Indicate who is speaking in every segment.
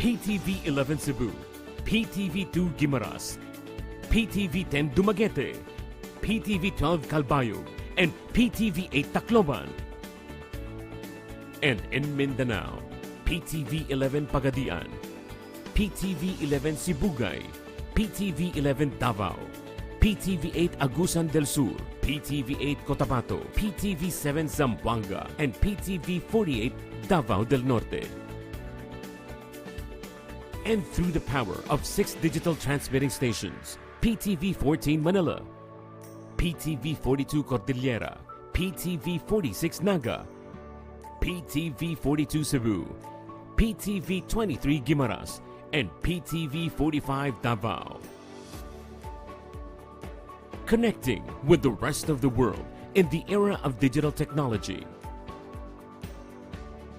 Speaker 1: PTV 11 Cebu, PTV 2 Guimaras, PTV 10 Dumaguete, PTV 12 Calbayog, and PTV 8 Tacloban. And in Mindanao, PTV 11 Pagadian, PTV 11 Sibugay, PTV 11 Davao, PTV 8 Agusan del Sur, PTV 8 Cotabato, PTV 7 Zamboanga, and PTV 48 Davao del Norte. And through the power of 6 digital transmitting stations, PTV 14 Manila, PTV 42 Cordillera, PTV 46 Naga, PTV 42 Cebu, PTV 23 Guimaras, and PTV 45 Davao. Connecting with the rest of the world in the era of digital technology.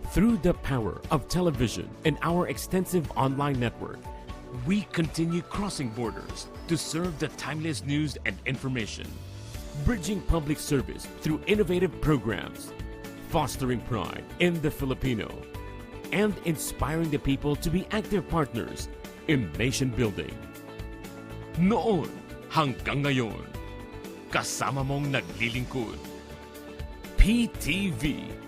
Speaker 1: Through the power of television and our extensive online network, we continue crossing borders to serve the timeless news and information, bridging public service through innovative programs, fostering pride in the Filipino, and inspiring the people to be active partners in nation building. Noon hanggang ngayon, kasama mong naglilingkod. PTV.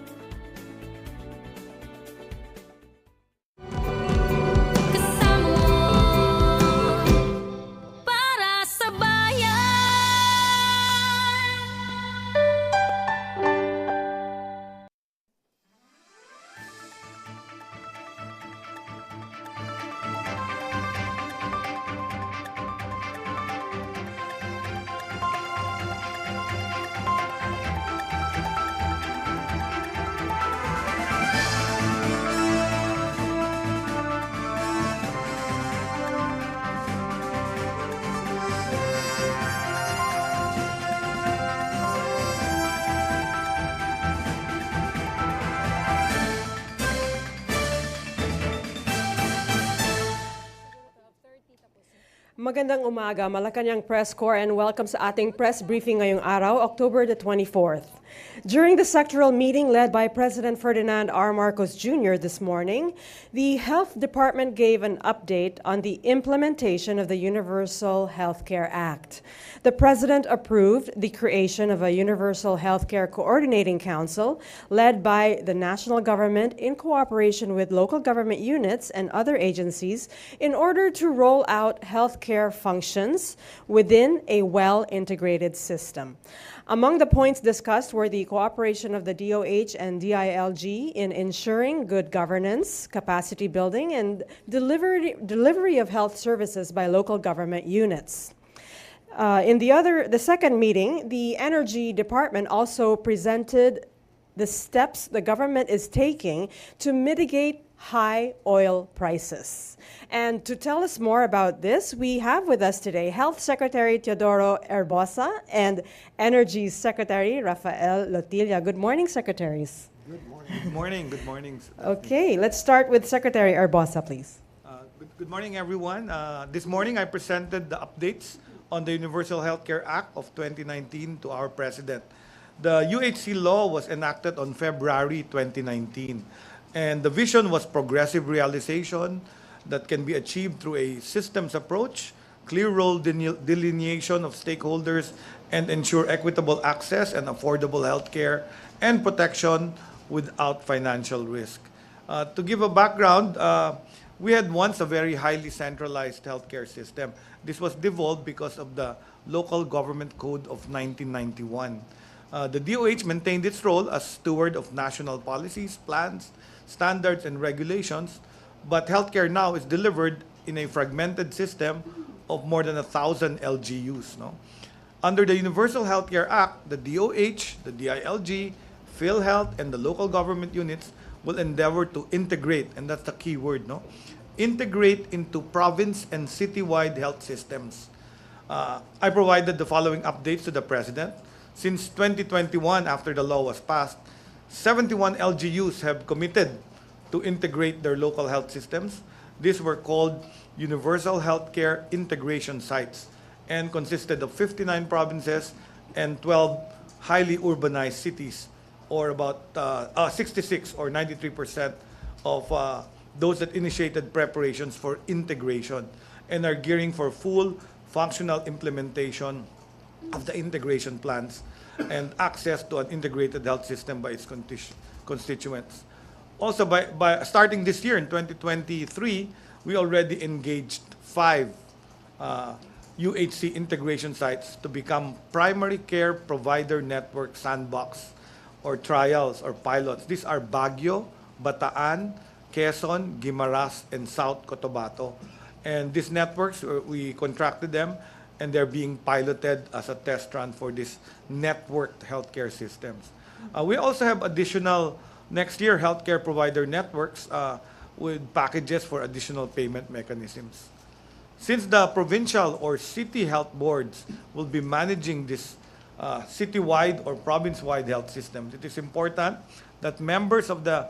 Speaker 2: Magandang umaga, Malacanang Press Corps, and welcome sa ating press briefing ngayong araw, October the 24th. During the sectoral meeting led by President Ferdinand R. Marcos Jr. this morning, the Health Department gave an update on the implementation of the Universal Healthcare Act. The President approved the creation of a Universal Healthcare Coordinating Council led by the national government in cooperation with local government units and other agencies in order to roll out healthcare functions within a well-integrated system. Among the points discussed were the cooperation of the DOH and DILG in ensuring good governance, capacity building, and delivery of health services by local government units. In the second meeting, the Energy Department also presented the steps the government is taking to mitigate high oil prices. And to tell us more about this, we have with us today Health Secretary Teodoro Herbosa and Energy Secretary Rafael Lotilla. Good morning, Secretaries.
Speaker 3: Good morning. Good morning. Good morning.
Speaker 2: Okay, let's start with Secretary Herbosa, please.
Speaker 3: Good morning, everyone. This morning, I presented the updates on the Universal Healthcare Act of 2019 to our President. The UHC law was enacted on February 2019. And the vision was progressive realization that can be achieved through a systems approach, clear role delineation of stakeholders, and ensure equitable access and affordable health care and protection without financial risk. To give a background, we had once a very highly centralized healthcare system. This was devolved because of the Local Government Code of 1991. The DOH maintained its role as steward of national policies, plans, standards, and regulations, but healthcare now is delivered in a fragmented system of more than 1,000 LGUs. No? Under the Universal Healthcare Act, the DOH, the DILG, PhilHealth, and the local government units will endeavor to integrate, and that's the key word, no? Integrate into province and citywide health systems. I provided the following updates to the President. Since 2021, after the law was passed, 71 LGUs have committed to integrate their local health systems. These were called Universal Healthcare Integration Sites and consisted of 59 provinces and 12 highly urbanized cities, or about 66 or 93% of those that initiated preparations for integration and are gearing for full functional implementation of the integration plans and access to an integrated health system by its constituents. Also, by starting this year in 2023, we already engaged 5 UHC integration sites to become primary care provider network sandbox or trials or pilots. These are Baguio, Bataan, Quezon, Guimaras, and South Cotabato. And these networks, we contracted them, and they're being piloted as a test run for these networked healthcare systems. We also have additional, next year, healthcare provider networks with packages for additional payment mechanisms. Since the provincial or city health boards will be managing this citywide or province-wide health systems, it is important that members of the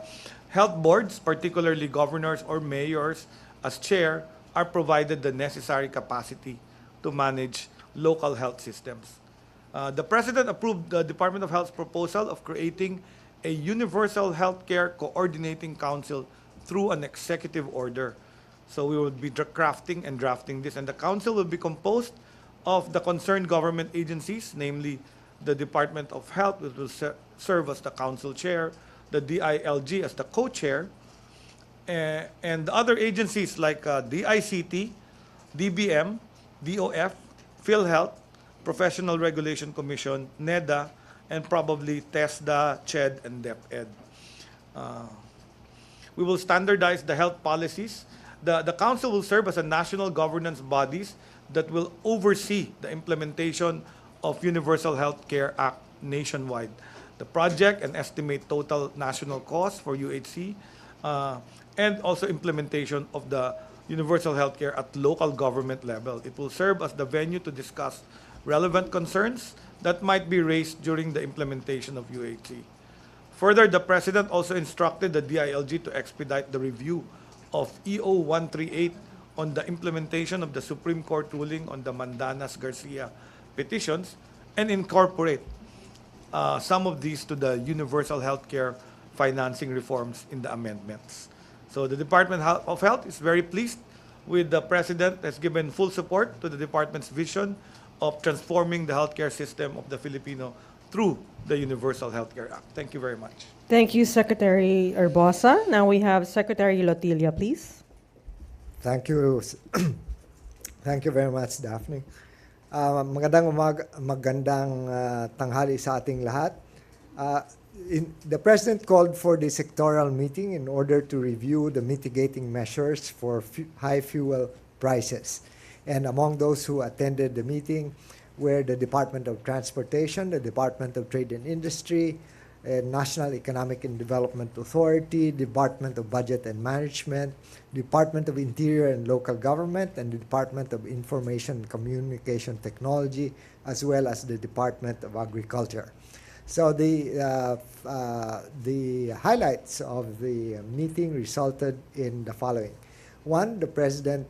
Speaker 3: health boards, particularly governors or mayors as chair, are provided the necessary capacity to manage local health systems. The President approved the Department of Health's proposal of creating a Universal Healthcare Coordinating Council through an executive order. So we will be crafting and drafting this, and the council will be composed of the concerned government agencies, namely the Department of Health, which will serve as the council chair, the DILG as the co-chair, and the other agencies like DICT, DBM, DOF, PhilHealth, Professional Regulation Commission, NEDA, and probably TESDA, CHED, and DepEd. We will standardize the health policies. The council will serve as a national governance bodies that will oversee the implementation of Universal Health Care Act nationwide. The project and estimate total national cost for UHC, and also implementation of the Universal Health Care at local government level. It will serve as the venue to discuss relevant concerns that might be raised during the implementation of UHC. Further, the President also instructed the DILG to expedite the review of EO 138 on the implementation of the Supreme Court ruling on the Mandanas-Garcia petitions and incorporate some of these to the Universal Healthcare financing reforms in the amendments. So the Department of Health is very pleased with the President has given full support to the Department's vision of transforming the healthcare system of the Filipino through the Universal Healthcare Act. Thank you very much.
Speaker 2: Thank you, Secretary Herbosa. Now we have Secretary Lotilia, please.
Speaker 4: Thank you. Thank you very much, Daphne. Magandang tanghali sa ating lahat. The President called for the sectoral meeting in order to review the mitigating measures for high fuel prices. And among those who attended the meeting were the Department of Transportation, the Department of Trade and Industry, National Economic and Development Authority, Department of Budget and Management, Department of Interior and Local Government, and the Department of Information and Communication Technology, as well as the Department of Agriculture. So the highlights of the meeting resulted in the following. One, the President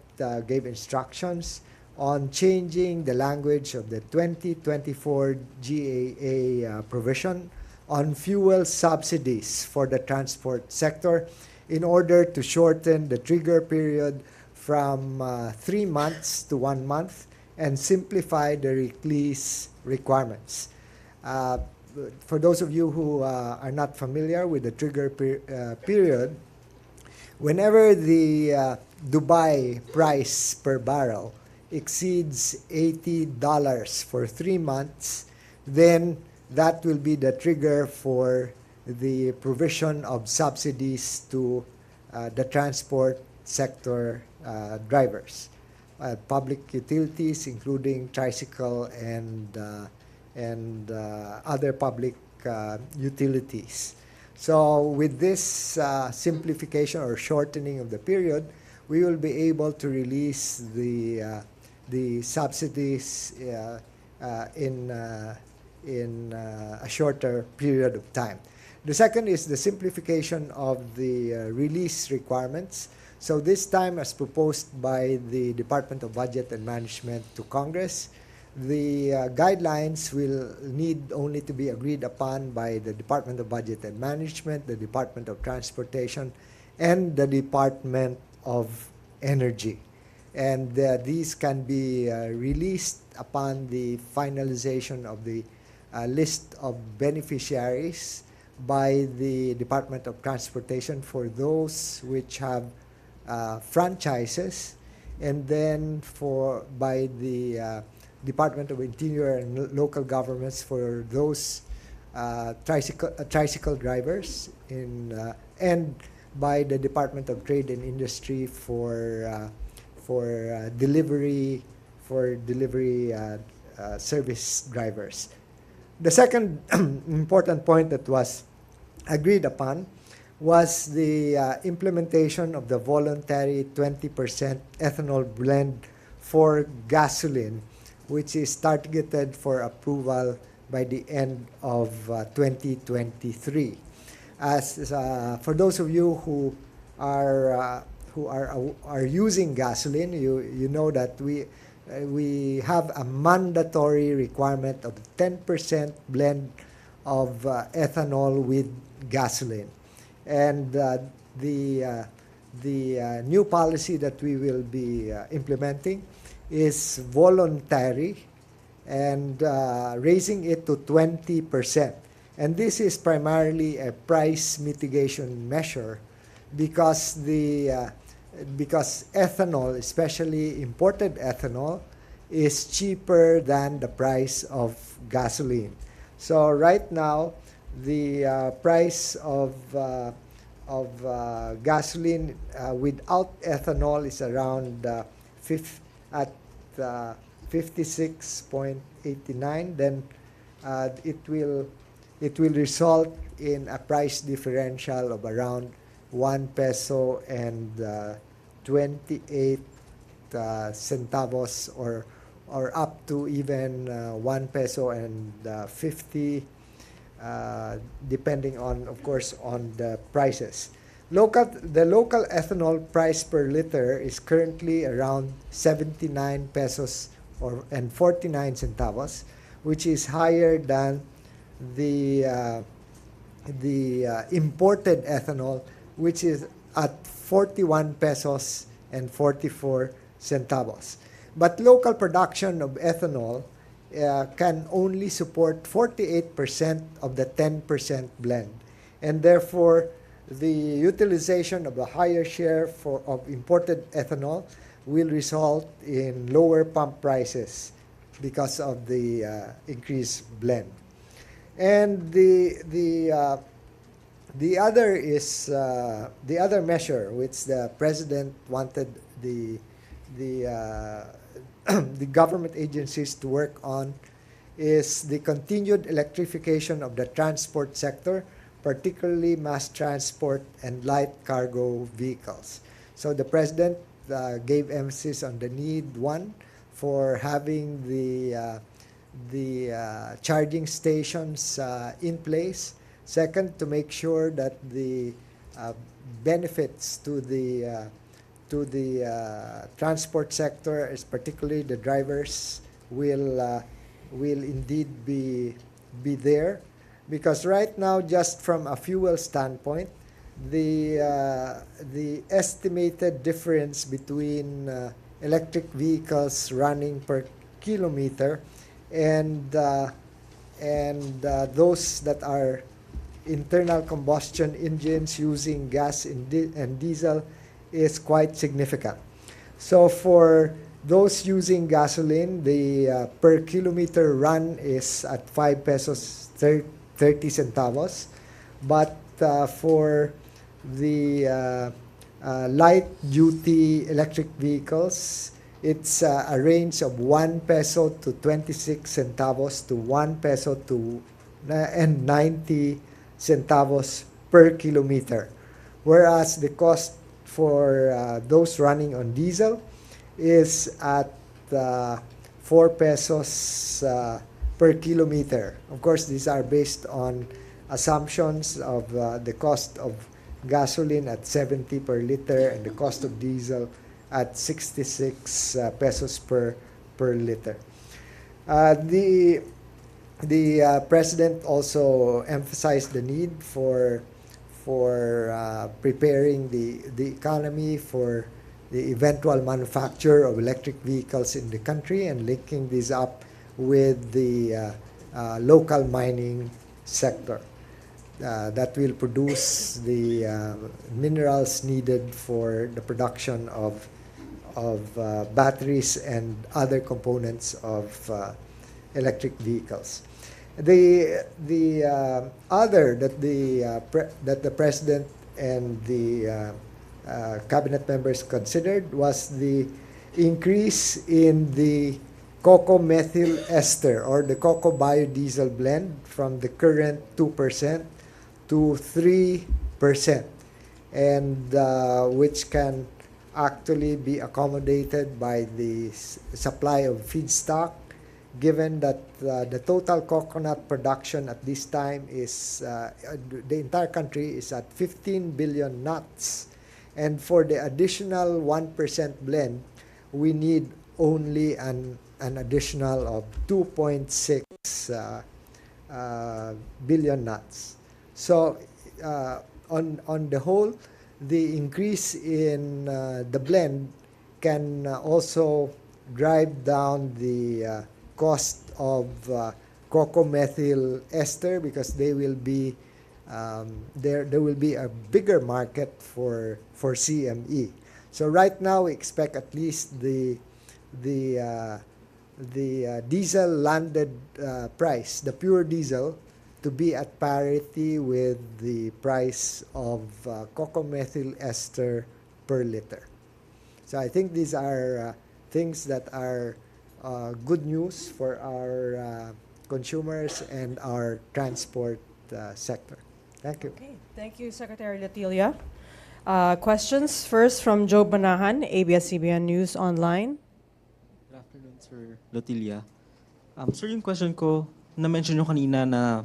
Speaker 4: gave instructions on changing the language of the 2024 GAA provision on fuel subsidies for the transport sector in order to shorten the trigger period from 3 months to 1 month and simplify the release requirements. For those of you who are not familiar with the trigger period, whenever the Dubai price per barrel exceeds $80 for 3 months, then that will be the trigger for the provision of subsidies to the transport sector drivers, public utilities, including tricycle and other public utilities. So with this simplification or shortening of the period, we will be able to release the subsidies in a shorter period of time. The second is the simplification of the release requirements. So this time, as proposed by the Department of Budget and Management to Congress, the guidelines will need only to be agreed upon by the Department of Budget and Management, the Department of Transportation, and the Department of Energy. And these can be released upon the finalization of the list of beneficiaries by the Department of Transportation for those which have franchises, and then by the Department of Interior and Local Governments for those tricycle drivers, and by the Department of Trade and Industry for delivery service drivers. The second important point that was agreed upon was the implementation of the voluntary 20% ethanol blend for gasoline, which is targeted for approval by the end of 2023. As for those of you who are using gasoline, you know that we have a mandatory requirement of 10% blend of ethanol with gasoline, and the new policy that we will be implementing is voluntary and raising it to 20%. And this is primarily a price mitigation measure because because ethanol, especially imported ethanol, is cheaper than the price of gasoline. So right now, the price of gasoline without ethanol is around 56.89. Then it will result in a price differential of around 1 peso and 28 centavos, or up to even 1 peso and 50, depending on, of course, on the prices. The local ethanol price per liter is currently around 79 pesos and 49 centavos, which is higher than the imported ethanol, which is at 41 pesos and 44 centavos. But local production of ethanol can only support 48% of the 10% blend, and therefore the utilization of a higher share of imported ethanol will result in lower pump prices because of the increased blend. And the other measure which the president wanted the government agencies to work on is the continued electrification of the transport sector, particularly mass transport and light cargo vehicles. So the president gave emphasis on the need, one, for having the charging stations in place. Second, to make sure that the benefits to the transport sector, is particularly the drivers, will indeed be there, because right now, just from a fuel standpoint, the estimated difference between electric vehicles running per kilometer and those that are internal combustion engines using gas and diesel is quite significant. So for those using gasoline, the per kilometer run is at 5 pesos 30 centavos, but for the light duty electric vehicles, it's a range of 1 peso to 26 centavos to 1 peso to and 90 centavos per kilometer, whereas the cost for those running on diesel is at 4 pesos per kilometer. Of course, these are based on assumptions of the cost of gasoline at 70 per liter and the cost of diesel at 66 pesos per liter. The president also emphasized the need for preparing the economy for the eventual manufacture of electric vehicles in the country and linking this up with the local mining sector that will produce the minerals needed for the production of batteries and other components of electric vehicles. The other that the president and the cabinet members considered was the increase in the cocoa methyl ester or the cocoa biodiesel blend from the current 2% to 3%, and which can actually be accommodated by the supply of feedstock, given that the total coconut production at this time is the entire country is at 15 billion nuts, and for the additional 1% blend we need only an additional of 2.6 billion nuts. So on the whole, the increase in the blend can also drive down the cost of cocoa methyl ester, because they will be there will be a bigger market for CME. So right now we expect at least the diesel landed price, the pure diesel, to be at parity with the price of cocoa methyl ester per liter. So I think these are things that are good news for our consumers and our transport sector. Thank you.
Speaker 2: Okay, thank you, Secretary Latilia. Questions first from Joe Banahan, ABS-CBN News Online.
Speaker 5: Good afternoon, Sir Lotilia. Sir, yung question ko, na-mention nyo kanina na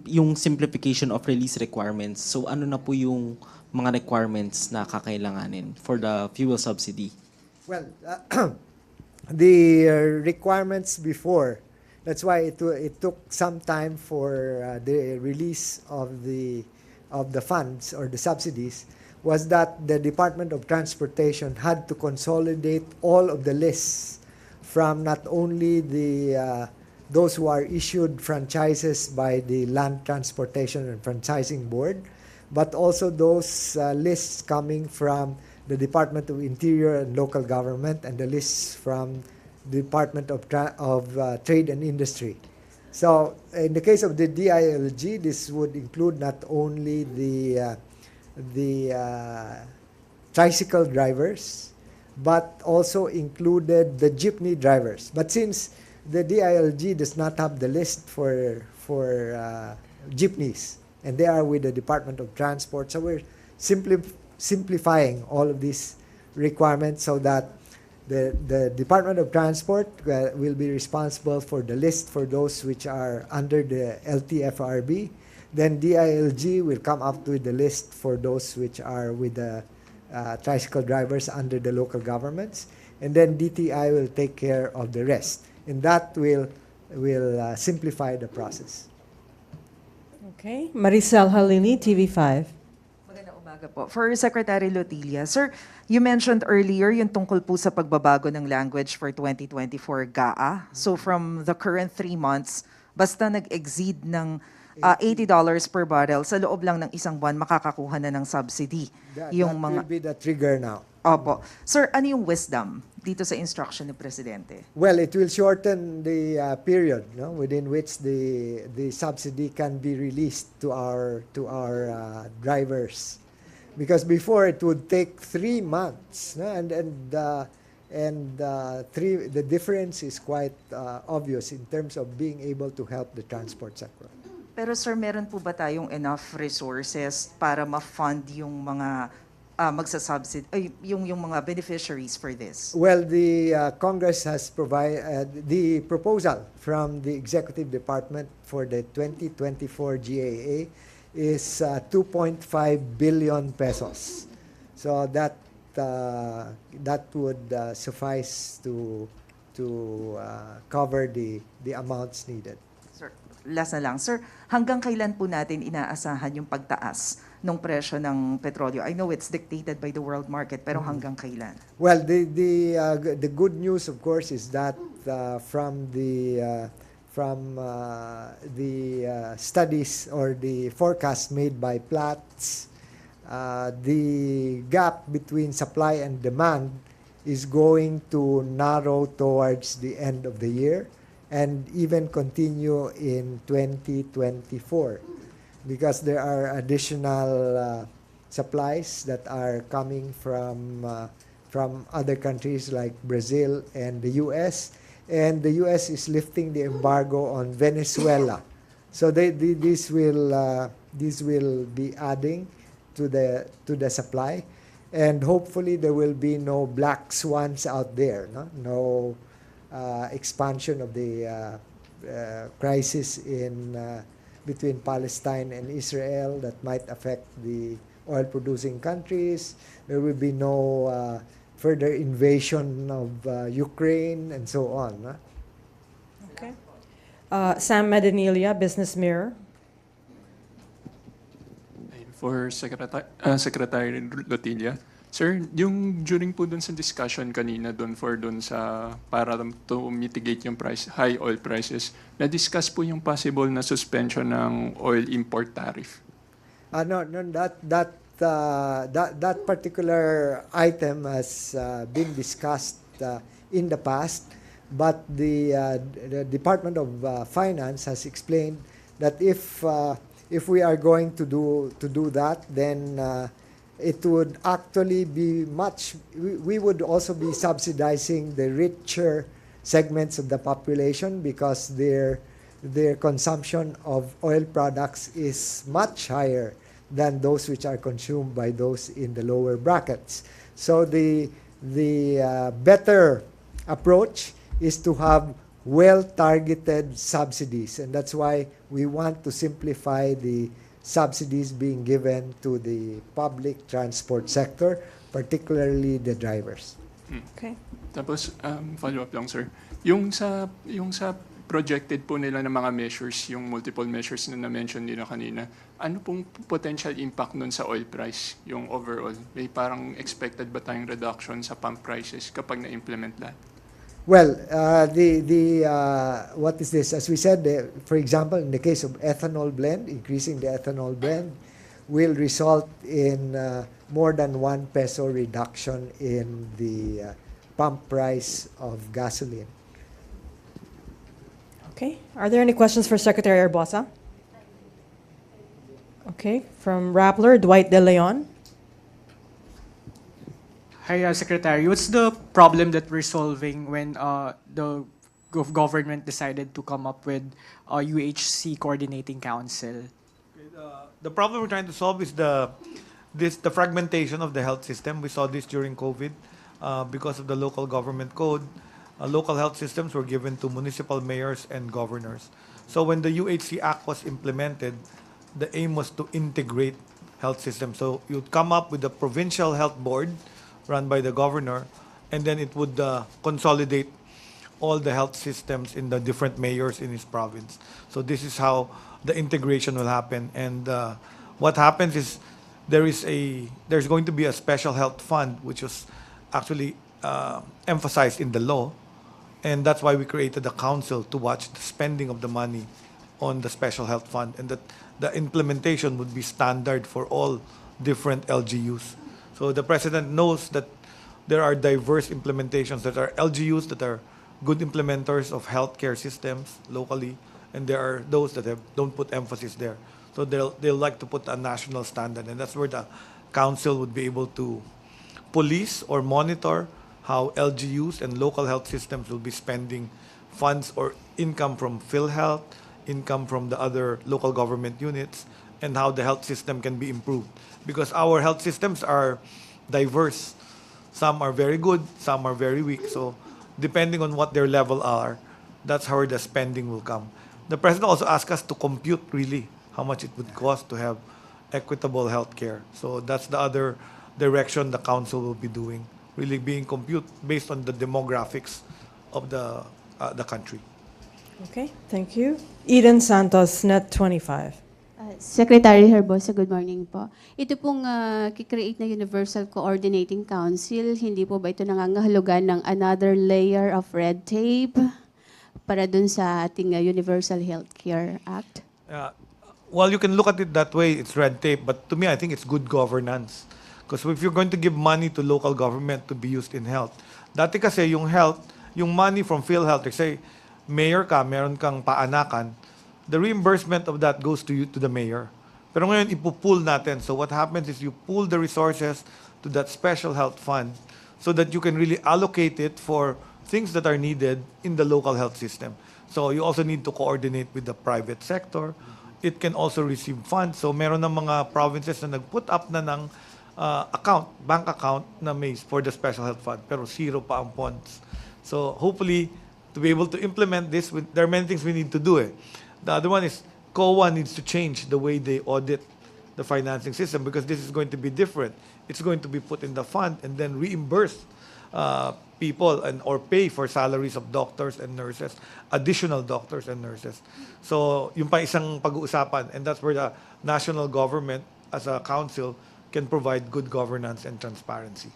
Speaker 5: yung simplification of release requirements. So ano na po yung mga requirements na kakailanganin for the fuel subsidy?
Speaker 4: Well, the requirements before, that's why it took some time for the release of the funds or the subsidies, was that the Department of Transportation had to consolidate all of the lists from not only those who are issued franchises by the Land Transportation and Franchising Board, but also those lists coming from the Department of Interior and Local Government and the lists from the Department of Trade and Industry. So in the case of the DILG, this would include not only the tricycle drivers, but also included the jeepney drivers. But since the DILG does not have the list for jeepneys, and they are with the Department of Transport, so we're simplifying all of these requirements so that the Department of Transport will be responsible for the list for those which are under the LTFRB. Then DILG will come up with the list for those which are with the tricycle drivers under the local governments. And then DTI will take care of the rest. And that will simplify the process.
Speaker 2: Okay, Maricel Halili, TV5.
Speaker 6: Magandang umaga po. For Secretary Lotilia, Sir, you mentioned earlier yung tungkol po sa pagbabago ng language for 2024 GAA. So from the current 3 months, basta nag-exceed ng $80 per barrel, sa loob lang ng isang buwan, makakakuha na ng subsidy.
Speaker 4: That will be the trigger now.
Speaker 6: Opo. Sir, ano yung wisdom dito sa instruction ng Presidente?
Speaker 4: Well, it will shorten the period, no, within which the subsidy can be released to our drivers, because before it would take 3 months, no? The difference is quite obvious in terms of being able to help the transport sector.
Speaker 6: Pero sir, meron po ba tayong enough resources para ma-fund yung mga yung mga beneficiaries for this?
Speaker 4: Well, the Congress has provided the proposal from the Executive Department for the 2024 GAA is 2.5 billion pesos. So that would suffice to cover the amounts needed.
Speaker 6: Sir, last na lang. Sir, hanggang kailan po natin inaasahan yung pagtaas ng presyo ng petrolyo? I know it's dictated by the world market, pero hanggang kailan?
Speaker 4: Well, the good news, of course, is that from the studies or the forecast made by Platts, the gap between supply and demand is going to narrow towards the end of the year and even continue in 2024 because there are additional supplies that are coming from other countries like Brazil and the US, and the US is lifting the embargo on Venezuela. So this will be adding to the supply, and hopefully there will be no black swans out there, no expansion of the crisis between Palestine and Israel that might affect the oil-producing countries. There will be no further invasion of Ukraine and so on.
Speaker 2: Okay. Sam Medinilla, Business Mirror.
Speaker 7: For Secretary Lotilla. Sir, yung during po dun sa discussion kanina dun sa para to mitigate yung high oil prices, na-discuss po yung possible na suspension ng oil import tariff.
Speaker 4: No, that particular item has been discussed in the past, but the Department of Finance has explained that if we are going to do that, then it would actually be we would also be subsidizing the richer segments of the population because their consumption of oil products is much higher than those which are consumed by those in the lower brackets. So the better approach is to have well-targeted subsidies, and that's why we want to simplify the subsidies being given to the public transport sector, particularly the drivers.
Speaker 2: Okay.
Speaker 7: Tapos, follow-up lang, sir. Yung sa projected po nila ng mga measures, yung multiple measures na na-mention nila kanina, ano pong potential impact nun sa oil price, yung overall? May parang expected ba tayong reduction sa pump prices kapag na-implement lahat?
Speaker 4: Well, what is this? As we said, for example, in the case of ethanol blend, increasing the ethanol blend will result in more than 1 peso reduction in the pump price of gasoline.
Speaker 2: Okay. Are there any questions for Secretary Arbosa? Okay. From Rappler, Dwight De Leon.
Speaker 8: Hi, Secretary. What's the problem that we're solving when the government decided to come up with a UHC coordinating council?
Speaker 3: The problem we're trying to solve is the fragmentation of the health system. We saw this during COVID because of the local government code. Local health systems were given to municipal mayors and governors. So when the UHC Act was implemented, the aim was to integrate health systems. So you'd come up with a provincial health board run by the governor, and then it would consolidate all the health systems in the different mayors in his province. So this is how the integration will happen. And what happens is there's going to be a special health fund, which was actually emphasized in the law, and that's why we created a council to watch the spending of the money on the special health fund, and that the implementation would be standard for all different LGUs. So the President knows that there are diverse implementations that are LGUs that are good implementers of healthcare systems locally, and there are those that don't put emphasis there. So they'll like to put a national standard, and that's where the council would be able to police or monitor how LGUs and local health systems will be spending funds or income from PhilHealth, income from the other local government units, and how the health system can be improved. Because our health systems are diverse. Some are very good, some are very weak. So depending on what their level are, that's how the spending will come. The President also asked us to compute really how much it would cost to have equitable health care. So that's the other direction the council will be doing, really being compute based on the demographics of the country.
Speaker 2: Okay, thank you. Eden Santos, Net 25.
Speaker 9: Secretary Herbosa, good morning po. Ito pong kikreate na Universal Coordinating Council, hindi po ba ito nangangahulugan ng another layer of red tape para dun sa ating Universal Healthcare Act?
Speaker 3: Well, you can look at it that way. It's red tape, but to me, I think it's good governance. Because if you're going to give money to local government to be used in health, dati kasi yung health, yung money from PhilHealth, like say, mayor ka, meron kang paanakan, the reimbursement of that goes to you, to the mayor. Pero ngayon, ipupool natin. So what happens is you pool the resources to that special health fund so that you can really allocate it for things that are needed in the local health system. So you also need to coordinate with the private sector. It can also receive funds. So meron ng mga provinces na nag-put up na ng bank account na may for the special health fund, pero zero pa ang funds. So hopefully, to be able to implement this, there are many things we need to do. The other one is COA needs to change the way they audit the financing system because this is going to be different. It's going to be put in the fund and then reimburse people or pay for salaries of doctors and nurses, additional doctors and nurses. So, yung pa isang pag-uusapan, and that's where the national government as a council can provide good governance and transparency.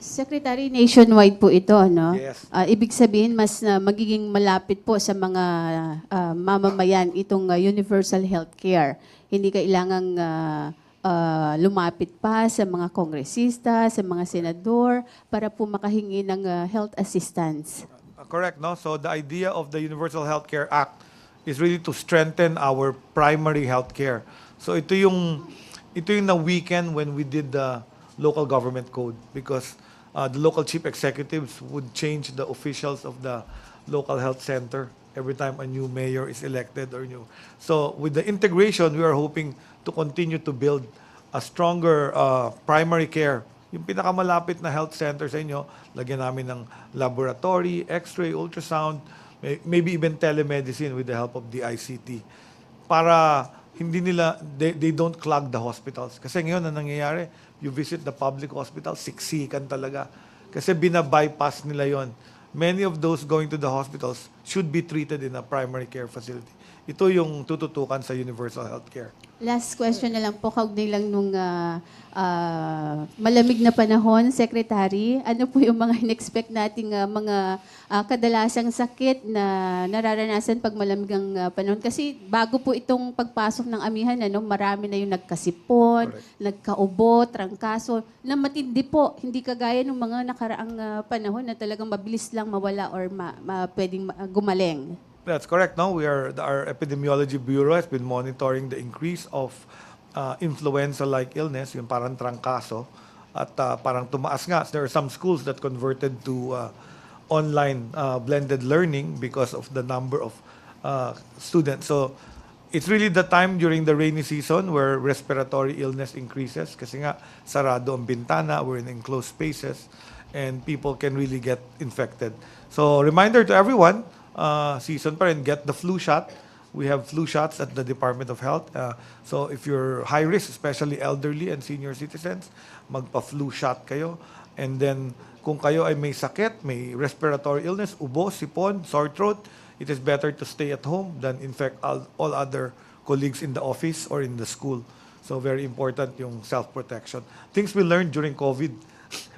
Speaker 9: Secretary, nationwide po ito, no?
Speaker 3: Yes.
Speaker 9: Ibig sabihin, mas magiging malapit po sa mga mamamayan itong universal healthcare. Hindi kailangang lumapit pa sa mga kongresista, sa mga senador, para po makahingi ng health assistance.
Speaker 3: Correct, no? So the idea of the Universal Healthcare Act is really to strengthen our primary healthcare. So ito yung na-weekend when we did the local government code because the local chief executives would change the officials of the local health center every time a new mayor is elected or new. So with the integration, we are hoping to continue to build a stronger primary care. Yung pinakamalapit na health center sa inyo, lagyan namin ng laboratory, x-ray, ultrasound, maybe even telemedicine with the help of the ICT. Para hindi nila, they don't clog the hospitals. Kasi ngayon, ang nangyayari, you visit the public hospital, siksikan talaga. Kasi bina-bypass nila yon. Many of those going to the hospitals should be treated in a primary care facility. Ito yung tututukan sa universal healthcare.
Speaker 9: Last question na lang po, kaugnay lang nung malamig na panahon, Secretary. Ano po yung mga in-expect nating mga kadalasang sakit na nararanasan pag malamig ang panahon? Kasi bago po itong pagpasok ng amihan, marami na yung nagkasipon, nagkaubo, trangkaso, na matindi po. Hindi kagaya ng mga nakaraang panahon na talagang mabilis lang mawala or pwedeng gumaling.
Speaker 3: That's correct. No, our epidemiology bureau has been monitoring the increase of influenza-like illness, yung parang trangkaso, at parang tumaas nga. There are some schools that converted to online blended learning because of the number of students. So it's really the time during the rainy season where respiratory illness increases kasi nga sarado ang bintana, we're in enclosed spaces, and people can really get infected. So reminder to everyone, season pa rin, get the flu shot. We have flu shots at the Department of Health. So if you're high risk, especially elderly and senior citizens, magpa-flu shot kayo. And then kung kayo ay may sakit, may respiratory illness, ubo, sipon, sore throat, it is better to stay at home than infect all other colleagues in the office or in the school. So very important yung self-protection. Things we learned during COVID.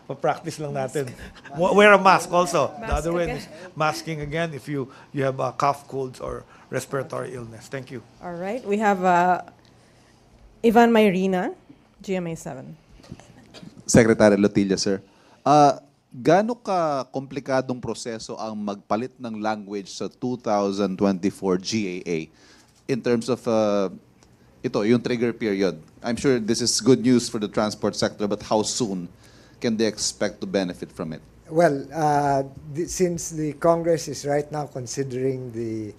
Speaker 3: Pa-practice lang natin. Wear a mask also. The other way is masking again if you have cough, colds, or respiratory illness. Thank you.
Speaker 2: All right, we have Ivan Mayrina, GMA 7.
Speaker 10: Secretary Lotilla, sir. Gaano ka komplikadong proseso ang magpalit ng language sa 2024 GAA in terms of yung trigger period? I'm sure this is good news for the transport sector, but how soon can they expect to benefit from it?
Speaker 4: Well, since the Congress is right now considering the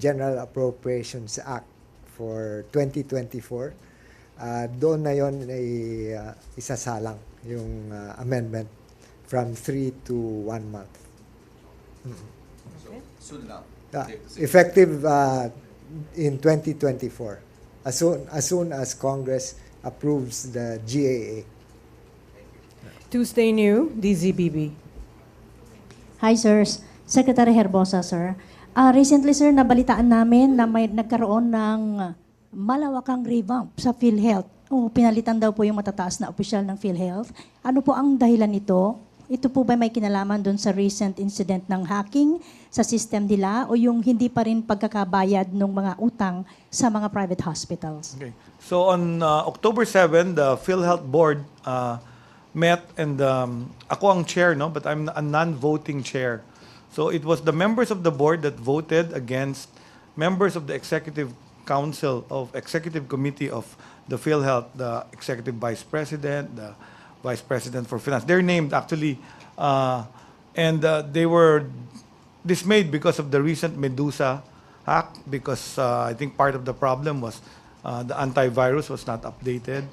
Speaker 4: General Appropriations Act for 2024, doon na yon ay isasalang yung amendment from 3 to 1 month.
Speaker 10: So, soon now?
Speaker 4: Effective in 2024, as soon as Congress approves the GAA.
Speaker 2: Tuesday New, DZBB.
Speaker 11: Hi, sirs. Secretary Herbosa, sir. Recently, sir, nabalitaan namin na may nagkaroon ng malawakang revamp sa PhilHealth. O pinalitan daw po yung matataas na opisyal ng PhilHealth. Ano po ang dahilan nito? Ito po ba may kinalaman doon sa recent incident ng hacking sa system nila o yung hindi pa rin pagkakabayad ng mga utang sa mga private hospitals?
Speaker 3: Okay. So on October 7, the PhilHealth Board met and ako ang chair, no? But I'm a non-voting chair. So it was the members of the board that voted against members of the executive committee of the PhilHealth, the executive vice president, the vice president for finance. They're named actually, and they were dismayed because of the recent Medusa hack, because I think part of the problem was the antivirus was not updated.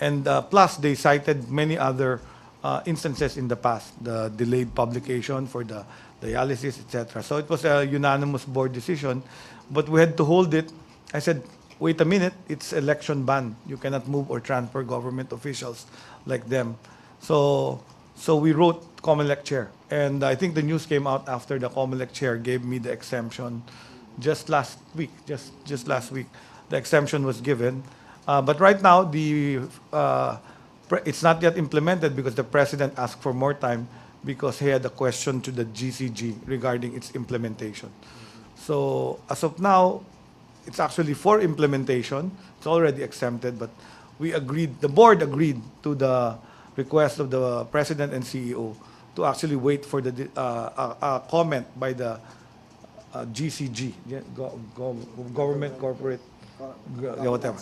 Speaker 3: And plus, they cited many other instances in the past, the delayed publication for the dialysis, etc. So it was a unanimous board decision, but we had to hold it. I said, wait a minute, it's election ban. You cannot move or transfer government officials like them. So we wrote COMELEC chair. And I think the news came out after the COMELEC chair gave me the exemption just last week. Just last week, the exemption was given. But right now, it's not yet implemented because the president asked for more time because he had a question to the GCG regarding its implementation. So as of now, it's actually for implementation. It's already exempted, but the board agreed to the request of the president and CEO to actually wait for the comment by the GCG, Government Corporate whatever.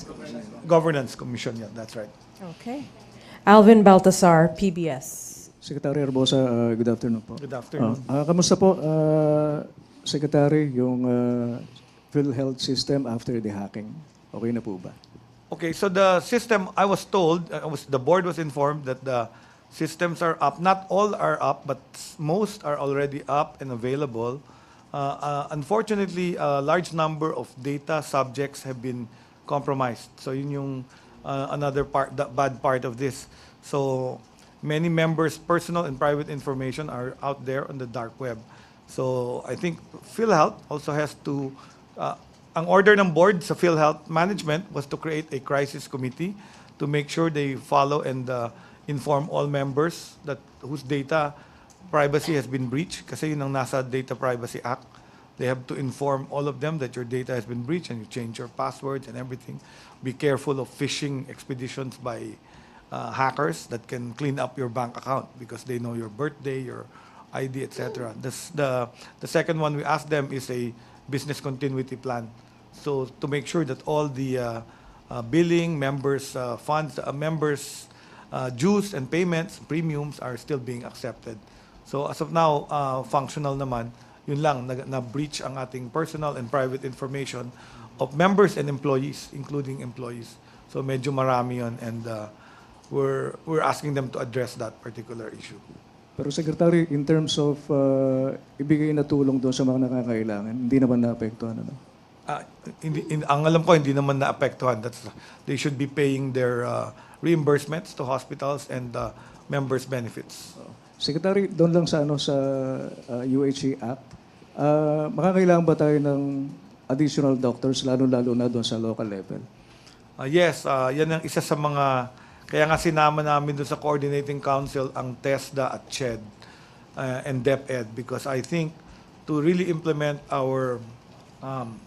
Speaker 3: Governance Commission, yeah, that's right.
Speaker 2: Okay. Alvin Baltasar, PBS.
Speaker 12: Secretary Arbosa, good afternoon po.
Speaker 3: Good afternoon.
Speaker 12: Kamusta po, Secretary, yung PhilHealth system after the hacking? Okay na po ba?
Speaker 3: Okay, so the system, I was told, the board was informed that the systems are up. Not all are up, but most are already up and available. Unfortunately, a large number of data subjects have been compromised. So yun yung another part, the bad part of this. So many members' personal and private information are out there on the dark web. So I think PhilHealth also has to, ang order ng board sa PhilHealth management was to create a crisis committee to make sure they follow and inform all members that whose data privacy has been breached. Kasi yun ang nasa Data Privacy Act. They have to inform all of them that your data has been breached and you change your passwords and everything. Be careful of phishing expeditions by hackers that can clean up your bank account because they know your birthday, your ID, etc. The second one we asked them is a business continuity plan. So to make sure that all the billing, members' funds, members' dues and payments, premiums are still being accepted. So as of now, functional naman. Yun lang, na-breach ang ating personal and private information of members and employees, including employees. So medyo marami yun, and we're asking them to address that particular issue.
Speaker 12: Pero Secretary, in terms of ibigay na tulong doon sa mga nakakailangan, hindi naman naapektuhan, ano?
Speaker 3: Ang alam ko, hindi naman naapektuhan. They should be paying their reimbursements to hospitals and members' benefits.
Speaker 12: Secretary, doon lang sa UHC Act, makakailangan ba tayo ng additional doctors, lalo-lalo na doon sa local level?
Speaker 3: Yes, yan ang isa sa mga, kaya nga sinama namin doon sa Coordinating Council ang TESDA at CHED and DepEd, because I think to really implement our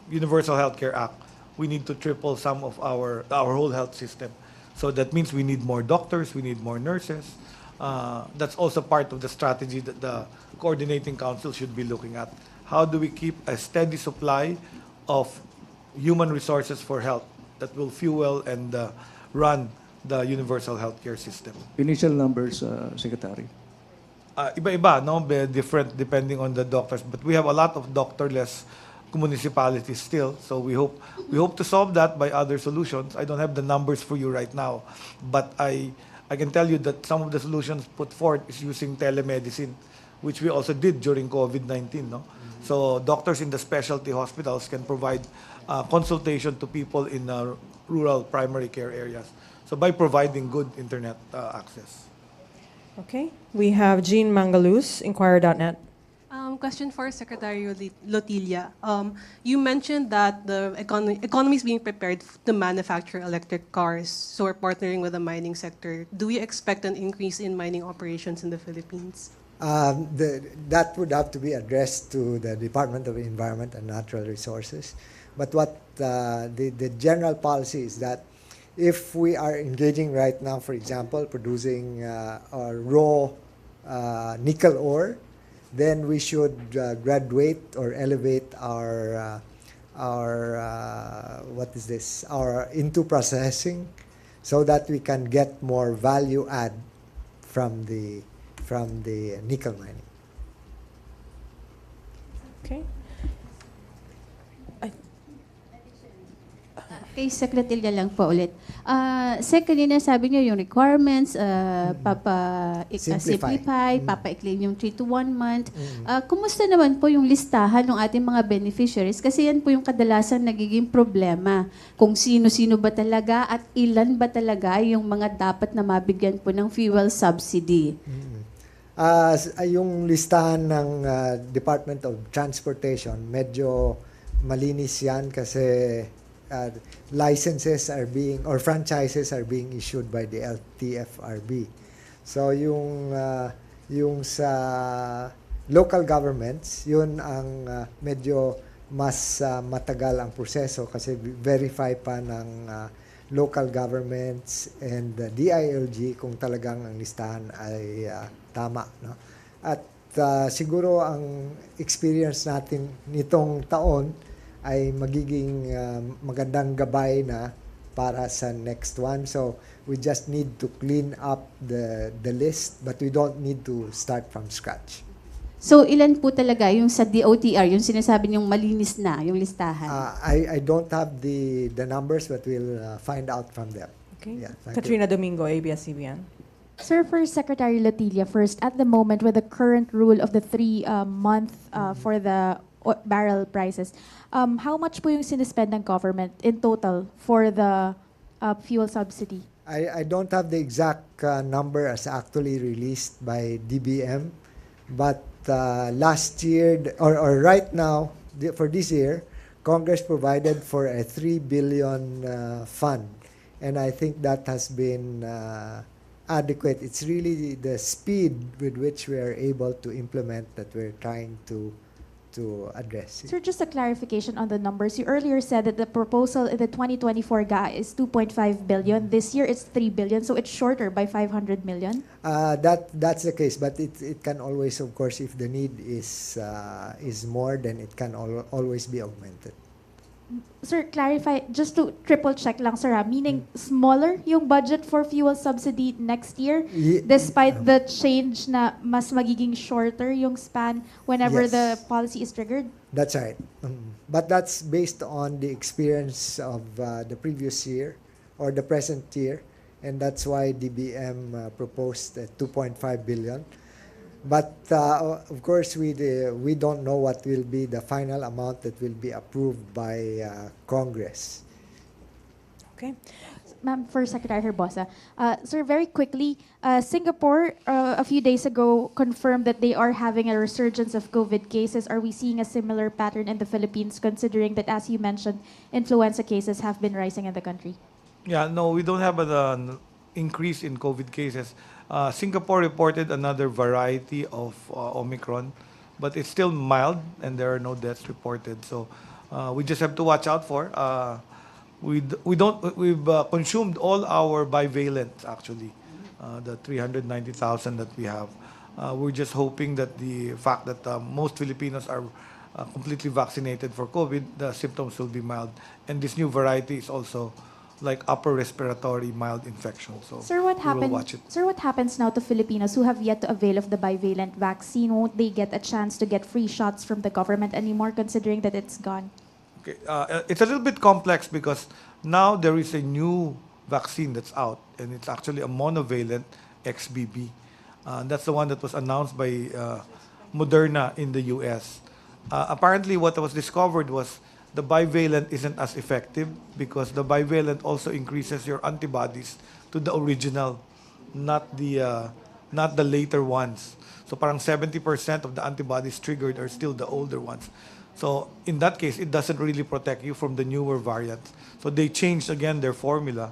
Speaker 3: Universal Healthcare Act, we need to triple some of our whole health system. So that means we need more doctors, we need more nurses. That's also part of the strategy that the Coordinating Council should be looking at. How do we keep a steady supply of human resources for health that will fuel and run the universal healthcare system?
Speaker 12: Initial numbers, Secretary.
Speaker 3: Iba-iba, no? Different depending on the doctors. But we have a lot of doctorless municipalities still. So we hope to solve that by other solutions. I don't have the numbers for you right now, but I can tell you that some of the solutions put forth is using telemedicine, which we also did during COVID-19. No? So doctors in the specialty hospitals can provide consultation to people in rural primary care areas. So by providing good internet access.
Speaker 2: Okay. We have Jean Mangalus, Inquirer.net.
Speaker 13: question for Secretary Lotilla. You mentioned that the economy is being prepared to manufacture electric cars, so we're partnering with the mining sector. Do we expect an increase in mining operations in the Philippines?
Speaker 4: That would have to be addressed to the Department of Environment and Natural Resources. But what the general policy is that if we are engaging right now, for example, producing raw nickel ore, then we should graduate or elevate our into processing, so that we can get more value add from the nickel mining.
Speaker 2: Okay.
Speaker 9: Kay Secretary lang po ulit. Sec, kanina sabi niyo yung requirements, simplify, papa-explain yung 3 to 1 month. Kumusta naman po yung listahan ng ating mga beneficiaries? Kasi yan po yung kadalasan nagiging problema. Kung sino-sino ba talaga at ilan ba talaga yung mga dapat na mabigyan po ng fuel subsidy?
Speaker 4: Yung listahan ng Department of Transportation, medyo malinis yan kasi licenses are being, or franchises are being issued by the LTFRB. So yung sa local governments, yun ang medyo mas matagal ang proseso kasi verify pa ng local governments and the DILG kung talagang ang listahan ay tama, no? At siguro ang experience natin nitong taon ay magiging magandang gabay na para sa next one. So we just need to clean up the list, but we don't need to start from scratch.
Speaker 9: So ilan po talaga yung sa DOTR, yung sinasabi niyong malinis na, yung listahan?
Speaker 4: I don't have the numbers, but we'll find out from them.
Speaker 2: Okay.
Speaker 4: Yeah,
Speaker 2: Katrina Domingo, ABS-CBN.
Speaker 14: Sir, for Secretary Lotilla, first, at the moment with the current rule of the 3-month for the barrel prices, how much po yung sinispend ng government in total for the fuel subsidy?
Speaker 4: I don't have the exact number as actually released by DBM, but last year, or right now, for this year, Congress provided for a 3 billion fund, and I think that has been adequate. It's really the speed with which we are able to implement that we're trying to address.
Speaker 14: Sir, just a clarification on the numbers. You earlier said that the proposal in the 2024 GA is 2.5 billion. This year it's 3 billion, so it's shorter by 500 million?
Speaker 4: That's the case, but it can always, of course, if the need is more, then it can always be augmented.
Speaker 14: Sir, clarify, just to triple check lang, sir, meaning smaller yung budget for fuel subsidy next year, despite the change na mas magiging shorter yung span whenever the policy is triggered?
Speaker 4: That's right. But that's based on the experience of the previous year or the present year, and that's why DBM proposed 2.5 billion. But of course, we don't know what will be the final amount that will be approved by Congress.
Speaker 2: Okay.
Speaker 14: Ma'am, for Secretary Herbosa, sir, very quickly, Singapore a few days ago confirmed that they are having a resurgence of COVID cases. Are we seeing a similar pattern in the Philippines, considering that, as you mentioned, influenza cases have been rising in the country?
Speaker 3: Yeah, no, we don't have an increase in COVID cases. Singapore reported another variety of Omicron, but it's still mild and there are no deaths reported. So we just have to watch out for. We've consumed all our bivalent, actually, the 390,000 that we have. We're just hoping that the fact that most Filipinos are completely vaccinated for COVID, the symptoms will be mild. And this new variety is also like upper respiratory mild infection. So
Speaker 14: sir, what happens now to Filipinos who have yet to avail of the bivalent vaccine? Won't they get a chance to get free shots from the government anymore, considering that it's gone?
Speaker 3: Okay, it's a little bit complex because now there is a new vaccine that's out, and it's actually a monovalent XBB. That's the one that was announced by Moderna in the US. Apparently, what was discovered was the bivalent isn't as effective because the bivalent also increases your antibodies to the original, not the later ones. So parang 70% of the antibodies triggered are still the older ones. So in that case, it doesn't really protect you from the newer variants. So they changed again their formula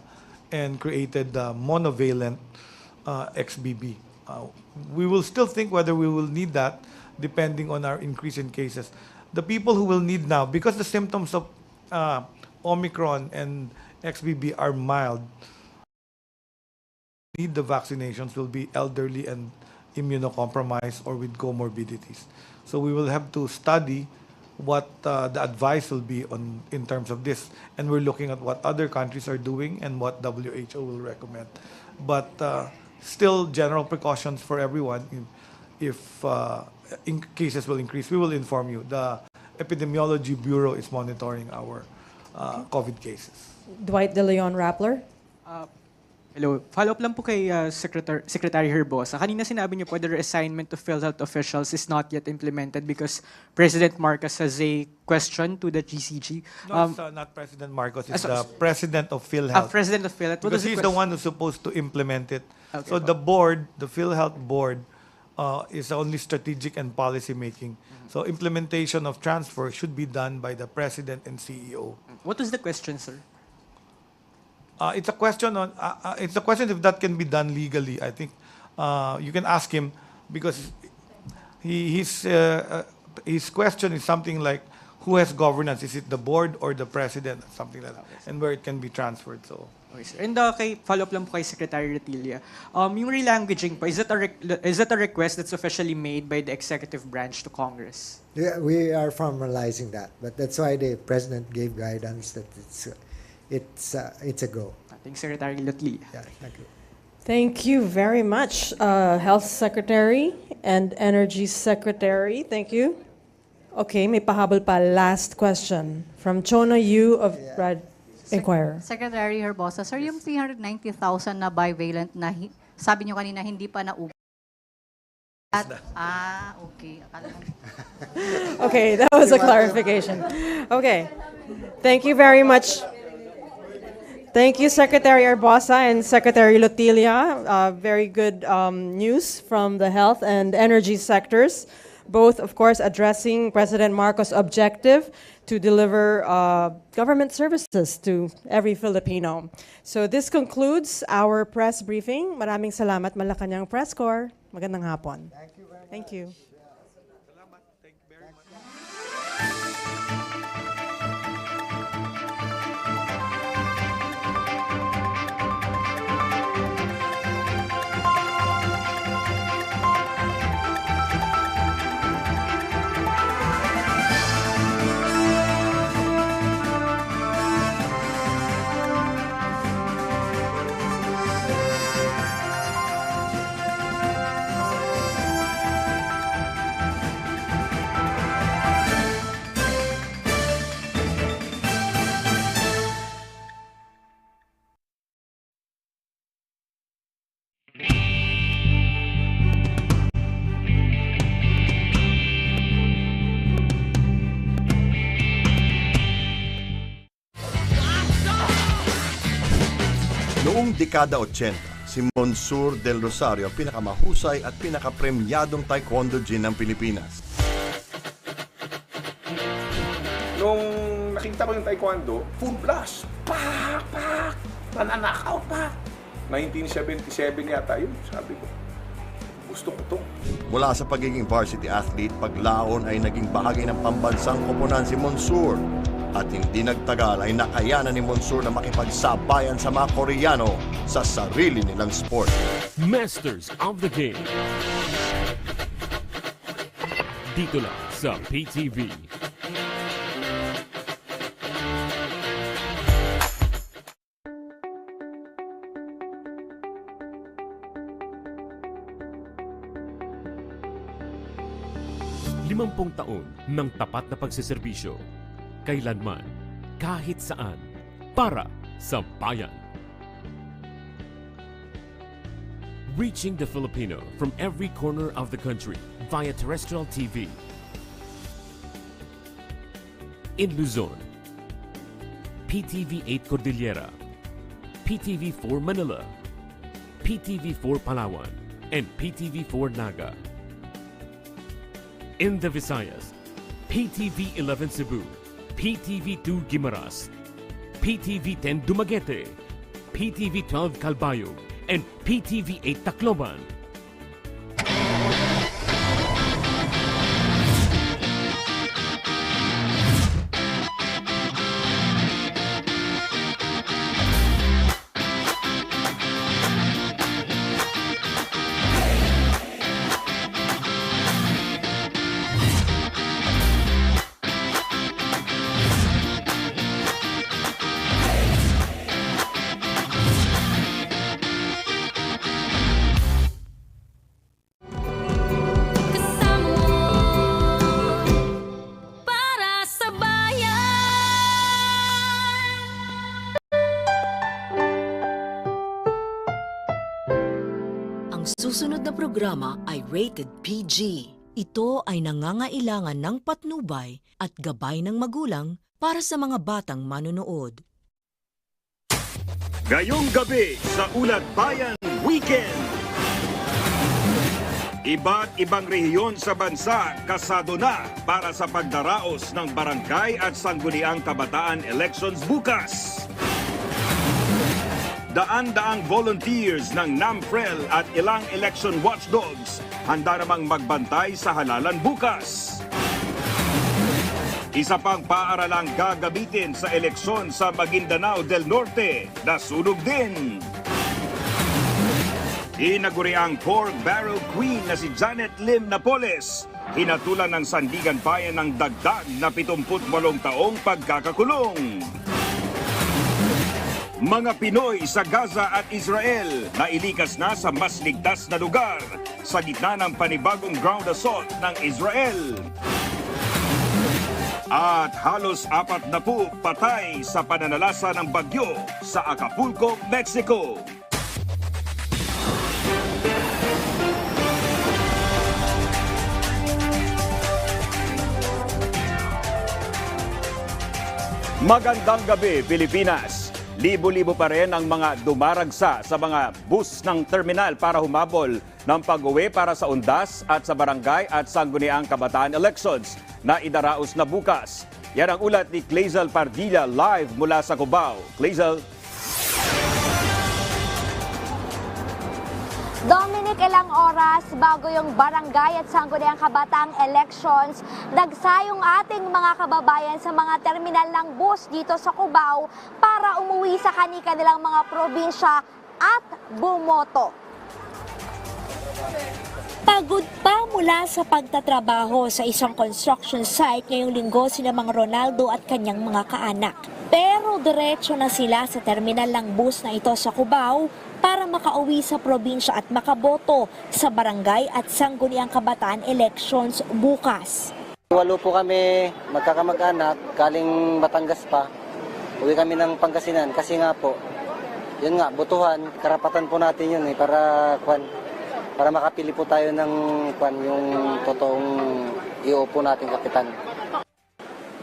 Speaker 3: and created the monovalent XBB. We will still think whether we will need that depending on our increase in cases. The people who will need now, because the symptoms of Omicron and XBB are mild, need the vaccinations will be elderly and immunocompromised or with comorbidities. So we will have to study what the advice will be on in terms of this, and we're looking at what other countries are doing and what WHO will recommend. But still, general precautions for everyone. If cases will increase, we will inform you. The Epidemiology Bureau is monitoring our COVID cases.
Speaker 2: Dwight De Leon Rappler.
Speaker 8: Hello. Follow-up lang po kay Secretary Herbosa. Kanina sinabi niyo po the reassignment of PhilHealth officials is not yet implemented because President Marcos has a question to the GCG.
Speaker 3: No, it's not President Marcos. It's the President of PhilHealth.
Speaker 8: President of PhilHealth.
Speaker 3: Because he's the one who's supposed to implement it. Okay. So the board, the PhilHealth board, is only strategic and policy making. So implementation of transfer should be done by the President and CEO.
Speaker 8: What is the question, sir?
Speaker 3: It's a question on. It's a question if that can be done legally. I think you can ask him because his question is something like, who has governance? Is it the board or the president? Something like that, and where it can be transferred. So.
Speaker 8: Okay, sir. And kay follow-up lang po kay Secretary Retilla. Yung relanguaging po, is that a request that's officially made by the executive branch to Congress?
Speaker 4: Yeah, we are formalizing that, but that's why the president gave guidance that it's a go.
Speaker 8: Thanks, Secretary Retilla.
Speaker 4: Yeah, thank you.
Speaker 2: Thank you very much, Health Secretary and Energy Secretary. Thank you. Okay, may pahabol pa. Last question from Chona Yu of Brad Inquirer.
Speaker 15: Secretary Herbosa, sir, yung 390,000 na bivalent na sabi niyo kanina hindi pa nauwi. Okay.
Speaker 2: Okay, that was a clarification. Okay. Thank you very much. Thank you, Secretary Herbosa and Secretary Lotilla. Very good news from the health and energy sectors, both, of course, addressing President Marcos' objective to deliver government services to every Filipino. So this concludes our press briefing. Maraming salamat, Malacanang Press Corps. Magandang hapon.
Speaker 4: Thank you very much.
Speaker 2: Thank you.
Speaker 3: Salamat. Thank you very much.
Speaker 16: Noong dekada 80, si Monsur del Rosario ang pinakamahusay at pinakapremyadong taekwondo jin ng Pilipinas.
Speaker 17: Nung nakita ko yung taekwondo, full blast! Pak! Pak! Nananakaw pa! 1977 yata yun, sabi ko. Gusto ko to.
Speaker 16: Mula sa pagiging varsity athlete, paglaon ay naging bahagi ng pambansang koponan si Monsur. At hindi nagtagal ay nakayanan ni Monsur na makipagsabayan sa mga Koreano sa sarili nilang sport.
Speaker 1: Masters of the Game. Dito lang sa PTV. Limampung taon ng tapat na pagsiservisyo. Kailanman, kahit saan, para sa bayan. Reaching the Filipino from every corner of the country via terrestrial TV. In Luzon, PTV 8 Cordillera, PTV 4 Manila, PTV 4 Palawan, and PTV 4 Naga. in the Visayas, PTV 11 Cebu, PTV 2 Guimaras, PTV 10 Dumaguete, PTV 12 Calbayog, and PTV 8 Tacloban.
Speaker 18: Susunod na programa ay rated PG. Ito ay nangangailangan ng patnubay at gabay ng magulang para sa mga batang manonood.
Speaker 19: Ngayong gabi sa Ulat Bayan Weekend. Iba't ibang rehiyon sa bansa kasado na para sa pagdaraos ng barangay at sangguniang kabataan elections bukas. Daan-daang volunteers ng NAMFREL at ilang election watchdogs handa namang magbantay sa halalan bukas. Isa pang paaralang gagamitin sa eleksyon sa Maguindanao del Norte, nasunog din. Inaguri ang pork barrel queen na si Janet Lim Napoles, hinatulan ng Sandigan Bayan ng dagdag na 78 taong pagkakakulong. Mga Pinoy sa Gaza at Israel na ilikas na sa mas ligtas na lugar sa gitna ng panibagong ground assault ng Israel. At halos 40 patay sa pananalasa ng bagyo sa Acapulco, Mexico. Magandang gabi, Pilipinas! Libo-libo pa rin ang mga dumaragsa sa mga bus ng terminal para humabol ng pag-uwi para sa undas at sa barangay at sangguniang kabataan elections na idaraos na bukas. Yan ang ulat ni Clazel Pardilla live mula sa Cubao. Clazel.
Speaker 20: Dominic, ilang oras bago yung barangay at sangguniang kabataang elections, nagsayong ating mga kababayan sa mga terminal ng bus dito sa Cubao para umuwi sa kanilang mga probinsya at bumoto.
Speaker 21: Pagod pa mula sa pagtatrabaho sa isang construction site ngayong linggo sina Mang Ronaldo at kanyang mga kaanak. Pero diretso na sila sa terminal ng bus na ito sa Cubao para makauwi sa probinsya at makaboto sa barangay at sangguniang kabataan elections bukas.
Speaker 22: 8 po kami magkakamag-anak, galing Batangas pa. Uwi kami ng Pangasinan kasi nga po, yun nga, butuhan, karapatan po natin yun para makapili po tayo ng yung totoong iupo natin kapitan.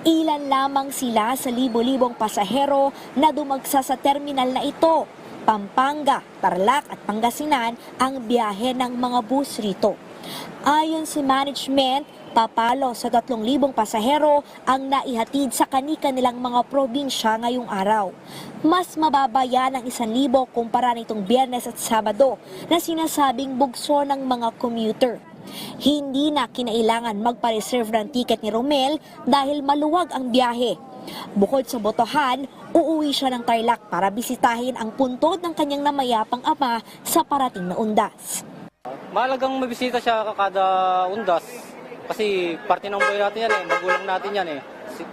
Speaker 21: Ilan lamang sila sa libo-libong pasahero na dumagsa sa terminal na ito. Pampanga, Tarlac at Pangasinan ang biyahe ng mga bus rito. Ayon si management, papalo sa 3,000 pasahero ang naihatid sa kani-kanilang mga probinsya ngayong araw. Mas mababa yan ang 1,000 kumpara nitong Biyernes at Sabado na sinasabing bugso ng mga commuter. Hindi na kinailangan magpa-reserve ng ticket ni Romel dahil maluwag ang biyahe. Bukod sa botohan, uuwi siya ng Tarlac para bisitahin ang puntod ng kanyang namayapang ama sa parating na undas.
Speaker 23: Mahalagang mabisita siya kada undas kasi parte ng buhay natin yan magulang natin yan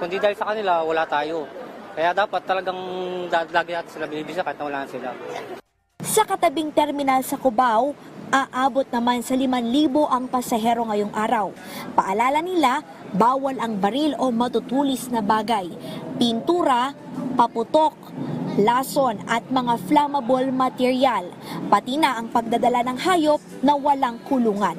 Speaker 23: Kundi dahil sa kanila, wala tayo. Kaya dapat talagang lagi natin sila binibisita kahit na wala sila.
Speaker 21: Sa katabing terminal sa Cubao, aabot naman sa 5,000 ang pasahero ngayong araw. Paalala nila, bawal ang baril o matutulis na bagay, pintura, paputok, lason at mga flammable material, pati na ang pagdadala ng hayop na walang kulungan.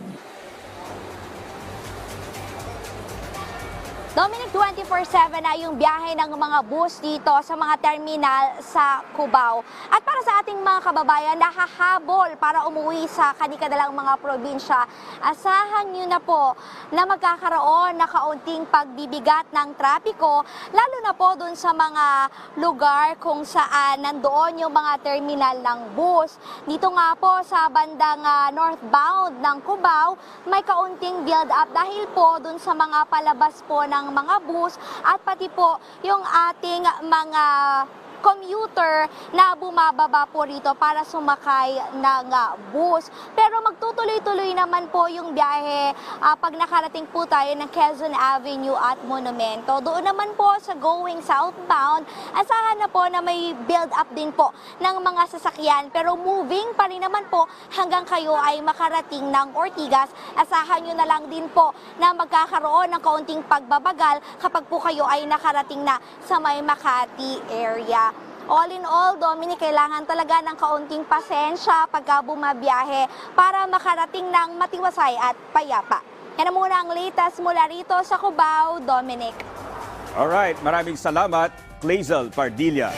Speaker 21: Dominic, 24/7 na yung biyahe ng mga bus dito sa mga terminal sa Cubao. At para sa ating mga kababayan na hahabol para umuwi sa kani-kanilang mga probinsya, asahan nyo na po na magkakaroon na kaunting pagbibigat ng trapiko, lalo na po dun sa mga lugar kung saan nandoon yung mga terminal ng bus. Dito nga po sa bandang northbound ng Cubao, may kaunting build up dahil po dun sa mga palabas po ng mga bus at pati po yung ating mga commuter na bumababa po rito para sumakay ng bus. Pero magtutuloy-tuloy naman po yung biyahe pag nakarating po tayo ng Quezon Avenue at Monumento. Doon naman po sa going southbound, asahan na po na may build up din po ng mga sasakyan. Pero moving pa rin naman po hanggang kayo ay makarating ng Ortigas. Asahan nyo na lang din po na magkakaroon ng kaunting pagbabagal kapag po kayo ay nakarating na sa may Makati area. All in all, Dominic, kailangan talaga ng kaunting pasensya pagka bumabiyahe para makarating ng matiwasay at payapa. Yan na muna ang latest mula rito sa Cubao, Dominic.
Speaker 19: Alright, maraming salamat, Clazel Pardilla.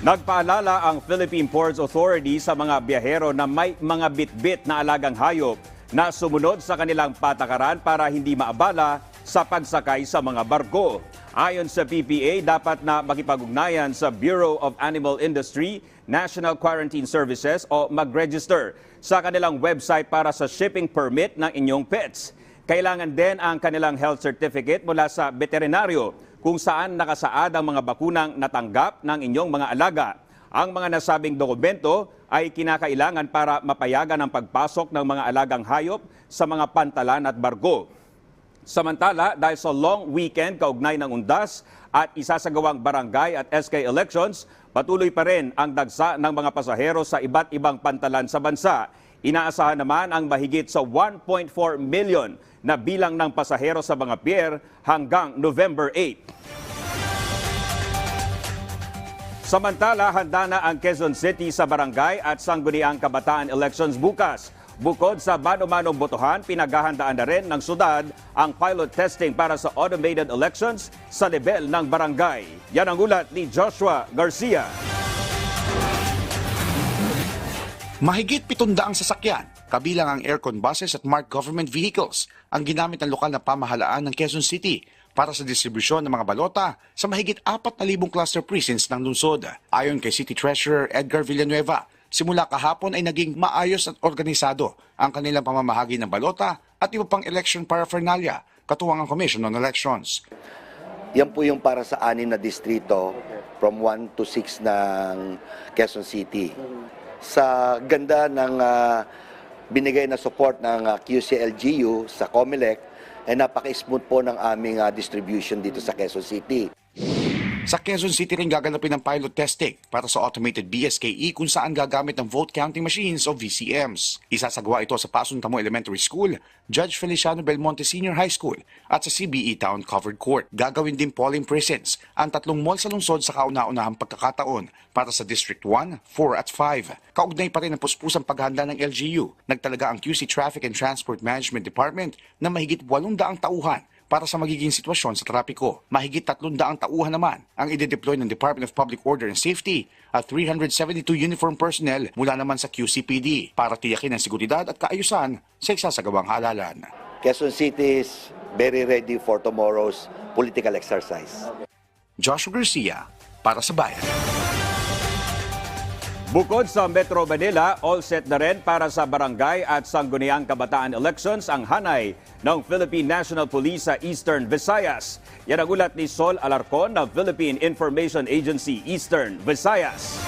Speaker 19: Nagpaalala ang Philippine Ports Authority sa mga biyahero na may mga bitbit na alagang hayop na sumunod sa kanilang patakaran para hindi maabala sa pagsakay sa mga barko. Ayon sa PPA, dapat na makipag-ugnayan sa Bureau of Animal Industry, National Quarantine Services o mag-register sa kanilang website para sa shipping permit ng inyong pets. Kailangan din ang kanilang health certificate mula sa veterinaryo kung saan nakasaad ang mga bakunang natanggap ng inyong mga alaga. Ang mga nasabing dokumento ay kinakailangan para mapayagan ang pagpasok ng mga alagang hayop sa mga pantalan at barko. Samantala, dahil sa long weekend kaugnay ng undas at isasagawang barangay at SK elections, patuloy pa rin ang dagsa ng mga pasahero sa iba't ibang pantalan sa bansa. Inaasahan naman ang mahigit sa 1.4 million na bilang ng pasahero sa mga pier hanggang November 8. Samantala, handa na ang Quezon City sa barangay at sangguniang kabataan elections bukas. Bukod sa mano-manong botohan, pinaghahandaan na rin ng syudad ang pilot testing para sa automated elections sa level ng barangay. Yan ang ulat ni Joshua Garcia.
Speaker 5: Mahigit 700 sasakyan, kabilang ang aircon buses at marked government vehicles, ang ginamit ng lokal na pamahalaan ng Quezon City para sa distribusyon ng mga balota sa mahigit 4,000 cluster precincts ng lungsod. Ayon kay City Treasurer Edgar Villanueva, simula kahapon ay naging maayos at organisado ang kanilang pamamahagi ng balota at iba pang election paraphernalia, katuwang ang Commission on Elections.
Speaker 6: Yan po yung para sa 6 na distrito from 1 to 6 ng Quezon City. Sa ganda ng binigay na support ng QCLGU sa COMELEC, ay napaka-smooth po ng aming distribution dito sa Quezon City.
Speaker 5: Sa Quezon City rin gaganapin ang pilot testing para sa automated BSKE kung saan gagamit ng vote counting machines o VCMs. Isasagawa ito sa Pasun Tamo Elementary School, Judge Feliciano Belmonte Senior High School at sa CBE Town Covered Court. Gagawin din polling precincts ang 3 mall sa lungsod sa kauna-unahang pagkakataon para sa District 1, 4 at 5. Kaugnay pa rin ang puspusang paghahanda ng LGU. Nagtalaga ang QC Traffic and Transport Management Department na mahigit 800 tauhan para sa magiging sitwasyon sa trapiko. Mahigit 300 tauhan naman ang ide-deploy ng Department of Public Order and Safety at 372 uniform personnel mula naman sa QCPD para tiyakin ang seguridad at kaayusan sa isasagawang halalan.
Speaker 6: Quezon City is very ready for tomorrow's political exercise.
Speaker 5: Joshua Garcia, para sa Bayan.
Speaker 19: Bukod sa Metro Manila, all set na rin para sa barangay at sangguniang kabataan elections ang hanay ng Philippine National Police sa Eastern Visayas. Yan ang ulat ni Sol Alarcon ng Philippine Information Agency Eastern Visayas.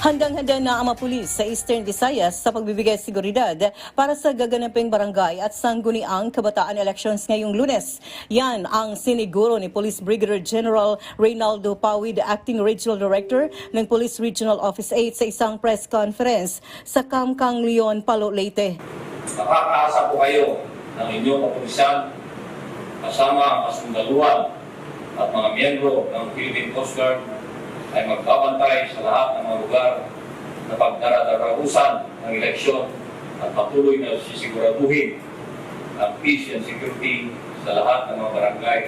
Speaker 7: Handang-handa na ang mga pulis sa Eastern Visayas sa pagbibigay seguridad para sa gaganaping barangay at sangguniang kabataan elections ngayong Lunes. Yan ang siniguro ni Police Brigadier General Reynaldo Pawid, Acting Regional Director ng Police Regional Office 8 sa isang press conference sa Camcang Leon, Palo, Leyte.
Speaker 24: Nakakaasa po kayo ng inyong kapulisan kasama ang kasundaluhan at mga miyembro ng Philippine Coast Guard ay magbabantay sa lahat ng mga lugar na pagdaradarusan ng eleksyon at patuloy na sisiguraduhin ang peace and security sa lahat ng mga barangay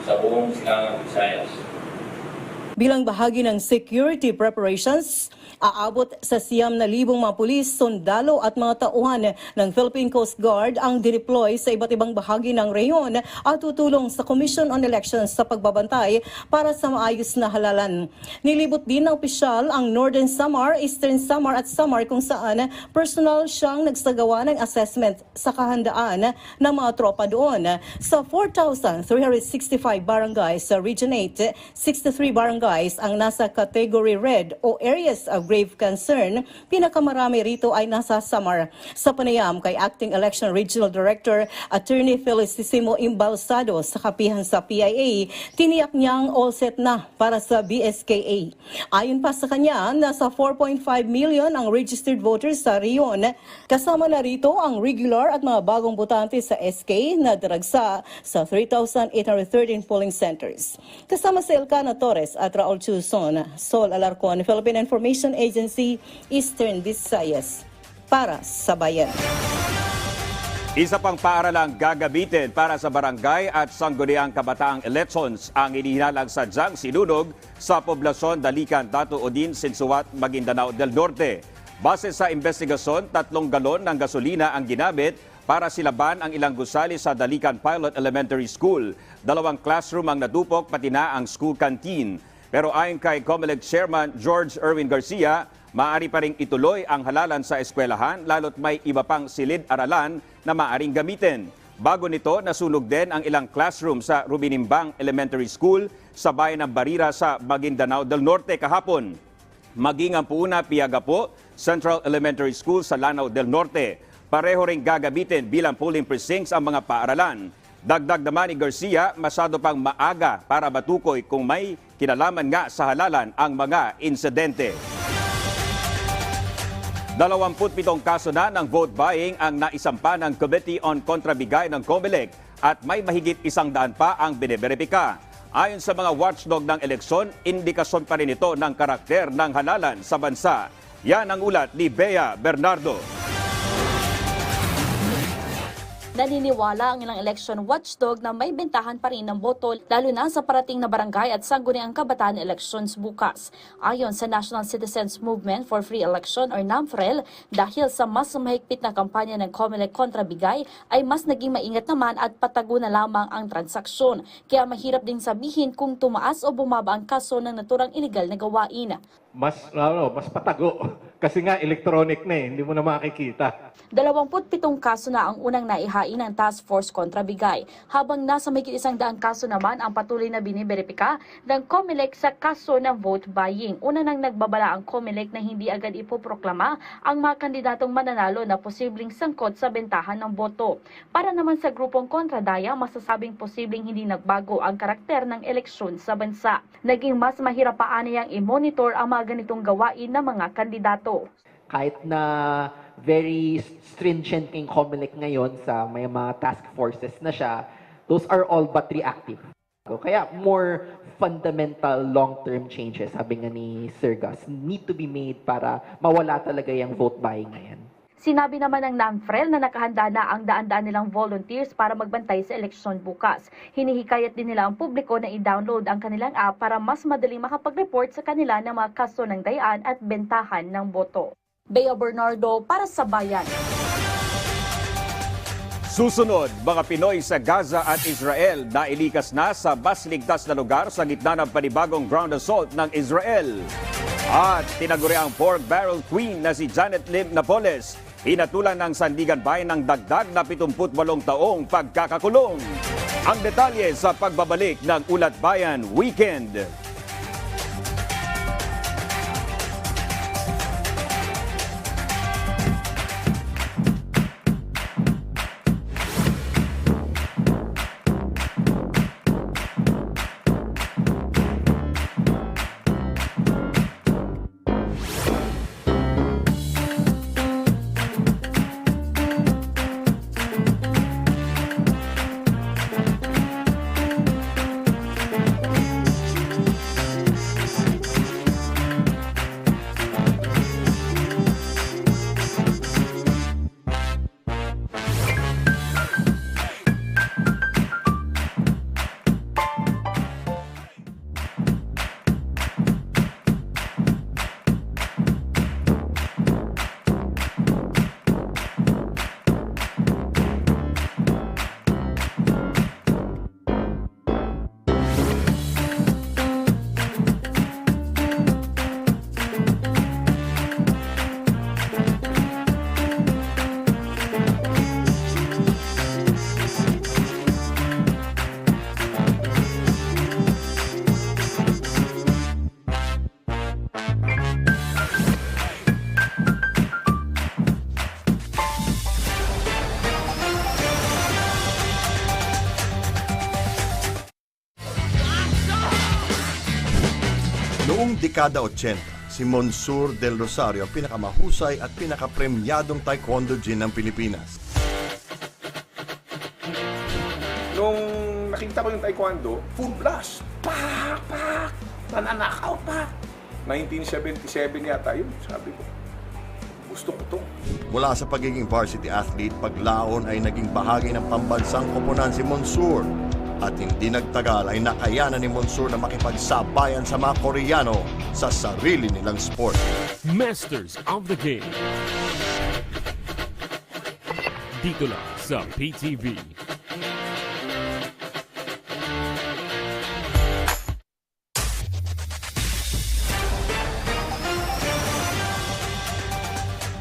Speaker 24: sa buong Silangang Visayas.
Speaker 7: Bilang bahagi ng security preparations, aabot sa 9,000 mga pulis, sundalo at mga tauhan ng Philippine Coast Guard ang dideploy sa iba't ibang bahagi ng rehiyon at tutulong sa Commission on Elections sa pagbabantay para sa maayos na halalan. Nilibot din ng opisyal ang Northern Samar, Eastern Samar at Samar kung saan personal siyang nagsagawa ng assessment sa kahandaan ng mga tropa doon. Sa 4,365 barangays sa Region 8, 63 barangays ang nasa Category Red o Areas of Grave Concern. Pinakamarami rito ay nasa Samar. Sa panayam kay Acting Election Regional Director Attorney Felicissimo Imbalsado sa kapihan sa PIA, tiniyak niyang all set na para sa BSKA. Ayon pa sa kanya, nasa 4.5 million ang registered voters sa riyon. Kasama na rito ang regular at mga bagong botante sa SK na daragsa sa 3,813 polling centers. Kasama si Elcana Torres at Raul Chuzon, Sol Alarcon, Philippine Information Agency, Eastern Visayas, para sa bayan.
Speaker 19: Isa pang paaralang gagamitin para sa barangay at sangguniang kabataang elections ang inihinalang sadyang sinunog sa poblasyon Dalican, Dato Odin, Sinsuat, Maguindanao del Norte. Base sa investigasyon, 3 galon ng gasolina ang ginamit para silaban ang ilang gusali sa Dalican Pilot Elementary School. 2 classroom ang nadupok, pati na ang school canteen. Pero ayon kay COMELEC Chairman George Erwin Garcia, maaari pa ring ituloy ang halalan sa eskwelahan lalo't may iba pang silid-aralan na maaring gamitin. Bago nito, nasunog din ang ilang classroom sa Rubinimbang Elementary School sa bayan ng Barira sa Maguindanao del Norte kahapon. Maging ang Puuna Piagapo Central Elementary School sa Lanao del Norte. Pareho ring gagamitin bilang polling precincts ang mga paaralan. Dagdag naman ni Garcia, masyado pang maaga para matukoy kung may kinalaman nga sa halalan ang mga insidente. 27 kaso na ng vote buying ang naisampa ng Committee on Kontrabigay ng COMELEC at may mahigit 100 pa ang biniberipika. Ayon sa mga watchdog ng eleksyon, indikasyon pa rin ito ng karakter ng halalan sa bansa. Yan ang ulat ni Bea Bernardo.
Speaker 10: Naniniwala ang ilang election watchdog na may bentahan pa rin ng boto lalo na sa parating na barangay at sangguniang kabataan elections bukas. Ayon sa National Citizens Movement for Free Election or NAMFREL, dahil sa mas mahigpit na kampanya ng COMELEC kontra bigay ay mas naging maingat naman at patago na lamang ang transaksyon. Kaya mahirap ding sabihin kung tumaas o bumaba ang kaso ng naturang iligal na gawain.
Speaker 11: Mas patago kasi nga electronic na hindi mo na makikita.
Speaker 10: 27 kaso na ang unang naihain ng Task Force kontra bigay, habang nasa mahigit 100 kaso naman ang patuloy na biniberipika ng COMELEC sa kaso ng vote buying. Una nang nagbabala ang COMELEC na hindi agad ipoproklama ang mga kandidatong mananalo na posibleng sangkot sa bentahan ng boto. Para naman sa grupong kontradaya, masasabing posibleng hindi nagbago ang karakter ng eleksyon sa bansa. Naging mas mahirap pa niyang i-monitor ang mga ganitong gawain ng mga kandidato.
Speaker 12: Kahit na very stringent yung COMELEC ngayon sa may mga task forces na siya, those are all but reactive. Kaya more fundamental long-term changes, sabi nga ni Sir Gus, need to be made para mawala talaga yung vote buying ngayon.
Speaker 10: Sinabi naman ng NAMFREL na nakahanda na ang daan-daan nilang volunteers para magbantay sa eleksyon bukas. Hinihikayat din nila ang publiko na i-download ang kanilang app para mas madaling makapag-report sa kanila ng mga kaso ng dayaan at bentahan ng boto. Bea Bernardo para sa Bayan.
Speaker 19: Susunod, mga Pinoy sa Gaza at Israel na ilikas na sa mas ligtas na lugar sa gitna ng panibagong ground assault ng Israel. At tinaguriang pork barrel queen na si Janet Lim Napoles, hinatulan ng Sandigan Bayan ng dagdag na 78 taong pagkakakulong. Ang detalye sa pagbabalik ng Ulat Bayan Weekend.
Speaker 16: Noong dekada 80, si Monsur del Rosario ang pinakamahusay at pinakapremyadong taekwondo jin ng Pilipinas.
Speaker 17: Nung nakita ko yung taekwondo, full blast. Pak! Pak! Nananakaw pa. 1977 yata yun, sabi ko. Gusto ko to.
Speaker 16: Mula sa pagiging varsity athlete, paglaon ay naging bahagi ng pambansang koponan si Monsur. At hindi nagtagal ay nakayanan ni Monsur na makipagsabayan sa mga Koreano sa sarili nilang sport.
Speaker 1: Masters of the Game. Dito lang sa PTV.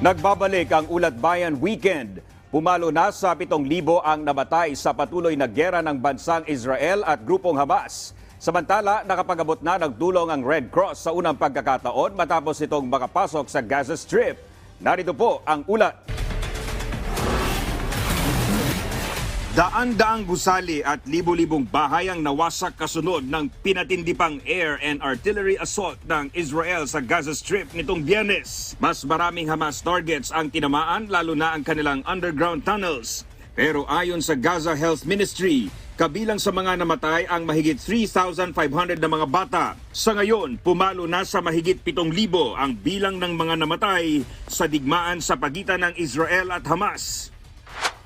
Speaker 19: Nagbabalik ang Ulat Bayan Weekend. Pumalo na sa 7,000 ang namatay sa patuloy na gera ng bansang Israel at grupong Hamas. Samantala, nakapag-abot na ng tulong ang Red Cross sa unang pagkakataon matapos itong makapasok sa Gaza Strip. Narito po ang ulat. Daan-daang gusali at libo-libong bahay ang nawasak kasunod ng pinatindipang air and artillery assault ng Israel sa Gaza Strip nitong Biyernes. Mas maraming Hamas targets ang tinamaan, lalo na ang kanilang underground tunnels. Pero ayon sa Gaza Health Ministry, kabilang sa mga namatay ang mahigit 3,500 na mga bata. Sa ngayon, pumalo na sa mahigit 7,000 ang bilang ng mga namatay sa digmaan sa pagitan ng Israel at Hamas.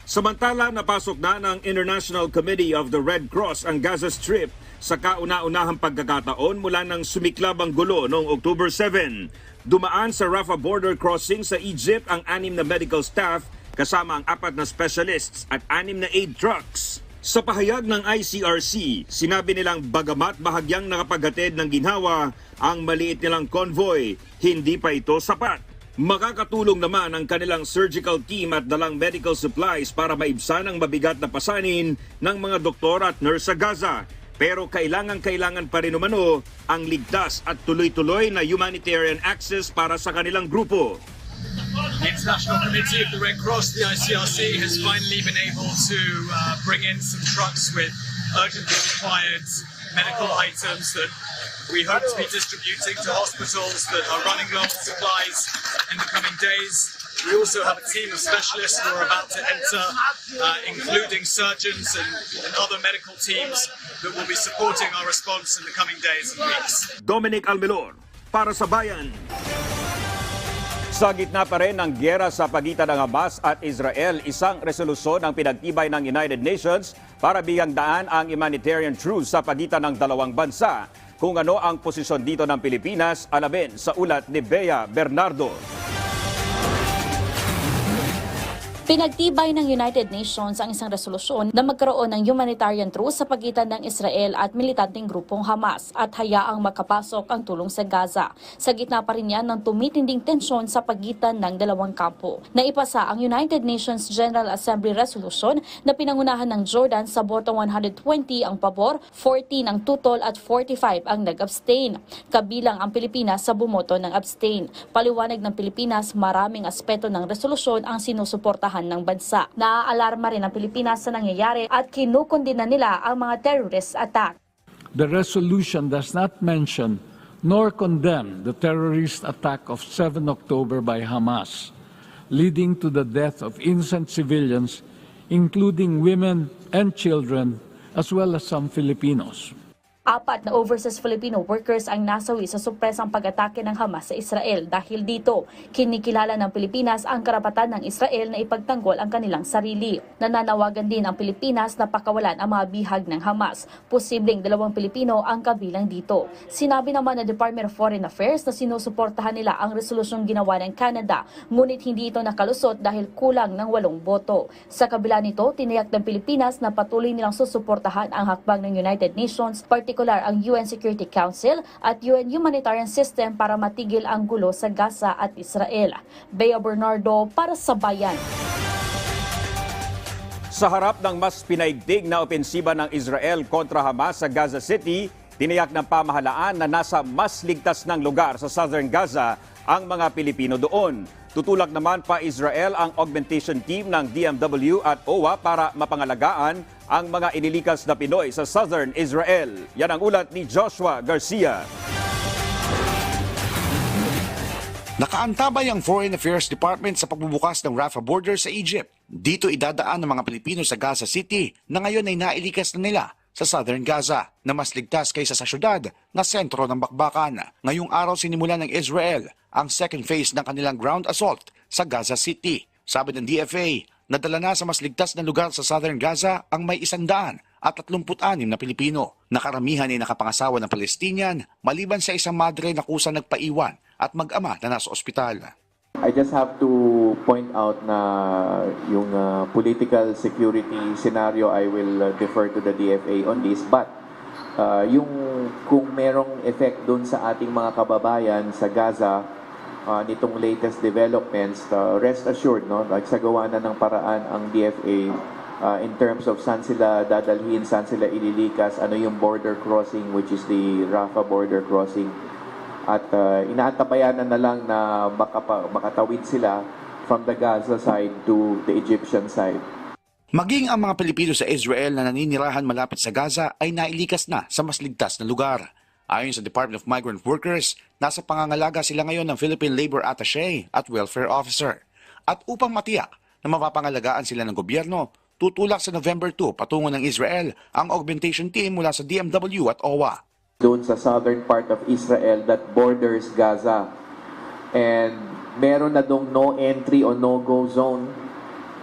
Speaker 19: Samantala, napasok na ng International Committee of the Red Cross ang Gaza Strip sa kauna-unahang pagkakataon mula nang sumiklab ang gulo noong October 7. Dumaan sa Rafah border crossing sa Egypt ang 6 na medical staff kasama ang 4 na specialists at 6 na aid trucks. Sa pahayag ng ICRC, sinabi nilang bagamat bahagyang nakapaghatid ng ginhawa ang maliit nilang convoy, hindi pa ito sapat. Makakatulong naman ang kanilang surgical team at dalang medical supplies para maibsan ang mabigat na pasanin ng mga doktor at nurse sa Gaza. Pero kailangan pa rin umano ang ligtas at tuloy-tuloy na humanitarian access para sa kanilang grupo.
Speaker 8: The International Committee of the Red Cross, the ICRC, has finally been able to bring in some trucks with urgently required medical items that we hope to be distributing to hospitals that are running low on supplies in the coming days. We also have a team of specialists who are about to enter, including surgeons and other medical teams that will be supporting our response in the coming days and weeks.
Speaker 19: Dominic Almelor, para sa Bayan. Sa gitna pa rin ng giyera sa pagitan ng Hamas at Israel, isang resolusyon ang pinagtibay ng United Nations para bigyang daan ang humanitarian truce sa pagitan ng dalawang bansa. Kung ano ang posisyon dito ng Pilipinas, alamin sa ulat ni Bea Bernardo.
Speaker 10: Pinagtibay ng United Nations ang isang resolusyon na magkaroon ng humanitarian truce sa pagitan ng Israel at militanteng grupong Hamas at hayaang makapasok ang tulong sa Gaza. Sa gitna pa rin yan ng tumitinding tensyon sa pagitan ng dalawang kampo. Naipasa ang United Nations General Assembly Resolution na pinangunahan ng Jordan sa boto 120 ang pabor, 40 ang tutol at 45 ang nag-abstain. Kabilang ang Pilipinas sa bumoto ng abstain. Paliwanag ng Pilipinas, maraming aspeto ng resolusyon ang sinusuportahan ng bansa. Naaalarma rin ang Pilipinas sa nangyayari at kinukundina nila ang mga terrorist attack.
Speaker 9: The resolution does not mention nor condemn the terrorist attack of 7 October by Hamas, leading to the death of innocent civilians, including women and children, as well as some Filipinos.
Speaker 10: 4 na overseas Filipino workers ang nasawi sa supresang pag-atake ng Hamas sa Israel. Dahil dito, kinikilala ng Pilipinas ang karapatan ng Israel na ipagtanggol ang kanilang sarili. Nananawagan din ang Pilipinas na pakawalan ang mga bihag ng Hamas. Posibleng 2 Pilipino ang kabilang dito. Sinabi naman ng Department of Foreign Affairs na sinusuportahan nila ang resolusyong ginawa ng Canada, ngunit hindi ito nakalusot dahil kulang ng 8 boto. Sa kabila nito, tiniyak ng Pilipinas na patuloy nilang susuportahan ang hakbang ng United Nations, partikular ang UN Security Council at UN Humanitarian System para matigil ang gulo sa Gaza at Israel. Bea Bernardo para sa Bayan.
Speaker 19: Sa harap ng mas pinaigting na opensiba ng Israel kontra Hamas sa Gaza City, tiniyak ng pamahalaan na nasa mas ligtas ng lugar sa Southern Gaza ang mga Pilipino doon. Tutulak naman pa Israel ang augmentation team ng DMW at OWA para mapangalagaan ang mga inilikas na Pinoy sa Southern Israel. Yan ang ulat ni Joshua Garcia.
Speaker 5: Nakaantabay ang Foreign Affairs Department sa pagbubukas ng Rafah border sa Egypt. Dito idadaan ng mga Pilipino sa Gaza City na ngayon ay nailikas na nila sa Southern Gaza na mas ligtas kaysa sa syudad na sentro ng bakbakan. Ngayong araw sinimulan ng Israel ang second phase ng kanilang ground assault sa Gaza City. Sabi ng DFA, nadala na sa mas ligtas na lugar sa Southern Gaza ang may 136 na Pilipino. Nakaramihan ay nakapangasawa ng Palestinian maliban sa isang madre na kusa nagpaiwan at mag-ama na nasa ospital.
Speaker 4: I just have to point out na yung political security scenario, I will defer to the DFA on this. But yung kung merong effect dun sa ating mga kababayan sa Gaza, nitong latest developments, rest assured, no, nagsagawa na ng paraan ang DFA in terms of saan sila dadalhin, saan sila ililikas, ano yung border crossing, which is the Rafah border crossing. At inaantabayanan na lang na makatawid sila from the Gaza side to the Egyptian side.
Speaker 5: Maging ang mga Pilipino sa Israel na naninirahan malapit sa Gaza ay nailikas na sa mas ligtas na lugar. Ayon sa Department of Migrant Workers, nasa pangangalaga sila ngayon ng Philippine Labor Attaché at Welfare Officer. At upang matiyak na mapapangalagaan sila ng gobyerno, tutulak sa November 2 patungo ng Israel ang augmentation team mula sa DMW at OWA.
Speaker 4: Doon sa southern part of Israel that borders Gaza. And meron na dong no entry o no-go zone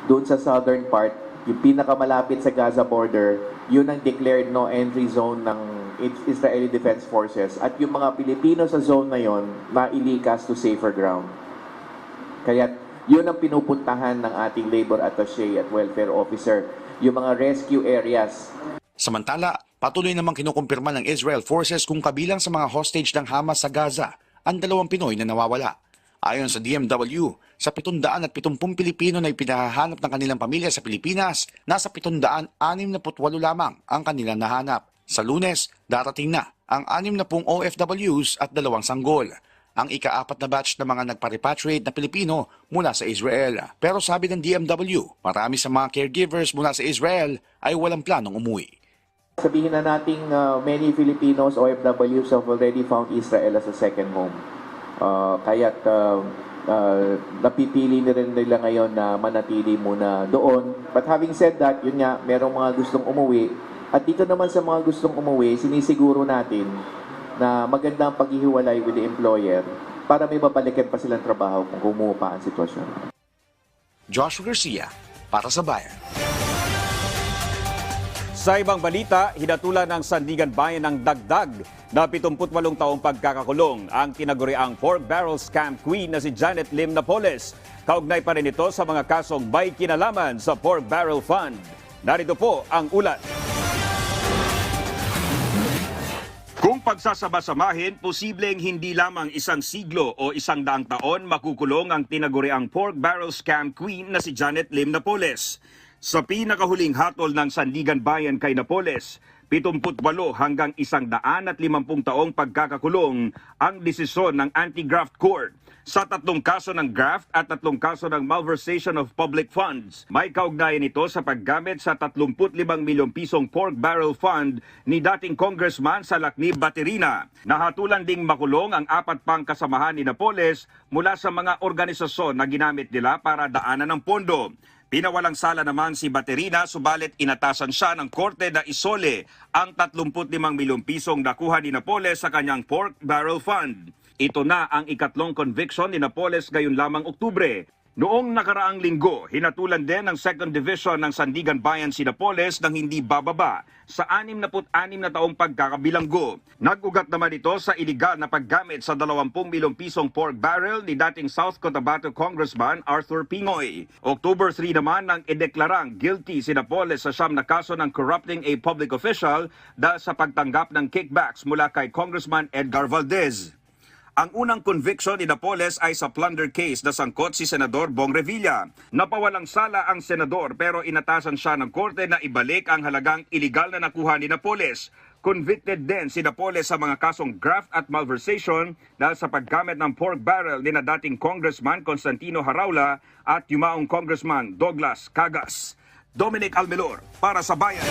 Speaker 4: doon sa southern part. Yung pinakamalapit sa Gaza border, yun ang declared no entry zone ng Israeli Defense Forces. At yung mga Pilipino sa zone na yon, mailikas to safer ground. Kaya yun ang pinupuntahan ng ating Labor Attaché at Welfare Officer, yung mga rescue areas.
Speaker 5: Samantala, patuloy namang kinukumpirma ng Israel Forces kung kabilang sa mga hostage ng Hamas sa Gaza ang 2 Pinoy na nawawala. Ayon sa DMW, sa 770 Pilipino na ipinahahanap ng kanilang pamilya sa Pilipinas, nasa 768 lamang ang kanilang nahanap. Sa Lunes, darating na ang 60 OFWs at 2 sanggol. Ang ika-4 na batch ng mga nagpa-repatriate na Pilipino mula sa Israel. Pero sabi ng DMW, marami sa mga caregivers mula sa Israel ay walang planong umuwi.
Speaker 4: Sabihin na nating many Filipinos OFWs have already found Israel as a second home. Kaya't napipili na rin nila ngayon na manatili muna doon. But having said that, yun nga, merong mga gustong umuwi. At dito naman sa mga gustong umuwi, sinisiguro natin na maganda ang paghihiwalay with the employer para may babalikan pa silang trabaho kung kumuha ang sitwasyon.
Speaker 5: Joshua Garcia, para sa Bayan.
Speaker 19: Sa ibang balita, hinatulan ng Sandigan Bayan ng dagdag na 78 taong pagkakakulong ang tinaguriang pork barrel scam queen na si Janet Lim Napoles. Kaugnay pa rin ito sa mga kasong may kinalaman sa pork barrel fund. Narito po ang ulat. Kung pagsasama-samahin, posibleng hindi lamang 1 siglo o 100 taon makukulong ang tinaguriang pork barrel scam queen na si Janet Lim Napoles. Sa pinakahuling hatol ng Sandigan Bayan kay Napoles, 78 hanggang 150 taong pagkakakulong ang desisyon ng Anti-Graft Court. Sa 3 kaso ng graft at 3 kaso ng malversation of public funds, may kaugnayan ito sa paggamit sa 35 milyong pisong pork barrel fund ni dating Congressman sa Lacni Baterina. Nahatulan ding makulong ang 4 pang kasamahan ni Napoles mula sa mga organisasyon na ginamit nila para daanan ng pondo. Pinawalang sala naman si Baterina, subalit inatasan siya ng korte na isole ang 35 milyong pisong nakuha ni Napoles sa kanyang pork barrel fund. Ito na ang ikatlong conviction ni Napoles ngayong lamang Oktubre. Noong nakaraang linggo, hinatulan din ng Second Division ng Sandigan Bayan si Napoles ng hindi bababa sa 66 na taong pagkakabilanggo. Nag-ugat naman ito sa iligal na paggamit sa 20 milyong pisong pork barrel ni dating South Cotabato Congressman Arthur Pingoy. October 3 naman nang ideklarang guilty si Napoles sa 9 na kaso ng corrupting a public official dahil sa pagtanggap ng kickbacks mula kay Congressman Edgar Valdez. Ang unang conviction ni Napoles ay sa plunder case na sangkot si Senador Bong Revilla. Napawalang sala ang senador pero inatasan siya ng korte na ibalik ang halagang iligal na nakuha ni Napoles. Convicted din si Napoles sa mga kasong graft at malversation dahil sa paggamit ng pork barrel ni na dating Congressman Constantino Haraula at yumaong Congressman Douglas Cagas. Dominic Almelor para sa Bayan.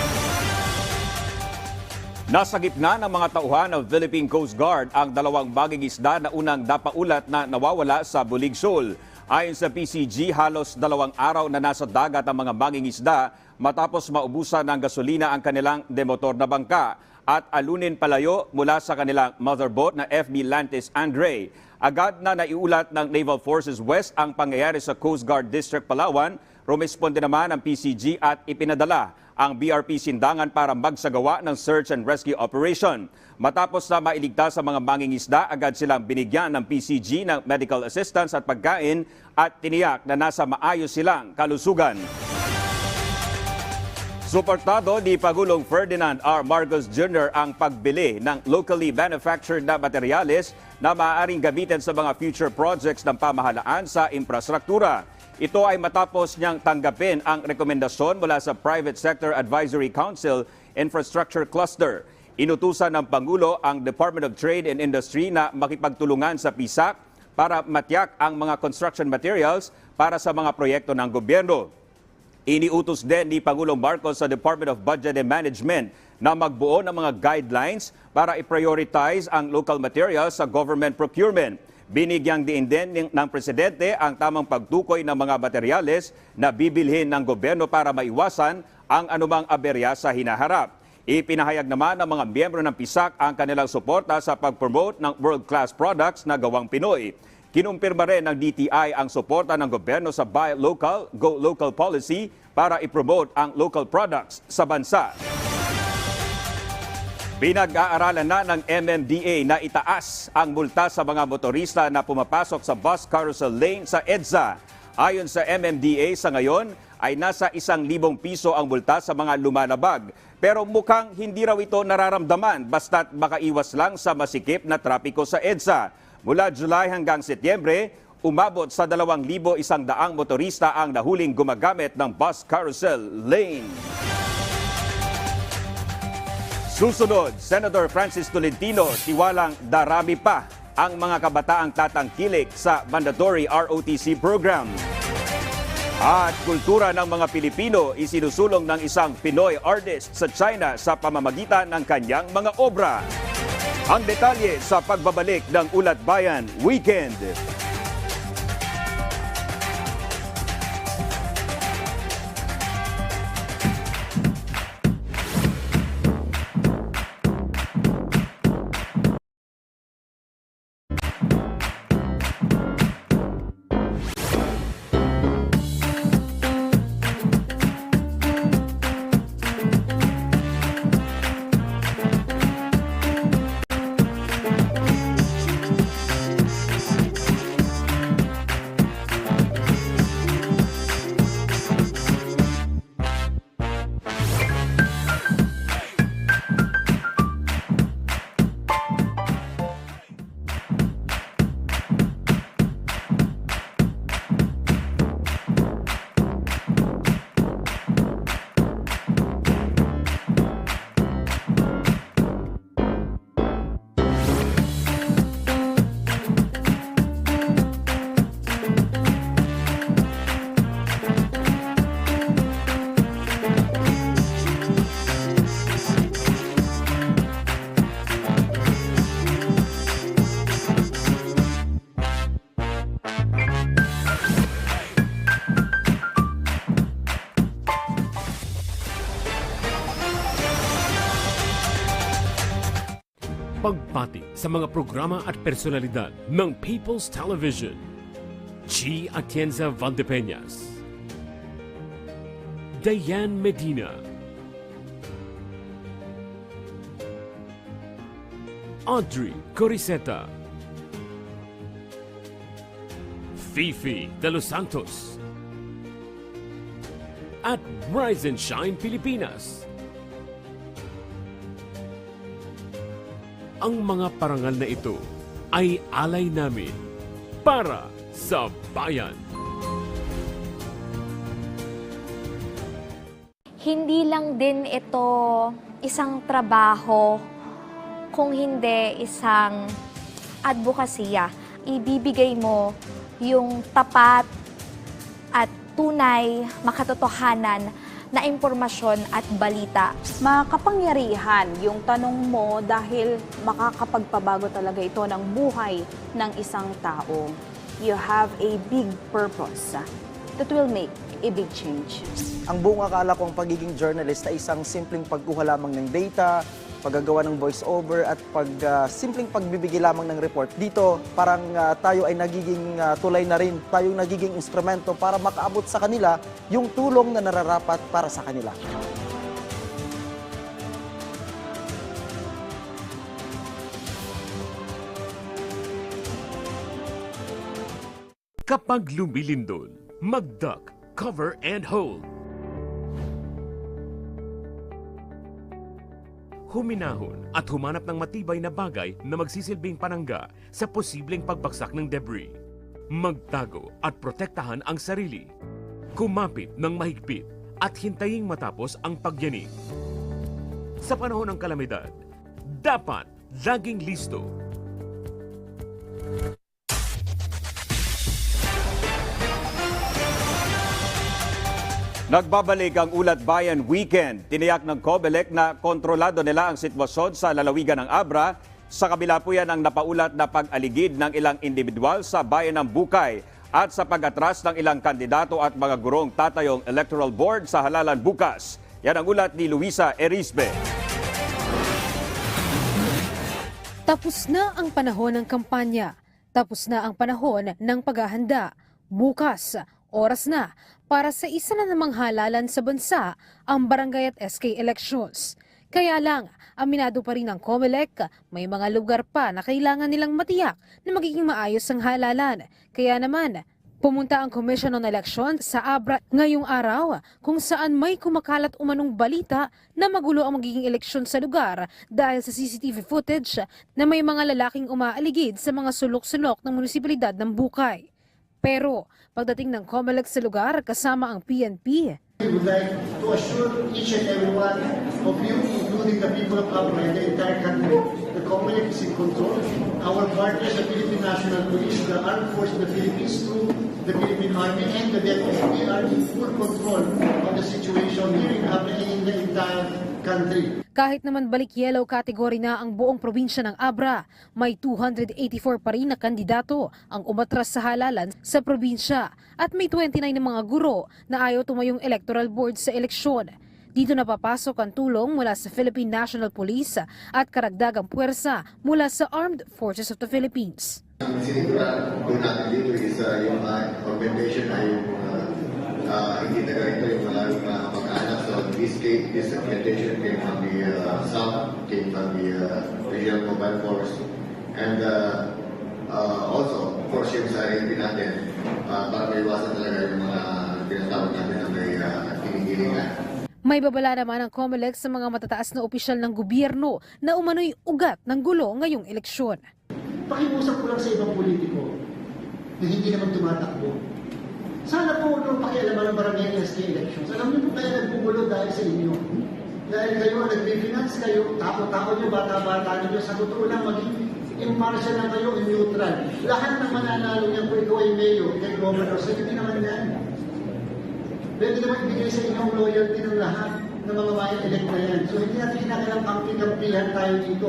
Speaker 19: Nasa gitna ng mga tauhan ng Philippine Coast Guard ang dalawang mangingisda na unang napaulat na nawawala sa Bulig Shoal. Ayon sa PCG, halos 2 araw na nasa dagat ang mga mangingisda matapos maubusan ng gasolina ang kanilang demotor na bangka at alunin palayo mula sa kanilang motherboat na FB Lantis Andre. Agad na naiulat ng Naval Forces West ang pangyayari sa Coast Guard District Palawan. Rumesponde naman ang PCG at ipinadala ang BRP Sindangan para magsagawa ng search and rescue operation. Matapos na mailigtas sa mga mangingisda, agad silang binigyan ng PCG ng medical assistance at pagkain at tiniyak na nasa maayos silang kalusugan. Suportado ni Pangulong Ferdinand R. Marcos Jr. ang pagbili ng locally manufactured na materyales na maaaring gamitin sa mga future projects ng pamahalaan sa infrastruktura. Ito ay matapos niyang tanggapin ang rekomendasyon mula sa Private Sector Advisory Council Infrastructure Cluster. Inutusan ng Pangulo ang Department of Trade and Industry na makipagtulungan sa PISAC para matiyak ang mga construction materials para sa mga proyekto ng gobyerno. Iniutos din ni Pangulong Marcos sa Department of Budget and Management na magbuo ng mga guidelines para i-prioritize ang local materials sa government procurement. Binigyang diin din ng Presidente ang tamang pagtukoy ng mga materyales na bibilhin ng gobyerno para maiwasan ang anumang aberya sa hinaharap. Ipinahayag naman ng mga miyembro ng PISAC ang kanilang suporta sa pag-promote ng world-class products na gawang Pinoy. Kinumpirma rin ng DTI ang suporta ng gobyerno sa Buy Local, Go Local policy para i-promote ang local products sa bansa. Pinag-aaralan na ng MMDA na itaas ang multa sa mga motorista na pumapasok sa bus carousel lane sa EDSA. Ayon sa MMDA, sa ngayon ay nasa 1,000 piso ang multa sa mga lumalabag. Pero mukhang hindi raw ito nararamdaman basta't makaiwas lang sa masikip na trapiko sa EDSA. Mula July hanggang Setyembre, umabot sa 2,100 motorista ang nahuling gumagamit ng bus carousel lane. Susunod, Senator Francis Tolentino, tiwalang darami pa ang mga kabataang tatangkilik sa mandatory ROTC program. At kultura ng mga Pilipino isinusulong ng isang Pinoy artist sa China sa pamamagitan ng kanyang mga obra. Ang detalye sa pagbabalik ng Ulat Bayan Weekend.
Speaker 1: Pagpati sa mga programa at personalidad ng People's Television. Chi Atienza Valdepeñas, Diane Medina, Audrey Coriseta, Fifi de los Santos, at Rise and Shine Pilipinas. Ang mga parangal na ito ay alay namin para sa bayan.
Speaker 20: Hindi lang din ito isang trabaho, kung hindi isang advokasya. Ibibigay mo yung tapat at tunay makatotohanan na impormasyon at balita.
Speaker 2: Makapangyarihan yung tanong mo dahil makakapagpabago talaga ito ng buhay ng isang tao. You have a big purpose that will make a big change.
Speaker 13: Ang buong akala ko ang pagiging journalist ay isang simpleng pagkuha lamang ng data, paggagawa ng voice-over at simpleng pagbibigay lamang ng report. Dito, parang tayo ay nagiging tulay na rin, tayong nagiging instrumento para makaabot sa kanila yung tulong na nararapat para sa kanila.
Speaker 1: Kapag lumilindol, mag-duck, cover and hold. Huminahon at humanap ng matibay na bagay na magsisilbing panangga sa posibleng pagbagsak ng debris. Magtago at protektahan ang sarili. Kumapit ng mahigpit at hintaying matapos ang pagyanig. Sa panahon ng kalamidad, dapat laging listo.
Speaker 19: Nagbabalik ang Ulat Bayan Weekend. Tiniyak ng COMELEC na kontrolado nila ang sitwasyon sa lalawigan ng Abra. Sa kabila po yan ang napaulat na pag-aligid ng ilang individual sa bayan ng Bukay at sa pag-atras ng ilang kandidato at mga gurong tatayong electoral board sa halalan bukas. Yan ang ulat ni Luisa Erisbe.
Speaker 14: Tapos na ang panahon ng kampanya. Tapos na ang panahon ng paghahanda. Bukas, oras na para sa isa na namang halalan sa bansa, ang barangay at SK elections. Kaya lang, aminado pa rin ng COMELEC, may mga lugar pa na kailangan nilang matiyak na magiging maayos ang halalan. Kaya naman, pumunta ang Commission on Elections sa Abra ngayong araw kung saan may kumakalat umanong balita na magulo ang magiging eleksyon sa lugar dahil sa CCTV footage na may mga lalaking umaaligid sa mga sulok-sulok ng munisipalidad ng Bukay. Pero pagdating ng COMELEC sa lugar kasama ang PNP,
Speaker 15: we would like to assure each and every one of you, including the people of Abra and the entire country, the COMELEC is in control. Our partners, the Philippine National Police, the Armed Forces of the Philippines, through the Philippine Army and the DepEd, are in full control of the situation here in Abra and in the entire country.
Speaker 14: Kahit naman balik yellow category na ang buong probinsya ng Abra, may 284 pa rin na kandidato ang umatras sa halalan sa probinsya at may 29 na mga guro na ayaw tumayong electoral board sa eleksyon. Dito napapasok ang tulong mula sa Philippine National Police at karagdagang puwersa mula sa Armed Forces of the Philippines.
Speaker 25: Ang sinigurado po natin dito is yung augmentation ay hindi na ganito yung maraming mag-anak. So in this case, this augmentation came from the South, came from the Regional Mobile Force, and also, of course, yung sa RNP natin, para maiwasan talaga yung mga pinatawag natin na may kinikilingan.
Speaker 14: May babala naman ang COMELEC sa mga matataas na opisyal ng gobyerno na umano'y ugat ng gulo ngayong eleksyon.
Speaker 15: Pakiusap ko lang sa ibang politiko na hindi naman tumatakbo. Sana po nung pakialaman ng barangay SK elections. Alam niyo po kaya nagbubulo dahil sa inyo. Dahil kayo ang nag-refinance kayo, tao-tao niyo, bata-bata niyo, sa totoo lang maging impartial lang kayo, neutral. Lahat ng mananalo niya kung ikaw ay mayor, kay governor, sa hindi naman yan. Pwede naman ibigay sa inyo ang loyalty ng lahat ng mga bayan elect na yan. So hindi natin kinakailang kampi-kampihan tayo dito.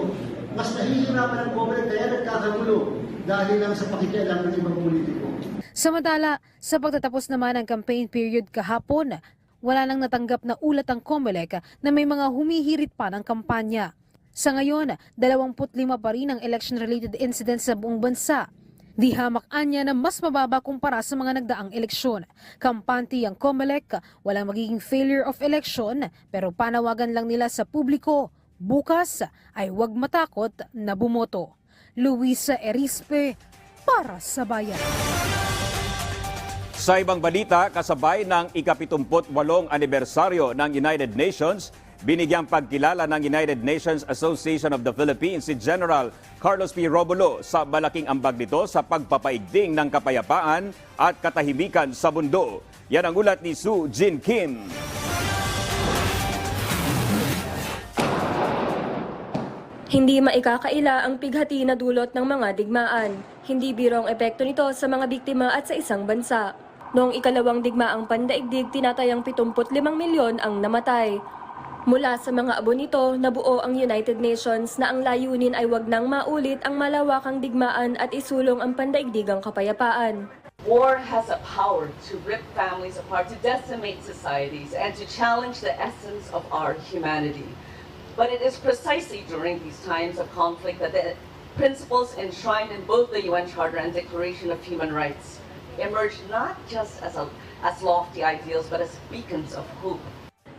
Speaker 15: Mas nahihirapan ang COMELEC kaya nagkakagulo dahil lang sa pakikialam ng ibang politiko.
Speaker 14: Samantala, sa pagtatapos naman ng campaign period kahapon, wala nang natanggap na ulat ang COMELEC na may mga humihirit pa ng kampanya. Sa ngayon, 25 pa rin ang election-related incidents sa buong bansa. Di hamak-an niya na mas mababa kumpara sa mga nagdaang eleksyon. Kampante ang COMELEC, walang magiging failure of election, pero panawagan lang nila sa publiko, bukas ay huwag matakot na bumoto. Luisa Erispe, para sa Bayan.
Speaker 19: Sa ibang balita, kasabay ng ika-78 anibersaryo ng United Nations, binigyang pagkilala ng United Nations Association of the Philippines si General Carlos P. Romulo sa malaking ambag nito sa pagpapaigting ng kapayapaan at katahimikan sa mundo. Yan ang ulat ni Sue Jin Kim.
Speaker 26: Hindi maikakaila ang pighati na dulot ng mga digmaan. Hindi biro ang epekto nito sa mga biktima at sa isang bansa. Noong ikalawang digmaang pandaigdig, tinatayang 75 milyon ang namatay. Mula sa mga abo nito, nabuo ang United Nations na ang layunin ay wag nang maulit ang malawakang digmaan at isulong ang pandaigdigang kapayapaan.
Speaker 3: War has a power to rip families apart, to decimate societies, and to challenge the essence of our humanity. But it is precisely during these times of conflict that the principles enshrined in both the UN Charter and Declaration of Human Rights emerge not just as lofty ideals, but as beacons of hope.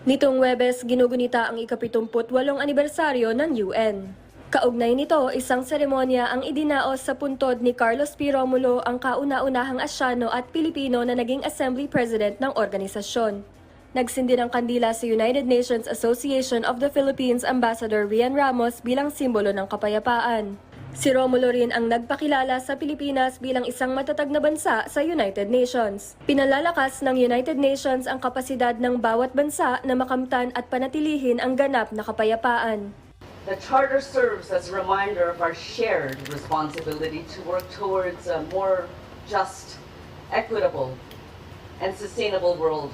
Speaker 26: Nitong Huwebes, ginugunita ang ika-78 anibersaryo ng UN. Kaugnay nito, isang seremonya ang idinaos sa puntod ni Carlos P. Romulo, ang kauna-unahang Asyano at Pilipino na naging Assembly President ng organisasyon. Nagsindi ng kandila sa United Nations Association of the Philippines Ambassador Rian Ramos bilang simbolo ng kapayapaan. Si Romulo rin ang nagpakilala sa Pilipinas bilang isang matatag na bansa sa United Nations. Pinalalakas ng United Nations ang kapasidad ng bawat bansa na makamtan at panatilihin ang ganap na kapayapaan.
Speaker 3: The Charter serves as a reminder of our shared responsibility to work towards a more just, equitable, and sustainable world.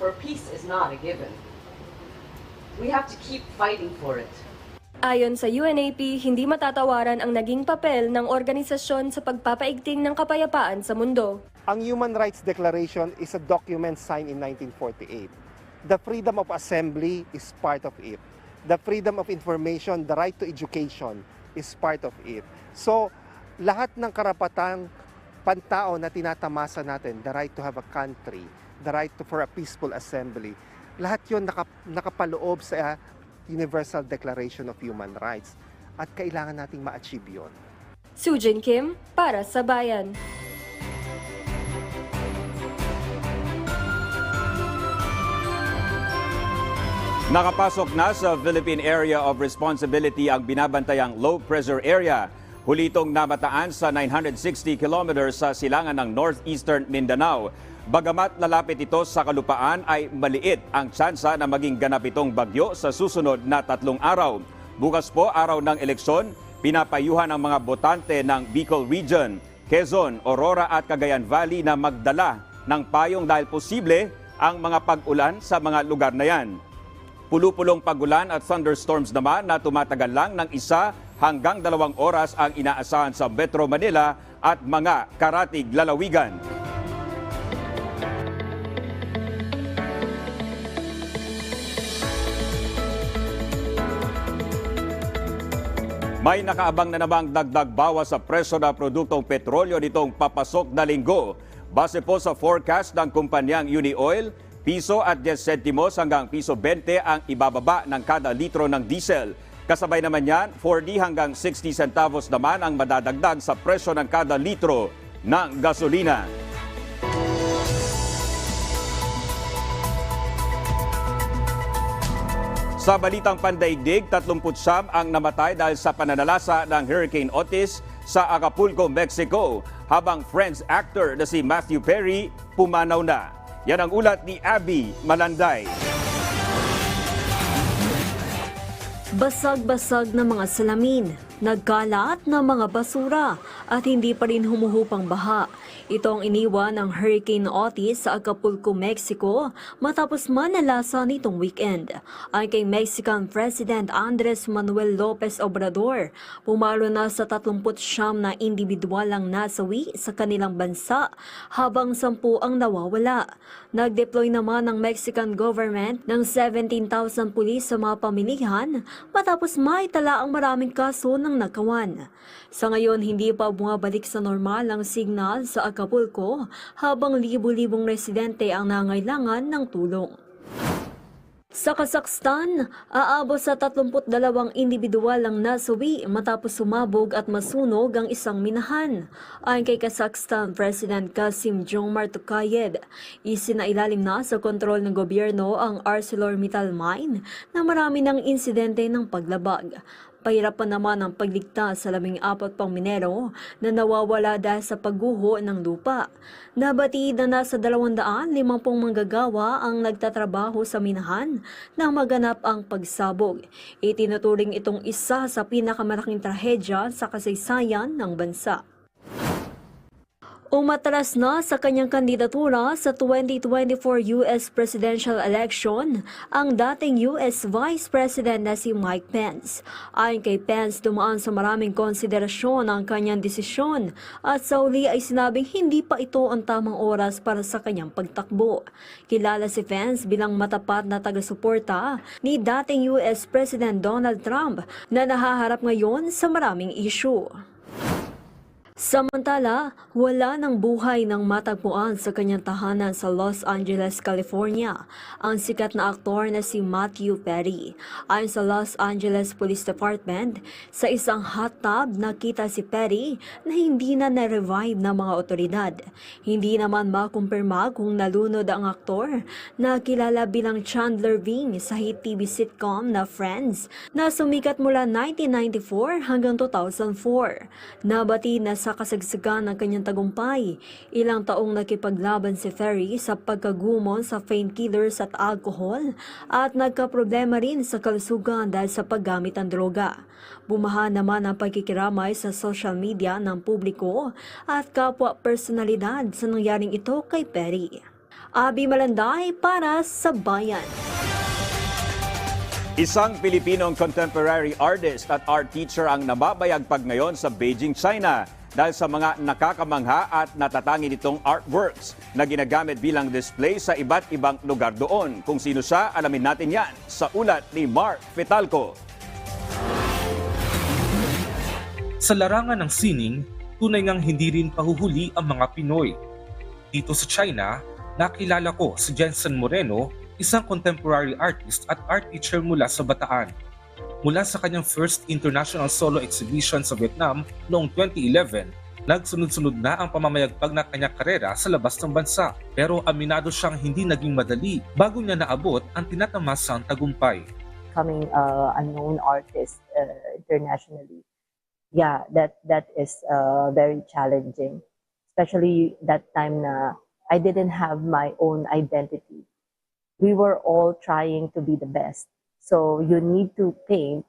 Speaker 3: For peace is not a given. We have to keep fighting for it.
Speaker 26: Ayon sa UNAP, hindi matatawaran ang naging papel ng organisasyon sa pagpapaigting ng kapayapaan sa mundo.
Speaker 6: Ang Human Rights Declaration is a document signed in 1948. The freedom of assembly is part of it. The freedom of information, the right to education is part of it. So, lahat ng karapatang pantao na tinatamasa natin, the right to have a country, the right for a peaceful assembly, lahat yun nakapaloob sa Universal Declaration of Human Rights. At kailangan nating ma-achieve yun.
Speaker 26: Sujin Kim, para sa Bayan.
Speaker 19: Nakapasok na sa Philippine Area of Responsibility ang binabantayang low pressure area. Hulitong namataan sa 960 kilometers sa silangan ng northeastern Mindanao. Bagamat lalapit ito sa kalupaan ay maliit ang tsansa na maging ganap itong bagyo sa susunod na 3 araw. Bukas po, araw ng eleksyon, pinapayuhan ang mga botante ng Bicol Region, Quezon, Aurora at Cagayan Valley na magdala ng payong dahil posible ang mga pag-ulan sa mga lugar na yan. Pulupulong pagulan at thunderstorms naman na tumatagal lang ng 1 hanggang 2 oras ang inaasahan sa Metro Manila at mga karatig lalawigan. May nakaabang na namang dagdag bawas sa presyo ng produktong petrolyo nitong papasok na linggo. Base po sa forecast ng kumpanyang Unioil, piso at 10 sentimos hanggang piso 20 ang ibababa ng kada litro ng diesel. Kasabay naman yan, 40 hanggang 60 centavos naman ang madadagdag sa presyo ng kada litro ng gasolina. Sa balitang pandaigdig, 39 ang namatay dahil sa pananalasa ng Hurricane Otis sa Acapulco, Mexico, habang Friends actor na si Matthew Perry pumanaw na. Yan ang ulat ni Abby Malanday.
Speaker 18: Basag-basag na mga salamin, nagkalat na mga basura at hindi pa rin humuhupang baha. Ito ang iniwan ng Hurricane Otis sa Acapulco, Mexico matapos manalasa nitong weekend. Ayon kay Mexican President Andres Manuel Lopez Obrador, pumalo na sa 39 na individual ang nasawi sa kanilang bansa habang 10 ang nawawala. Nag-deploy naman ng Mexican government ng 17,000 pulis sa mga pamilihan matapos maitala ang maraming kaso ng nakawan. Sa ngayon, hindi pa bumabalik sa normal ang signal sa Acapulco habang libu-libong residente ang nangailangan ng tulong. Sa Kazakhstan, aabot sa 32 individual ang nasawi matapos sumabog at masunog ang isang minahan. Ayon kay Kazakhstan President Kassym-Jomart Tokayev, isinailalim na sa kontrol ng gobyerno ang ArcelorMittal mine na marami ng insidente ng paglabag. Pahirapan naman ang pagligtas sa 14 pang minero na nawawala dahil sa pagguho ng lupa. Nabatid na nasa 250 manggagawa ang nagtatrabaho sa minahan nang maganap ang pagsabog. Itinuturing itong isa sa pinakamalaking trahedya sa kasaysayan ng bansa. Umatras na sa kanyang kandidatura sa 2024 U.S. presidential election ang dating U.S. Vice President na si Mike Pence. Ayon kay Pence, dumaan sa maraming konsiderasyon ang kanyang desisyon at sa uli ay sinabing hindi pa ito ang tamang oras para sa kanyang pagtakbo. Kilala si Pence bilang matapat na taga-suporta ni dating U.S. President Donald Trump na nahaharap ngayon sa maraming issue. Samantala, wala ng buhay ng matagpuan sa kanyang tahanan sa Los Angeles, California, ang sikat na aktor na si Matthew Perry. Ayon sa Los Angeles Police Department, sa isang hot tub nakita si Perry na hindi na na-revive ng mga otoridad. Hindi naman makumpirma kung nalunod ang aktor na kilala bilang Chandler Bing sa hit TV sitcom na Friends na sumikat mula 1994 hanggang 2004. Nabati na sa kasagsagan ng kanyang tagumpay. Ilang taong nakipaglaban si Ferry sa pagkagumon sa painkillers at alcohol at nagkaproblema rin sa kalusugan dahil sa paggamit ng droga. Bumaha naman ang pagkikiramay sa social media ng publiko at kapwa personalidad sa nangyaring ito kay Perry. Abi Malanday para sa Bayan.
Speaker 19: Isang Pilipinong contemporary artist at art teacher ang nababayagpag ngayon sa Beijing, China dahil sa mga nakakamangha at natatangi nitong artworks na ginagamit bilang display sa iba't ibang lugar doon. Kung sino siya, alamin natin yan sa ulat ni Mark Fetalco.
Speaker 7: Sa larangan ng sining, tunay ngang hindi rin pahuhuli ang mga Pinoy. Dito sa China, nakilala ko si Jensen Moreno, isang contemporary artist at art teacher mula sa Bataan. Mula sa kanyang first international solo exhibition sa Vietnam noong 2011, nagsunod-sunod na ang pamamayagpag na kanyang karera sa labas ng bansa. Pero aminado siyang hindi naging madali bago niya naabot ang tinatamasang tagumpay.
Speaker 11: Becoming a known artist internationally, yeah, that is very challenging. Especially that time na I didn't have my own identity. We were all trying to be the best. So you need to paint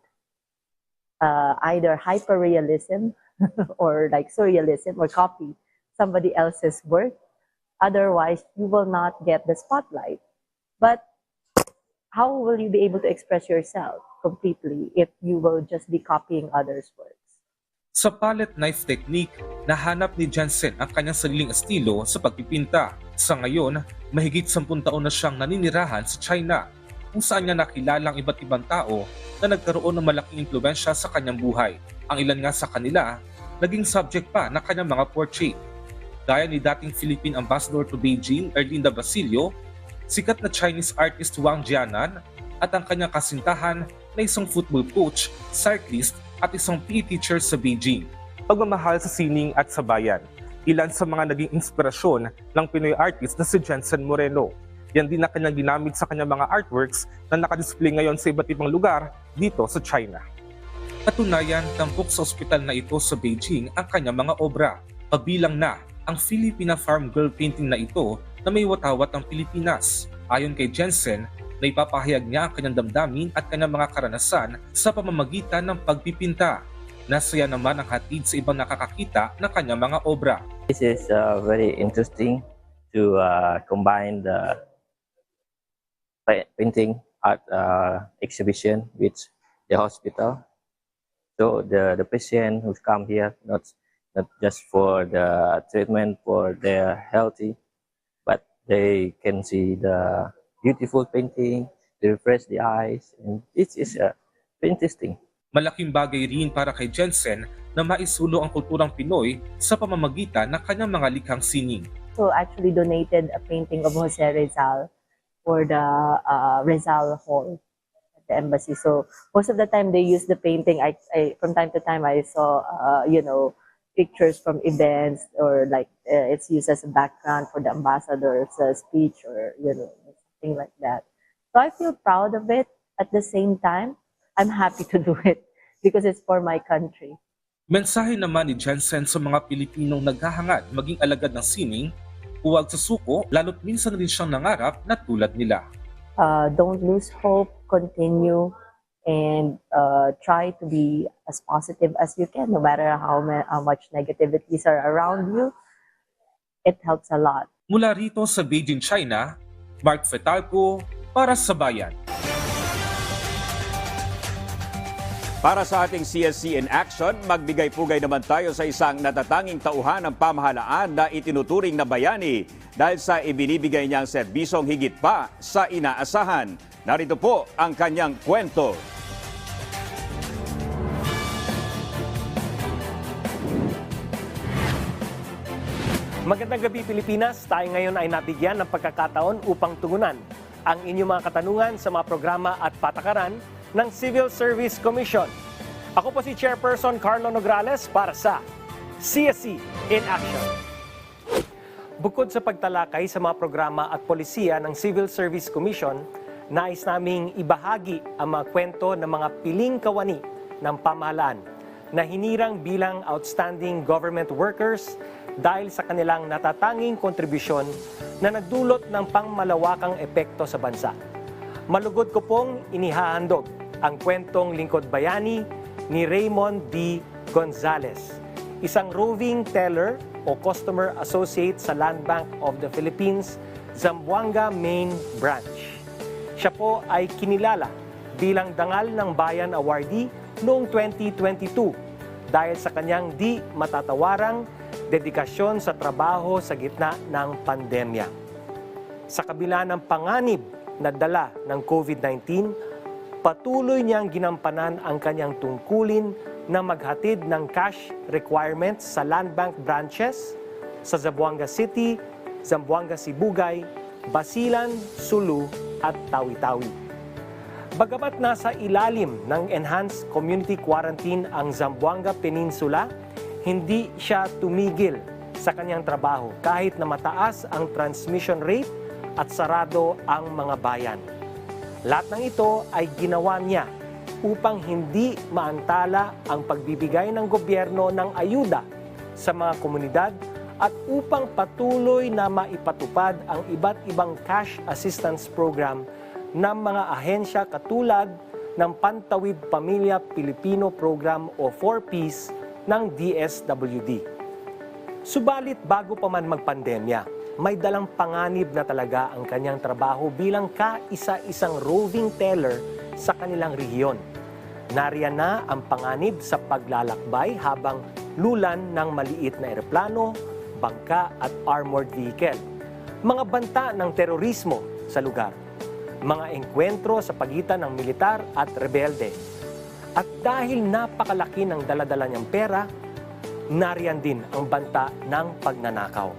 Speaker 11: either hyperrealism or like surrealism or copy somebody else's work. Otherwise, you will not get the spotlight. But how will you be able to express yourself completely if you will just be copying others' works?
Speaker 7: Sa palette knife technique, nahanap ni Jensen ang kanyang sariling estilo sa pagpipinta. Sa ngayon, mahigit 10 taon na siyang naninirahan sa China, kung saan niya nakilala ang iba't ibang tao na nagkaroon ng malaking impluwensya sa kanyang buhay. Ang ilan nga sa kanila, naging subject pa ng kanyang mga portrait. Gaya ni dating Philippine Ambassador to Beijing, Erlinda Basilio, sikat na Chinese artist Wang Jianan, at ang kanyang kasintahan na isang football coach, cyclist at isang PE teacher sa Beijing. Pagmamahal sa sining at sa bayan, ilan sa mga naging inspirasyon ng Pinoy artist na si Jensen Moreno. Yan din na kanyang ginamit sa kanyang mga artworks na nakadisplay ngayon sa iba't ibang lugar dito sa China. Katunayan, tampok sa ospital na ito sa Beijing ang kanyang mga obra. Kabilang na ang Filipina Farm Girl painting na ito na may watawat ng Pilipinas. Ayon kay Jensen, naipapahayag niya ang kanyang damdamin at kanyang mga karanasan sa pamamagitan ng pagpipinta. Nasaya naman ang hatid sa ibang nakakakita ng kanyang mga obra.
Speaker 21: This is very interesting to combine the painting art exhibition with the hospital. So the patient who come here not just for the treatment for their healthy, but they can see the beautiful painting, they refresh the eyes, and it is interesting.
Speaker 7: Malaking bagay rin para kay Jensen na maisulo ang kulturang Pinoy sa pamamagitan ng kanyang mga likhang sining.
Speaker 11: So actually donated a painting of Jose Rizal for the Rizal Hall at the embassy. So most of the time they use the painting. I from time to time I saw pictures from events, or like it's used as a background for the ambassador's speech, or something like that. So I feel proud of it. At the same time, I'm happy to do it because it's for my country.
Speaker 7: Mensahe naman ni Jensen sa mga Pilipinong naghahangad maging alagad ng sining, huwag susuko, lalo't minsan rin siyang nangarap na tulad nila.
Speaker 11: Don't lose hope, continue, and try to be as positive as you can, no matter how much negativities are around you. it helps a lot.
Speaker 7: Mula rito sa Beijing, China, Mark Fetalco para sa Bayan.
Speaker 19: Para sa ating CSC in Action, magbigay-pugay naman tayo sa isang natatanging tauhan ng pamahalaan na itinuturing na bayani dahil sa ibinibigay niyang serbisyong higit pa sa inaasahan. Narito po ang kanyang kwento.
Speaker 12: Magandang gabi Pilipinas, tayo ngayon ay nabigyan ng pagkakataon upang tugunan ang inyong mga katanungan sa mga programa at patakaran ng Civil Service Commission. Ako po si Chairperson Carlo Nograles para sa CSC in Action. Bukod sa pagtalakay sa mga programa at polisiya ng Civil Service Commission, nais naming ibahagi ang mga kwento ng mga piling kawani ng pamahalaan na hinirang bilang outstanding government workers dahil sa kanilang natatanging kontribusyon na nagdulot ng pangmalawakang epekto sa bansa. Malugod ko pong inihahandog ang kwentong lingkod bayani ni Raymond D. Gonzales, isang roving teller o customer associate sa Land Bank of the Philippines, Zamboanga Main Branch. Siya po ay kinilala bilang Dangal ng Bayan Awardee noong 2022 dahil sa kanyang di matatawarang dedikasyon sa trabaho sa gitna ng pandemya. Sa kabila ng panganib na dala ng COVID-19, patuloy niyang ginampanan ang kanyang tungkulin na maghatid ng cash requirements sa land bank branches sa Zamboanga City, Zamboanga Sibugay, Basilan, Sulu at Tawi-Tawi. Bagamat nasa ilalim ng Enhanced Community Quarantine ang Zamboanga Peninsula, hindi siya tumigil sa kanyang trabaho kahit na mataas ang transmission rate at sarado ang mga bayan. Lahat ng ito ay ginawa niya upang hindi maantala ang pagbibigay ng gobyerno ng ayuda sa mga komunidad at upang patuloy na maipatupad ang iba't ibang cash assistance program ng mga ahensya katulad ng Pantawid Pamilya Pilipino Program o 4Ps ng DSWD. Subalit bago pa man magpandemya, may dalang panganib na talaga ang kanyang trabaho bilang kaisa-isang roving teller sa kanilang rehiyon. Nariyan na ang panganib sa paglalakbay habang lulan ng maliit na eroplano, bangka at armored vehicle. Mga banta ng terorismo sa lugar. Mga engkwentro sa pagitan ng militar at rebelde. At dahil napakalaki ng daladala niyang pera, nariyan din ang banta ng pagnanakaw.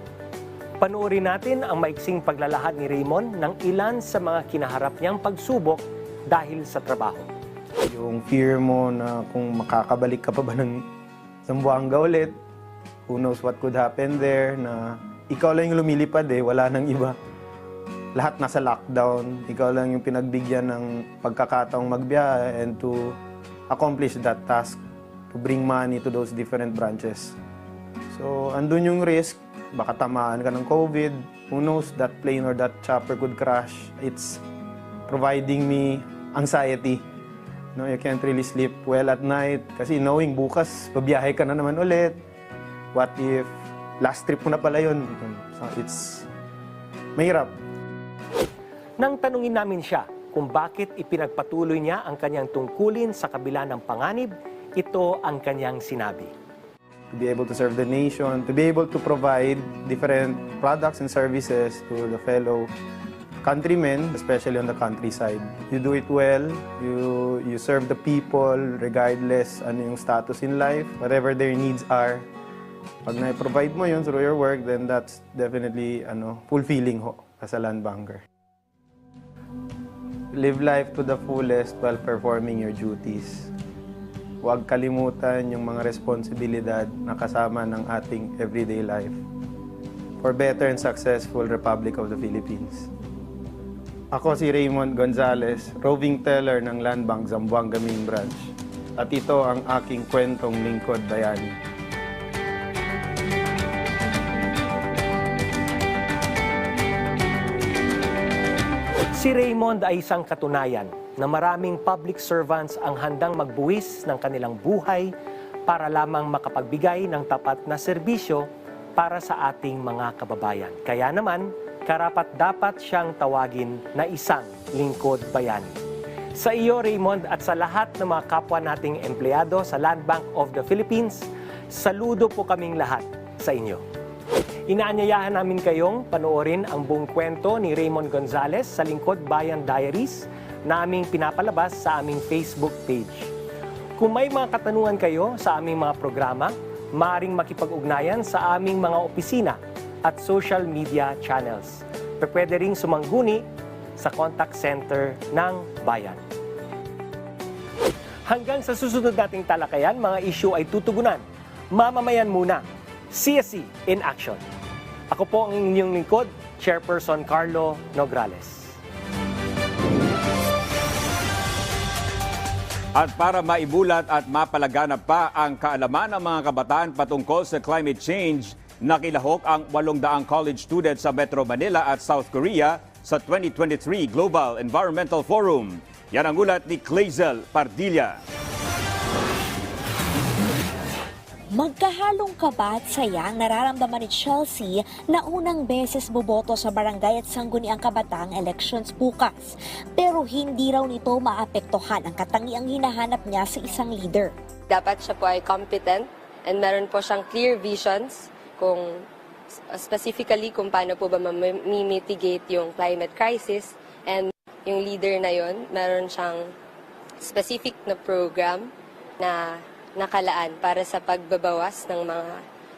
Speaker 12: Panoorin natin ang maiksing paglalahad ni Raymond ng ilan sa mga kinaharap niyang pagsubok dahil sa trabaho.
Speaker 16: Yung fear mo na kung makakabalik ka pa ba ng Zamboanga ulit, who knows what could happen there, na ikaw lang yung lumilipad wala nang iba. Lahat nasa lockdown, ikaw lang yung pinagbigyan ng pagkakataong magbiyahe and to accomplish that task, to bring money to those different branches. So, andun yung risk, baka tamaan ka ng COVID, who knows, that plane or that chopper could crash. It's providing me anxiety. No, you can't really sleep well at night kasi knowing bukas, pabiyahe ka na naman ulit. What if last trip mo na pala yun? So it's mahirap.
Speaker 12: Nang tanungin namin siya kung bakit ipinagpatuloy niya ang kanyang tungkulin sa kabila ng panganib, ito ang kanyang sinabi.
Speaker 16: To be able to serve the nation, to be able to provide different products and services to the fellow countrymen, especially on the countryside. You do it well, you serve the people regardless ano yung status in life, whatever their needs are. Pag na-provide mo yun through your work, then that's definitely fulfilling ho as a land banker. Live life to the fullest while performing your duties. Huwag kalimutan yung mga responsibilidad na kasama ng ating everyday life for better and successful Republic of the Philippines. Ako si Raymond Gonzales, roving teller ng Land Bank Zamboanga Main Branch. At ito ang aking kwentong lingkod bayani.
Speaker 12: Si Raymond ay isang katunayan na maraming public servants ang handang magbuwis ng kanilang buhay para lamang makapagbigay ng tapat na serbisyo para sa ating mga kababayan. Kaya naman, karapat-dapat siyang tawagin na isang lingkod bayani. Sa iyo, Raymond, at sa lahat ng mga kapwa nating empleyado sa Land Bank of the Philippines, saludo po kaming lahat sa inyo. Inaanyayahan namin kayong panoorin ang buong kwento ni Raymond Gonzalez sa Lingkod Bayan Diaries na aming pinapalabas sa aming Facebook page. Kung may mga katanungan kayo sa aming mga programa, maaaring makipag-ugnayan sa aming mga opisina at social media channels. Pwede ring sumangguni sa contact center ng bayan. Hanggang sa susunod nating talakayan, mga issue ay tutugunan. Mamamayan muna. CSC in action. Ako po ang inyong lingkod, Chairperson Carlo Nograles.
Speaker 19: At para maibulat at mapalaganap pa ang kaalaman ng mga kabataan patungkol sa climate change, nakilahok ang 800 college students sa Metro Manila at South Korea sa 2023 Global Environmental Forum. Yan ang ulat ni Clazel Pardilla.
Speaker 20: Magkahalong kaba at saya ang nararamdaman ni Chelsea na unang beses boboto sa barangay at sangguniang kabataang elections bukas. Pero hindi raw nito maapektuhan ang katangiang hinahanap niya sa isang leader.
Speaker 8: Dapat siya po ay competent and meron po siyang clear visions kung specifically kung paano po ba ma-mitigate yung climate crisis, and yung leader na yon meron siyang specific na program na nakalaan para sa pagbabawas ng mga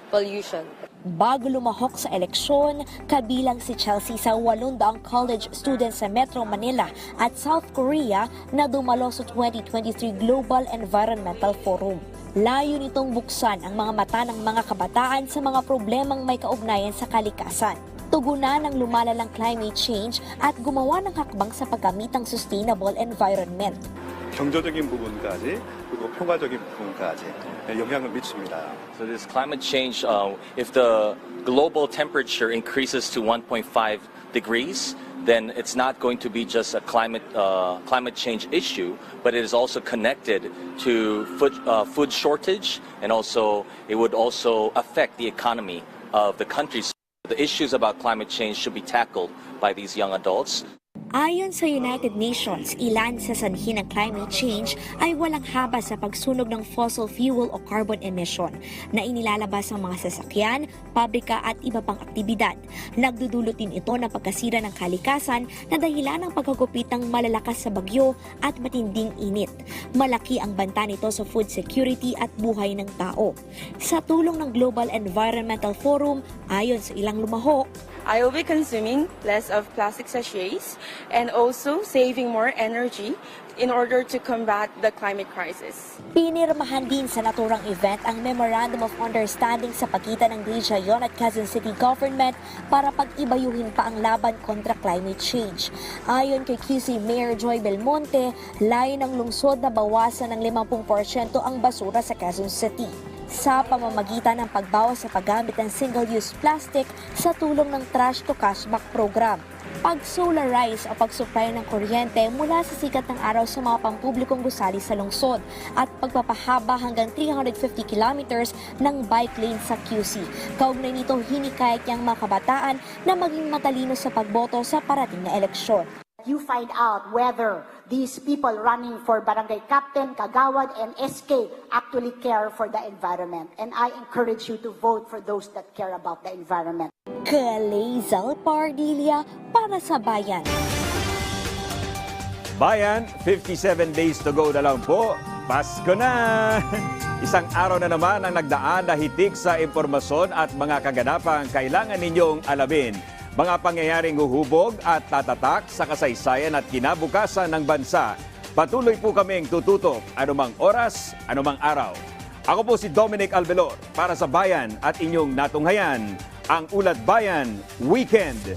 Speaker 8: pollution.
Speaker 20: Bago lumahok sa eleksyon, kabilang si Chelsea sa 800 college students sa Metro Manila at South Korea na dumalo sa 2023 Global Environmental Forum. Layo nitong buksan ang mga mata ng mga kabataan sa mga problemang may kaugnayan sa kalikasan, tugunan ng lumalalang climate change at gumawa ng hakbang sa paggamitang sustainable environment.
Speaker 9: 경제적인 부분까지 그리고 평화적인 부분까지 영향을 미칩니다.
Speaker 17: So this climate change, if the global temperature increases to 1.5 degrees, then it's not going to be just a climate change issue, but it is also connected to food shortage, and also it would also affect the economy of the countries. The issues about climate change should be tackled by these young adults.
Speaker 20: Ayon sa United Nations, ilan sa sanhi ng climate change ay walang haba sa pagsunog ng fossil fuel o carbon emission na inilalabas ng mga sasakyan, pabrika at iba pang aktibidad. Nagdudulot din ito ng pagkasira ng kalikasan na dahilan ng pagkagupit ng malalakas sa bagyo at matinding init. Malaki ang banta nito sa food security at buhay ng tao. Sa tulong ng Global Environmental Forum, ayon sa ilang lumahok,
Speaker 22: I will be consuming less of plastic sachets and also saving more energy in order to combat the climate crisis.
Speaker 20: Pinirmahan din sa naturang event ang Memorandum of Understanding sa pagitan ng Region at Quezon City Government para pag-ibayuhin pa ang laban kontra climate change. Ayon kay QC Mayor Joy Belmonte, layo ng lungsod na bawasan ng 50% ang basura sa Quezon City sa pamamagitan ng pagbawas sa paggamit ng single-use plastic sa tulong ng Trash to Cashback program. Pag-solarize o pag-supply ng kuryente mula sa sikat ng araw sa mga pampublikong gusali sa lungsod at pagpapahaba hanggang 350 kilometers ng bike lane sa QC. Kaugnay nito, hinikayat niyang mga kabataan na maging matalino sa pagboto sa parating na eleksyon.
Speaker 23: You find out whether these people running for barangay captain, kagawad, and SK actually care for the environment. And I encourage you to vote for those that care about the environment.
Speaker 20: Clazel Pardilla para sa Bayan.
Speaker 19: Bayan, 57 days to go na lang po. Pasko na! Isang araw na naman ang nagdaan na hitik sa impormasyon at mga kaganapang kailangan ninyong alamin. Mga pangyayaring huhubog at tatatak sa kasaysayan at kinabukasan ng bansa. Patuloy po kaming tututok anumang oras, anumang araw. Ako po si Dominic Albelor para sa Bayan at inyong natunghayan, ang Ulat Bayan Weekend.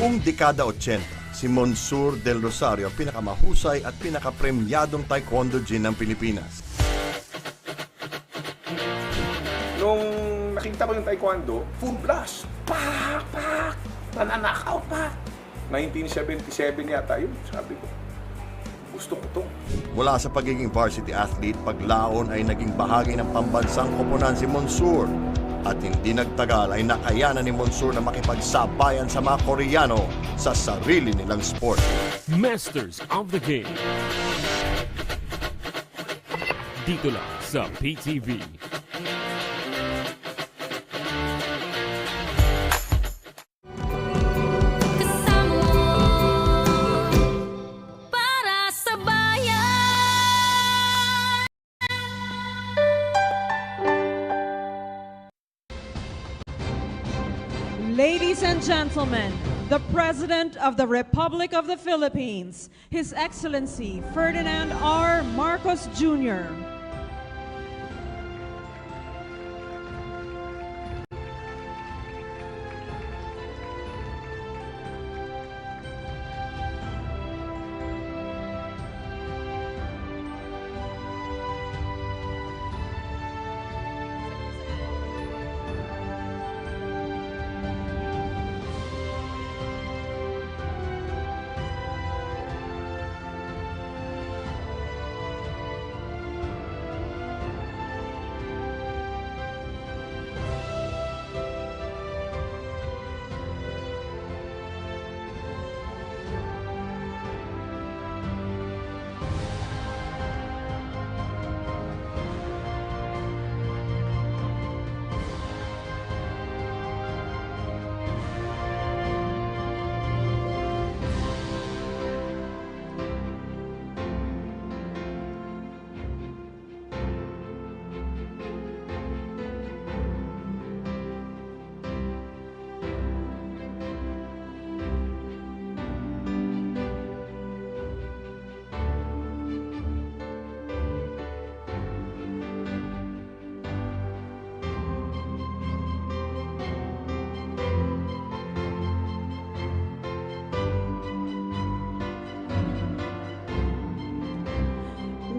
Speaker 2: Noong dekada 80, si Monsur del Rosario ang pinakamahusay at pinakapremyadong taekwondo jin ng Pilipinas.
Speaker 4: Nung nakita ko yung taekwondo, full blast. Pak! Pak! Nananakaw pa. 1977 yata yun, sabi ko. Gusto ko to.
Speaker 2: Mula sa pagiging varsity athlete, paglaon ay naging bahagi ng pambansang koponan si Monsur. At hindi nagtagal ay nakayanan ni Monsur na makipagsabayan sa mga Koreano sa sarili nilang sport.
Speaker 1: Masters of the Game. Dito lang sa PTV.
Speaker 5: Ladies and gentlemen, the President of the Republic of the Philippines, His Excellency Ferdinand R. Marcos Jr.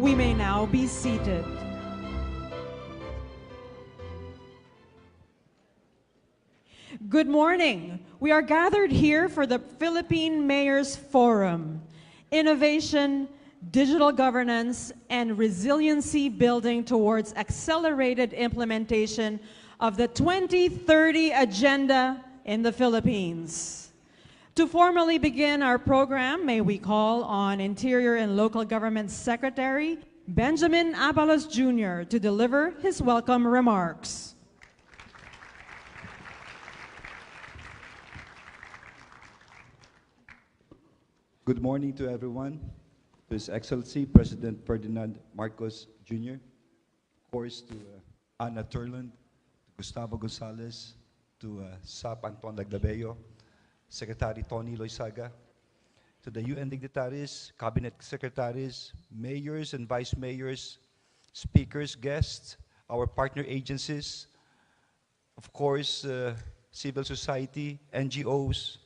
Speaker 5: We may now be seated. Good morning. We are gathered here for the Philippine Mayors Forum, Innovation, Digital Governance, and Resiliency Building towards Accelerated Implementation of the 2030 Agenda in the Philippines. To formally begin our program, may we call on Interior and Local Government Secretary Benjamin Abalos Jr. to deliver his welcome remarks.
Speaker 10: Good morning to everyone. To His Excellency President Ferdinand Marcos Jr., of course to Ana Turland, to Gustavo Gonzalez, to SAP Anton Laglabeo, Secretary Tony Loizaga, to the UN dignitaries, cabinet secretaries, mayors and vice mayors, speakers, guests, our partner agencies, of course, civil society, NGOs,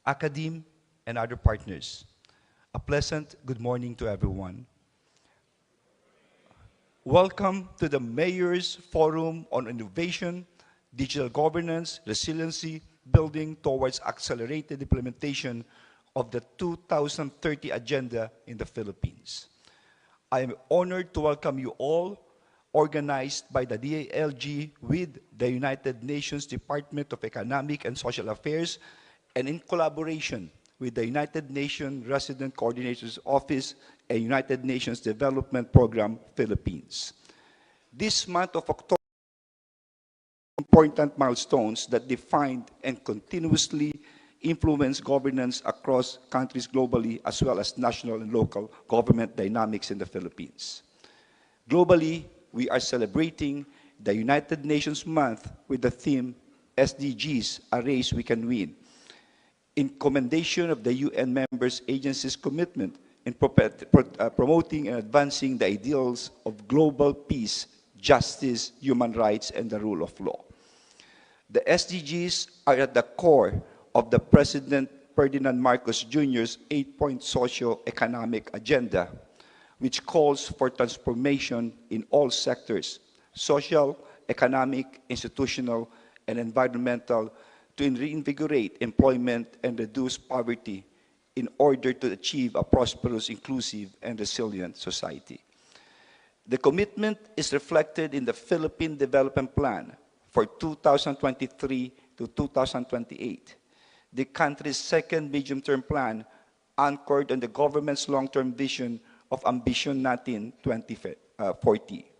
Speaker 10: academe, and other partners. A pleasant good morning to everyone. Welcome to the Mayors Forum on Innovation, Digital Governance, Resiliency, Building towards Accelerated Implementation of the 2030 Agenda in the Philippines. I am honored to welcome you all, organized by the DALG with the United Nations Department of Economic and Social Affairs and in collaboration with the United Nations Resident Coordinator's Office and United Nations Development Program, Philippines. This month of October, important milestones that defined and continuously influence governance across countries globally, as well as national and local government dynamics in the Philippines. Globally, we are celebrating the United Nations Month with the theme, SDGs, a race we can win, in commendation of the UN members' agencies' commitment in promoting and advancing the ideals of global peace, justice, human rights, and the rule of law. The SDGs are at the core of the President Ferdinand Marcos Jr.'s 8-point socio-economic agenda, which calls for transformation in all sectors, social, economic, institutional, and environmental, to reinvigorate employment and reduce poverty in order to achieve a prosperous, inclusive, and resilient society. The commitment is reflected in the Philippine Development Plan for 2023 to 2028, the country's second medium-term plan anchored on the government's long-term vision of Ambition Natin 2040.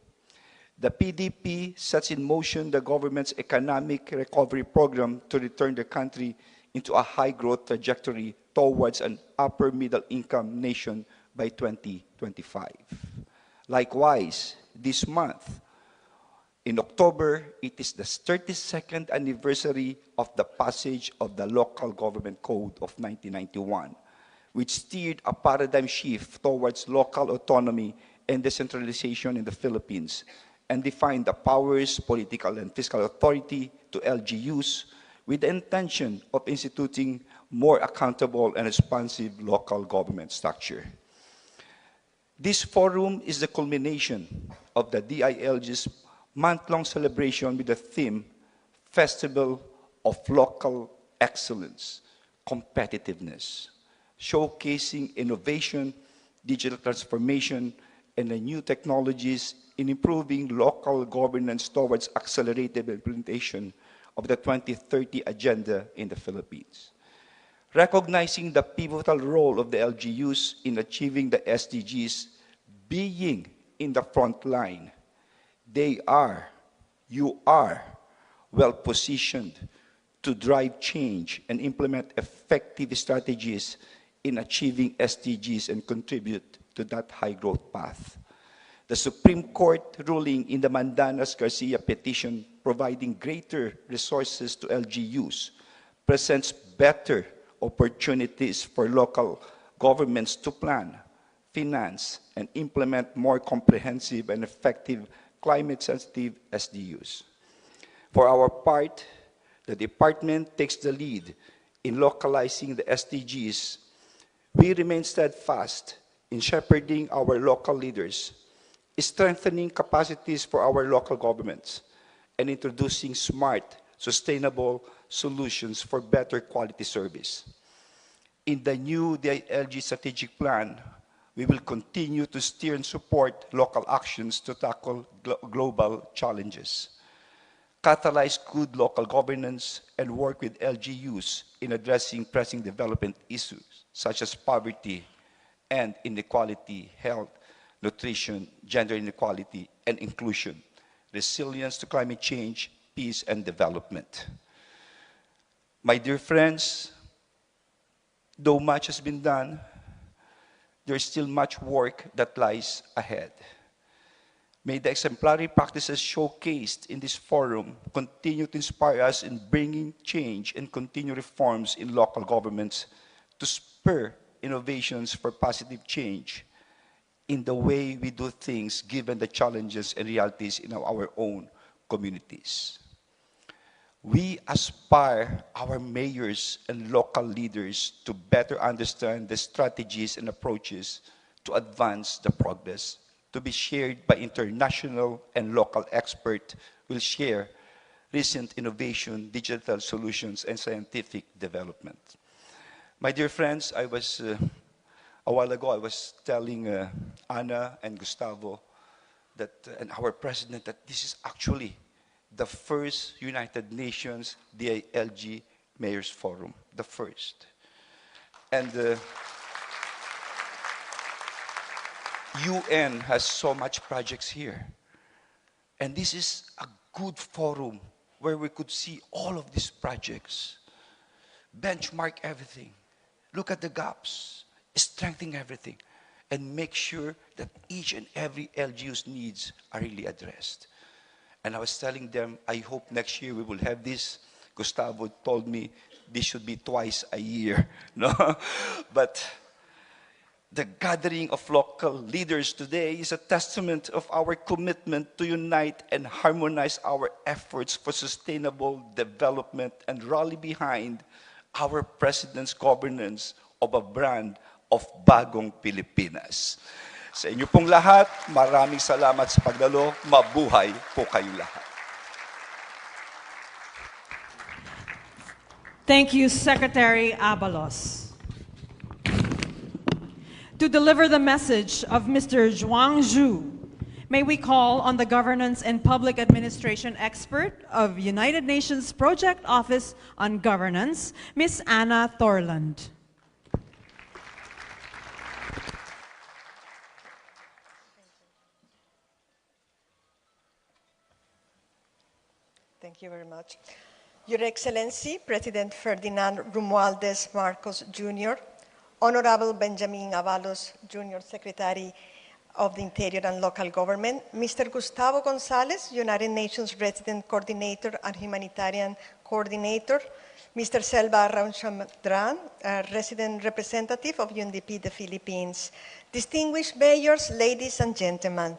Speaker 10: The PDP sets in motion the government's economic recovery program to return the country into a high-growth trajectory towards an upper-middle-income nation by 2025. Likewise, this month, in October, it is the 32nd anniversary of the passage of the Local Government Code of 1991, which steered a paradigm shift towards local autonomy and decentralization in the Philippines, and defined the powers, political and fiscal authority to LGUs with the intention of instituting more accountable and responsive local government structure. This forum is the culmination of the DILG's month-long celebration with the theme, Festival of Local Excellence, Competitiveness, showcasing innovation, digital transformation, and the new technologies in improving local governance towards accelerated implementation of the 2030 Agenda in the Philippines. Recognizing the pivotal role of the LGUs in achieving the SDGs, being in the front line, you are well-positioned to drive change and implement effective strategies in achieving SDGs and contribute to that high-growth path. The Supreme Court ruling in the Mandanas-Garcia petition providing greater resources to LGUs presents better opportunities for local governments to plan, finance, and implement more comprehensive and effective climate-sensitive SDUs. For our part, the department takes the lead in localizing the SDGs. We remain steadfast in shepherding our local leaders, strengthening capacities for our local governments, and introducing smart, sustainable solutions for better quality service. In the new DILG strategic plan, we will continue to steer and support local actions to tackle global challenges, catalyze good local governance, and work with LGUs in addressing pressing development issues such as poverty and inequality, health, nutrition, gender inequality, and inclusion, resilience to climate change, peace, and development. My dear friends, though much has been done, there is still much work that lies ahead. May the exemplary practices showcased in this forum continue to inspire us in bringing change and continue reforms in local governments to spur innovations for positive change in the way we do things given the challenges and realities in our own communities. We aspire our mayors and local leaders to better understand the strategies and approaches to advance the progress to be shared by international and local experts who will share recent innovation, digital solutions, and scientific development. My dear friends, a while ago, I was telling Ana and Gustavo that, and our president, that this is actually the first United Nations DILG Mayors Forum, the first. And the UN has so much projects here. And this is a good forum where we could see all of these projects, benchmark everything, look at the gaps, strengthen everything, and make sure that each and every LGU's needs are really addressed. And I was telling them, I hope next year we will have this. Gustavo told me this should be twice a year. No? But the gathering of local leaders today is a testament of our commitment to unite and harmonize our efforts for sustainable development and rally behind our President's governance of a brand of Bagong Pilipinas. Sa inyo pong lahat, maraming salamat sa pagdalo. Mabuhay po kayong lahat.
Speaker 5: Thank you, Secretary Abalos. To deliver the message of Mr. Zhuang Zhu, may we call on the Governance and Public Administration expert of United Nations Project Office on Governance, Ms. Anna Thorland.
Speaker 3: Thank you very much. Your Excellency, President Ferdinand Romualdez Marcos Jr., Honorable Benjamin Avalos Jr., Secretary of the Interior and Local Government, Mr. Gustavo Gonzalez, United Nations Resident Coordinator and Humanitarian Coordinator, Mr. Selva Ramchandran, Resident Representative of UNDP, the Philippines, distinguished mayors, ladies and gentlemen,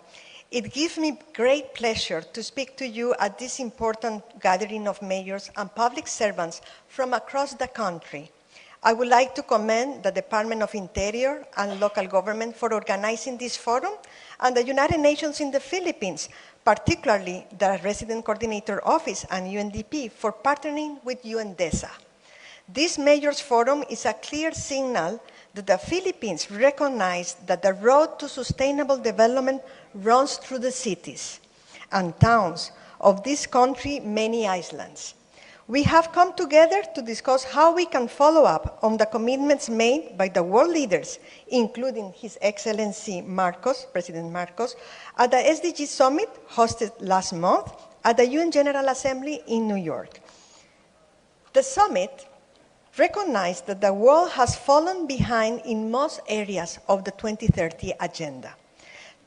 Speaker 3: it gives me great pleasure to speak to you at this important gathering of mayors and public servants from across the country. I would like to commend the Department of Interior and Local Government for organizing this forum and the United Nations in the Philippines, particularly the Resident Coordinator Office and UNDP for partnering with UNDESA. This Mayors Forum is a clear signal that the Philippines recognize that the road to sustainable development runs through the cities and towns of this country, many islands. We have come together to discuss how we can follow up on the commitments made by the world leaders, including His Excellency Marcos, President Marcos, at the SDG Summit hosted last month at the UN General Assembly in New York. The summit recognized that the world has fallen behind in most areas of the 2030 agenda.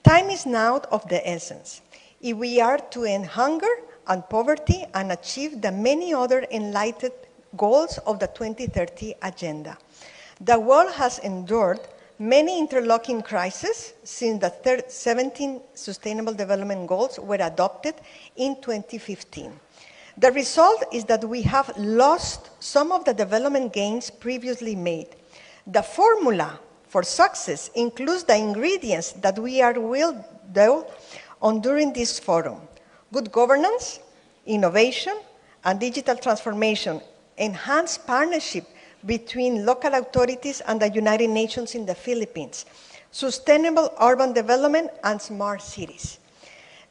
Speaker 3: Time is now of the essence if we are to end hunger and poverty and achieve the many other enlightened goals of the 2030 agenda. The world has endured many interlocking crises since the 17 Sustainable Development Goals were adopted in 2015. The result is that we have lost some of the development gains previously made. The formula for success includes the ingredients that we will delve on during this forum: good governance, innovation, and digital transformation, enhanced partnership between local authorities and the United Nations in the Philippines, sustainable urban development, and smart cities.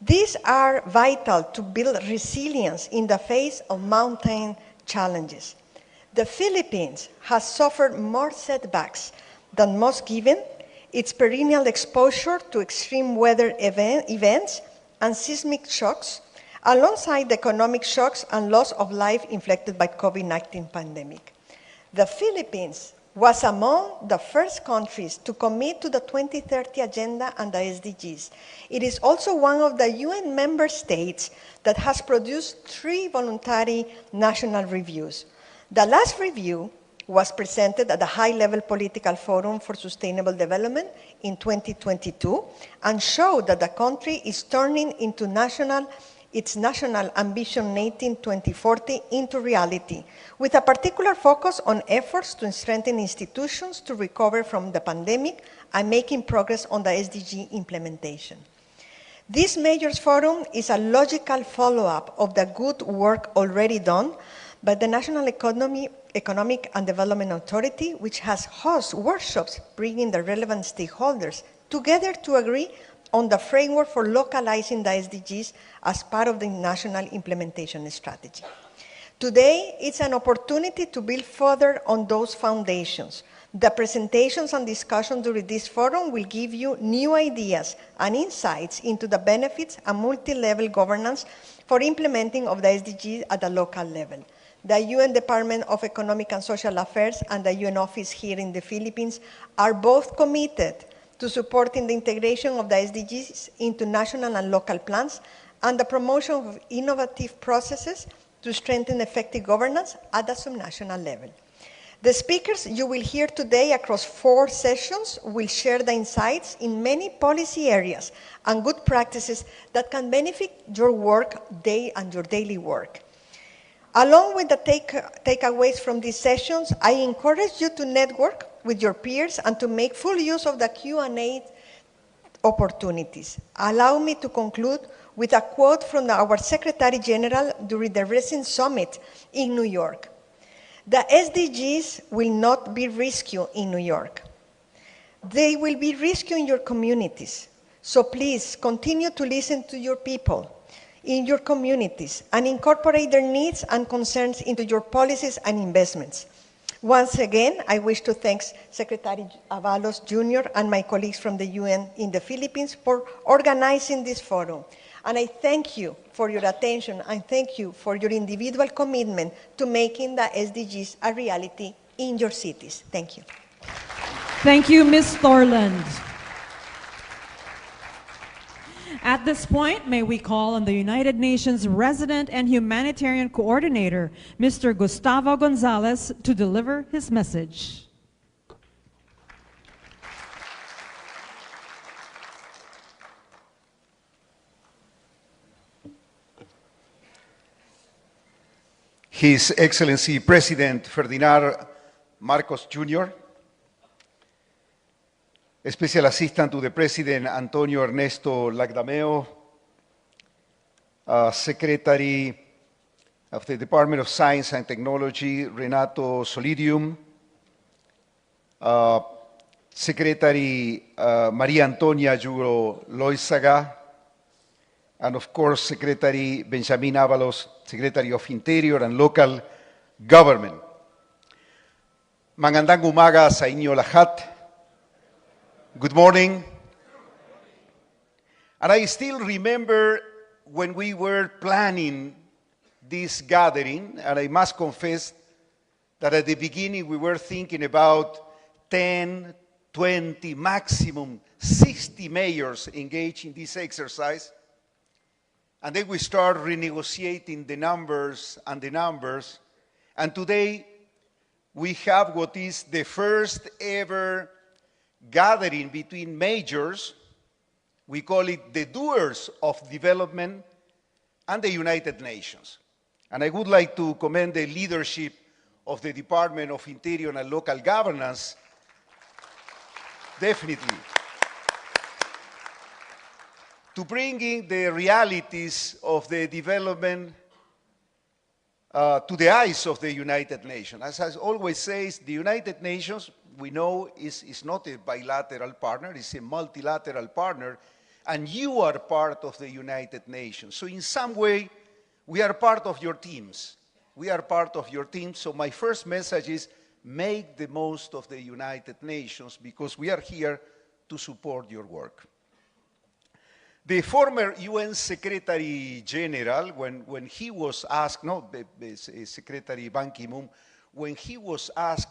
Speaker 3: These are vital to build resilience in the face of mounting challenges. The Philippines has suffered more setbacks than most given its perennial exposure to extreme weather events and seismic shocks, alongside the economic shocks and loss of life inflicted by COVID-19 pandemic. The Philippines was among the first countries to commit to the 2030 Agenda and the SDGs. It is also one of the UN member states that has produced 3 voluntary national reviews. The last review was presented at the High-Level Political Forum for Sustainable Development in 2022 and showed that the country is turning into its national ambition 2040 into reality, with a particular focus on efforts to strengthen institutions to recover from the pandemic and making progress on the SDG implementation. This Mayors Forum is a logical follow-up of the good work already done by the National Economic and Development Authority, which has hosted workshops bringing the relevant stakeholders together to agree on the framework for localizing the SDGs as part of the national implementation strategy. Today, it's an opportunity to build further on those foundations. The presentations and discussion during this forum will give you new ideas and insights into the benefits and multi-level governance for implementing of the SDGs at the local level. The UN Department of Economic and Social Affairs and the UN office here in the Philippines are both committed to supporting the integration of the SDGs into national and local plans and the promotion of innovative processes to strengthen effective governance at the subnational level. The speakers you will hear today across 4 sessions will share the insights in many policy areas and good practices that can benefit your work and your daily work. Along with the takeaways from these sessions, I encourage you to network with your peers and to make full use of the Q&A opportunities. Allow me to conclude with a quote from our Secretary General during the recent summit in New York. The SDGs will not be rescued in New York. They will be rescued in your communities. So please continue to listen to your people in your communities and incorporate their needs and concerns into your policies and investments. Once again, I wish to thank Secretary Avalos Jr. and my colleagues from the UN in the Philippines for organizing this forum. And I thank you for your attention and thank you for your individual commitment to making the SDGs a reality in your cities. Thank you.
Speaker 5: Thank you, Ms. Thorland. At this point, may we call on the United Nations Resident and Humanitarian Coordinator, Mr. Gustavo Gonzalez, to deliver his message.
Speaker 6: His Excellency President Ferdinand Marcos Jr., Special Assistant to the President Antonio Ernesto Lagdameo, Secretary of the Department of Science and Technology Renato Solidium, Secretary Maria Antonia Juro Loizaga, and of course Secretary Benjamin Avalos, Secretary of Interior and Local Government. Magandang umaga sa inyo lahat. Good morning. And I still remember when we were planning this gathering, and I must confess that at the beginning we were thinking about 10, 20, maximum 60 mayors engaged in this exercise. And then we start renegotiating the numbers. And today we have what is the first ever gathering between majors. We call it the doers of development and the United Nations. And I would like to commend the leadership of the Department of Interior and Local Governance, definitely, to bringing the realities of the development to the eyes of the United Nations. As I always say, the United Nations, we know, is not a bilateral partner, it's a multilateral partner, and you are part of the United Nations. So in some way, we are part of your teams. We are part of your team. So my first message is make the most of the United Nations because we are here to support your work. The former UN Secretary General, when he was asked, Secretary Ban Ki-moon, when he was asked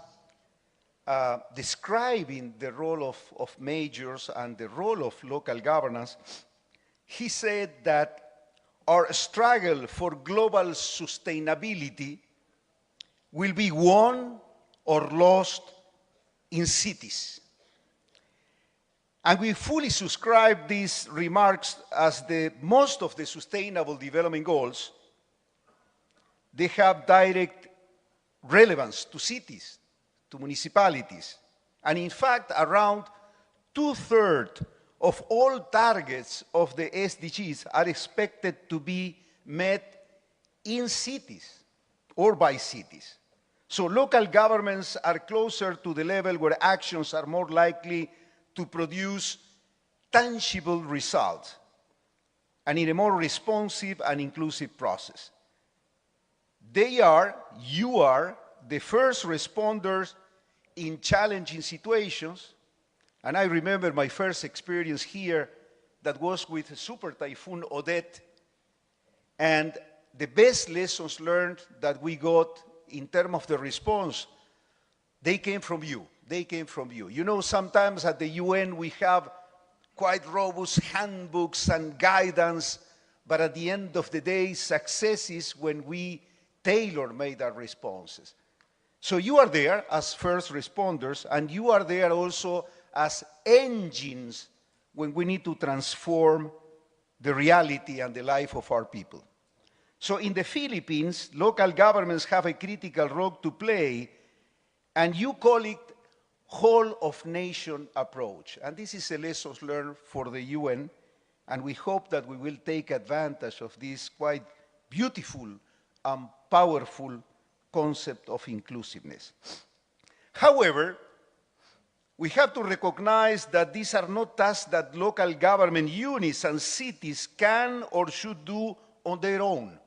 Speaker 6: describing the role of majors and the role of local governance, he said that our struggle for global sustainability will be won or lost in cities. And we fully subscribe these remarks as most of the Sustainable Development Goals, they have direct relevance to cities, to municipalities. And in fact, around 2/3 of all targets of the SDGs are expected to be met in cities or by cities. So local governments are closer to the level where actions are more likely to produce tangible results and in a more responsive and inclusive process. You are the first responders in challenging situations. And I remember my first experience here that was with Super Typhoon Odette. And the best lessons learned that we got in terms of the response, they came from you. They came from you. You know, sometimes at the UN we have quite robust handbooks and guidance, but at the end of the day, success is when we tailor-made our responses. So you are there as first responders, and you are there also as engines when we need to transform the reality and the life of our people. So in the Philippines, local governments have a critical role to play, and you call it whole-of-nation approach. And this is a lesson learned for the UN, and we hope that we will take advantage of this quite beautiful and powerful concept of inclusiveness. However, we have to recognize that these are not tasks that local government units and cities can or should do on their own.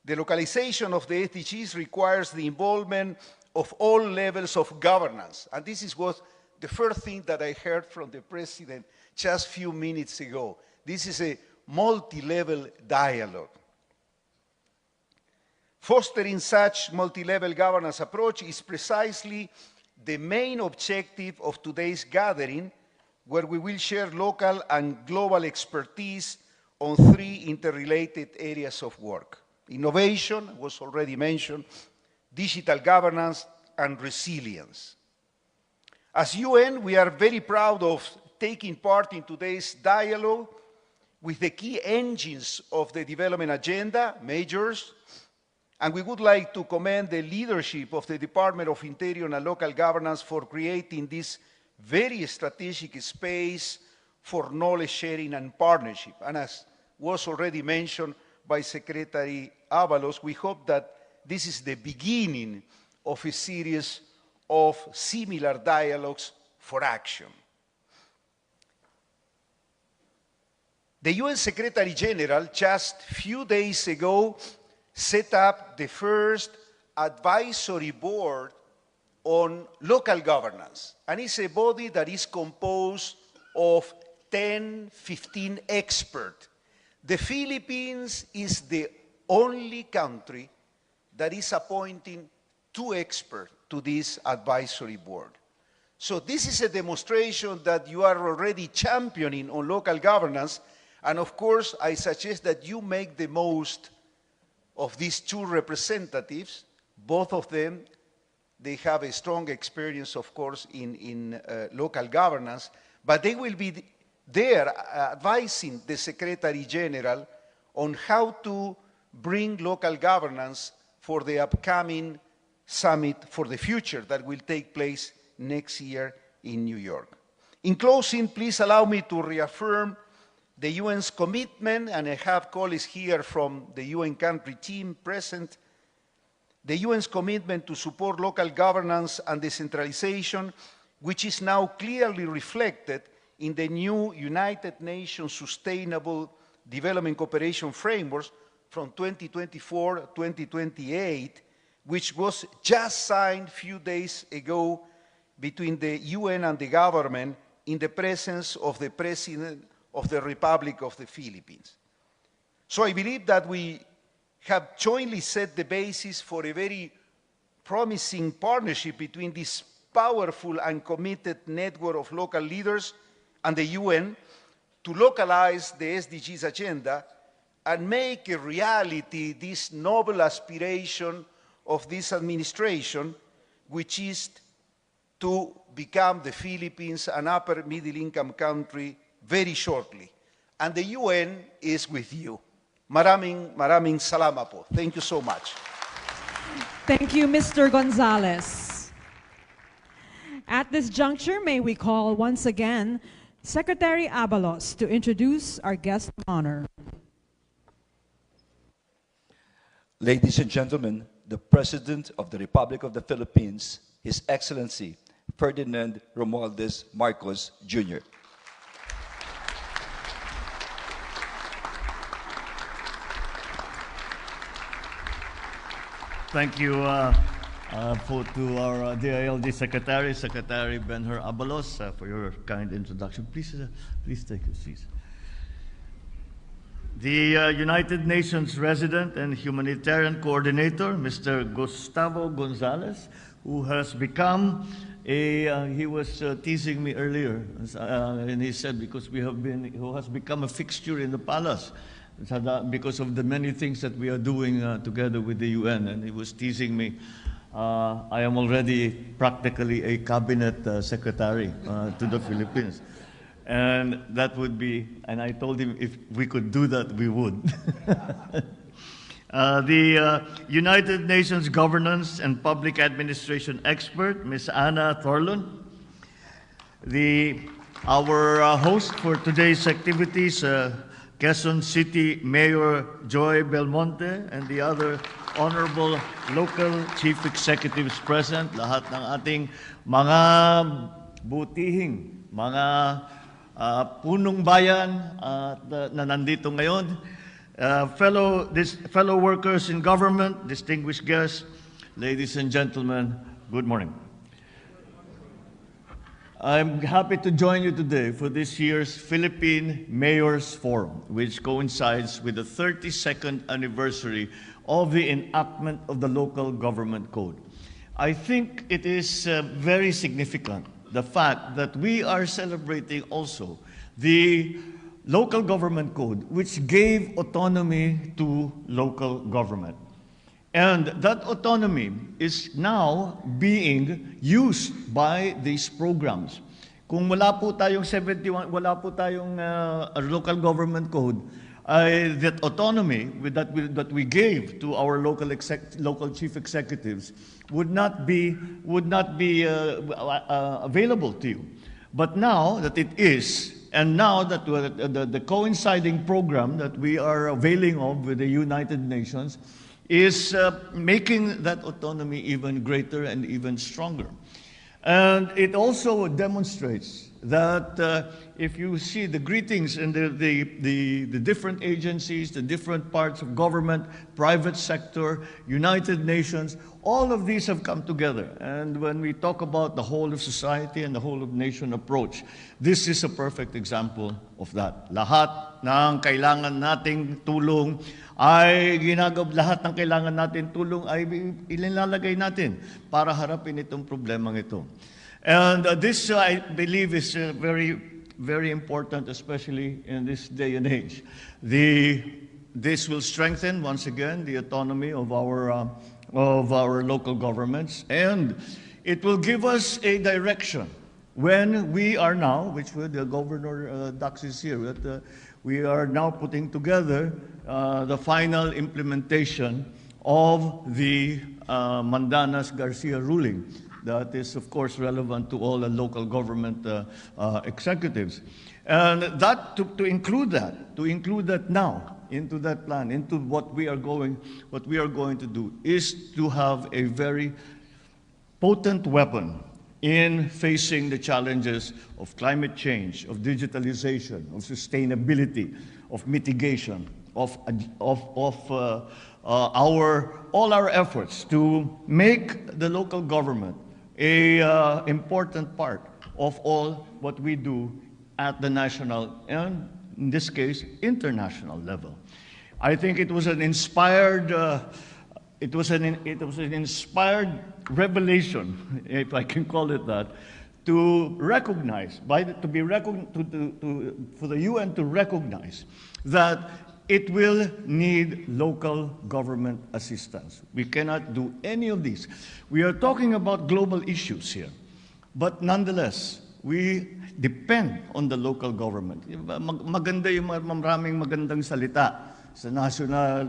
Speaker 6: The localization of the SDGs requires the involvement of all levels of governance. And this is what the first thing that I heard from the President just a few minutes ago. This is a multi-level dialogue. Fostering such multi-level governance approach is precisely the main objective of today's gathering, where we will share local and global expertise on three interrelated areas of work. Innovation was already mentioned, digital governance, and resilience. As UN, we are very proud of taking part in today's dialogue with the key engines of the development agenda, majors, and we would like to commend the leadership of the Department of Interior and Local Governance for creating this very strategic space for knowledge sharing and partnership. And as was already mentioned by Secretary Avalos, we hope that this is the beginning of a series of similar dialogues for action. The UN Secretary General just a few days ago set up the first advisory board on local governance. And it's a body that is composed of 10, 15 experts. The Philippines is the only country that is appointing 2 experts to this advisory board. So this is a demonstration that you are already championing on local governance. And of course, I suggest that you make the most of these 2 representatives. Both of them, they have a strong experience, of course, in local governance, but they will be there advising the Secretary General on how to bring local governance for the upcoming summit for the future that will take place next year in New York. In closing, please allow me to reaffirm the UN's commitment, and I have colleagues here from the UN country team present, the UN's commitment to support local governance and decentralization, which is now clearly reflected in the new United Nations Sustainable Development Cooperation Frameworks from 2024-2028, which was just signed a few days ago between the UN and the government in the presence of the President of the Republic of the Philippines. So I believe that we have jointly set the basis for a very promising partnership between this powerful and committed network of local leaders and the UN to localize the SDGs agenda and make a reality this noble aspiration of this administration, which is to become the Philippines an upper middle income country very shortly. And the UN is with you. Maraming salamat po. Thank you so much.
Speaker 5: Thank you, Mr. Gonzales. At this juncture, may we call once again Secretary Avalos to introduce our guest of honor.
Speaker 10: Ladies and gentlemen, the President of the Republic of the Philippines, His Excellency Ferdinand Romualdez Marcos, Jr.
Speaker 13: Thank you to our DILG Secretary, Secretary Benher Abalos, for your kind introduction. Please take your seats. The United Nations Resident and Humanitarian Coordinator, Mr. Gustavo Gonzalez, who has become he was teasing me earlier, and he said who has become a fixture in the palace because of the many things that we are doing together with the UN, and he was teasing me. I am already practically a cabinet secretary to the Philippines. And that would be, and I told him if we could do that, we would. the United Nations Governance and Public Administration expert, Ms. Anna Thorlund, our host for today's activities, Quezon City Mayor Joy Belmonte, and the other honorable local chief executives present, lahat ng ating mga butihing, mga punong bayan na nandito ngayon, fellow workers in government, distinguished guests, ladies and gentlemen, good morning. I'm happy to join you today for this year's Philippine Mayors Forum, which coincides with the 32nd anniversary of the enactment of the Local Government Code. I think it is very significant, the fact that we are celebrating also the Local Government Code, which gave autonomy to local government. And that autonomy is now being used by these programs. Kung wala po tayong 71, wala po tayong local government code, that autonomy that we gave to our local chief executives would not be available to you. But now that it is, and now that the coinciding program that we are availing of with the United Nations is making that autonomy even greater and even stronger. And it also demonstrates that if you see the greetings in the different agencies, the different parts of government, private sector, United Nations, all of these have come together. And when we talk about the whole of society and the whole of nation approach, this is a perfect example of that. Lahat ng kailangan nating tulong ay lahat ng kailangan natin tulong ay ilalagay natin para harapin itong problemang ito. And this, I believe, is very, very important, especially in this day and age. This will strengthen, once again, the autonomy of our local governments, and it will give us a direction when we are now, which the Governor Dax is here, that we are now putting together the final implementation of the Mandanas-Garcia ruling. That is, of course, relevant to all the local government executives. And that, to include that now into that plan, into what we are going to do, is to have a very potent weapon in facing the challenges of climate change, of digitalization, of sustainability, of mitigation, of all our efforts to make the local government a important part of all what we do at the national and, in this case, international level. I think it was an inspired revelation, if I can call it that, to recognize for the UN to recognize that it will need local government assistance. We cannot do any of these. We are talking about global issues here, but nonetheless, we depend on the local government. Maganda yung maraming magandang salita sa national,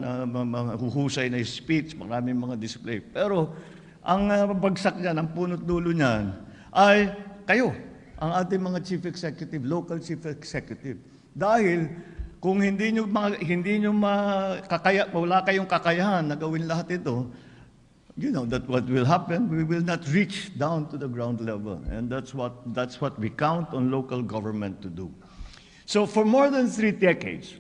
Speaker 13: huhusay na speech, maraming mga display. Pero ang bagsak niyan, ang punot dulo niyan, ay kayo, ang ating mga chief executive, local chief executive. Dahil kung wala kayong kakayahan na gawin lahat ito, you know that what will happen, we will not reach down to the ground level. And that's what we count on local government to do. So for more than 3 decades,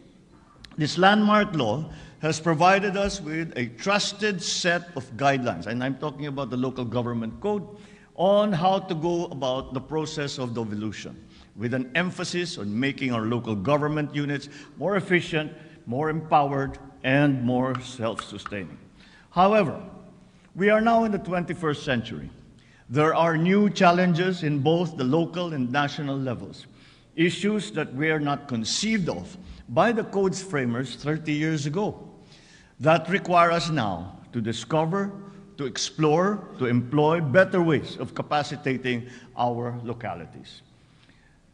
Speaker 13: this landmark law has provided us with a trusted set of guidelines, and I'm talking about the Local Government Code, on how to go about the process of devolution, with an emphasis on making our local government units more efficient, more empowered, and more self-sustaining. However, we are now in the 21st century. There are new challenges in both the local and national levels, issues that were not conceived of by the code's framers 30 years ago, that require us now to discover, to explore, to employ better ways of capacitating our localities.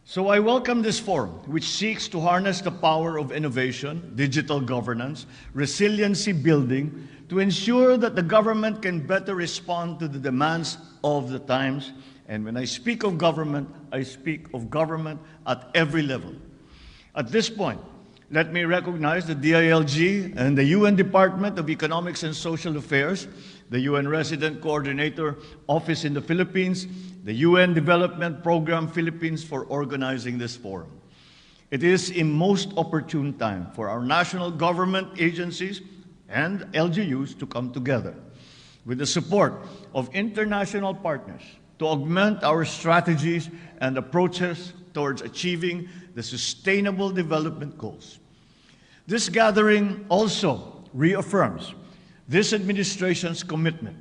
Speaker 13: So I welcome this forum, which seeks to harness the power of innovation, digital governance, resiliency building, to ensure that the government can better respond to the demands of the times. And when I speak of government, I speak of government at every level. At this point, let me recognize the DILG and the UN Department of Economics and Social Affairs, the UN Resident Coordinator Office in the Philippines, the UN Development Program Philippines for organizing this forum. It is a most opportune time for our national government agencies and LGUs to come together with the support of international partners to augment our strategies and approaches towards achieving the Sustainable Development Goals. This gathering also reaffirms this administration's commitment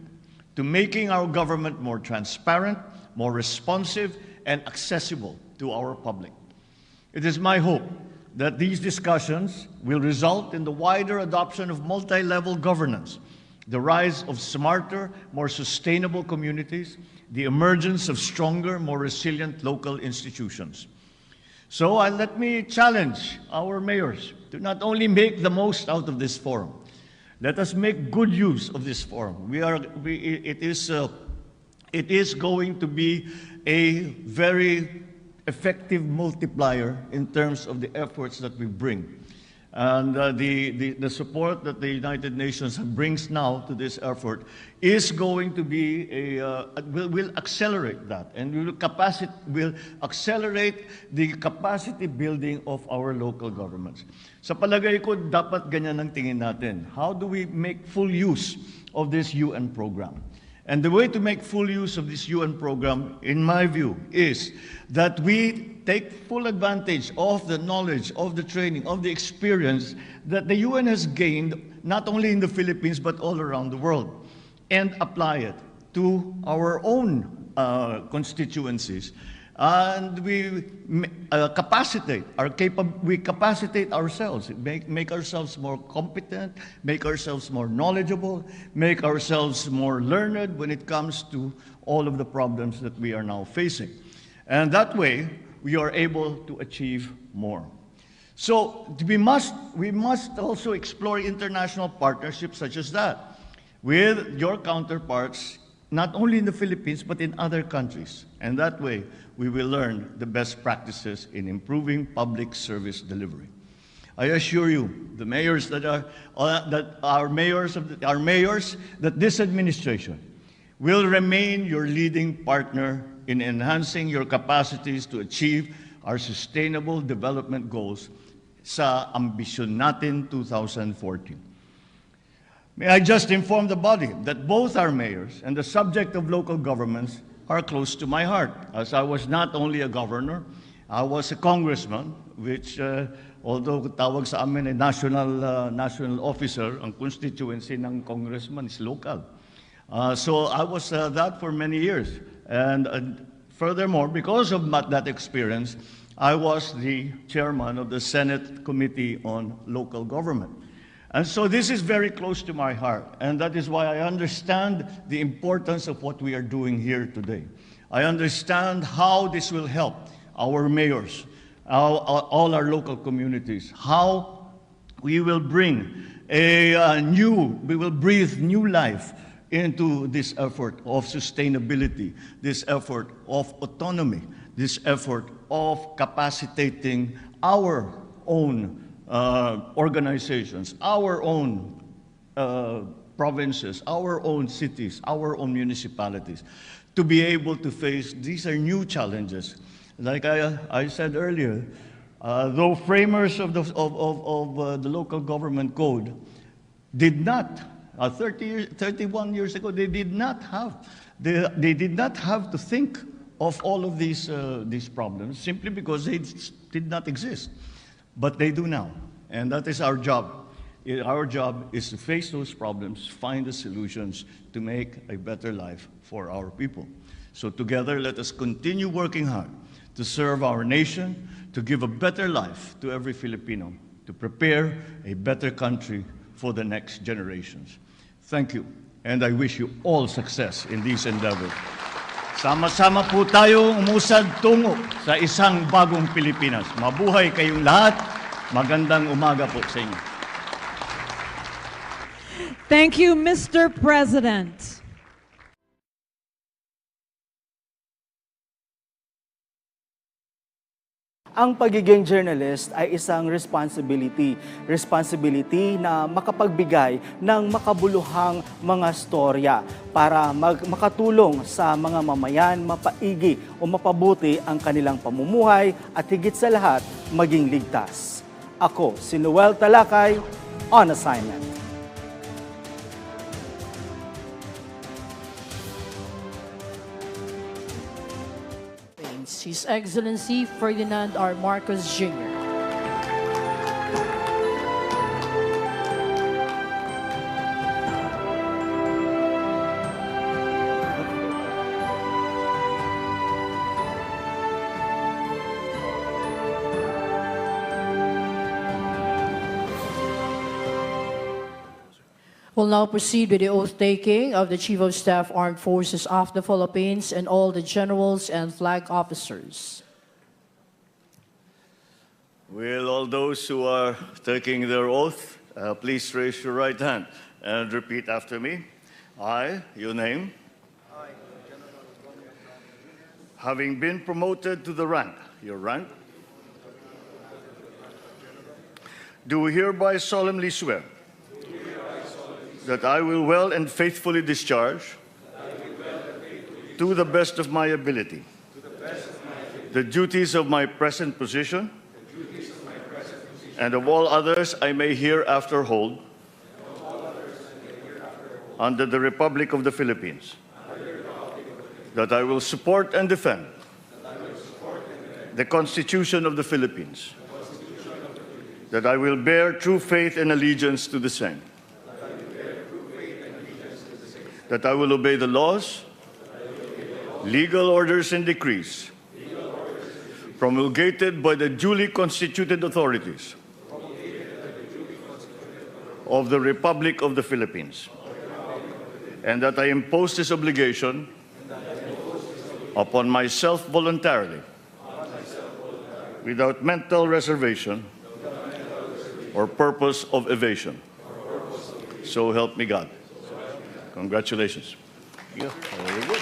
Speaker 13: to making our government more transparent, more responsive, and accessible to our public. It is my hope that these discussions will result in the wider adoption of multi-level governance, the rise of smarter, more sustainable communities, the emergence of stronger, more resilient local institutions. So let me challenge our mayors to not only make the most out of this forum. Let us make good use of this forum. It is going to be a very effective multiplier in terms of the efforts that we bring. And the support that the United Nations brings now to this effort is going to be will accelerate that, and will accelerate the capacity building of our local governments. Sa palagay ko, dapat ganyan ang tingin natin. How do we make full use of this UN program? And the way to make full use of this UN program, in my view, is that we take full advantage of the knowledge, of the training, of the experience that the UN has gained, not only in the Philippines, but all around the world, and apply it to our own constituencies. And we capacitate ourselves, make ourselves more competent, make ourselves more knowledgeable, make ourselves more learned when it comes to all of the problems that we are now facing. And that way, we are able to achieve more. So we must also explore international partnerships such as that with your counterparts, not only in the Philippines, but in other countries. And that way, we will learn the best practices in improving public service delivery. I assure you, the mayors that this administration will remain your leading partner in enhancing your capacities to achieve our sustainable development goals sa ambisyon natin 2014. May I just inform the body that both our mayors and the subject of local governments are close to my heart, as I was not only a governor, I was a congressman, which although tawag sa amin ay national officer, ang constituency ng congressman is local. So I was that for many years. And furthermore, because of that experience, I was the chairman of the Senate Committee on Local Government. And so this is very close to my heart, and that is why I understand the importance of what we are doing here today. I understand how this will help our mayors, all our local communities, how we will bring we will breathe new life into this effort of sustainability, this effort of autonomy, this effort of capacitating our own organizations, our own provinces, our own cities, our own municipalities, to be able to face these are new challenges. Like I said earlier, though framers of the local government code did not, 31 years ago, they did not have to think of all of these problems simply because they did not exist. But they do now, and that is our job. Our job is to face those problems, find the solutions to make a better life for our people. So together, let us continue working hard to serve our nation, to give a better life to every Filipino, to prepare a better country for the next generations. Thank you, and I wish you all success in these endeavors. Sama-sama po tayo umusad tungo sa isang bagong Pilipinas. Mabuhay kayong lahat. Magandang umaga po sa inyo.
Speaker 5: Thank you, Mr. President.
Speaker 14: Ang pagiging journalist ay isang responsibility. Responsibility na makapagbigay ng makabuluhang mga storya para makatulong sa mga mamayan, mapaigi o mapabuti ang kanilang pamumuhay at higit sa lahat, maging ligtas. Ako, si Noel Talakay, on assignment.
Speaker 15: His Excellency Ferdinand R. Marcos Jr. We'll now proceed with the oath-taking of the Chief of Staff, Armed Forces of the Philippines, and all the generals and flag officers.
Speaker 13: Will all those who are taking their oath, please raise your right hand and repeat after me. I, your name, having been promoted to the rank, your rank, do hereby solemnly swear that I will well and faithfully discharge, to the best of my ability, the duties of my present position, and of all others I may hereafter hold, under the Republic of the Philippines, that I will support and defend the Constitution of the Philippines, that I will bear true faith and allegiance to the same, that I will obey the laws, legal orders and decrees promulgated by the duly constituted authorities of the Republic of the Philippines, and that I impose this obligation upon myself voluntarily, without mental reservation or purpose of evasion. So help me God. Congratulations. Yeah, very good.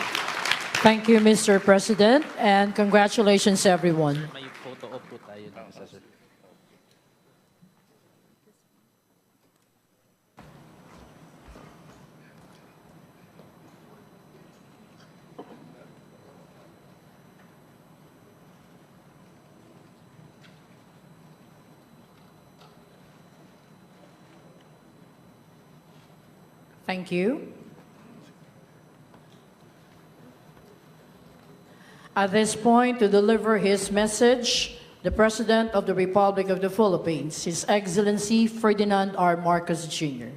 Speaker 15: Thank you, Mr. President, and congratulations, everyone. Thank you. At this point, to deliver his message, the President of the Republic of the Philippines, His Excellency Ferdinand R. Marcos Jr.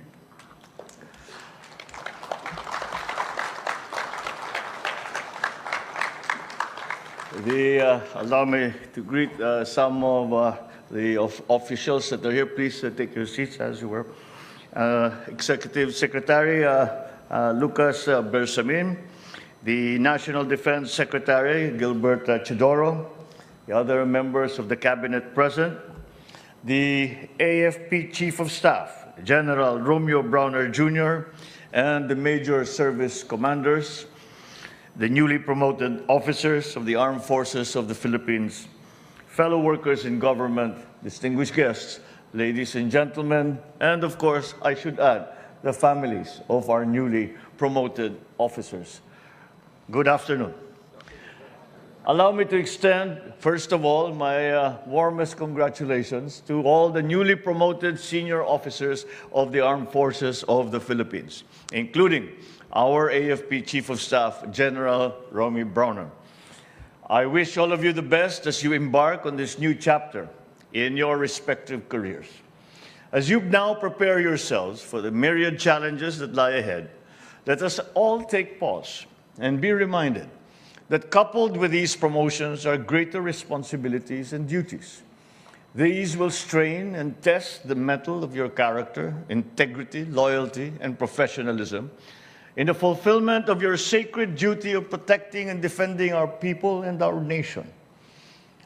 Speaker 13: Allow me to greet some of the officials that are here. Please take your seats as you were. Executive Secretary Lucas Bersamin, the National Defense Secretary Gilbert Chidoro, the other members of the Cabinet present, the AFP Chief of Staff, General Romeo Browner Jr., and the Major Service Commanders, the newly promoted officers of the Armed Forces of the Philippines, fellow workers in government, distinguished guests, ladies and gentlemen, and of course, I should add, the families of our newly promoted officers. Good afternoon. Allow me to extend, first of all, my warmest congratulations to all the newly promoted senior officers of the Armed Forces of the Philippines, including our AFP Chief of Staff, General Romeo Browner. I wish all of you the best as you embark on this new chapter in your respective careers. As you now prepare yourselves for the myriad challenges that lie ahead, let us all take pause and be reminded that coupled with these promotions are greater responsibilities and duties. These will strain and test the mettle of your character, integrity, loyalty, and professionalism, in the fulfillment of your sacred duty of protecting and defending our people and our nation.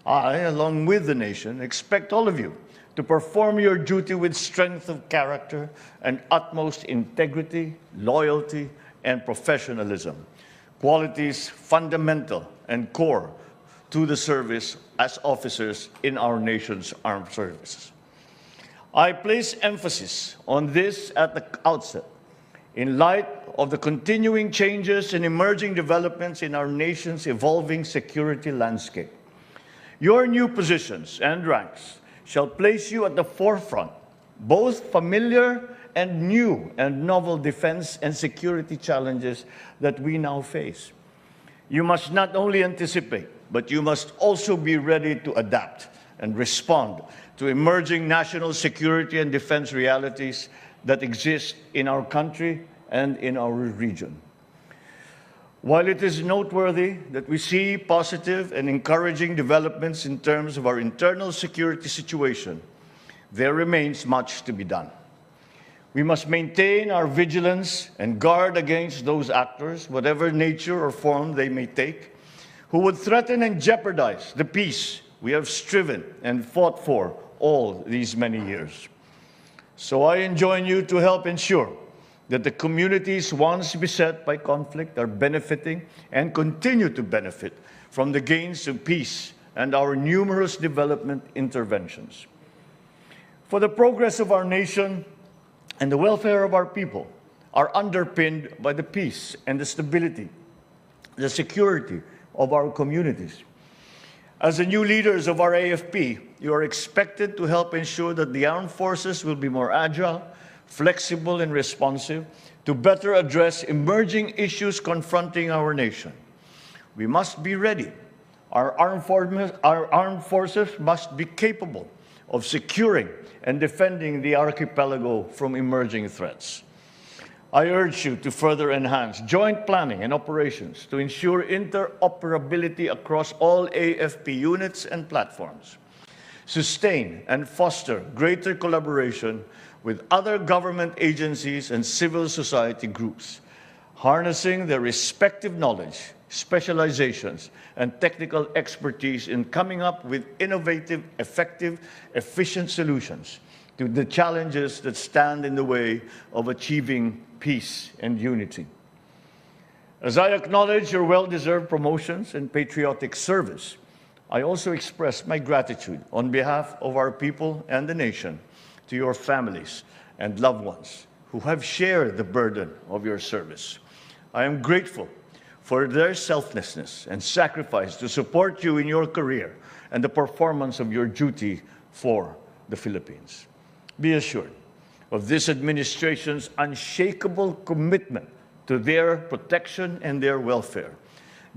Speaker 13: I, along with the nation, expect all of you to perform your duty with strength of character and utmost integrity, loyalty, and professionalism, qualities fundamental and core to the service as officers in our nation's armed services. I place emphasis on this at the outset in light of the continuing changes and emerging developments in our nation's evolving security landscape. Your new positions and ranks shall place you at the forefront, both familiar and new and novel defense and security challenges that we now face. You must not only anticipate, but you must also be ready to adapt and respond to emerging national security and defense realities that exist in our country and in our region. While it is noteworthy that we see positive and encouraging developments in terms of our internal security situation, there remains much to be done. We must maintain our vigilance and guard against those actors, whatever nature or form they may take, who would threaten and jeopardize the peace we have striven and fought for all these many years. So I enjoin you to help ensure that the communities once beset by conflict are benefiting and continue to benefit from the gains of peace and our numerous development interventions. For the progress of our nation and the welfare of our people are underpinned by the peace and the stability, the security of our communities. As the new leaders of our AFP, you are expected to help ensure that the armed forces will be more agile, flexible, and responsive to better address emerging issues confronting our nation. We must be ready. Our armed forces must be capable of securing and defending the archipelago from emerging threats. I urge you to further enhance joint planning and operations to ensure interoperability across all AFP units and platforms. Sustain and foster greater collaboration with other government agencies and civil society groups, harnessing their respective knowledge, specializations, and technical expertise in coming up with innovative, effective, efficient solutions to the challenges that stand in the way of achieving peace and unity. As I acknowledge your well-deserved promotions and patriotic service, I also express my gratitude on behalf of our people and the nation to your families and loved ones who have shared the burden of your service. I am grateful for their selflessness and sacrifice to support you in your career and the performance of your duty for the Philippines. Be assured of this administration's unshakable commitment to their protection and their welfare,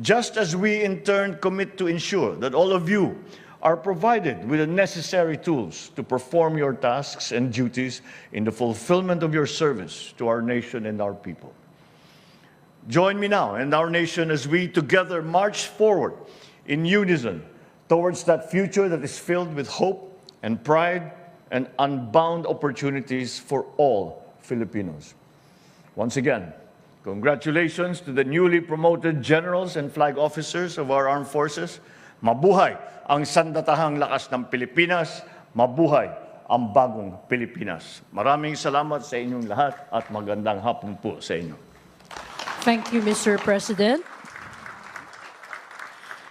Speaker 13: just as we in turn commit to ensure that all of you are provided with the necessary tools to perform your tasks and duties in the fulfillment of your service to our nation and our people. Join me now and our nation as we together march forward in unison towards that future that is filled with hope and pride and unbound opportunities for all Filipinos. Once again, congratulations to the newly promoted generals and flag officers of our armed forces. Mabuhay ang sandatahang lakas ng Pilipinas. Mabuhay ang bagong Pilipinas. Maraming salamat sa inyong lahat at magandang hapon po sa inyo.
Speaker 15: Thank you, Mr. President.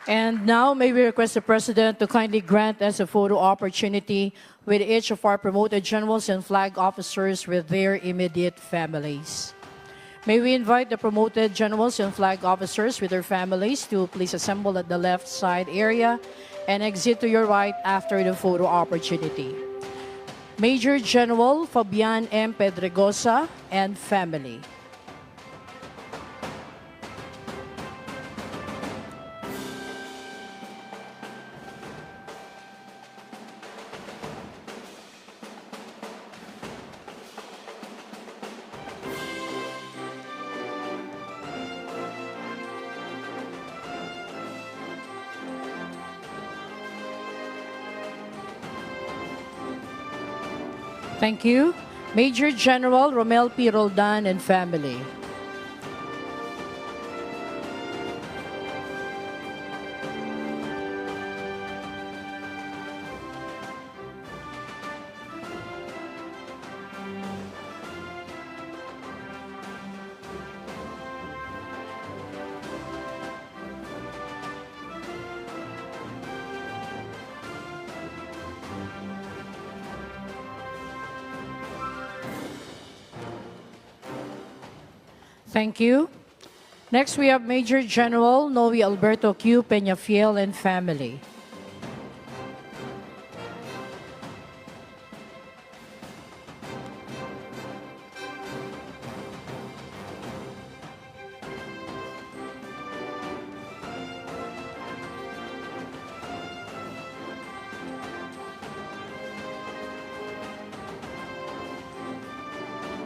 Speaker 15: And now may we request the President to kindly grant us a photo opportunity with each of our promoted generals and flag officers with their immediate families. May we invite the promoted generals and flag officers with their families to please assemble at the left side area and exit to your right after the photo opportunity. Major General Fabian M. Pedregosa and family. Thank you. Major General Romel P. Roldan and family. Thank you. Next, we have Major General Noe Alberto Q. Peñafiel and family.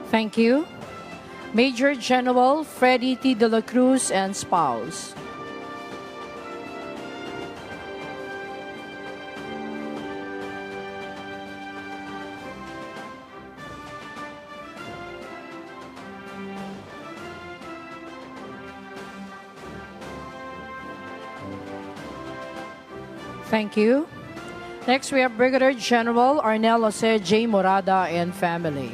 Speaker 15: Thank you. Major General Freddy T. De La Cruz and spouse. Thank you. Next, we have Brigadier General Arnel Jose J. Morada and family.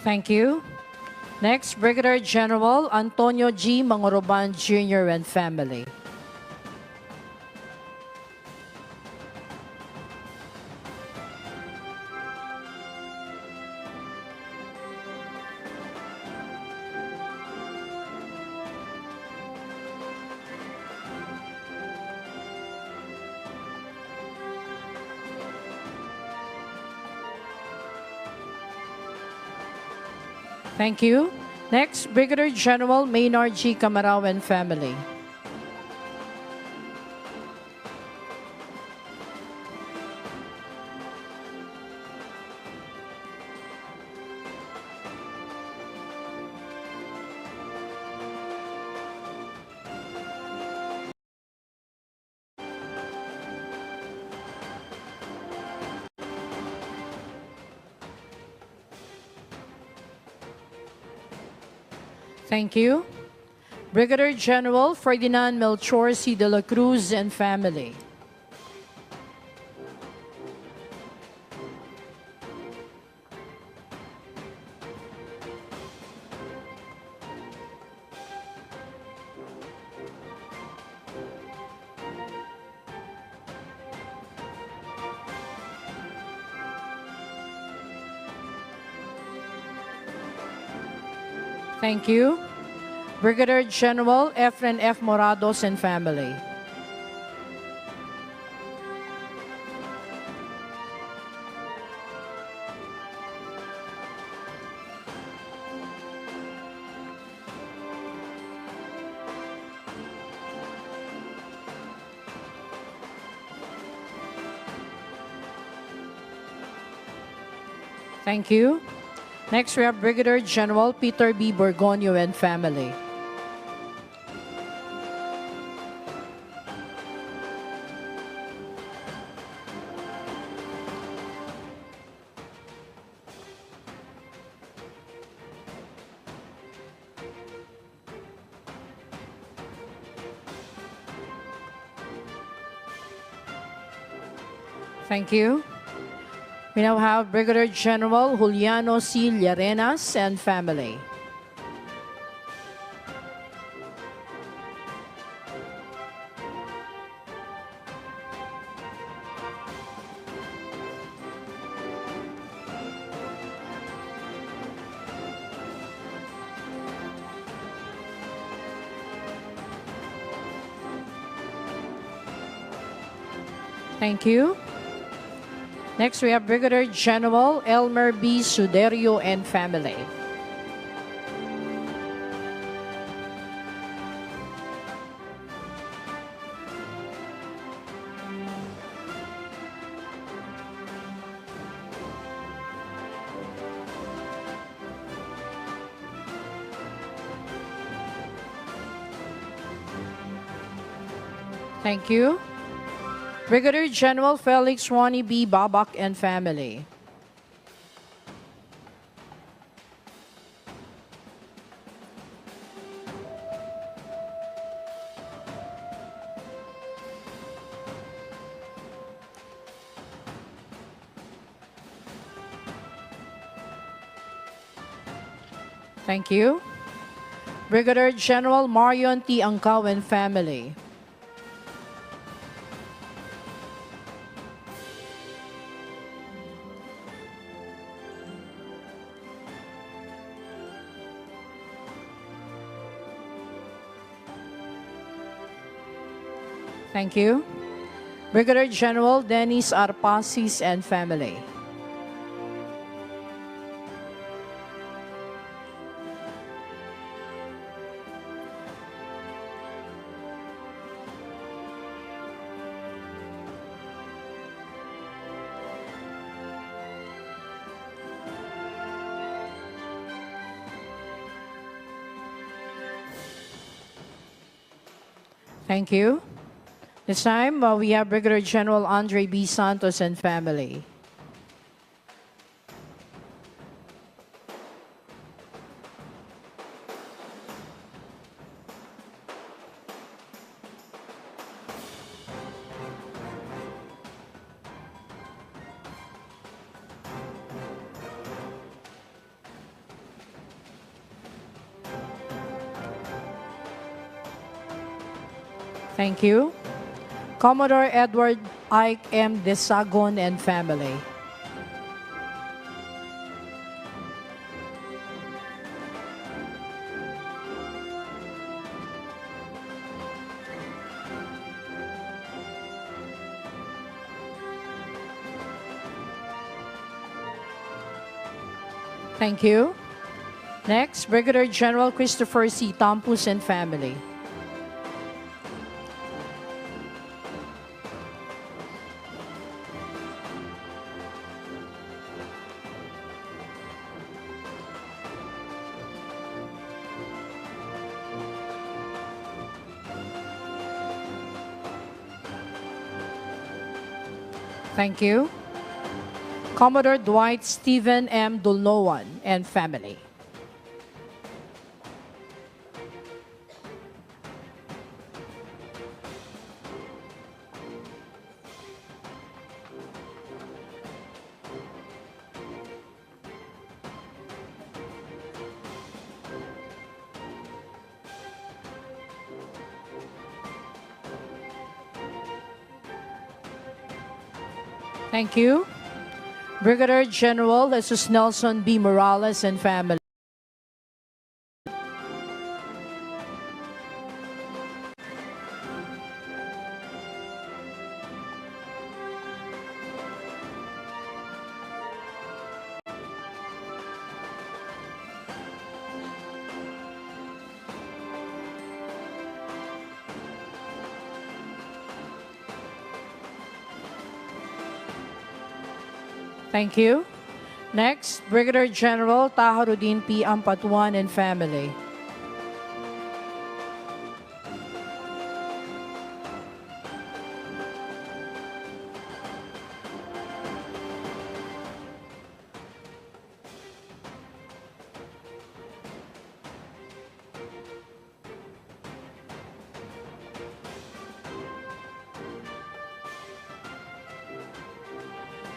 Speaker 15: Thank you. Next, Brigadier General Antonio G. Mangoroban Jr. and family. Thank you. Next, Brigadier General Maynard G. Camarao and family. Thank you. Brigadier General Ferdinand Melchor C. De La Cruz and family. Thank you. Brigadier General Efren F. Morados and family. Thank you. Next, we have Brigadier General Peter B. Borgonio and family. Thank you. We now have Brigadier General Juliano C. Llarenas and family. Thank you. Next, we have Brigadier General Elmer B. Suderio and family. Thank you. Brigadier General Felix Ronnie B. Babak and family. Thank you. Brigadier General Marion T. Angkaw and family. Thank you. Brigadier General Dennis Arpasis and family. Thank you. This time, we have Brigadier General Andre B. Santos and family. Thank you. Commodore Edward Ike M. Desagon and family. Thank you. Next, Brigadier General Christopher C. Tampus and family. Thank you. Commodore Dwight Stephen M. Dulnoan and family. Thank you. Brigadier General Jesus Nelson B. Morales and family. Thank you. Next, Brigadier General Taharuddin P. Ampatuan and family.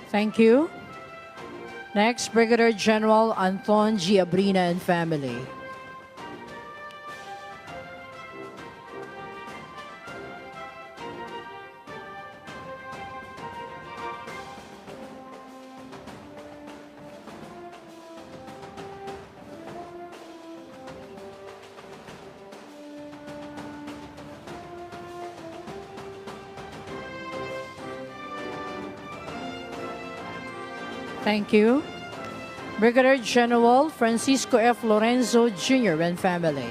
Speaker 15: Thank you. Next, Brigadier General Anton G. Abrina and family. Thank you. Brigadier General Francisco F. Lorenzo Jr. and family.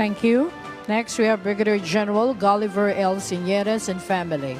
Speaker 15: Thank you. Next, we have Brigadier General Gulliver L. Sinieres and family.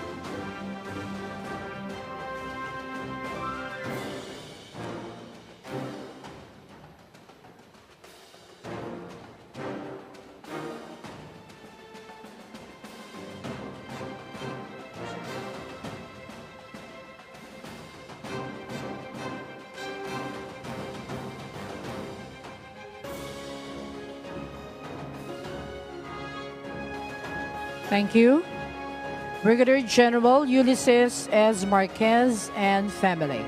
Speaker 15: Thank you. Brigadier General Ulysses S. Marquez and family.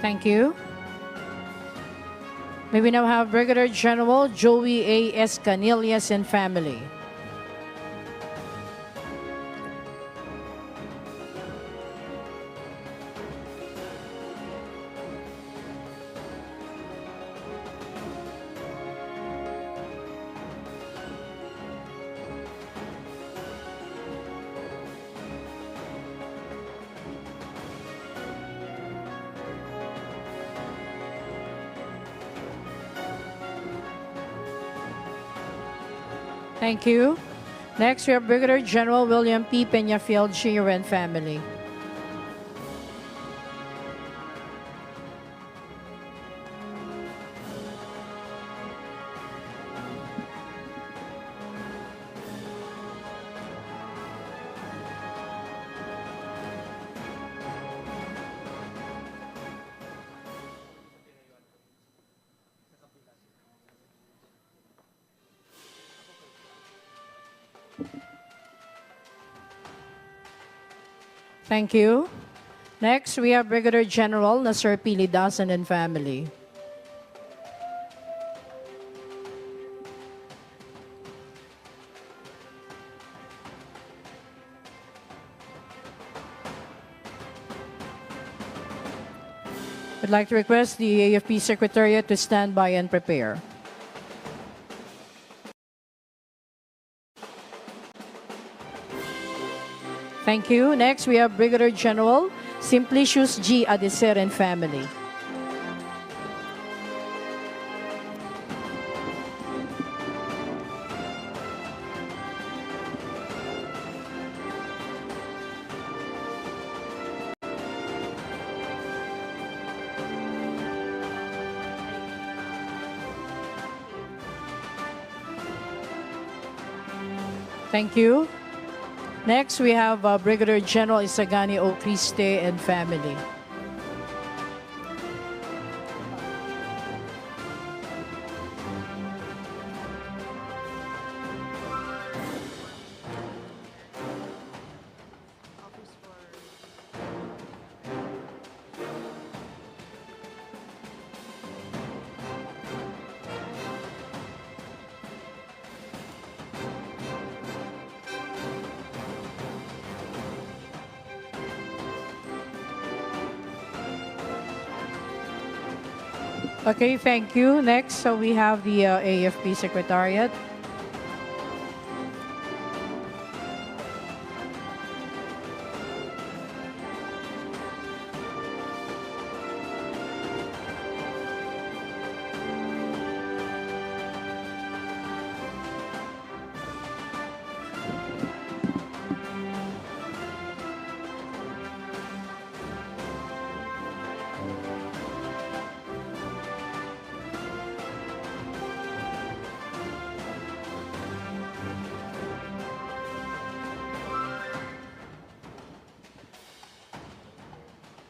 Speaker 15: Thank you. May we now have Brigadier General Joey A. Escanillas and family. Thank you. Next, we have Brigadier General William P. Peñafiel Jr. and family. Thank you. Next, we have Brigadier General Nasir Pili Dasan and family. I'd like to request the AFP Secretariat to stand by and prepare. Thank you. Next, we have Brigadier General Simplicius G. Adeser and family. Thank you. Next, we have Brigadier General Isagani O. Criste and family. Okay, thank you. Next, so we have the AFP Secretariat.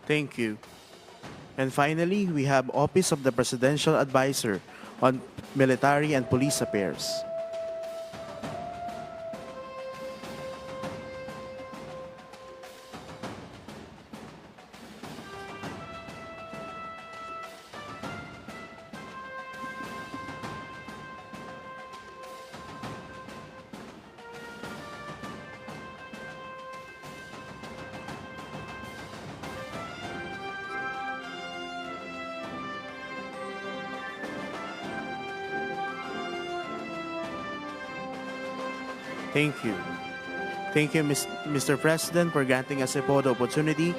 Speaker 11: Thank you. And finally, we have Office of the Presidential Advisor on Military and Police Affairs. Thank you. Thank you, Mr. President, for granting us a photo opportunity.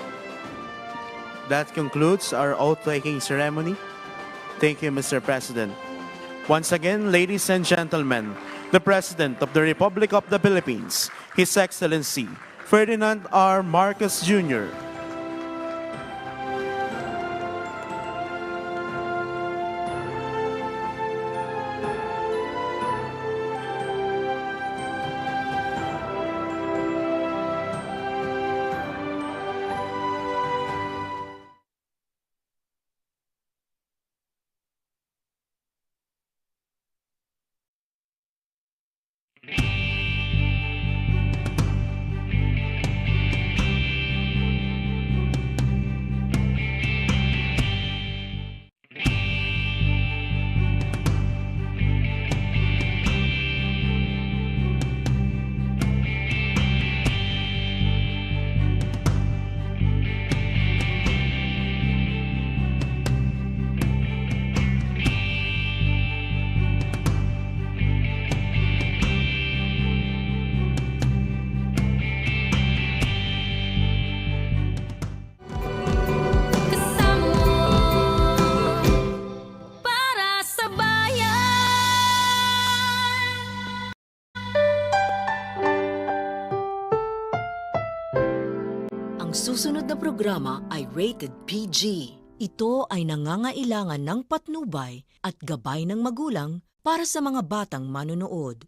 Speaker 11: That concludes our oath-taking ceremony. Thank you, Mr. President. Once again, ladies and gentlemen, the President of the Republic of the Philippines, His Excellency Ferdinand R. Marcos Jr.
Speaker 7: Susunod na programa ay rated PG. Ito ay nangangailangan ng patnubay at gabay ng magulang para sa mga batang manonood.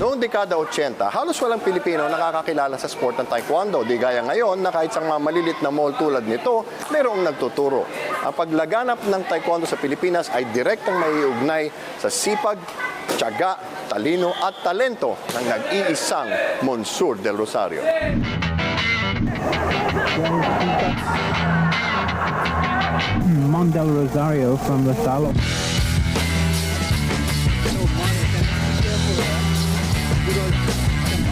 Speaker 2: Noong dekada 80, halos walang Pilipino nakakakilala sa sport ng taekwondo. Di gaya ngayon na kahit sa mga malilit na mall tulad nito, mayroong nagtuturo. Ang paglaganap ng taekwondo sa Pilipinas ay direktang maiugnay sa sipag, tiyaga, talino at talento ng nag-iisang Monsur del Rosario.
Speaker 18: Mon del Rosario from Rosalo.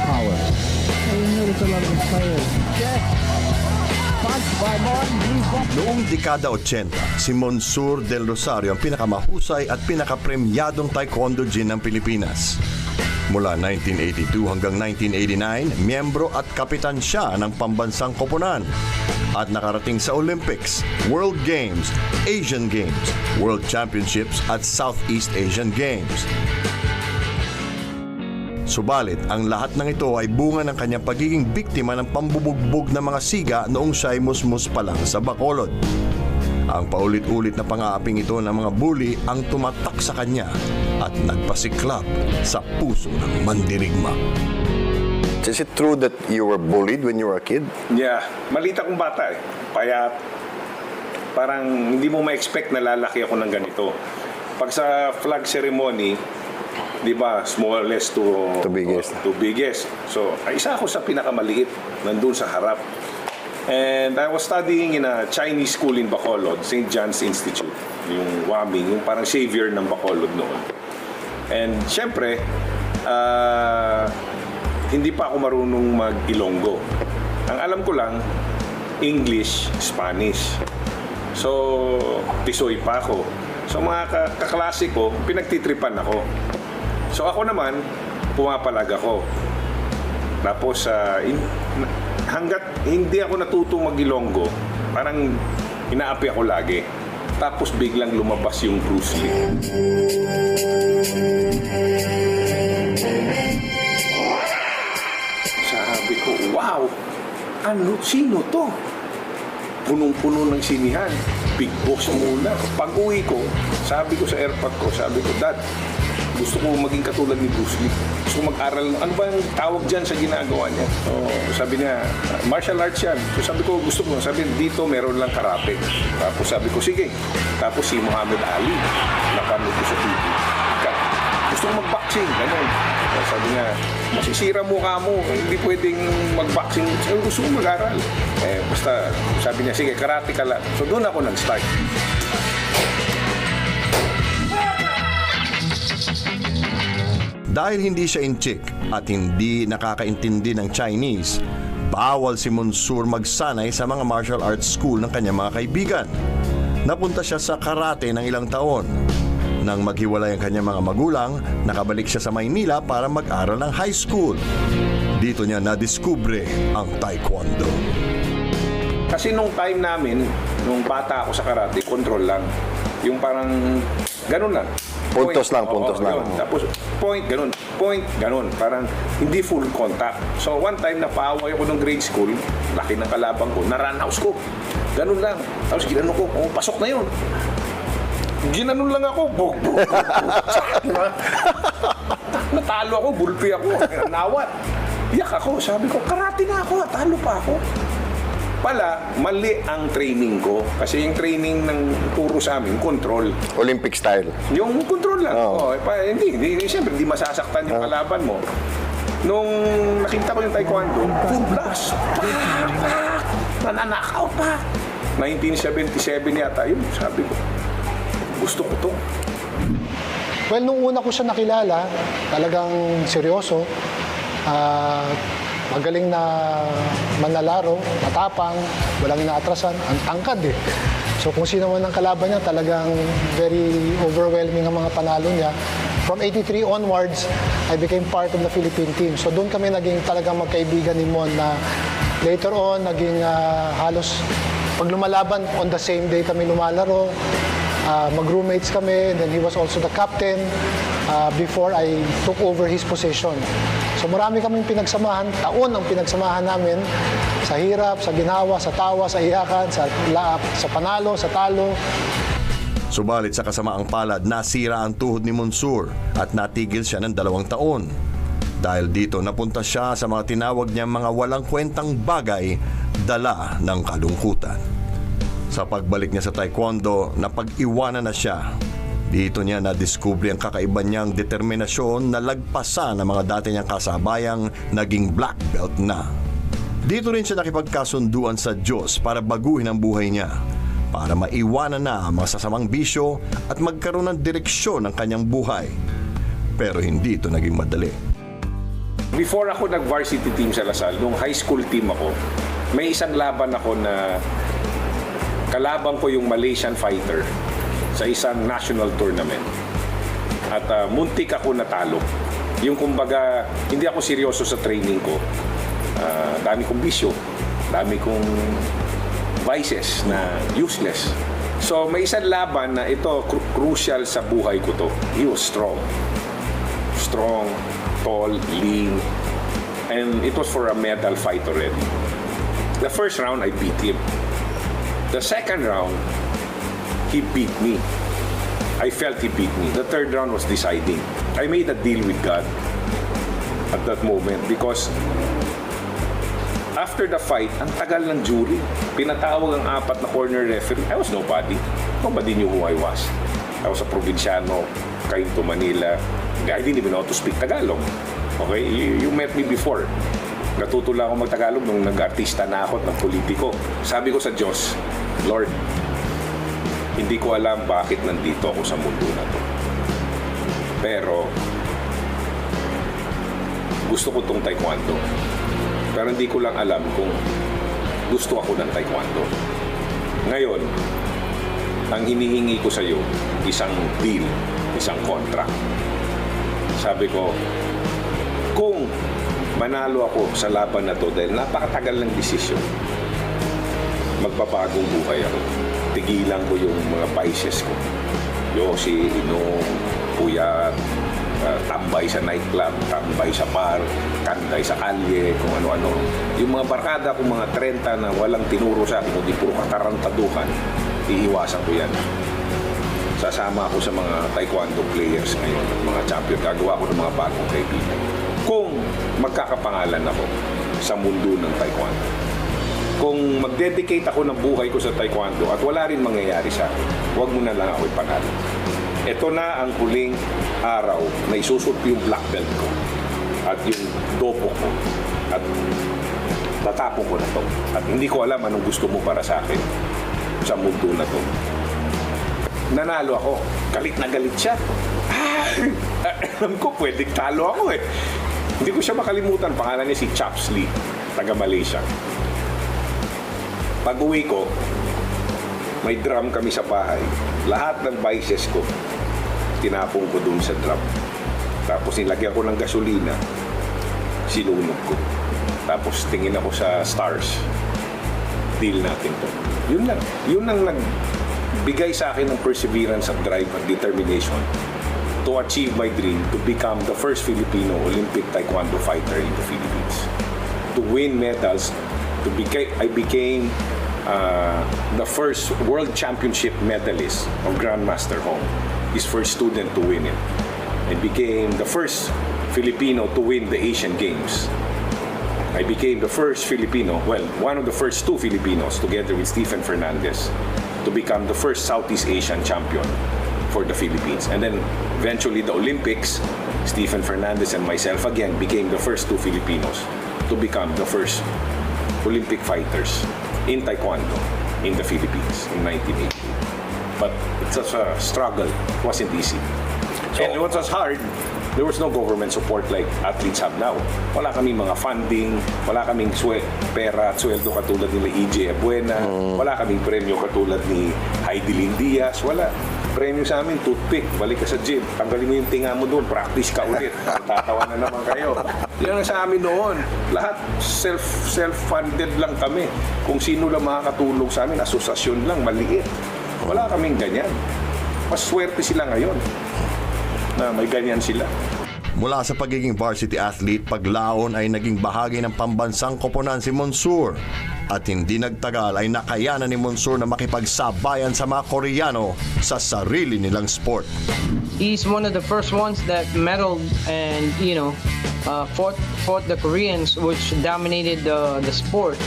Speaker 18: Power. I noticed a lot of players.
Speaker 2: Noong dekada 80, si Monsur del Rosario ang pinakamahusay at pinakapremyadong taekwondo jin ng Pilipinas. Mula 1982 hanggang 1989, miyembro at kapitan siya ng pambansang koponan at nakarating sa Olympics, World Games, Asian Games, World Championships at Southeast Asian Games. Subalit, ang lahat ng ito ay bunga ng kanyang pagiging biktima ng pambubugbog ng mga siga noong siya'y musmus pa lang sa Bacolod. Ang paulit-ulit na pang-aaping ito ng mga bully ang tumatak sa kanya at nagpasiklab sa puso ng mandirigma. Is it true that you were bullied when you were a kid?
Speaker 4: Yeah, malita kong bata eh. Payat. Parang hindi mo ma-expect na lalaki ako ng ganito. Pag sa flag ceremony, di ba, smallest to biggest. So, isa ako sa pinakamaliit, nandun sa harap. And I was studying in a Chinese school in Bacolod, St. John's Institute, yung Waming, yung parang savior ng Bacolod noon. And syempre, hindi pa ako marunong mag-Ilonggo. Ang alam ko lang, English, Spanish. So, pisoy pa ako. So, mga kaklase ko, pinagtitripan ako. So ako naman, pumapalag ako. Tapos hanggat hindi ako natutong mag-Ilonggo, parang inaapi ako lagi. Tapos biglang lumabas yung Bruce Lee. Sabi ko, wow! Sino to? Punong-puno ng sinihan. Big boss muna. Pag-uwi ko, sabi ko sa airport ko, sabi ko, Dad, gusto ko maging katulad ni Bruce Lee. Gusto ko mag-aral. Ano ba yung tawag dyan sa ginagawa niya? So, sabi niya, martial arts yan. So sabi ko, gusto ko. Sabi, dito meron lang karate. Tapos sabi ko, sige. Tapos si Muhammad Ali, napanood ko sa TV. Gusto ko mag-boxing. Ganun. Sabi niya, masisira mukha mo. Hindi pwedeng mag-boxing. So, gusto ko mag-aral. Basta, sabi niya, sige, karate ka lang. So doon ako nag-start.
Speaker 2: Dahil hindi siya inchik at hindi nakakaintindi ng Chinese, bawal si Monsur magsanay sa mga martial arts school ng kanyang mga kaibigan. Napunta siya sa karate ng ilang taon. Nang maghiwalay ang kanyang mga magulang, nakabalik siya sa Maynila para mag-aral ng high school. Dito niya nadiskubre ang taekwondo.
Speaker 4: Kasi nung time namin, nung bata ako sa karate, control lang. Yung parang ganun lang.
Speaker 2: Puntos lang.
Speaker 4: Tapos point, ganun. Parang hindi full contact. So one time napaaway ako ng grade school, laki ng kalaban ko, na-run house ko. Ganun lang. Tapos ginanon ko, pasok na yun. Ginanon lang ako, bog. Natalo ako, bulpi ako, nawat. Iyak ako, sabi ko, karate na ako, talo pa ako. Pala, mali ang training ko. Kasi yung training ng turo sa amin, control.
Speaker 2: Olympic style.
Speaker 4: Yung control lang. Hindi, siyempre, hindi masasaktan yung kalaban mo. Nung nakita ko yung taekwondo, full blast. Nananakaw pa. 1977 yata yun, sabi ko. Gusto ko to.
Speaker 12: Well, nung una ko siya nakilala, talagang seryoso. Magaling na manlalaro, matapang, walang inaatrasan, ang tangkad eh. So kung sino man ang kalaban niya, talagang very overwhelming ang mga panalo niya. From 83 onwards, I became part of the Philippine team. So doon kami naging talagang magkaibigan ni Mon na later on, naging halos pag lumalaban, on the same day kami lumalaro. Mag-roommates kami, and then he was also the captain before I took over his position. So marami kaming pinagsamahan, taon ang pinagsamahan namin sa hirap, sa ginhawa, sa tawa, sa iyakan, sa panalo, sa talo.
Speaker 2: Subalit sa kasamaang palad, nasira ang tuhod ni Monsur at natigil siya ng 2 taon. Dahil dito napunta siya sa mga tinawag niyang mga walang kwentang bagay, dala ng kalungkutan. Sa pagbalik niya sa taekwondo, napag-iwanan na siya. Dito niya nadiskubre ang kakaiba niyang determinasyon na lagpasan ng mga dati niyang kasabayang naging black belt na. Dito rin siya nakipagkasunduan sa Diyos para baguhin ang buhay niya, para maiwanan na ang mga sasamang bisyo at magkaroon ng direksyon ng kanyang buhay. Pero hindi ito naging madali.
Speaker 4: Before ako nag-varsity team sa Lasal, nung high school team ako, may isang laban ako na kalaban ko yung Malaysian fighter sa isang national tournament. At muntik ako natalo. Yung kumbaga, hindi ako seryoso sa training ko. Dami kong bisyo, dami kong vices na useless. So may isang laban na ito, crucial sa buhay ko to. He was strong. Strong, tall, lean. And it was for a medal fight already. The first round, I beat him. The second round, he beat me. I felt he beat me. The third round was deciding. I made a deal with God at that moment because after the fight, ang tagal ng jury. Pinatawag ang 4 na corner referee. I was nobody. Nobody knew who I was. I was a probinsyano, came to Manila. I didn't even know how to speak Tagalog. Okay? You met me before. Natuto lang ako mag-Tagalog nung nag-artista na ako ng politiko. Sabi ko sa Diyos, Lord, hindi ko alam bakit nandito ako sa mundo na to. Pero, gusto ko tong taekwondo. Pero hindi ko lang alam kung gusto ako ng taekwondo. Ngayon, ang hinihingi ko sa iyo, isang deal, isang contract. Sabi ko, kung manalo ako sa laban na to dahil napakatagal ng desisyon, magpapagong buhay ako. Tigilan ko yung mga vices ko. Yosi, inom, puyat, tambay sa nightclub, tambay sa bar, kanday sa kalye, kung ano-ano. Yung mga barkada kong mga 30 na walang tinuro sa akin, kundi puro katarantaduhan, iiwasan ko yan. Sasama ako sa mga taekwondo players ngayon, mga champion. Gagawa ko ng mga bagong kaibigan. Kung magkakapangalan ako sa mundo ng taekwondo, kung mag-dedicate ako ng buhay ko sa taekwondo at wala rin mangyayari sa akin, huwag mo na lang ako ipanalo. Ito na ang huling araw na isusot yung black belt ko at yung dopo ko at tatapon ko na to. At hindi ko alam anong gusto mo para sa akin sa mundo na to. Nanalo ako. Galit na galit siya. Alam ko, pwedeng talo ako eh. Hindi ko siya makalimutan. Pangalan niya si Chaps Lee, taga Malaysia. Pag-uwi ko, may drum kami sa bahay. Lahat ng vices ko, tinapong ko dun sa drum. Tapos nilagyan ko ng gasolina, sinunog ko. Tapos tingin ako sa stars. Deal natin to. Yun lang. Yun ang nagbigay sa akin ng perseverance at drive at determination to achieve my dream to become the first Filipino Olympic Taekwondo fighter in the Philippines. To win medals, I became the first World Championship medalist of Grandmaster Hong, his first student to win it, and became the first Filipino to win the Asian Games. I became the first Filipino, well, one of the first two Filipinos, together with Stephen Fernandez, to become the first Southeast Asian champion for the Philippines. And then eventually the Olympics, Stephen Fernandez and myself again became the first two Filipinos to become the first Olympic fighters in Taekwondo in the Philippines in 1980. But it's such a struggle. It wasn't easy. And what was hard, there was no government support like athletes have now. Wala kaming mga funding, wala kaming pera at sweldo katulad nila EJ Abuena, wala kaming premyo katulad ni Heidelin Diaz, wala. Premyo sa amin, toothpick, balik ka sa gym, tanggalin mo yung tinga mo doon, practice ka ulit, tatawa na naman kayo. Yan ang sa amin noon. Lahat self-funded lang kami. Kung sino lang makakatulong sa amin, asosasyon lang, maliit. Wala kaming ganyan. Mas swerte sila ngayon na may ganyan sila.
Speaker 2: Mula sa pagiging varsity athlete, paglaon ay naging bahagi ng pambansang koponan si Monsur. At hindi nagtagal ay nakayanan ni Monsur na makipagsabayan sa mga Koreano sa sarili nilang sport.
Speaker 8: He's one of the first ones that medaled and, fought the Koreans, which dominated the sport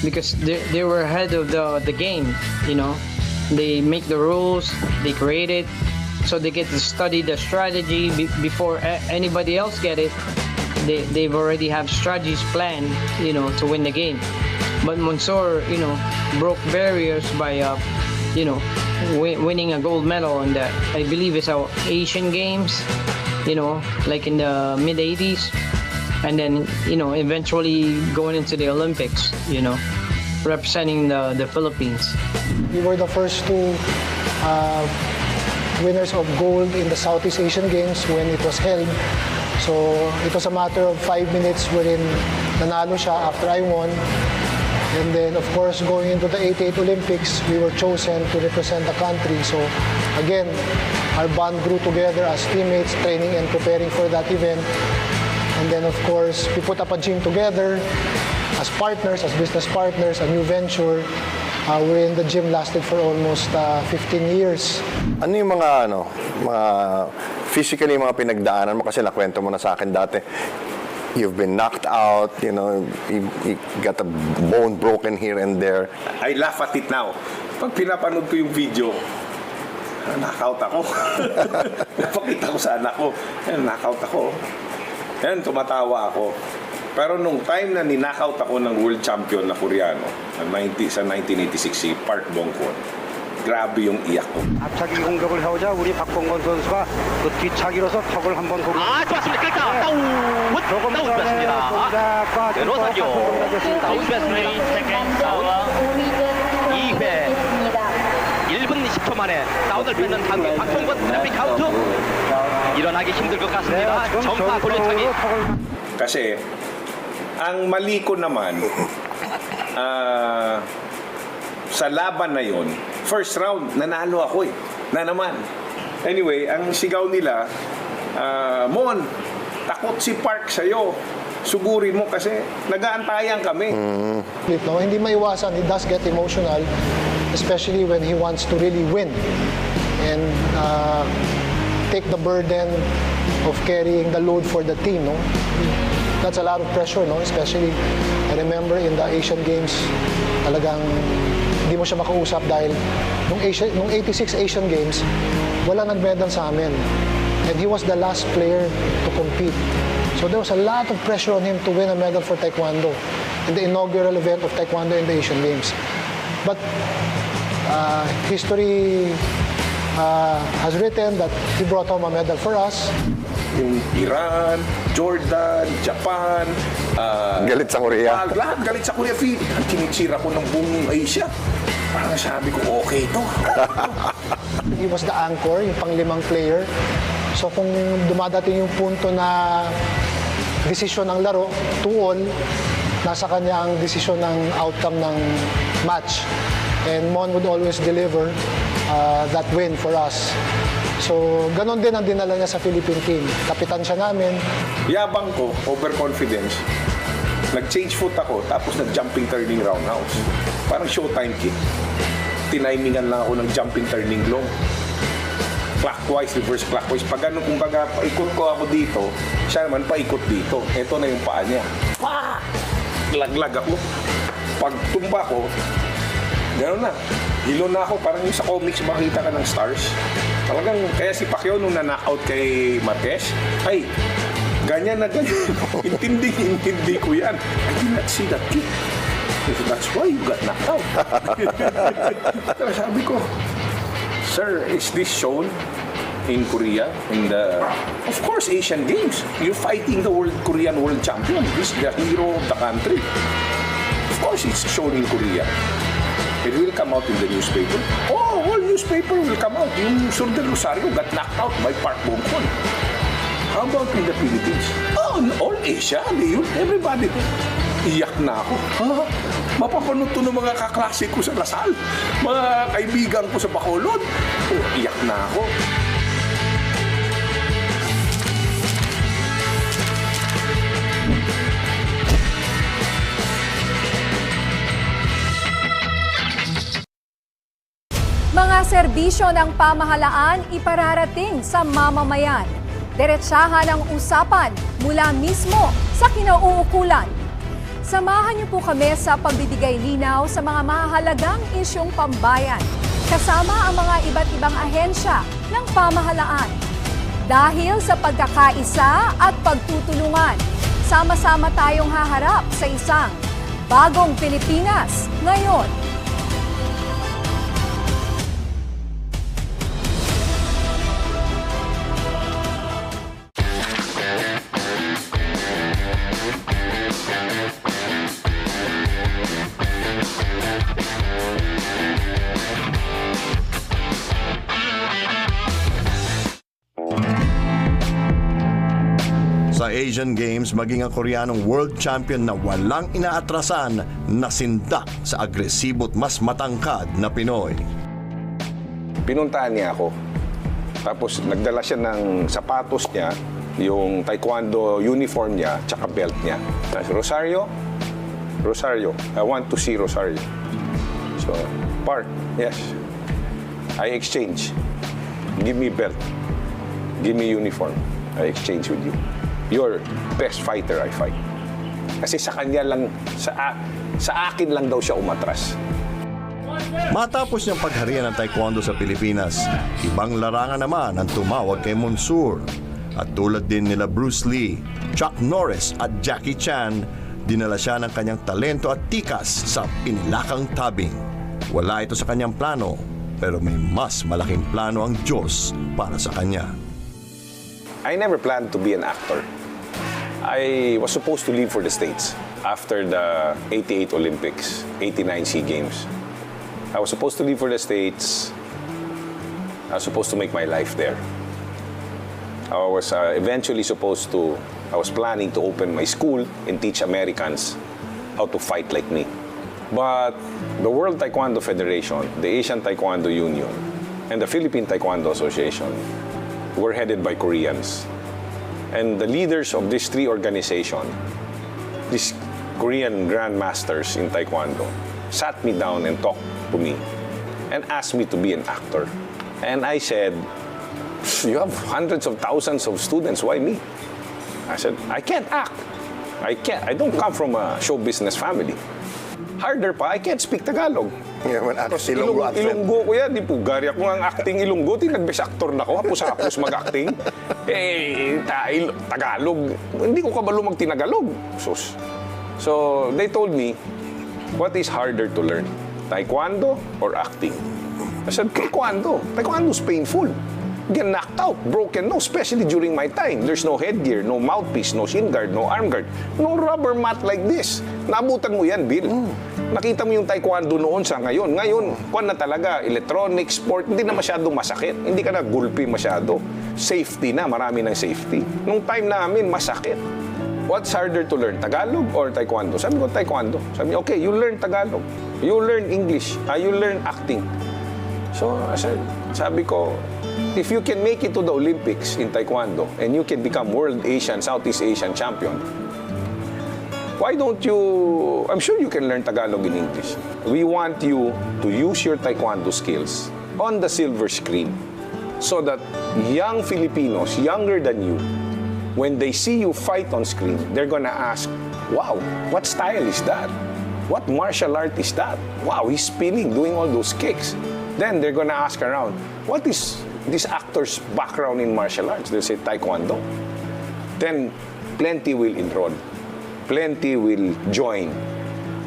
Speaker 8: because they were ahead of the game, They make the rules, they create it, so they get to study the strategy before anybody else get it. They've already have strategies planned, to win the game. But Monsur, broke barriers by, winning a gold medal in the, I believe it's our Asian Games, like in the mid-80s. And then, eventually going into the Olympics, representing the Philippines.
Speaker 12: We were the first two winners of gold in the Southeast Asian Games when it was held. So it was a matter of 5 minutes wherein nanalo siya after I won. And then, of course, going into the 88 Olympics, we were chosen to represent the country. So again, our bond grew together as teammates, training and preparing for that event. And then, of course, we put up a gym together as partners, as business partners, a new venture. We're in the gym lasted for almost 15 years.
Speaker 2: Ano yung mga physically mga pinagdaanan mo, kasi nakwento mo na sa akin dati? You've been knocked out, you got a bone broken here and there.
Speaker 4: I laugh at it now. Pag pinapanood ko yung video, knockout ako. Napakita ko sa anak ko, knockout ako. Yan, tumatawa ako. Pero nung time na ni-knockout ako ng world champion na Koreano, sa 1986, si Park Bong-kwon, grabe yung iyak ko.
Speaker 16: 앞차기 공격을 해오자 우리 박봉건 선수가 그 뒤차기로서 턱을 한번 공격.
Speaker 21: 좋았습니다. 그러니까 다운 됐습니다. 로사리오 다운 됐습니다. 다운 2회 1분 20초 만에 다운을 뺏는 한국 박봉건 그래픽 카운트 일어나기 힘들 것 같습니다. 정파 돌려차기.
Speaker 4: Kasi ang mali ko naman sa laban na yon, first round, nanalo ako na naman. Anyway, ang sigaw nila, Mon, takot si Park sa'yo. Sugurin mo kasi nag-aantayan kami.
Speaker 12: Hindi maiwasan, he does get emotional, especially when he wants to really win and take the burden of carrying the load for the team. That's a lot of pressure, especially, I remember in the Asian Games, talagang hindi mo siya makausap dahil nung 86 Asian Games, wala nag-medal sa amin. And he was the last player to compete. So there was a lot of pressure on him to win a medal for Taekwondo in the inaugural event of Taekwondo in the Asian Games. But history has written that he brought home a medal for us.
Speaker 4: Yung Iran, Jordan, Japan,
Speaker 2: galit sa Korea.
Speaker 4: Lahat galit sa Korea. Kinichira ko ng buong Asia. Parang sabi ko, okay to.
Speaker 12: He was the anchor, yung pang-limang player. So kung dumadating yung punto na desisyon ng laro, 2-all, nasa kanya ang desisyon ng outcome ng match. And Mon would always deliver that win for us. So, ganon din ang dinala niya sa Philippine team. Kapitan siya namin.
Speaker 4: Yabang ko, overconfidence. Nag-change foot ako, tapos nag-jumping turning roundhouse. Parang showtime kick. Tinimingan lang ako ng jumping turning long. Clockwise, reverse clockwise. Pag ano, kumbaga, paikot ko ako dito, siya naman paikot dito. Ito na yung paa niya. Pa! Laglag ako. Pag tumba ko, gano'n na. Hilo na ako. Parang yung sa comics, makita ka ng stars. Talagang, kaya si Pacquiao nung na-knockout kay Marquez, ay, ganyan na ganyan. Intindi ko yan. I did not see that kick. So that's why you got knocked out. Sabi ko, sir, is this shown in Korea? In the, of course, Asian Games. You're fighting the Korean world champion. This is the hero of the country. Of course, it's shown in Korea. It will come out in the newspaper. Oh, all newspaper will come out. Yung Sur del Rosario got knocked out by Park Bong-kwon. How about in the Philippines? Oh, all Asia, everybody. Iyak na ako. Ha? Mapapanood to ng mga kaklase ko sa Lasal. Mga kaibigan ko sa Bacolod. Oh, iyak na ako.
Speaker 9: Mga serbisyo ng pamahalaan ipararating sa mamamayan. Diretsahan ang usapan mula mismo sa kinauukulan. Samahan niyo po kami sa pagbibigay linaw sa mga mahalagang isyong pambayan, kasama ang mga iba't ibang ahensya ng pamahalaan. Dahil sa pagkakaisa at pagtutulungan, sama-sama tayong haharap sa isang bagong Pilipinas ngayon.
Speaker 2: Sa Asian Games, maging ang Koreanong world champion na walang inaatrasan nasindak sa agresibo at mas matangkad na Pinoy.
Speaker 4: Pinuntahan niya ako. Tapos nagdala siya ng sapatos niya, yung taekwondo uniform niya, tsaka belt niya. Rosario, I want to see Rosario. So, Park, yes. I exchange. Give me belt. Give me uniform. I exchange with you. You're best fighter I fight. Kasi sa kanya lang, sa akin lang daw siya umatras.
Speaker 2: Matapos niyang pagharian ng taekwondo sa Pilipinas, ibang larangan naman ang tumawag kay Monsur. At tulad din nila Bruce Lee, Chuck Norris at Jackie Chan, dinala siya ng kanyang talento at tikas sa pinilakang tabing. Wala ito sa kanyang plano, pero may mas malaking plano ang Diyos para sa kanya.
Speaker 4: I never planned to be an actor. I was supposed to leave for the States after the 88 Olympics, 89 SEA Games. I was supposed to leave for the States. I was supposed to make my life there. I was eventually I was planning to open my school and teach Americans how to fight like me. But the World Taekwondo Federation, the Asian Taekwondo Union, and the Philippine Taekwondo Association were headed by Koreans. And the leaders of these three organizations, these Korean grandmasters in Taekwondo, sat me down and talked to me and asked me to be an actor. And I said, you have hundreds of thousands of students, why me? I said, I can't act. I don't come from a show business family. Harder pa, I can't speak Tagalog. Ilonggo ko yan, di po. Gari ako ang acting Ilonggo, nag-best actor na ako, hapos-hapos mag-acting. Tagalog, hindi ko kabalo mag-tinagalog. So, they told me, what is harder to learn? Taekwondo or acting? I said, Taekwondo. Taekwondo is painful. Get knocked out, broken nose, especially during my time. There's no headgear, no mouthpiece, no shin guard, no arm guard, no rubber mat like this. Naabutan mo yan, Bill. Nakita mo yung taekwondo noon sa ngayon. Ngayon, kwan na talaga, electronic, sport, hindi na masyadong masakit. Hindi ka na gulpi masyado. Safety na, marami ng safety. Nung time namin, masakit. What's harder to learn, Tagalog or taekwondo? Sabi ko, taekwondo. Sabi niya, okay, you learn Tagalog. You learn English. You learn acting. So, sabi ko, if you can make it to the Olympics in taekwondo and you can become world Asian, Southeast Asian champion, why don't you, I'm sure you can learn Tagalog in English. We want you to use your Taekwondo skills on the silver screen so that young Filipinos, younger than you, when they see you fight on screen, they're gonna ask, wow, what style is that? What martial art is that? Wow, he's spinning, doing all those kicks. Then they're gonna ask around, what is this actor's background in martial arts? They'll say Taekwondo. Then plenty will enroll. Plenty will join.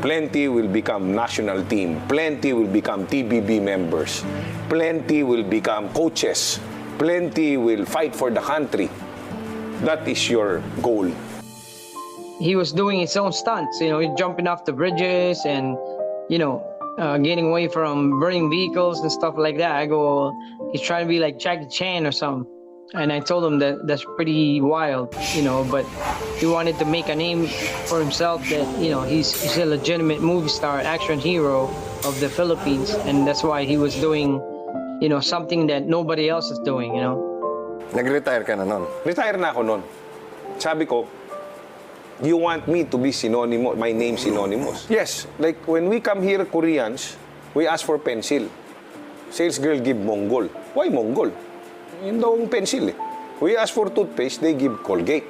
Speaker 4: Plenty will become national team. Plenty will become TBB members. Plenty will become coaches. Plenty will fight for the country. That is your goal.
Speaker 8: He was doing his own stunts, jumping off the bridges and, getting away from burning vehicles and stuff like that. I go, he's trying to be like Jackie Chan or something. And I told him that that's pretty wild, but he wanted to make a name for himself that, he's a legitimate movie star, action hero of the Philippines. And that's why he was doing, something that nobody else is doing,
Speaker 2: Nag-retire ka na nun?
Speaker 4: Retire na ako nun. Sabi ko, you want me to be synonymous, my name synonymous? Yes, like when we come here, Koreans, we ask for pencil. Sales girl give Mongol. Why Mongol? Yun daw ang pencil eh. We ask for toothpaste, they give Colgate.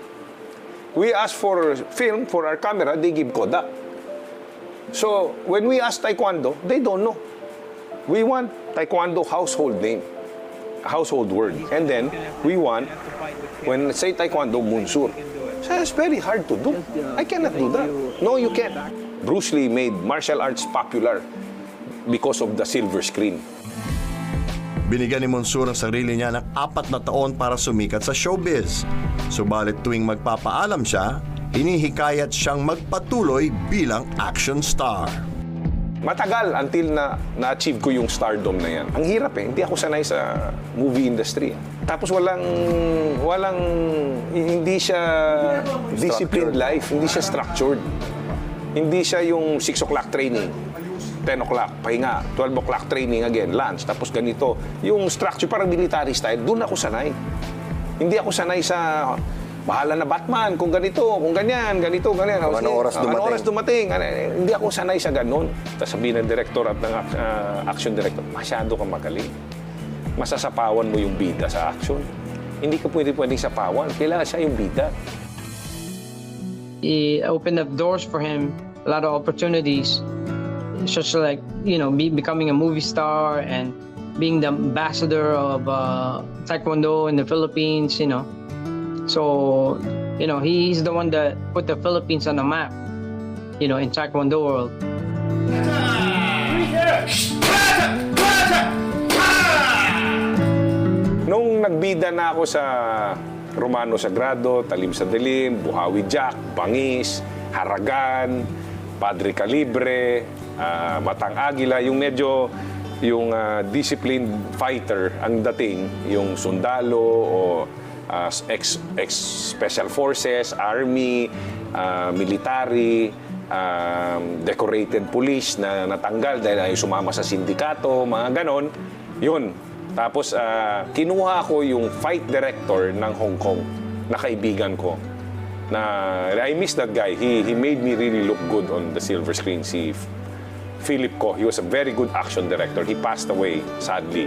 Speaker 4: We ask for film, for our camera, they give Kodak. So, when we ask Taekwondo, they don't know. We want Taekwondo household name, household word. And then, we want, when say Taekwondo, Munsur. So, it's very hard to do. I cannot do that. No, you can't. Bruce Lee made martial arts popular because of the silver screen.
Speaker 2: Binigyan ni Monsur ang sarili niya ng 4 na taon para sumikat sa showbiz. Subalit tuwing magpapaalam siya, hinihikayat siyang magpatuloy bilang action star.
Speaker 4: Matagal until na-achieve ko yung stardom na yan. Ang hirap eh, hindi ako sanay sa movie industry. Tapos hindi siya disciplined life, hindi siya structured. Hindi siya yung 6 o'clock training, 10 o'clock, pahinga, 12 o'clock training again, lunch, tapos ganito. Yung structure, parang military style, doon ako sanay. Hindi ako sanay sa bahala na Batman, kung ganito, kung ganyan, ganito, ganyan.
Speaker 2: Anong oras dumating?
Speaker 4: Anong oras dumating? Hindi ako sanay sa ganun. Tapos sabihin ng director at ng action director, masyado kang magaling. Masasapawan mo yung bida sa action. Hindi ka pwedeng sapawan. Kailangan siya yung bida.
Speaker 8: It opened up doors for him, a lot of opportunities. Such like, becoming a movie star and being the ambassador of Taekwondo in the Philippines, So, he's the one that put the Philippines on the map, in Taekwondo world.
Speaker 4: Nung nagbida na ako sa Romano Sagrado, Talim sa Dilim, Buhawi Jack, Bangis, Haragan, Padre Calibre, Matang Agila, yung medyo disciplined fighter ang dating, yung sundalo o ex-special forces, army, military, decorated police na natanggal dahil ay sumama sa sindikato, mga ganon. Yun. Tapos kinuha ko yung fight director ng Hong Kong na kaibigan ko. I miss that guy. He made me really look good on the silver screen. Si Philip Ko. He was a very good action director. He passed away, sadly.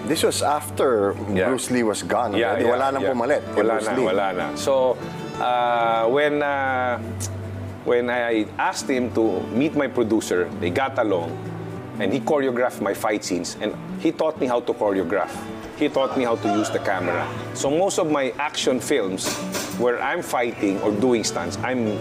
Speaker 2: This was after Bruce Lee was gone. Wala nang pumalit.
Speaker 4: Wala na. So, when I asked him to meet my producer, they got along, and he choreographed my fight scenes, and he taught me how to choreograph. He taught me how to use the camera. So most of my action films, where I'm fighting or doing stunts, I'm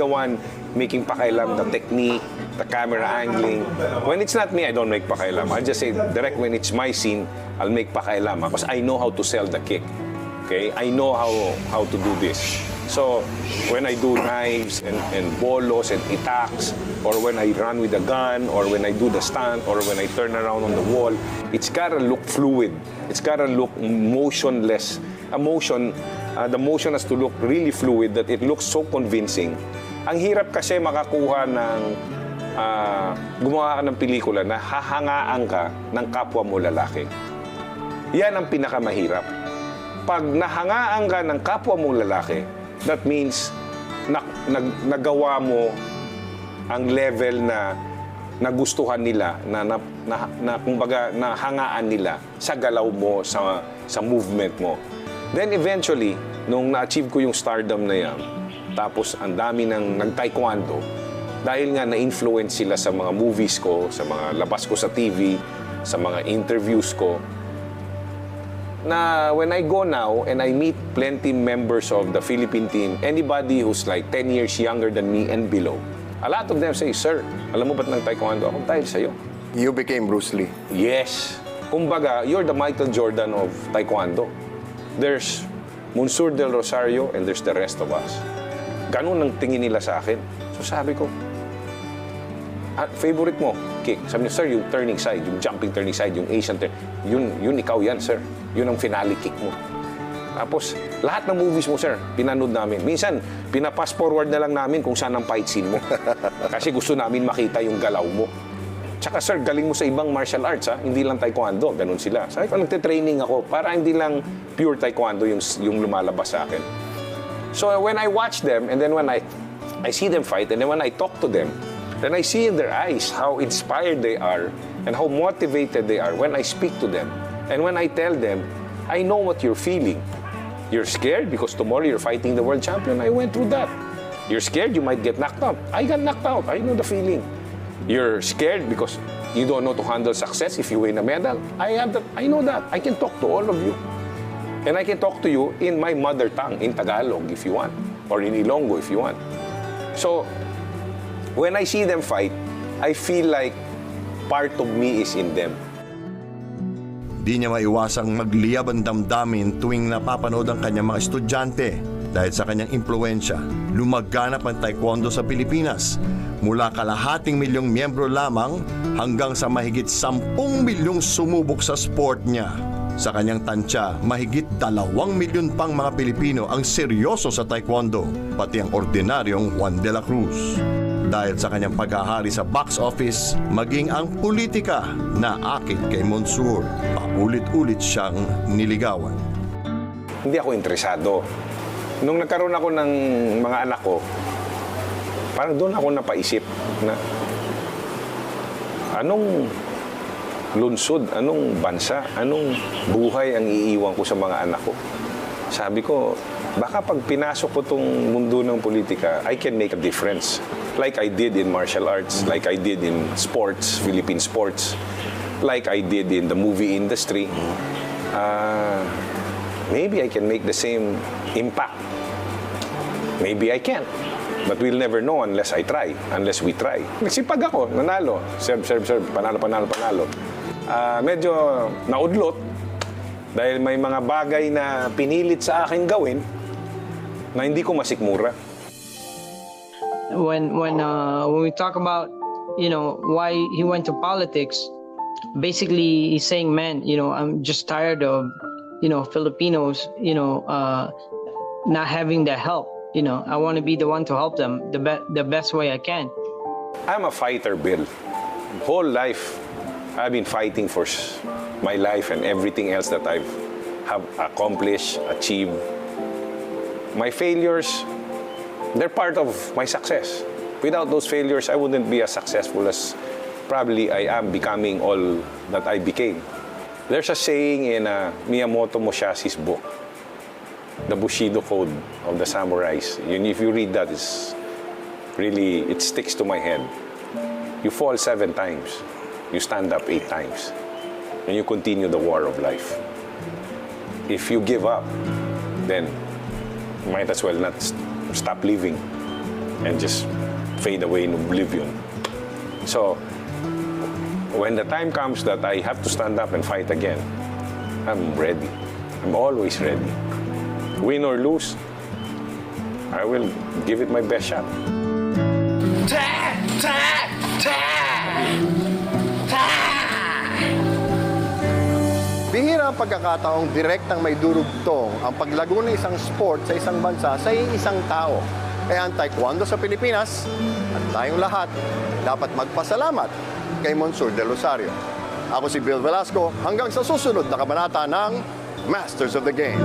Speaker 4: the one making pakailam, the technique, the camera angling. When it's not me, I don't make pakailam. I just say, direct when it's my scene, I'll make pakailam because I know how to sell the kick. Okay? I know how to do this. So, when I do knives and bolos and itaks, or when I run with a gun, or when I do the stunt, or when I turn around on the wall, it's gotta look fluid. It's gotta look motionless. The motion has to look really fluid, that it looks so convincing. Ang hirap kasi makakuha ng gumawa ka ng pelikula na hahangaan ka ng kapwa mo lalaki. Yan ang pinakamahirap. Pag nahangaan ka ng kapwa mong lalaki, that means nagawa mo ang level na nagustuhan nila, na kumbaga nahangaan nila sa galaw mo, sa movement mo. Then eventually, nung na-achieve ko yung stardom na yan, tapos ang dami ng nag-taekwondo, dahil nga na-influence sila sa mga movies ko, sa mga labas ko sa TV, sa mga interviews ko, na when I go now and I meet plenty members of the Philippine team, anybody who's like 10 years younger than me and below, a lot of them say, "Sir, alam mo ba't ng taekwondo ako?" Dahil sa'yo.
Speaker 2: You became Bruce Lee.
Speaker 4: Yes. Kumbaga, you're the Michael Jordan of taekwondo. There's Monsieur Del Rosario and there's the rest of us. Ganun ang tingin nila sa akin. So sabi ko, favorite mo, kick. Sabi niya, "Sir, yung turning side, yung jumping turning side, yung Asian turn, yun ikaw yan, sir. Yun ang finale kick mo." Tapos, lahat ng movies mo, sir, pinanood namin. Minsan, pinapass forward na lang namin kung saan ang fight scene mo. Kasi gusto namin makita yung galaw mo. Tsaka, sir, galing mo sa ibang martial arts, ha? Hindi lang taekwondo, ganun sila. Sabi ko, nagte-training ako para hindi lang pure taekwondo yung lumalabas sa akin. So, when I watch them, and then when I see them fight, and then when I talk to them, then I see in their eyes how inspired they are and how motivated they are when I speak to them. And when I tell them, I know what you're feeling. You're scared because tomorrow you're fighting the world champion. I went through that. You're scared you might get knocked out. I got knocked out. I know the feeling. You're scared because you don't know to handle success if you win a medal. I know that. I can talk to all of you. And I can talk to you in my mother tongue, in Tagalog if you want, or in Ilonggo if you want. So, when I see them fight, I feel like part of me is in them.
Speaker 2: Di niya maiwasang magliyab ang damdamin tuwing napapanood ang kanyang mga estudyante. Dahil sa kanyang impluensya, lumaganap ang taekwondo sa Pilipinas. Mula kalahating milyong miyembro lamang hanggang sa mahigit 10 milyong sumubok sa sport niya. Sa kanyang tansya, mahigit 2 milyon pang mga Pilipino ang seryoso sa taekwondo, pati ang ordinaryong Juan de la Cruz. Dahil sa kanyang paghahari sa box office, maging ang politika na akit kay Monsieur, paulit-ulit siyang niligawan.
Speaker 4: Hindi ako interesado. Nung nagkaroon ako ng mga anak ko, parang doon ako napaisip na anong lunsod, anong bansa, anong buhay ang iiwan ko sa mga anak ko. Sabi ko, baka pag pinasok ko tong mundo ng politika, I can make a difference. Like I did in martial arts, like I did in sports, Philippine sports, like I did in the movie industry. Maybe I can make the same impact. Maybe I can't. But we'll never know unless I try, unless we try. Nagsipag ako, nanalo. Serve, panalo. Medyo naudlot dahil may mga bagay na pinilit sa akin gawin na hindi ko masikmura.
Speaker 8: When we talk about, why he went to politics, basically he's saying, man, I'm just tired of, Filipinos, not having the help. I want to be the one to help them the best way I can.
Speaker 4: I'm a fighter, Bill. Whole life, I've been fighting for my life and everything else that I have accomplished, achieved. My failures, they're part of my success. Without those failures, I wouldn't be as successful as probably I am becoming all that I became. There's a saying in Miyamoto Musashi's book, The Bushido Code of the Samurais. If you read that, it sticks to my head. You fall 7 times, you stand up 8 times, and you continue the war of life. If you give up, then you might as well not stop living and just fade away in oblivion. So, when the time comes that I have to stand up and fight again, I'm ready. I'm always ready. Win or lose, I will give it my best shot.
Speaker 2: Bihira ang pagkakataong direktang may durugtong ang paglago ng isang sport sa isang bansa sa isang tao. Kaya ang taekwondo sa Pilipinas at tayong lahat dapat magpasalamat kay Monsieur Del Rosario. Ako si Bill Velasco, hanggang sa susunod na kabanata ng Masters of the Game.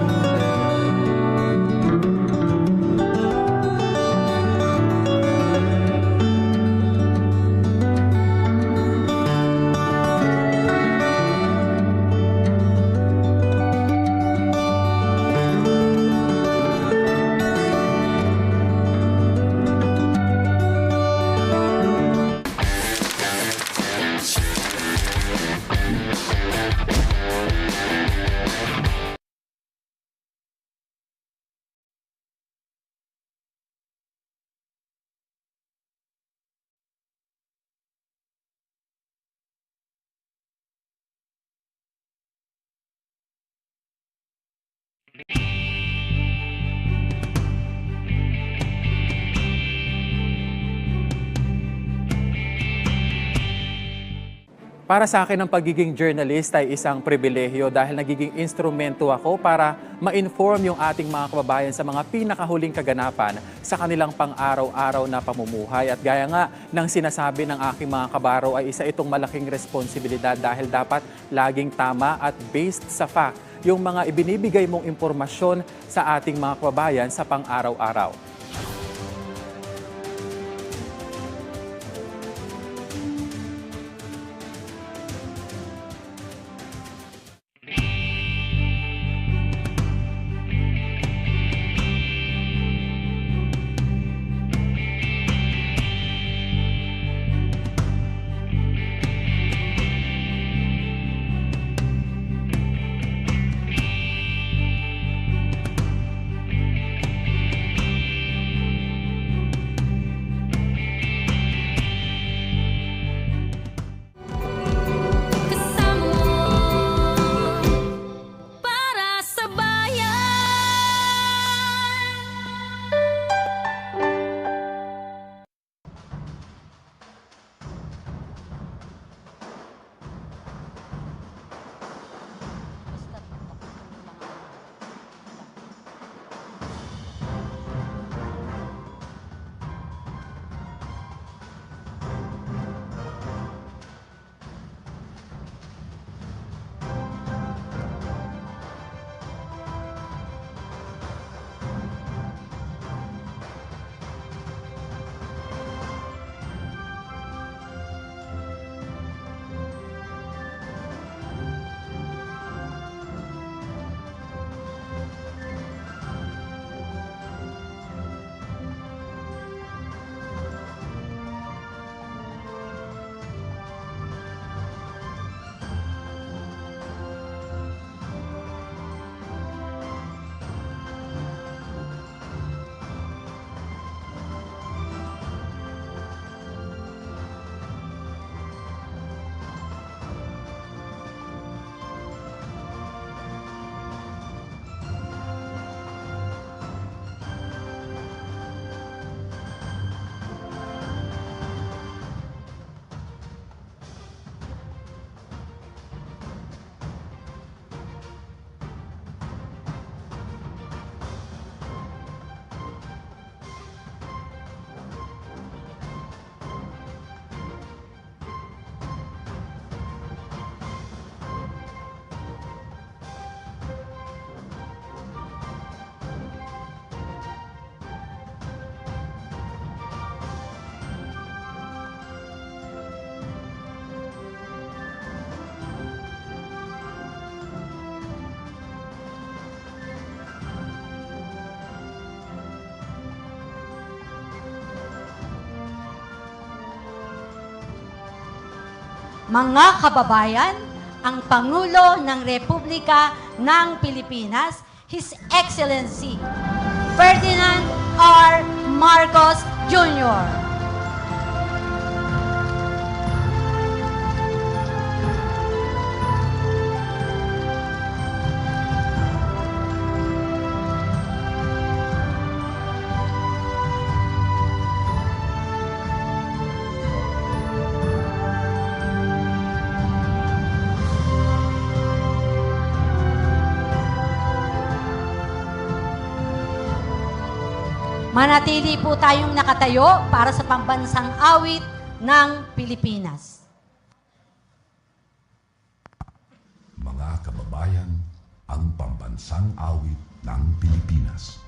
Speaker 17: Para sa akin, ang pagiging journalist ay isang pribilehyo dahil nagiging instrumento ako para ma-inform yung ating mga kababayan sa mga pinakahuling kaganapan sa kanilang pang-araw-araw na pamumuhay. At gaya nga ng sinasabi ng aking mga kabaro ay isa itong malaking responsibilidad dahil dapat laging tama at based sa fact yung mga ibinibigay mong impormasyon sa ating mga kababayan sa pang-araw-araw.
Speaker 22: Mga kababayan, ang Pangulo ng Republika ng Pilipinas, His Excellency Ferdinand R. Marcos Jr. Manatili po tayong nakatayo para sa pambansang awit ng Pilipinas.
Speaker 23: Mga kababayan, ang pambansang awit ng Pilipinas.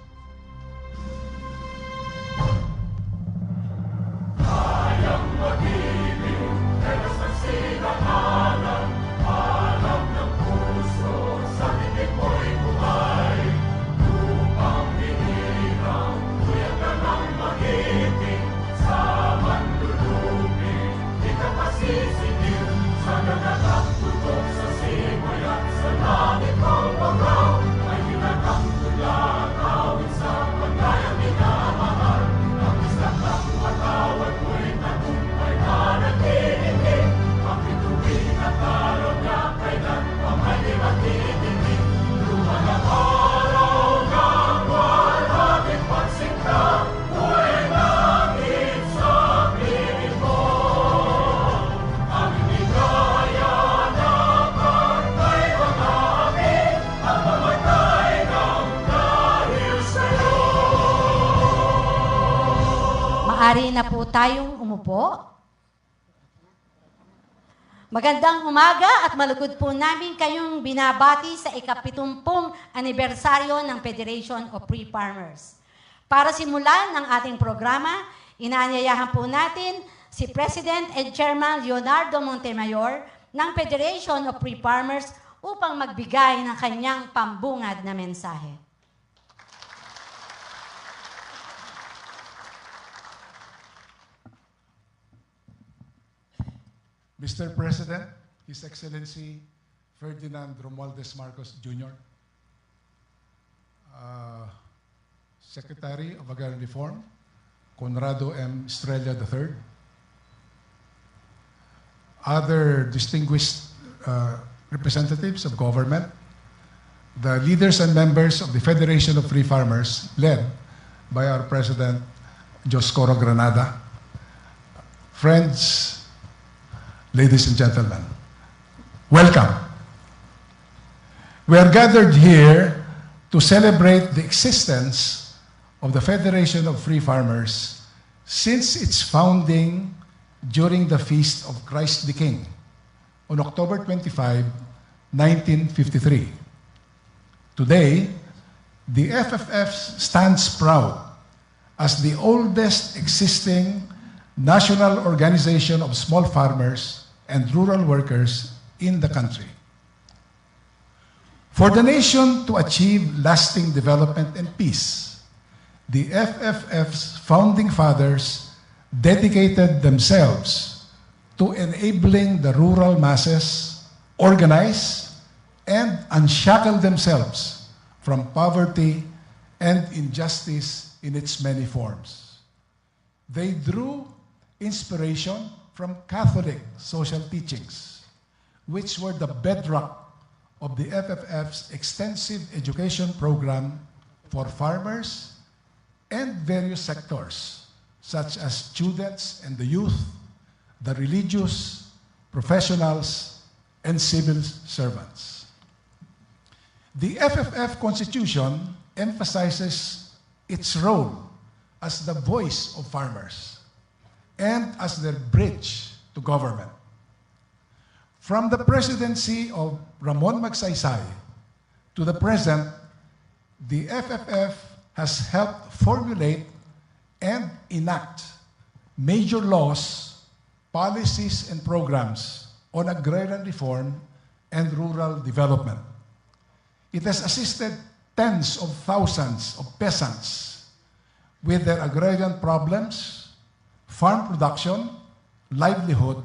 Speaker 23: Kayang mag-ibig, pero sa sinakalan, alam ng puso, sa titik mo'y buhay. Upang hinirang, kuya ka ng magiting, sa mandulupin, di ka pasisigil, sa nagagang tutok sa simoy at sa langit ng pagaw, ay hinatang tulakaw.
Speaker 22: Maaari na po tayong umupo. Magandang umaga at malugod po namin kayong binabati sa ika-70 anibersaryo ng Federation of Free Farmers. Para simulan ng ating programa, inaanyayahan po natin si President and Chairman Leonardo Montemayor ng Federation of Free Farmers upang magbigay ng kanyang pambungad na mensahe.
Speaker 1: Mr. President, His Excellency Ferdinand Romualdez Marcos Jr., Secretary of Agrarian Reform, Conrado M. Estrella III, other distinguished representatives of government, the leaders and members of the Federation of Free Farmers, led by our President, Joscoro Granada, friends, ladies and gentlemen, welcome. We are gathered here to celebrate the existence of the Federation of Free Farmers since its founding during the Feast of Christ the King on October 25, 1953. Today, the FFF stands proud as the oldest existing national organization of small farmers and rural workers in the country. For the nation to achieve lasting development and peace, the FFF's founding fathers dedicated themselves to enabling the rural masses organize and unshackle themselves from poverty and injustice in its many forms. They drew inspiration from Catholic social teachings, which were the bedrock of the FFF's extensive education program for farmers and various sectors, such as students and the youth, the religious, professionals, and civil servants. The FFF Constitution emphasizes its role as the voice of farmers and as their bridge to government. From the presidency of Ramon Magsaysay to the present, the FFF has helped formulate and enact major laws, policies, and programs on agrarian reform and rural development. It has assisted tens of thousands of peasants with their agrarian problems, farm production, livelihood,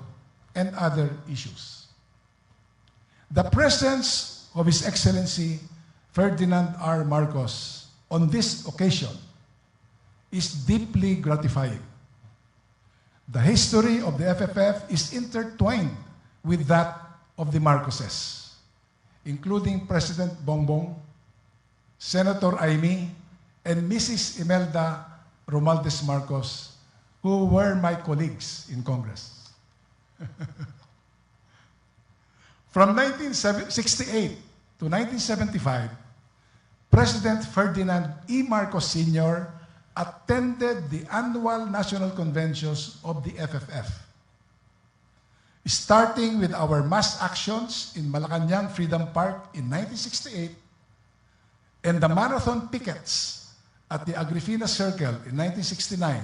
Speaker 1: and other issues. The presence of His Excellency Ferdinand R. Marcos on this occasion is deeply gratifying. The history of the FFF is intertwined with that of the Marcoses, including President Bongbong, Senator Aimee, and Mrs. Imelda Romualdez Marcos, who were my colleagues in Congress. From 1968 to 1975, President Ferdinand E. Marcos Sr. attended the annual national conventions of the FFF, starting with our mass actions in Malacanang Freedom Park in 1968 and the marathon pickets at the Agrifina Circle in 1969.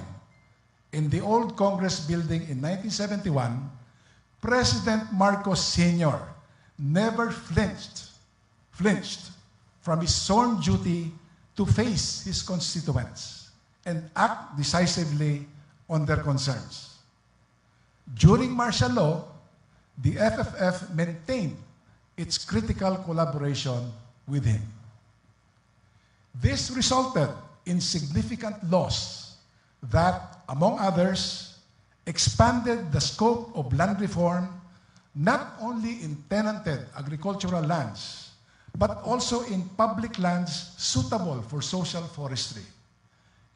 Speaker 1: In the old Congress building in 1971, President Marcos Sr. never flinched from his sworn duty to face his constituents and act decisively on their concerns. During martial law, the FFF maintained its critical collaboration with him. This resulted in significant laws that, among others, expanded the scope of land reform not only in tenanted agricultural lands, but also in public lands suitable for social forestry,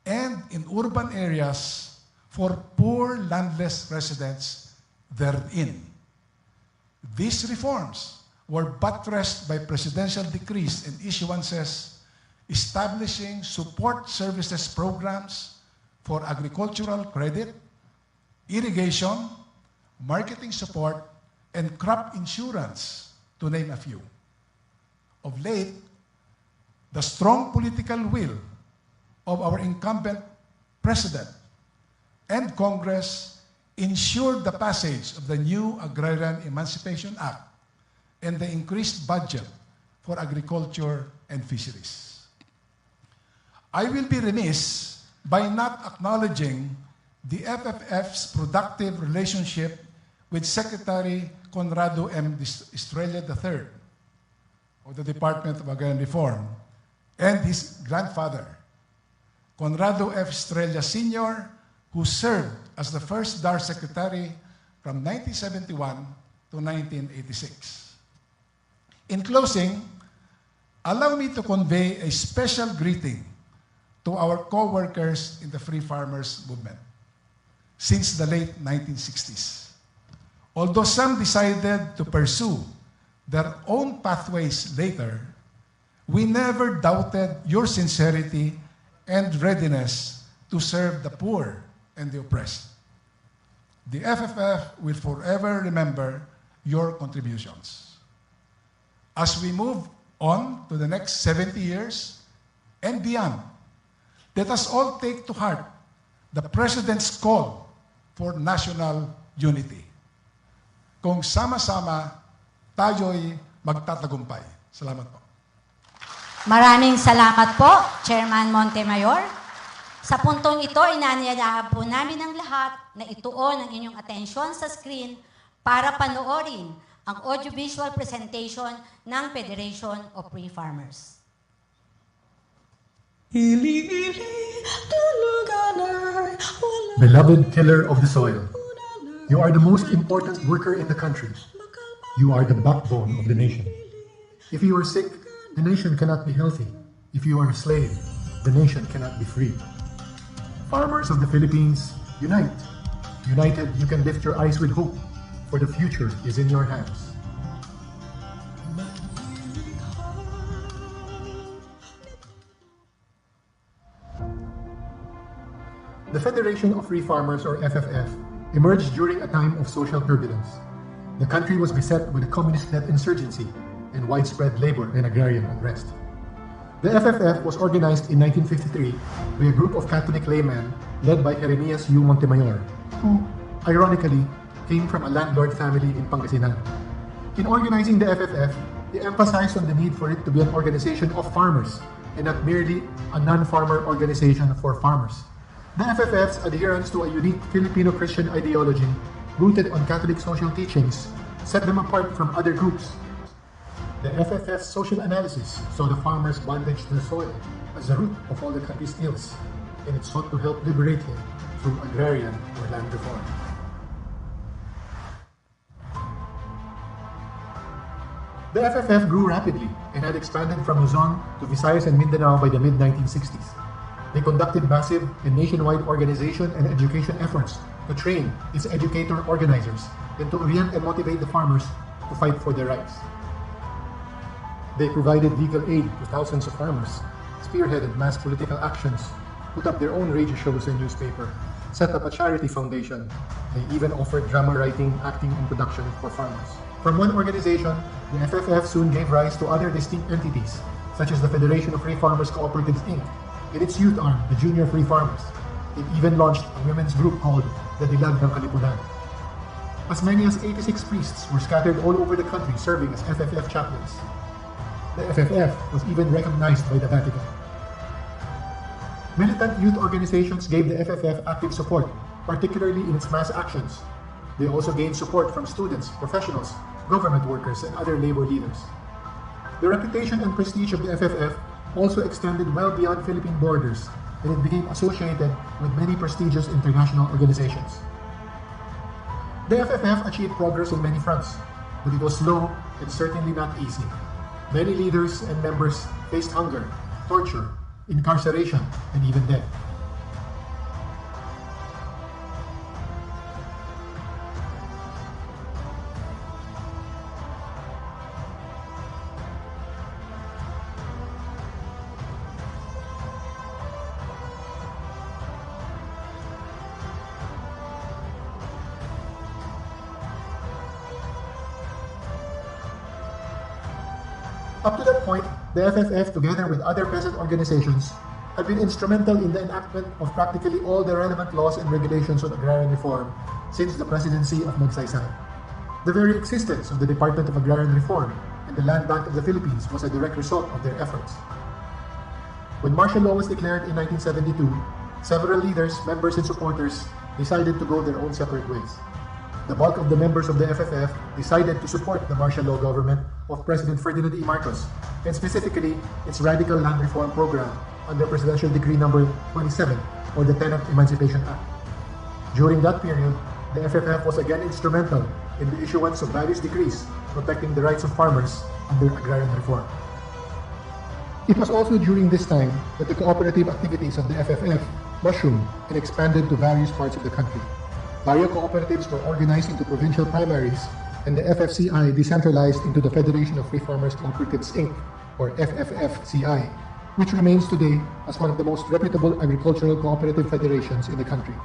Speaker 1: and in urban areas for poor landless residents therein. These reforms were buttressed by presidential decrees and issuances establishing support services programs for agricultural credit, irrigation, marketing support, and crop insurance, to name a few. Of late, the strong political will of our incumbent President and Congress ensured the passage of the new Agrarian Emancipation Act and the increased budget for agriculture and fisheries. I will be remiss by not acknowledging the FFF's productive relationship with Secretary Conrado M. Estrella III of the Department of Agrarian Reform and his grandfather, Conrado F. Estrella Sr., who served as the first DAR Secretary from 1971 to 1986. In closing, allow me to convey a special greeting to our co-workers in the Free Farmers Movement since the late 1960s. Although some decided to pursue their own pathways later, we never doubted your sincerity and readiness to serve the poor and the oppressed. The FFF will forever remember your contributions. As we move on to the next 70 years and beyond, let us all take to heart the President's call for national unity. Kung sama-sama, tayo'y magtatagumpay. Salamat po.
Speaker 22: Maraming salamat po, Chairman Montemayor. Sa puntong ito, inanyayaan po namin ang lahat na ituon ang inyong atensyon sa screen para panoorin ang audiovisual presentation ng Federation of Free Farmers.
Speaker 3: Beloved tiller of the soil, you are the most important worker in the country. You are the backbone of the nation. If you are sick, the nation cannot be healthy. If you are a slave, the nation cannot be free. Farmers of the Philippines, unite. United, you can lift your eyes with hope, for the future is in your hands. The Federation of Free Farmers, or FFF, emerged during a time of social turbulence. The country was beset with a communist-led insurgency and widespread labor and agrarian unrest. The FFF was organized in 1953 by a group of Catholic laymen led by Jeremias U. Montemayor, who, ironically, came from a landlord family in Pangasinan. In organizing the FFF, they emphasized on the need for it to be an organization of farmers and not merely a non-farmer organization for farmers. The FFF's adherence to a unique Filipino Christian ideology rooted on Catholic social teachings set them apart from other groups. The FFF's social analysis saw the farmer's bondage to the soil as the root of all the country's ills, and it sought to help liberate him through agrarian or land reform. The FFF grew rapidly and had expanded from Luzon to Visayas and Mindanao by the mid-1960s. They conducted massive and nationwide organization and education efforts to train its educator organizers and to orient and motivate the farmers to fight for their rights. They provided legal aid to thousands of farmers, spearheaded mass political actions, put up their own radio shows and newspaper, set up a charity foundation. They even offered drama writing, acting, and production for farmers. From one organization, the FFF soon gave rise to other distinct entities, such as the Federation of Free Farmers Cooperatives, Inc., and its youth arm, the Junior Free Farmers. It even launched a women's group called the Dilag ng Kalipunan. As many as 86 priests were scattered all over the country serving as FFF chaplains. The FFF was even recognized by the Vatican. Militant youth organizations gave the FFF active support, particularly in its mass actions. They also gained support from students, professionals, government workers, and other labor leaders. The reputation and prestige of the FFF also extended well beyond Philippine borders, and it became associated with many prestigious international organizations. The FFF achieved progress on many fronts, but it was slow and certainly not easy. Many leaders and members faced hunger, torture, incarceration, and even death. Up to that point, the FFF, together with other peasant organizations, had been instrumental in the enactment of practically all the relevant laws and regulations on agrarian reform since the presidency of Magsaysay. The very existence of the Department of Agrarian Reform and the Land Bank of the Philippines was a direct result of their efforts. When martial law was declared in 1972, several leaders, members, and supporters decided to go their own separate ways. The bulk of the members of the FFF decided to support the martial law government of President Ferdinand E. Marcos, and specifically its radical land reform program under Presidential Decree Number 27, or the Tenant Emancipation Act. During that period, the FFF was again instrumental in the issuance of various decrees protecting the rights of farmers under agrarian reform. It was also during this time that the cooperative activities of the FFF mushroomed and expanded to various parts of the country. Barrio cooperatives were organized into provincial primaries, and the FFCI decentralized into the Federation of Free Farmers Cooperatives, Inc., or FFFCI, which remains today as one of the most reputable agricultural cooperative federations in the country.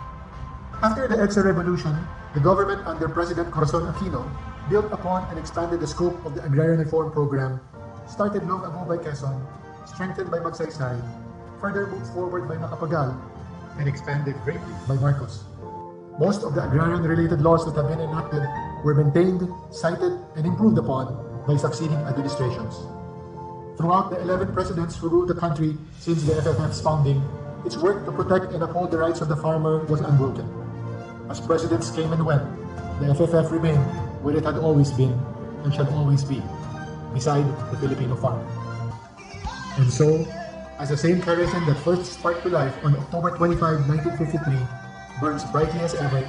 Speaker 3: After the EDSA Revolution, the government under President Corazon Aquino built upon and expanded the scope of the agrarian reform program, started long ago by Quezon, strengthened by Magsaysay, further moved forward by Macapagal, and expanded greatly by Marcos. Most of the agrarian-related laws that have been enacted were maintained, cited, and improved upon by succeeding administrations. Throughout the 11 presidents who ruled the country since the FFF's founding, its work to protect and uphold the rights of the farmer was unbroken. As presidents came and went, the FFF remained where it had always been and shall always be, beside the Filipino farmer. And so, as the same kerosene that first sparked to life on October 25, 1953, burns brightly as ever,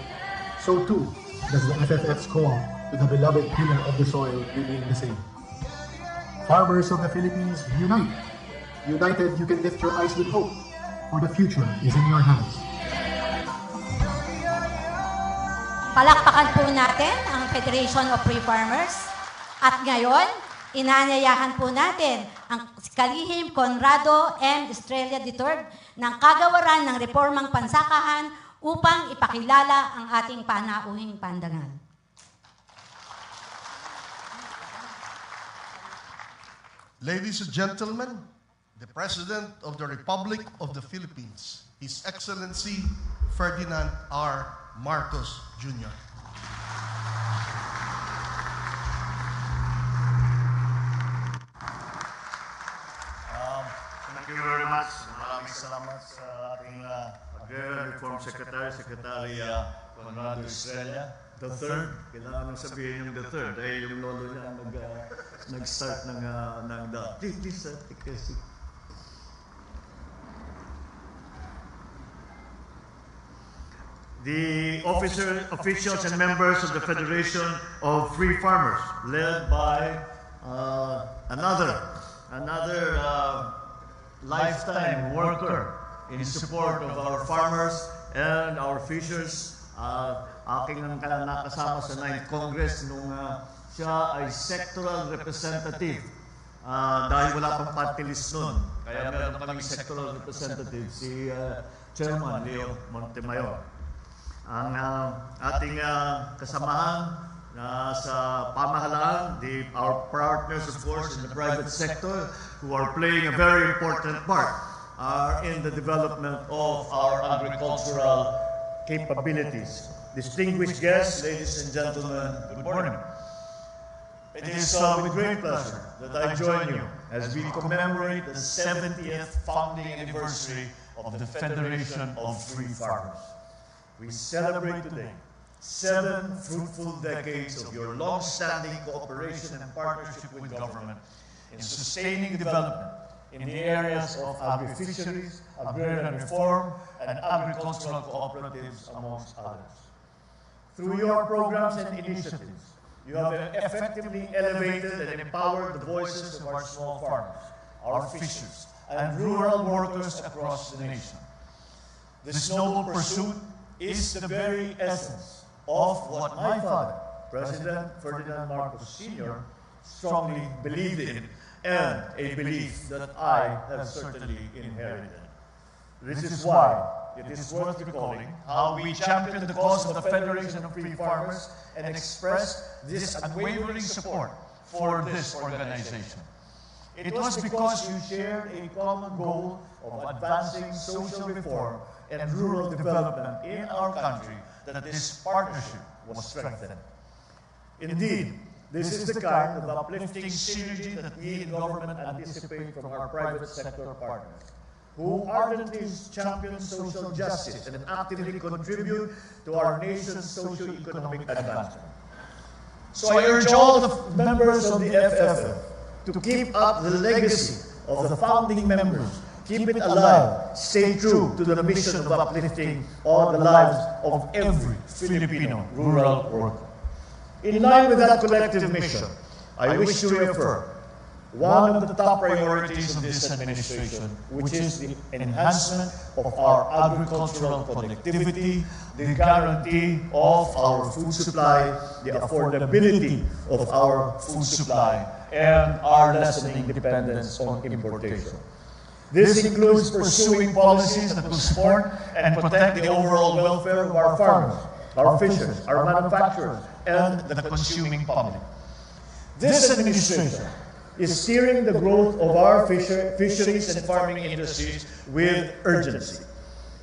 Speaker 3: so too does the FFF's call to the beloved pillar of the soil remain the same. Farmers of the Philippines, unite! United, you can lift your eyes with hope, for the future is in your hands.
Speaker 22: Palakpakan po natin ang Federation of Free Farmers. At ngayon, inanyayahan po natin ang Kalihim Conrado M. Estrella III ng Kagawaran ng Reformang Pansakahan upang ipakilala ang ating panauhing pandangal.
Speaker 6: Ladies and gentlemen, the President of the Republic of the Philippines, His Excellency Ferdinand R. Marcos Jr.
Speaker 13: Thank you very much. Maraming salamat sa ating Agrarian Reform Secretary, Secretary Conrado Estrella. The third, kailangan nang sabihin yung the third. Dahil yung lolo niya nag-start ng the. Please, take a seat. The officials and members of the Federation of Free Farmers, led by another lifetime worker in support of our farmers and our fishers. Aking nakasama sa 9th Congress nung siya ay sectoral representative dahil wala pang party list nun. Kaya meron kaming sectoral representative, si Chairman Leo Montemayor. Ang ating kasamahan sa pamahalaan, our partners of course in the private sector who are playing a very important part are in the development of our agricultural capabilities. Distinguished guests, ladies and gentlemen, good morning. It is with great pleasure that I join you as we commemorate the 70th founding anniversary of the Federation of Free Farmers. We celebrate today 7 fruitful decades of your long-standing cooperation and partnership with government in sustaining development in the areas of agri-fisheries, agrarian reform, and agricultural cooperatives, amongst others. Through your programs and initiatives, you have effectively elevated and empowered the voices of our small farmers, our fishers, and rural workers across the nation. This noble pursuit is the very essence of what my father, President Ferdinand Marcos Sr., strongly believed in, and a belief that I have certainly inherited. This is why it is worth recalling how we championed the cause of the Federation of Free Farmers and expressed this unwavering support for this organization.
Speaker 10: It was because you shared a common goal of advancing social reform and rural development in our country that this partnership was strengthened. Indeed, this is the kind of uplifting synergy that we in government anticipate from our private sector partners, who ardently champion social justice and actively contribute to our nation's socio-economic advancement. So I urge all the members of the FFF to keep up the legacy of the founding members, keep it alive, stay true to the mission of uplifting all the lives of every Filipino rural worker. In line with that collective mission, I wish to reaffirm one of the top priorities of this administration, which is the enhancement of our agricultural productivity, the guarantee of our food supply, the affordability of our food supply, and our lessening dependence on importation. This includes pursuing policies that will support and protect the overall welfare of our farmers, our fishers, our manufacturers, and the consuming public. This administration is steering the growth of our fisheries and farming industries with urgency.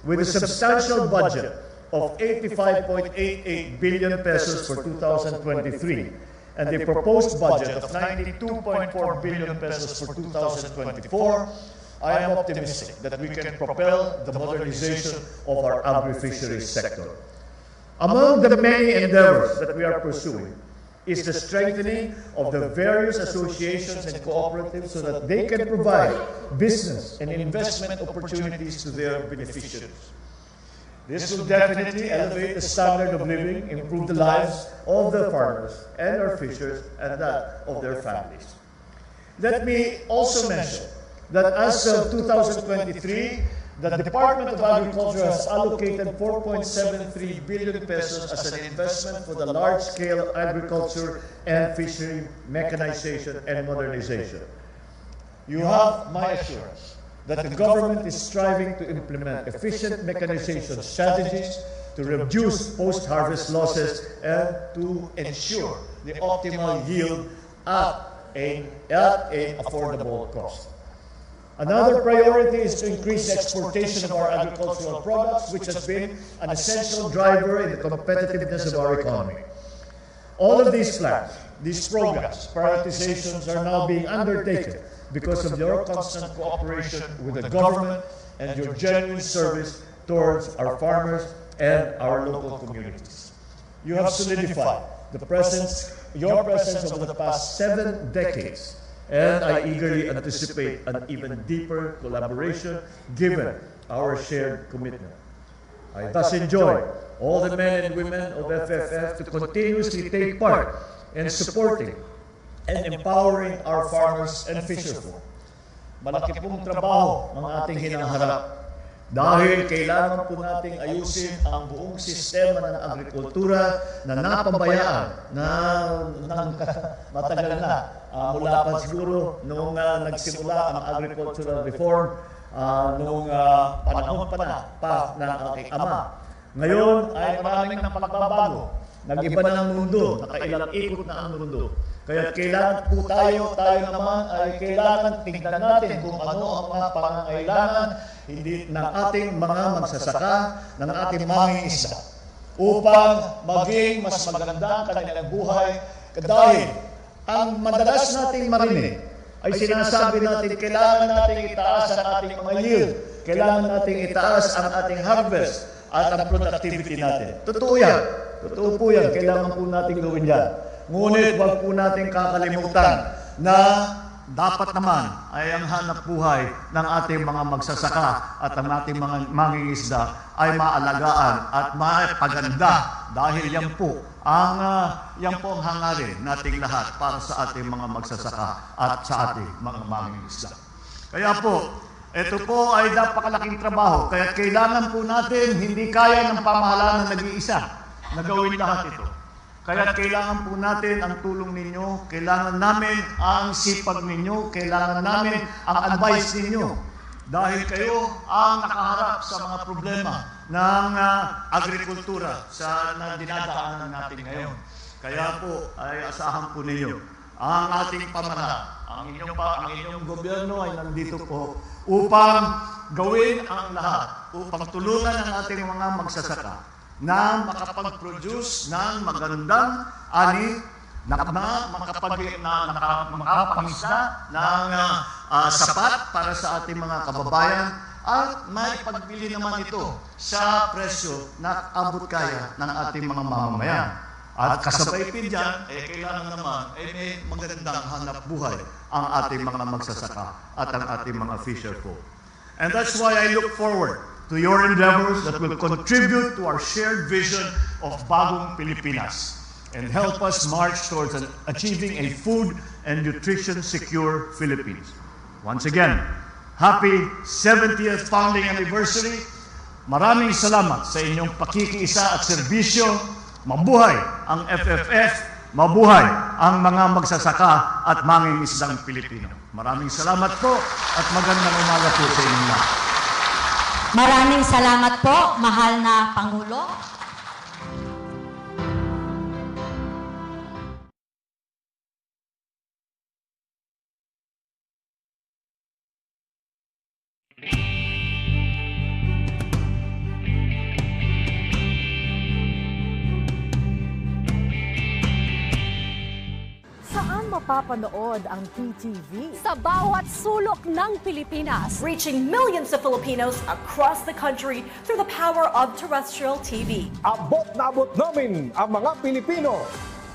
Speaker 10: With a substantial budget of 85.88 billion pesos for 2023 and a proposed budget of 92.4 billion pesos for 2024, I am optimistic that we can propel the modernization of our agri-fisheries sector. Among the many endeavors that we are pursuing is the strengthening of the various associations and cooperatives so that they can provide business and investment opportunities to their beneficiaries. This will definitely elevate the standard of living, improve the lives of the farmers and our fishers and that of their families. Let me also mention that as of 2023, the Department of Agriculture has allocated 4.73 billion pesos as an investment for the large-scale agriculture and fishery mechanization and modernization. You have my assurance that the government is striving to implement efficient mechanization strategies to reduce post-harvest losses and to ensure the optimal yield at an affordable cost. Another priority is to increase the exportation of our agricultural products, which has been an essential driver in the competitiveness of our economy. All of these plans, these programs, prioritizations are now being undertaken because of your constant cooperation with the government and your genuine service towards our farmers and our local communities. You have solidified your presence over the past 7 decades, and I eagerly anticipate an even deeper collaboration given our shared commitment. I thus enjoy all the men and women of FFF to continuously take part in supporting and empowering our farmers and fisherfolk. Malaki pong trabaho ang ating hinaharap dahil kailangan po nating ayusin ang buong sistema ng agrikultura na napabayaan ng matagal na. Mula pa siguro noong nagsimula ang agricultural reform noong panahon pa ng aking ama. Ngayon ay maraming ng pagbabago. Nag-iba na ng mundo, nakailang ikot na ang mundo. Kaya kailangan po tayo naman ay kailangan tingnan natin kung ano ang mga pangangailangan ng ating mga magsasaka, ng ating mangingisda upang maging mas maganda ang kanilang buhay dahil ang madalas nating marinig ay sinasabi natin kailangan nating itaas ang ating mga yield, kailangan nating itaas ang ating harvest at ang productivity natin. Totoo yan. Totoo po yan. Kailangan po natin gawin yan. Ngunit wag po natin kakalimutan na dapat naman ay ang hanap buhay ng ating mga magsasaka at ang ating mga mangingisda ay maalagaan at mapaganda dahil yan po ang hangarin nating lahat para sa ating mga magsasaka at sa ating mga mangingisda. Kaya po, ito po ay napakalaking trabaho. Kaya kailangan po natin, hindi kaya ng pamahalaan na nag-iisa na gawin lahat ito. Kaya kailangan po natin ang tulong ninyo, kailangan namin ang sipag ninyo, kailangan namin ang advice ninyo. Dahil kayo ang nakaharap sa mga problema ng agrikultura na dinadaanan natin ngayon. Kaya po ay asahan po ninyo ang ating pamahalaan. Ang inyong gobyerno ay nandito po upang gawin ang lahat, upang tulungan ang ating mga magsasaka na makapag-produce ng magandang ani, makapangisda ng sapat para sa ating mga kababayan at may pagbili naman ito sa presyo na abot kaya ng ating mga mamamayan. At kasabay din dyan, kailangan naman may magandang hanap buhay ang ating mga magsasaka at ang ating mga fisher folk. And that's why I look forward to your endeavors that will contribute to our shared vision of Bagong Pilipinas and help us march towards achieving a food and nutrition secure Philippines. Once again, happy 70th founding anniversary. Maraming salamat sa inyong pakikiisa at serbisyo. Mabuhay ang FFF, mabuhay ang mga magsasaka at mangingisdang Pilipino. Maraming salamat po at magandang umaga po sa inyo lahat.
Speaker 22: Maraming salamat po, mahal na Pangulo.
Speaker 9: Mapapanood ang PTV sa bawat sulok ng Pilipinas,
Speaker 5: reaching millions of Filipinos across the country through the power of terrestrial TV.
Speaker 19: Abot na abot namin ang mga Pilipino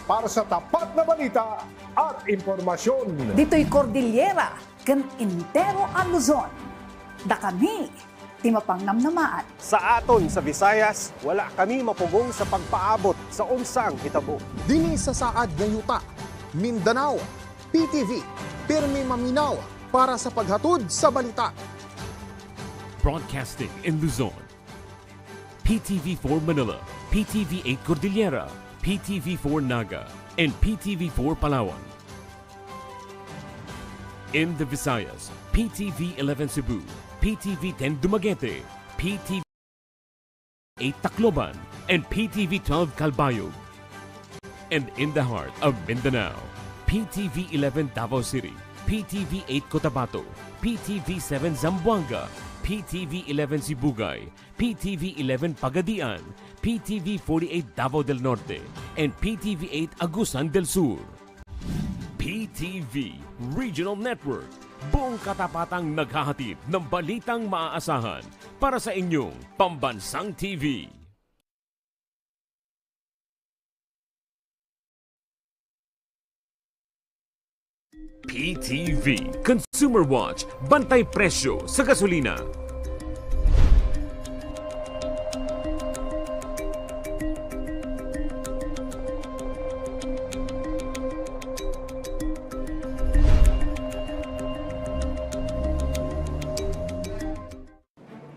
Speaker 19: para sa tapat na balita at impormasyon.
Speaker 20: Dito'y Cordillera, kan Intero ang Luzon. Da kami, di mapangnamnamaan.
Speaker 19: Sa aton sa Visayas, wala kami mapugong sa pagpaabot sa unsang hitabo.
Speaker 24: Dini sa saad ng yuta, Mindanao, PTV, pirmi maminaw para sa paghatod sa balita.
Speaker 25: Broadcasting in Luzon, PTV4 Manila, PTV8 Cordillera, PTV4 Naga, and PTV4 Palawan. In the Visayas, PTV11 Cebu, PTV10 Dumaguete, PTV8 Tacloban, and PTV12 Calbayog. And in the heart of Mindanao, PTV 11 Davao City, PTV 8 Cotabato, PTV 7 Zamboanga, PTV 11 Sibugay, PTV 11 Pagadian, PTV 48 Davao del Norte, and PTV 8 Agusan del Sur. PTV Regional Network, buong katapatang naghahatid ng balitang maaasahan para sa inyong pambansang TV. PTV Consumer Watch, bantay presyo sa gasolina.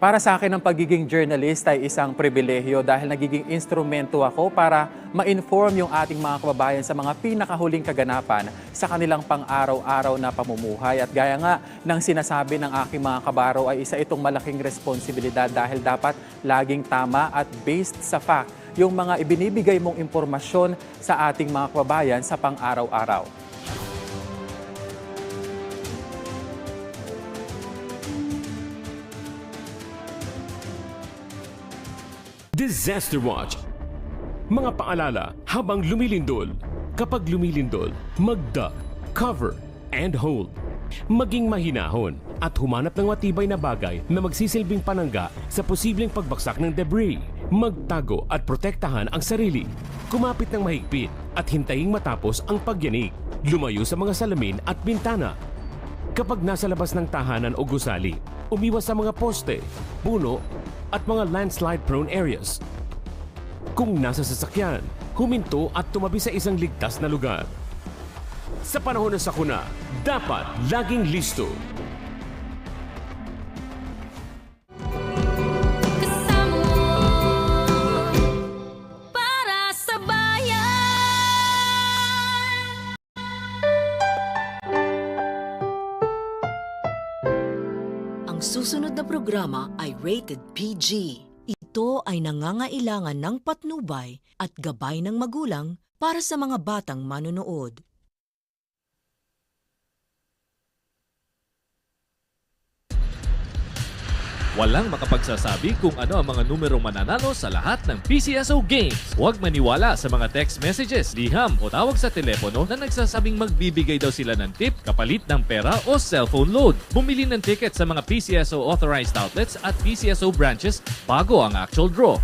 Speaker 17: Para sa akin, ang pagiging journalist ay isang pribilehyo dahil nagiging instrumento ako para ma-inform yung ating mga kababayan sa mga pinakahuling kaganapan sa kanilang pang-araw-araw na pamumuhay. At gaya nga ng sinasabi ng aking mga kabaro ay isa itong malaking responsibilidad dahil dapat laging tama at based sa fact yung mga ibinibigay mong impormasyon sa ating mga kababayan sa pang-araw-araw.
Speaker 25: Disaster Watch. Mga paalala habang lumilindol. Kapag lumilindol, mag-duck, cover, and hold. Maging mahinahon at humanap ng matibay na bagay na magsisilbing panangga sa posibleng pagbagsak ng debris. Magtago at protektahan ang sarili. Kumapit ng mahigpit at hintaying matapos ang pagyanig. Lumayo sa mga salamin at bintana. Kapag nasa labas ng tahanan o gusali, umiwas sa mga poste, puno, at mga landslide-prone areas. Kung nasa sasakyan, huminto at tumabi sa isang ligtas na lugar. Sa panahon ng sakuna, dapat laging listo.
Speaker 23: Para sa bayan.
Speaker 7: Ang susunod na programa ay rated PG. Ito ay nangangailangan ng patnubay at gabay ng magulang para sa mga batang manonood.
Speaker 11: Walang makapagsasabi kung ano ang mga numerong mananalo sa lahat ng PCSO games. Huwag maniwala sa mga text messages, liham o tawag sa telepono na nagsasabing magbibigay daw sila ng tip kapalit ng pera o cellphone load. Bumili ng ticket sa mga PCSO authorized outlets at PCSO branches bago ang actual draw.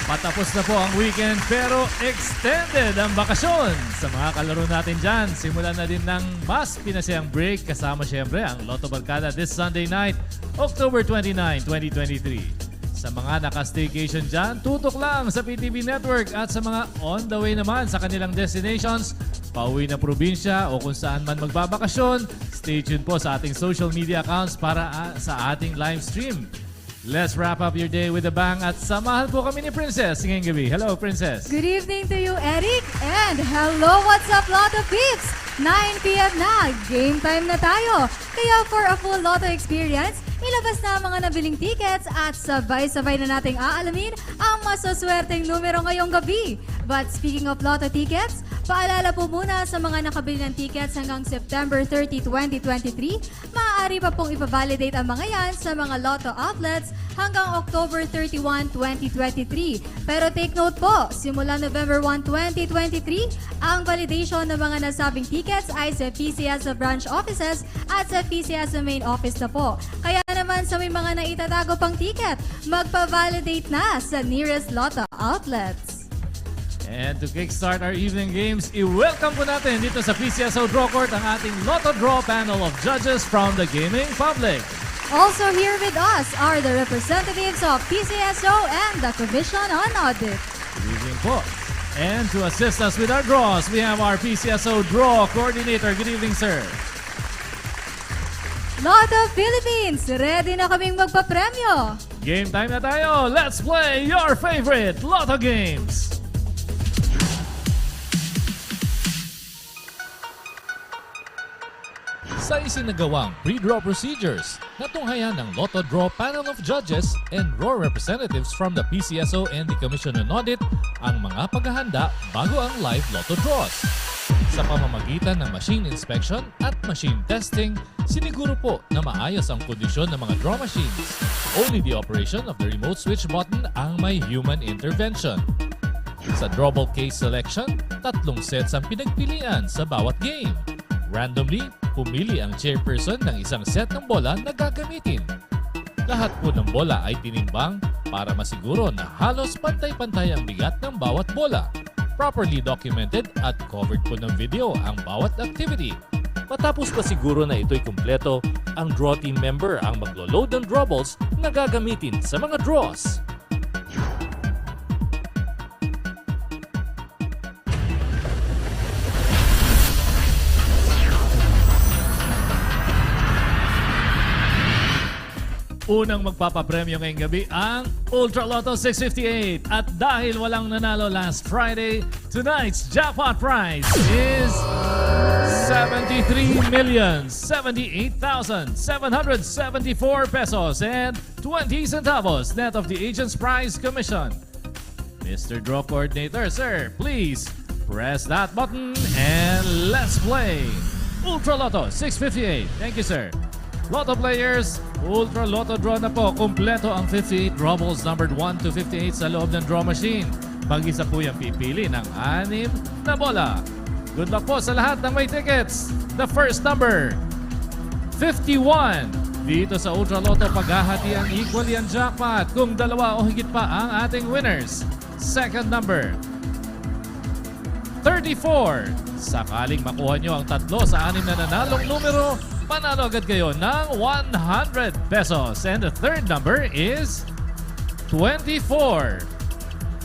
Speaker 14: Patapos na po ang weekend pero extended ang bakasyon. Sa mga kalaro natin dyan, simulan na din ng mas pinasayang break kasama syempre ang Lotto Barkada this Sunday night, October 29, 2023. Sa mga naka-staycation dyan, tutok lang sa PTV Network at sa mga on the way naman sa kanilang destinations, pauwi na probinsya o kung saan man magbabakasyon, stay tuned po sa ating social media accounts para sa ating live stream. Let's wrap up your day with a bang at samahan po kami ni Princess ngayong gabi. Hello, Princess.
Speaker 15: Good evening to you, Eric. And hello, what's up, Lotto Peeps? 9 p.m. na, game time na tayo. Kaya for a full Lotto experience, ilabas na ang mga nabiling tickets at sabay-sabay na nating aalamin ang masaswerteng numero ngayong gabi. But speaking of Lotto tickets, paalala po muna sa mga nakabili ng tickets hanggang September 30, 2023, maaari pa pong ipavalidate ang mga yan sa mga Lotto outlets hanggang October 31, 2023. Pero take note po, simula November 1, 2023, ang validation ng mga nasabing tickets ay sa PCSO branch offices at sa PCSO main office na po. Kaya naman sa may mga naitatago pang ticket, magpa-validate na sa nearest Lotto outlets.
Speaker 14: And to kickstart our evening games, i-welcome po natin dito sa PCSO Draw Court ang ating Lotto Draw panel of judges from the gaming public.
Speaker 15: Also here with us are the representatives of PCSO and the Commission on Audit.
Speaker 14: Good evening po. And to assist us with our draws, we have our PCSO Draw Coordinator. Good evening, sir.
Speaker 15: Lotto Philippines, ready na kaming magpapremyo.
Speaker 14: Game time na tayo. Let's play your favorite Lotto games. Sa isinagawang pre-draw procedures, natunghayan ng Lotto Draw Panel of Judges and draw representatives from the PCSO and the Commission on Audit ang mga paghahanda bago ang live Lotto draws. Sa pamamagitan ng machine inspection at machine testing, siniguro po na maayos ang kondisyon ng mga draw machines. Only the operation of the remote switch button ang may human intervention. Sa drawable case selection, 3 sets ang pinagpilian sa bawat game. Randomly, pumili ang chairperson ng isang set ng bola na gagamitin. Lahat po ng bola ay tinimbang para masiguro na halos pantay-pantay ang bigat ng bawat bola. Properly documented at covered po ng video ang bawat activity. Matapos pa siguro na ito'y kumpleto, ang draw team member ang maglo-load ng draw balls na gagamitin sa mga draws. Unang magpapapremyo ngayong gabi ang Ultra Lotto 658. At dahil walang nanalo last Friday, tonight's jackpot prize is 73,078,774 pesos and 20 centavos net of the agent's prize commission. Mr. Draw Coordinator, sir, please press that button and let's play Ultra Lotto 658. Thank you, sir. Lotto players, Ultra Lotto Draw na po. Kompleto ang 58 draw balls numbered 1 to 58 sa loob ng draw machine. Mag-isa po yung pipili ng 6 na bola. Good luck po sa lahat ng may tickets. The first number, 51. Dito sa Ultra Lotto, paghahati ang equally ang jackpot kung dalawa o higit pa ang ating winners. Second number, 34. Sakaling makuha nyo ang 3 sa 6 na nanalong numero, panalo agad kayo ng 100 pesos. And the third number is 24.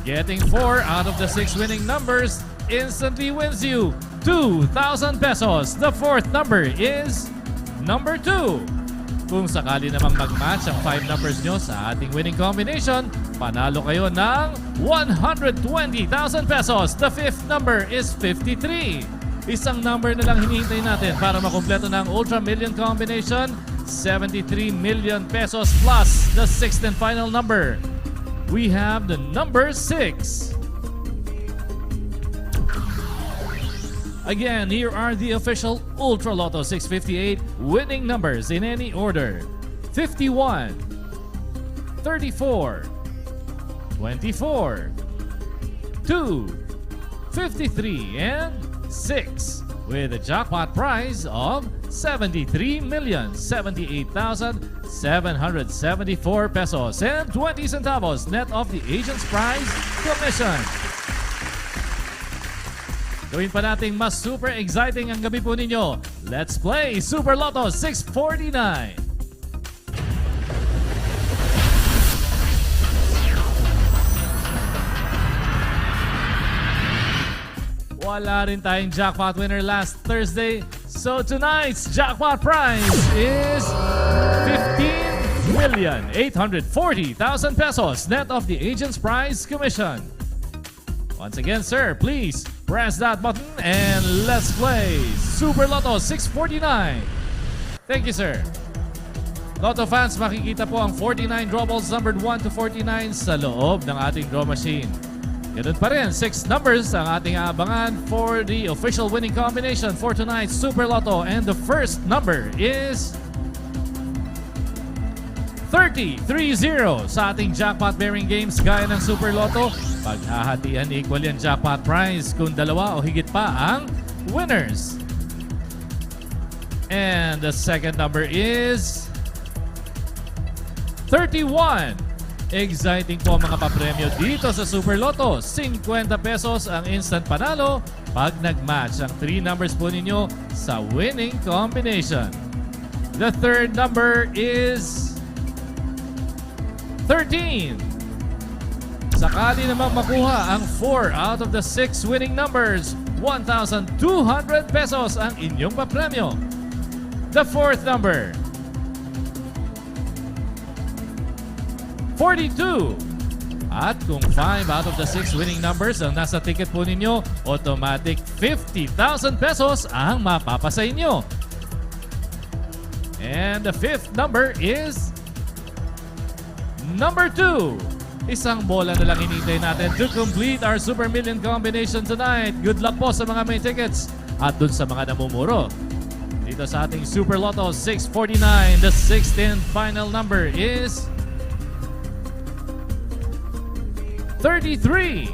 Speaker 14: Getting 4 out of the 6 winning numbers instantly wins you 2,000 pesos. The fourth number is number 2. Kung sakali namang mag-match ang 5 numbers nyo sa ating winning combination, panalo kayo ng 120,000 pesos. The fifth number is 53. Isang number na lang hinihintay natin para makumpleto ng Ultra Million combination, 73 million pesos plus the sixth and final number. We have the number 6. Again, here are the official Ultra Lotto 658 winning numbers in any order. 51, 34, 24, 2, 53, and 6. With a jackpot prize of 73,078,774 pesos and 20 centavos net of the agent's prize commission. Gawin pa nating mas super exciting ang gabi po ninyo. Let's play Super Lotto 649. Wala rin tayong jackpot winner last Thursday. So tonight's jackpot prize is 15,840,000 pesos net of the agent's prize commission. Once again, sir, please press that button and let's play Super Lotto 649. Thank you, sir. Lotto fans, makikita po ang 49 draw balls numbered 1 to 49 sa loob ng ating draw machine. Ganun pa rin, 6 numbers ang ating abangan for the official winning combination for tonight's Super Lotto. And the first number is 30 sa ating jackpot bearing games gaya ng Super Lotto. Paghahatian equal yan jackpot prize kung dalawa o higit pa ang winners. And the second number is 31. Exciting po mga papremyo dito sa Super Lotto. 50 pesos ang instant panalo pag nag-match ang 3 numbers po ninyo sa winning combination. The third number is 13. Sakali naman makuha ang 4 out of the 6 winning numbers, 1,200 pesos ang inyong papremyo. The fourth number, 42. At kung 5 out of the 6 winning numbers ang nasa ticket po ninyo, automatic 50,000 pesos ang mapapasa inyo. And the fifth number is number 2. Isang bola na lang hinintay natin to complete our Super Million combination tonight. Good luck po sa mga may tickets at dun sa mga namumuro. Dito sa ating Super Lotto 649, the sixth and final number is 33.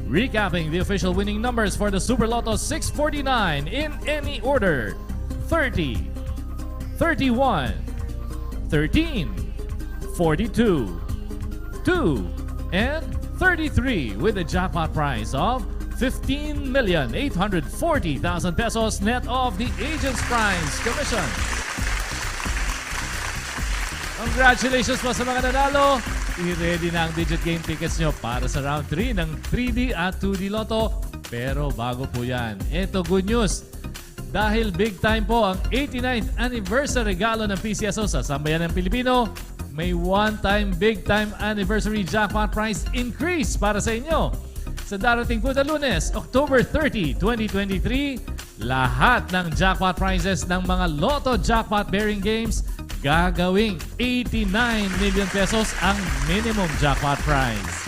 Speaker 14: Recapping the official winning numbers for the Super Lotto 649 in any order: 30, 31, 13, 42, 2, and 33 with a jackpot prize of 15,840,000 pesos net of the agent's prize commission. Congratulations po sa mga nanalo. I-ready na ang digit game tickets nyo para sa round 3 ng 3D at 2D Lotto. Pero bago po yan, ito good news. Dahil big time po ang 89th anniversary regalo ng PCSO sa Sambayan ng Pilipino, may one-time big time anniversary jackpot prize increase para sa inyo. Sa darating po na Lunes, October 30, 2023, lahat ng jackpot prizes ng mga Lotto jackpot bearing games gagawing 89 million pesos ang minimum jackpot prize.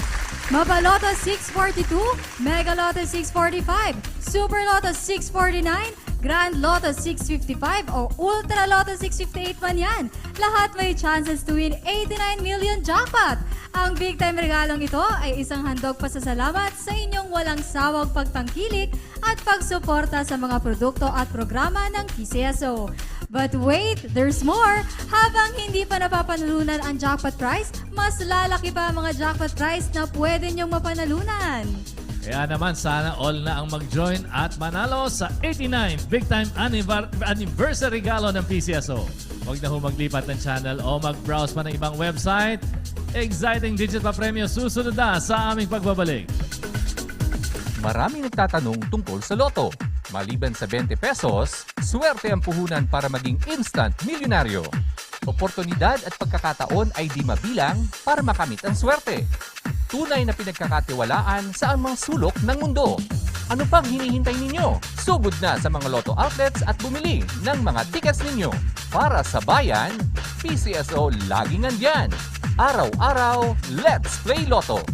Speaker 15: Mapa Lotto 642, Mega Lotto 645, Super Lotto 649, Grand Lotto 655 o Ultra Lotto 658 man yan. Lahat may chances to win 89 million jackpot. Ang big time regalong ito ay isang handog pasasalamat sa inyong walang sawang pagtangkilik at pagsuporta sa mga produkto at programa ng PCSO. But wait, there's more! Habang hindi pa napapanalunan ang jackpot prize, mas lalaki pa ang mga jackpot prize na pwede niyong mapanalunan.
Speaker 14: Kaya naman sana all na ang mag-join at manalo sa 89th Big Time Anniversary Regalo ng PCSO.
Speaker 11: Huwag na maglipat ng channel o mag-browse pa ng ibang website. Exciting digit pa premyo susunod na sa aming pagbabalik.
Speaker 8: Maraming nagtatanong tungkol sa loto. Maliban sa 20 pesos, swerte ang puhunan para maging instant milyonaryo. Oportunidad at pagkakataon ay di mabilang para makamit ang swerte. Tunay na pinagkakatiwalaan sa mga sulok ng mundo. Ano pang hinihintay ninyo? Sugod na sa mga Lotto outlets at bumili ng mga tickets ninyo. Para sa bayan, PCSO laging nandyan. Araw-araw, let's play Lotto!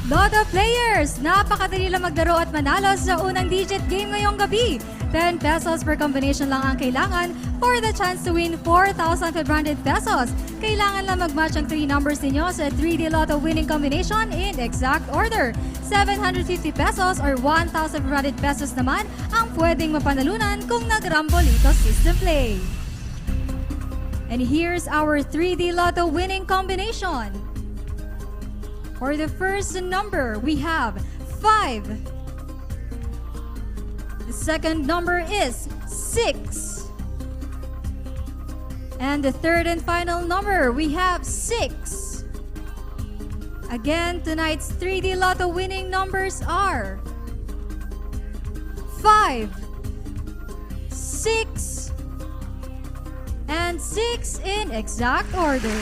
Speaker 15: Lotto players! Napakadali lang maglaro at manalo sa unang digit game ngayong gabi. 10 pesos per combination lang ang kailangan for the chance to win 4,500 pesos. Kailangan lang mag-match ang 3 numbers ninyo sa 3D Lotto winning combination in exact order. 750 pesos or 1,500 pesos naman ang pwedeng mapanalunan kung nag-Rambolito system play. And here's our 3D Lotto winning combination. For the first number, we have 5. The second number is 6. And the third and final number, we have 6. Again, tonight's 3D Lotto winning numbers are 5, 6, and 6 in exact order.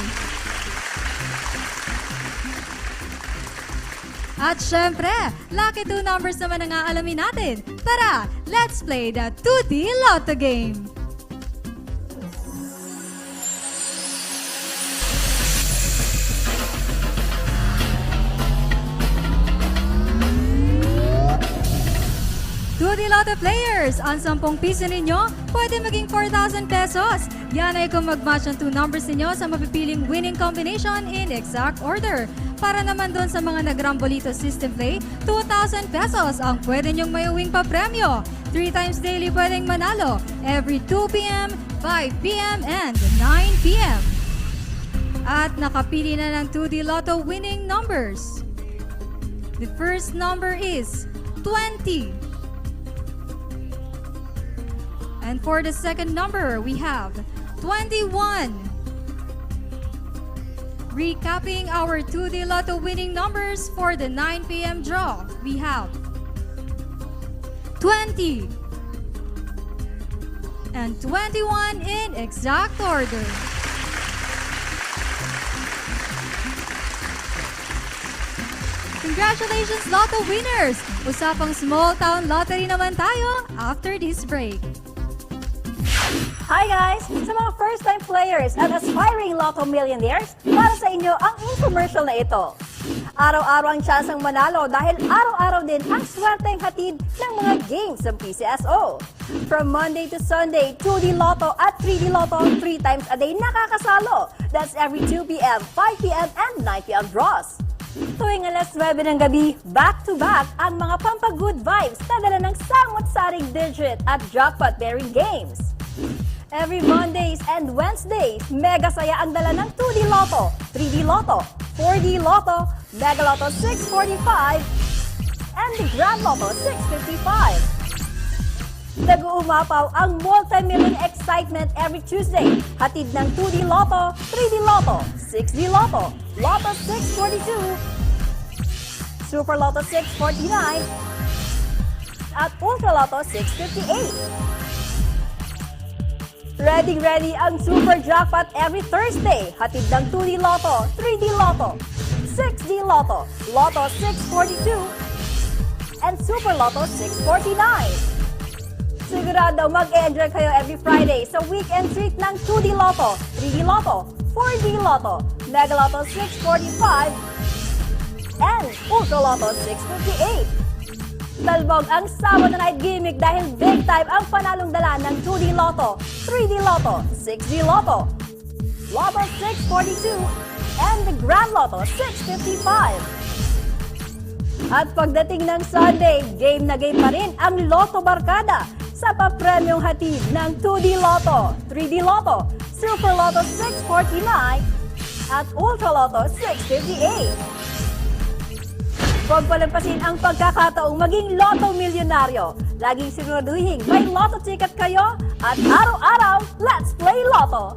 Speaker 15: At syempre, lucky 2 numbers naman ang aalamin natin. Tara, let's play the 2D Lotto game! Lotto players, ang 10 piso ninyo, pwede maging 4,000 pesos. Yan ay kung mag-match ang 2 numbers ninyo sa mapipiling winning combination in exact order. Para naman doon sa mga nag-Rambolito system play, 2,000 pesos ang pwede nyong mayuwing pa premyo. 3 times daily pwedeng manalo, every 2 p.m., 5 p.m., and 9 p.m. At nakapili na ng 2D Lotto winning numbers. The first number is 20. And for the second number, we have 21. Recapping our 2D Lotto winning numbers for the 9 p.m. draw, we have 20 and 21 in exact order. Congratulations, Lotto winners! Usapang small town lottery naman tayo after this break.
Speaker 12: Hi guys! Sa mga first-time players at aspiring Lotto millionaires, para sa inyo ang infomercial na ito. Araw-araw ang tsansang manalo dahil araw-araw din ang swerteng hatid ng mga games ng PCSO. From Monday to Sunday, 2D Lotto at 3D Lotto 3 times a day nakakasalo. That's every 2 p.m., 5 p.m., and 9 p.m. draws. Tuwing alas 9 ng gabi, back-to-back ang mga pampagood vibes na dala ng samot-saring digit at jackpot-bearing games. Every Mondays and Wednesdays, mega saya ang dala ng 2D Lotto, 3D Lotto, 4D Lotto, Mega Lotto 645, and the Grand Lotto 655. Nag-uumapaw ang multi-million excitement every Tuesday. Hatid ng 2D Lotto, 3D Lotto, 6D Lotto, Lotto 642, Super Lotto 649, at Ultra Lotto 658. Ready ang Super Jackpot every Thursday. Hatid ng 2D Lotto, 3D Lotto, 6D Lotto, Lotto 642, and Super Lotto 649. Sigurado mag-enjoy kayo every Friday sa weekend treat ng 2D Lotto, 3D Lotto, 4D Lotto, Mega Lotto 645, and Ultra Lotto 658. Talbog ang Sabado Night Gimmick dahil big time ang panalong dala ng 2D Lotto, 3D Lotto, 6D Lotto, Lotto 642, and the Grand Lotto 655. At pagdating ng Sunday, game na game pa rin ang Lotto Barkada sa papremyong hatid ng 2D Lotto, 3D Lotto, Super Lotto 649, at Ultra Lotto 658. Huwag palampasin ang pagkakataong maging Lotto Milyonaryo. Laging siguraduhin may Lotto ticket kayo at araw-araw, let's play Lotto!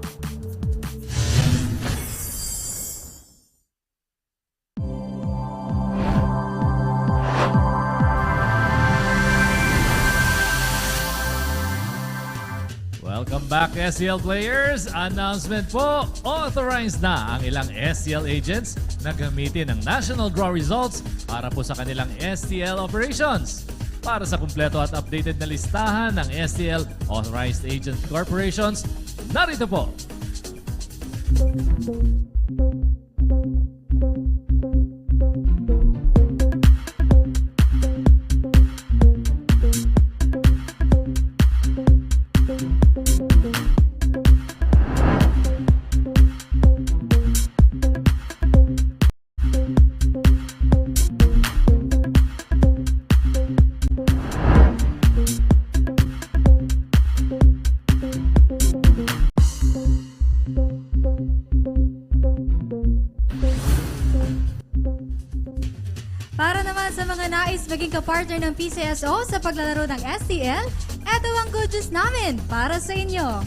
Speaker 14: Welcome back, SCL players! Announcement po, authorized na ang ilang SCL agents na gamitin ang national draw results para po sa kanilang STL operations. Para sa kumpleto at updated na listahan ng STL Authorized Agent Corporations, narito po.
Speaker 15: Para naman sa mga nais maging kapartner ng PCSO sa paglalaro ng STL, eto ang good news namin para sa inyo.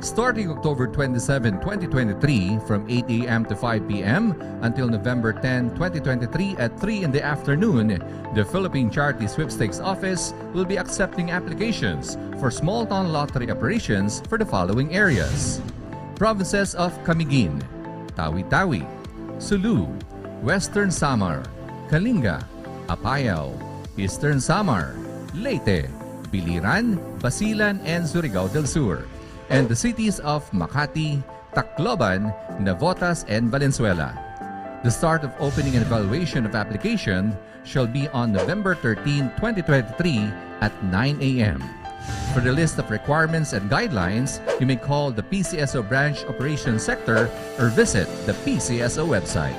Speaker 8: Starting October 27, 2023 from 8 a.m. to 5 p.m. until November 10, 2023 at 3 in the afternoon, the Philippine Charity Sweepstakes Office will be accepting applications for small town lottery operations for the following areas. Provinces of Camiguin, Tawi-Tawi, Sulu, Western Samar, Kalinga, Apayao, Eastern Samar, Leyte, Biliran, Basilan, and Surigao del Sur, and the cities of Makati, Tacloban, Navotas, and Valenzuela. The start of opening and evaluation of application shall be on November 13, 2023 at 9 a.m. For the list of requirements and guidelines, you may call the PCSO Branch Operations Sector or visit the PCSO website.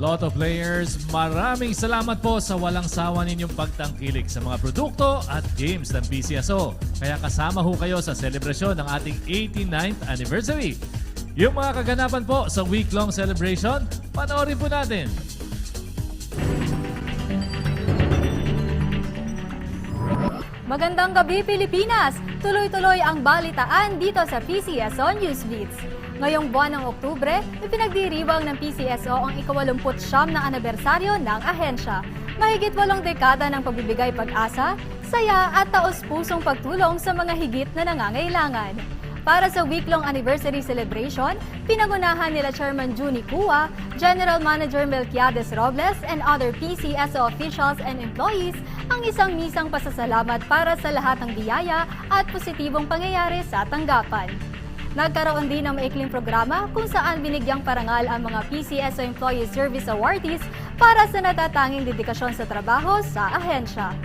Speaker 14: Lotto players, maraming salamat po sa walang sawa ninyong pagtangkilik sa mga produkto at games ng PCSO. Kaya kasama ho kayo sa selebrasyon ng ating 89th anniversary. Yung mga kaganapan po sa week-long celebration, panoorin po natin.
Speaker 9: Magandang gabi, Pilipinas! Tuloy-tuloy ang balitaan dito sa PCSO Newsbeats. Ngayong buwan ng Oktubre, ipinagdiriwang ng PCSO ang ika-89 na anibersaryo ng ahensya. Mahigit 8 dekada ng pagbibigay pag-asa, saya at taos-pusong pagtulong sa mga higit na nangangailangan. Para sa week-long anniversary celebration, pinangunahan nila Chairman Juni Cua, General Manager Melquiades Robles, and other PCSO officials and employees ang isang misang pasasalamat para sa lahat ng biyaya at positibong pangyayari sa tanggapan. Nagkaroon din ng maikling programa kung saan binigyang parangal ang mga PCSO Employee Service Awardees para sa natatanging dedikasyon sa trabaho sa ahensya.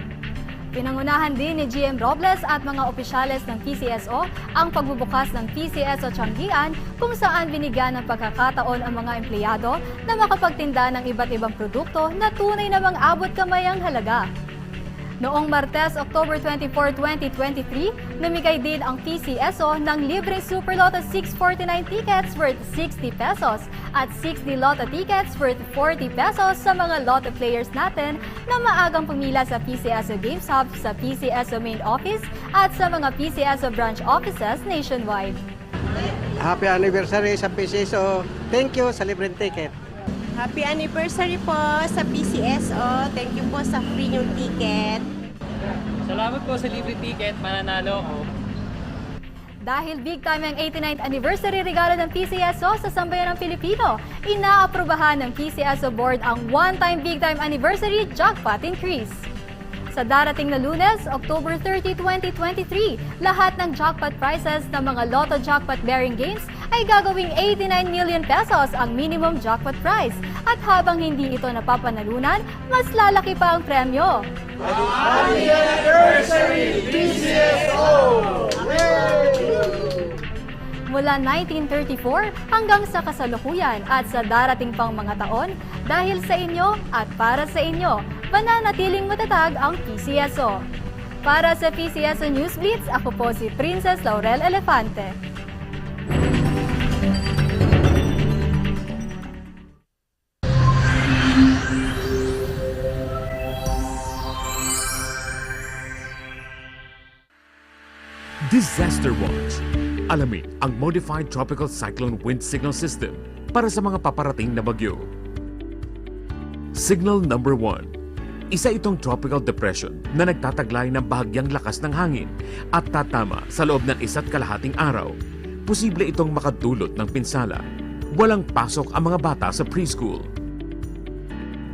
Speaker 9: Pinangunahan din ni GM Robles at mga opisyales ng PCSO ang pagbubukas ng PCSO Tianggian kung saan binigyan ng pagkakataon ang mga empleyado na makapagtinda ng iba't ibang produkto na tunay namang abot kamay ang halaga. Noong Martes, October 24, 2023, namigay din ang PCSO ng libreng Super Lotto 649 tickets worth 60 pesos at 60 Lotto tickets worth 40 pesos sa mga Lotto players natin na maagang pumila sa PCSO Games Hub sa PCSO Main Office at sa mga PCSO branch offices nationwide.
Speaker 2: Happy anniversary sa PCSO. Thank you sa libreng ticket.
Speaker 4: Happy anniversary po sa PCSO. Thank you po sa free new ticket.
Speaker 16: Salamat po sa libre ticket, mananalo ko.
Speaker 9: Dahil big time ang 89th anniversary regalo ng PCSO sa sambayan ng Pilipino, inaaprubahan ng PCSO Board ang one-time big time anniversary jackpot increase. Sa darating na Lunes, October 30, 2023, lahat ng jackpot prizes ng mga Lotto jackpot bearing games ay gagawing 89 million pesos ang minimum jackpot prize. At habang hindi ito napapanalunan, mas lalaki pa ang premyo.
Speaker 23: Happy anniversary, PCSO!
Speaker 9: mula 1934 hanggang sa kasalukuyan at sa darating pang mga taon dahil sa inyo at para sa inyo, pananatiling matatag ang PCSO. Para sa PCSO News Blitz, ako po si Princess Laurel Elefante.
Speaker 25: Disaster Watch. Alamin ang Modified Tropical Cyclone Wind Signal System para sa mga paparating na bagyo. Signal number 1. Isa itong tropical depression na nagtataglay ng bahagyang lakas ng hangin at tatama sa loob ng 1.5 araw. Posible itong makadulot ng pinsala. Walang pasok ang mga bata sa preschool.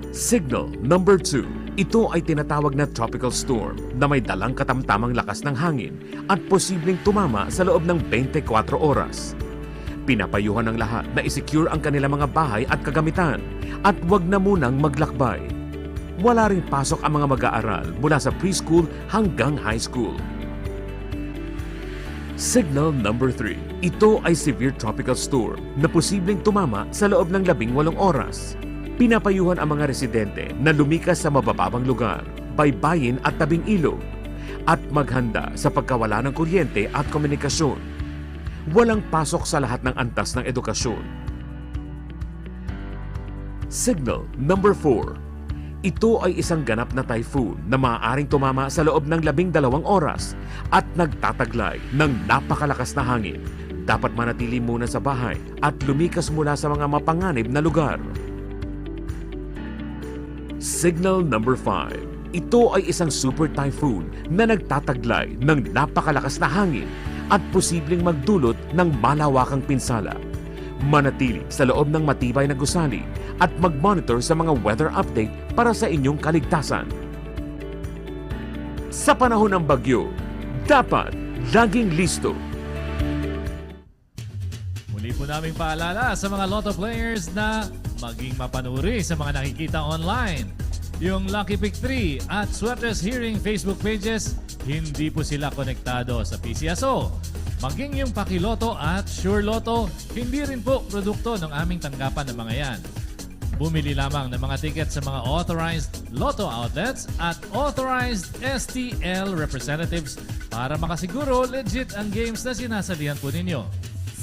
Speaker 25: Signal number 2. Ito ay tinatawag na tropical storm na may dalang katamtamang lakas ng hangin at posibleng tumama sa loob ng 24 oras. Pinapayuhan ng lahat na isecure ang kanilang mga bahay at kagamitan at wag na munang maglakbay. Wala ring pasok ang mga mag-aaral mula sa preschool hanggang high school. Signal number 3. Ito ay severe tropical storm na posibleng tumama sa loob ng 18 oras. Pinapayuhan ang mga residente na lumikas sa mabababang lugar, baybayin at tabing ilog at maghanda sa pagkawala ng kuryente at komunikasyon. Walang pasok sa lahat ng antas ng edukasyon. Signal number 4. Ito ay isang ganap na typhoon na maaaring tumama sa loob ng 12 oras at nagtataglay ng napakalakas na hangin. Dapat manatili muna sa bahay at lumikas mula sa mga mapanganib na lugar. Signal number 5. Ito ay isang super typhoon na nagtataglay ng napakalakas na hangin at posibleng magdulot ng malawakang pinsala. Manatili sa loob ng matibay na gusali at mag-monitor sa mga weather update para sa inyong kaligtasan. Sa panahon ng bagyo, dapat laging listo.
Speaker 14: Muli po naming paalala sa mga Lotto players na maging mapanuri sa mga nakikita online. Yung Lucky Pick 3 at Sweaters Hearing Facebook pages, hindi po sila konektado sa PCSO. Maging yung Pakiloto at Sure Lotto, hindi rin po produkto ng aming tanggapan ng mga yan. Bumili lamang ng mga ticket sa mga authorized Lotto outlets at authorized STL representatives para makasiguro legit ang games na sinasalihan po ninyo.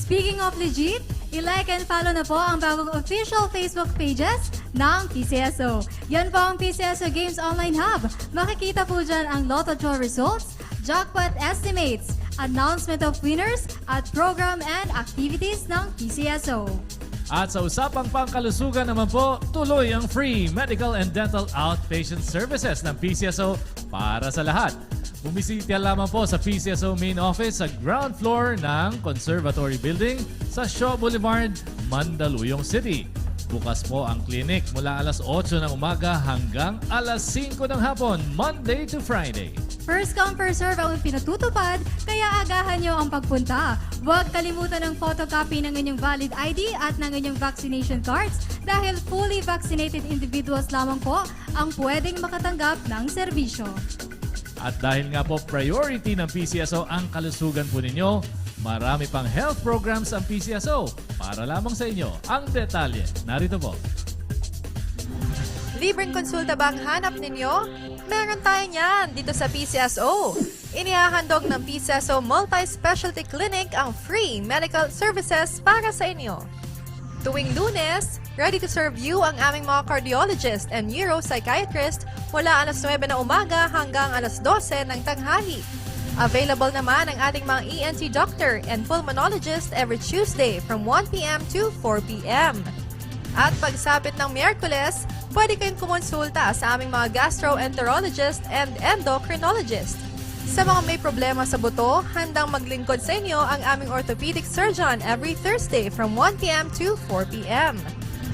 Speaker 15: Speaking of legit, i-like and follow na po ang bagong official Facebook pages ng PCSO. Yan po ang PCSO Games Online Hub. Makikita po dyan ang Lotto Draw results, jackpot estimates, announcement of winners, at program and activities ng PCSO.
Speaker 14: At sa usapang pangkalusugan naman po, tuloy ang free medical and dental outpatient services ng PCSO para sa lahat. Bumisita lamang po sa PCSO main office sa ground floor ng Conservatory Building sa Shaw Boulevard, Mandaluyong City. Bukas po ang clinic mula alas 8 ng umaga hanggang alas 5 ng hapon, Monday to Friday.
Speaker 15: First come, first serve ang pinatutupad, kaya agahan nyo ang pagpunta. Huwag kalimutan ng photocopy ng inyong valid ID at ng inyong vaccination cards dahil fully vaccinated individuals lamang po ang pwedeng makatanggap ng serbisyo.
Speaker 14: At dahil nga po priority ng PCSO ang kalusugan po ninyo, marami pang health programs ang PCSO para lamang sa inyo. Ang detalye, narito po.
Speaker 1: Libreng konsulta ba ang hanap ninyo? Meron tayo niyan dito sa PCSO. Inihahandog ng PCSO Multi-Specialty Clinic ang free medical services para sa inyo. Tuwing Lunes, ready to serve you ang aming mga cardiologist and neuropsychiatrist mula alas 9 na umaga hanggang alas 12 ng tanghali. Available naman ang ating mga ENT doctor and pulmonologist every Tuesday from 1 p.m. to 4 p.m. At pagsapit ng Miyerkules, pwede kayong kumonsulta sa aming mga gastroenterologist and endocrinologist. Sa mga may problema sa buto, handang maglingkod sa inyo ang aming orthopedic surgeon every Thursday from 1 p.m. to 4 p.m.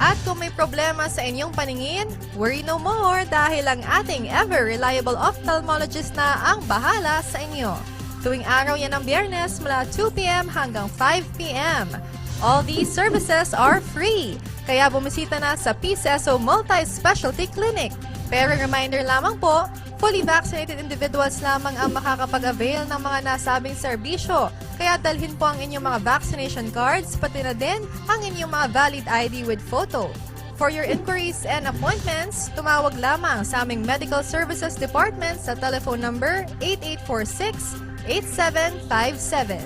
Speaker 1: At kung may problema sa inyong paningin, worry no more dahil ang ating ever-reliable ophthalmologist na ang bahala sa inyo. Tuwing araw yan ng Biyernes mula 2 p.m. hanggang 5 p.m. All these services are free, kaya bumisita na sa PCSO Multi-Specialty Clinic. Pero reminder lamang po, Fully vaccinated individuals lamang ang makakapag-avail ng mga nasabing serbisyo. Kaya dalhin po ang inyong mga vaccination cards, pati na din ang inyong mga valid ID with photo. For your inquiries and appointments, tumawag lamang sa aming Medical Services Department sa telephone number 8846-8757.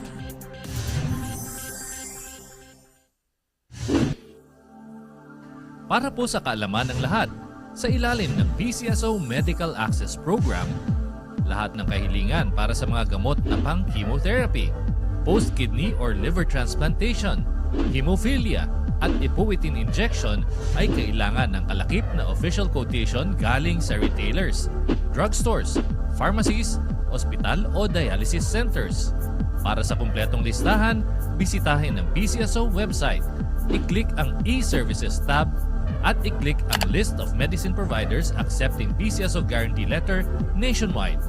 Speaker 11: Para po sa kaalaman ng lahat, sa ilalim ng PCSO Medical Access Program, lahat ng kahilingan para sa mga gamot na pang-chemotherapy, post-kidney or liver transplantation, hemophilia, at ipuwitin injection ay kailangan ng kalakip na official quotation galing sa retailers, drugstores, pharmacies, ospital o dialysis centers. Para sa kumpletong listahan, bisitahin ang PCSO website. I-click ang e-services tab at i-click ang list of medicine providers accepting PCSO guarantee letter nationwide.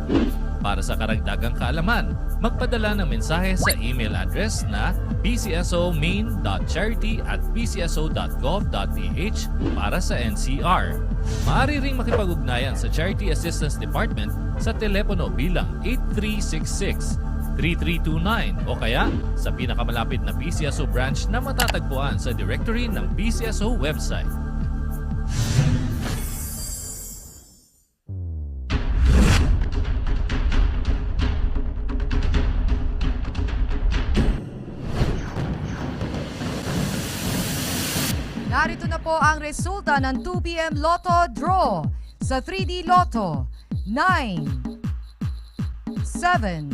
Speaker 11: Para sa karagdagang kaalaman, magpadala ng mensahe sa email address na pcsomain.charity@pcso.gov.ph para sa NCR. Maaari ring makipag-ugnayan sa Charity Assistance Department sa telepono bilang 8366-3329 o kaya sa pinakamalapit na PCSO branch na matatagpuan sa directory ng PCSO website.
Speaker 9: Narito na po ang resulta ng 2 p.m. Lotto Draw sa 3D Lotto. 9, 7,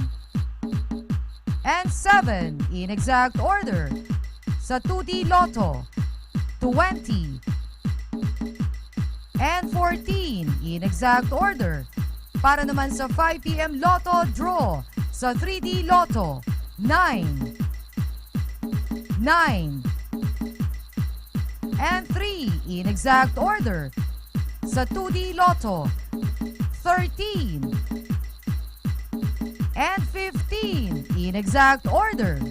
Speaker 9: and 7 in exact order. Sa 2D Lotto, 20 and 14 in exact order. Para naman sa 5 p.m. Lotto Draw sa 3D Lotto, 9, 9, and 3 in exact order. Sa 2D Lotto, 13 and 15 in exact order.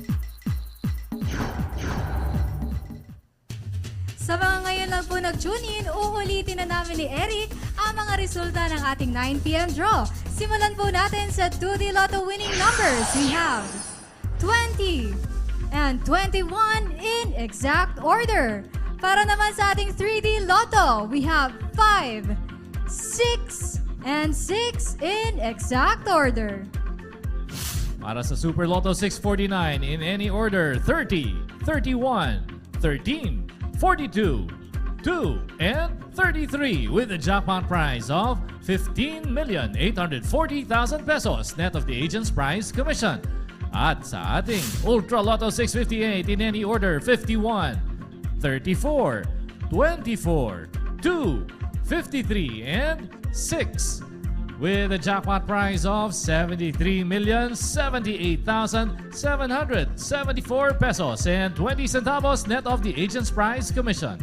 Speaker 15: Sa mga ngayon lang po nag-tune in, uulitin na namin ni Eric ang mga resulta ng ating 9 p.m. draw. Simulan po natin sa 2D Lotto winning numbers. We have 20 and 21 in exact order. Para naman sa ating 3D Lotto, we have 5, 6, and 6 in exact order.
Speaker 14: Para sa Super Lotto 649 in any order, 30, 31, 13, 42, 2, and 33 with a jackpot prize of 15,840,000 pesos net of the agent's prize commission. At sa ating Ultra Lotto 658 in any order, 51, 34, 24, 2, 53, and 6 with a jackpot prize of 73,078,774 pesos and 20 centavos net of the agent's prize commission.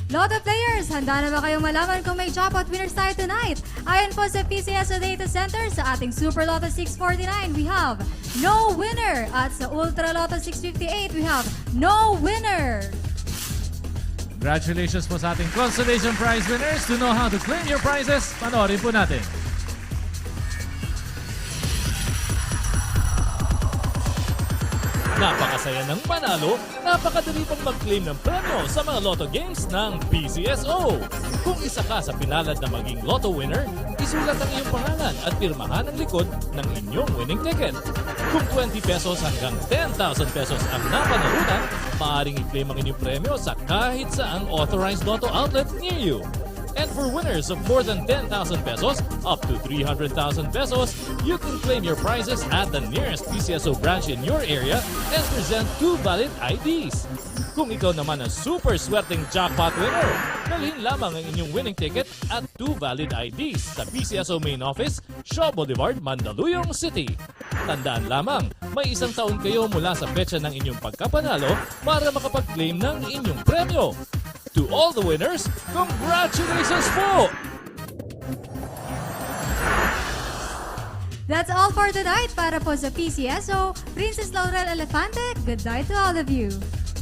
Speaker 15: Lotto players, handa na ba kayong malaman kung may jackpot winners tayo tonight? Ayon po sa PCSO Data Center, sa ating Super Lotto 649, we have no winner. At sa Ultra Lotto 658, we have no winner.
Speaker 14: Congratulations po sa ating consolation prize winners. To know how to claim your prizes, panoorin po natin. Napakasaya ng manalo, napakadali pang mag-claim ng premyo sa mga Lotto games ng PCSO. Kung isa ka sa pinalad na maging Lotto winner, isulat ang iyong pangalan at pirmahan ang likod ng inyong winning ticket. Kung 20 pesos hanggang 10,000 pesos ang napanalunan, maaaring i-claim ang inyong premyo sa kahit saang authorized Lotto outlet near you. And for winners of more than 10,000 pesos up to 300,000 pesos, you can claim your prizes at the nearest PCSO branch in your area and present 2 valid IDs. Kung ikaw naman ang super swerteng jackpot winner, dalhin lamang ang inyong winning ticket at 2 valid IDs sa PCSO Main Office, Shaw Boulevard, Mandaluyong City. Tandaan lamang, may 1 taon kayo mula sa petsa ng inyong pagkapanalo para makapag-claim ng inyong premyo. To all the winners, congratulations po!
Speaker 15: That's all for tonight. Para po sa PCSO, Princess Laurel Elefante, good night to all of you.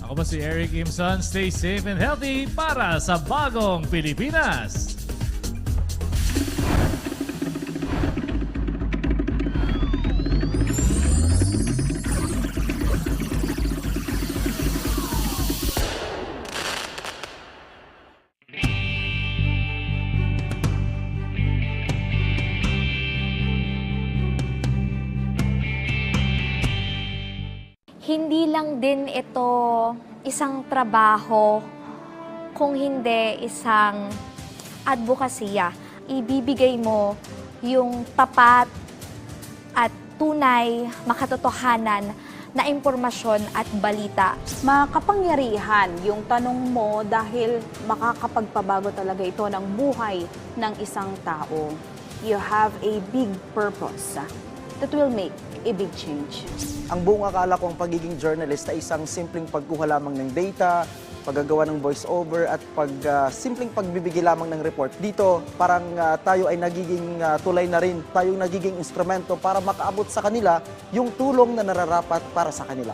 Speaker 14: Ako ba si Eric Imson. Stay safe and healthy para sa bagong Pilipinas!
Speaker 3: hindi lang din ito isang trabaho, kung hindi isang advokasya. Ibibigay mo yung tapat at tunay, makatotohanan na impormasyon at balita.
Speaker 6: Makapangyarihan yung tanong mo dahil makakapagpabago talaga ito ng buhay ng isang tao. You have a big purpose that will make a big change.
Speaker 13: Ang buong akala ko ang pagiging journalist ay isang simpleng pagkuha lamang ng data, paggagawa ng voice-over at simpleng pagbibigay lamang ng report. Dito, parang tayo ay nagiging tulay na rin, tayong nagiging instrumento para makaabot sa kanila yung tulong na nararapat para sa kanila.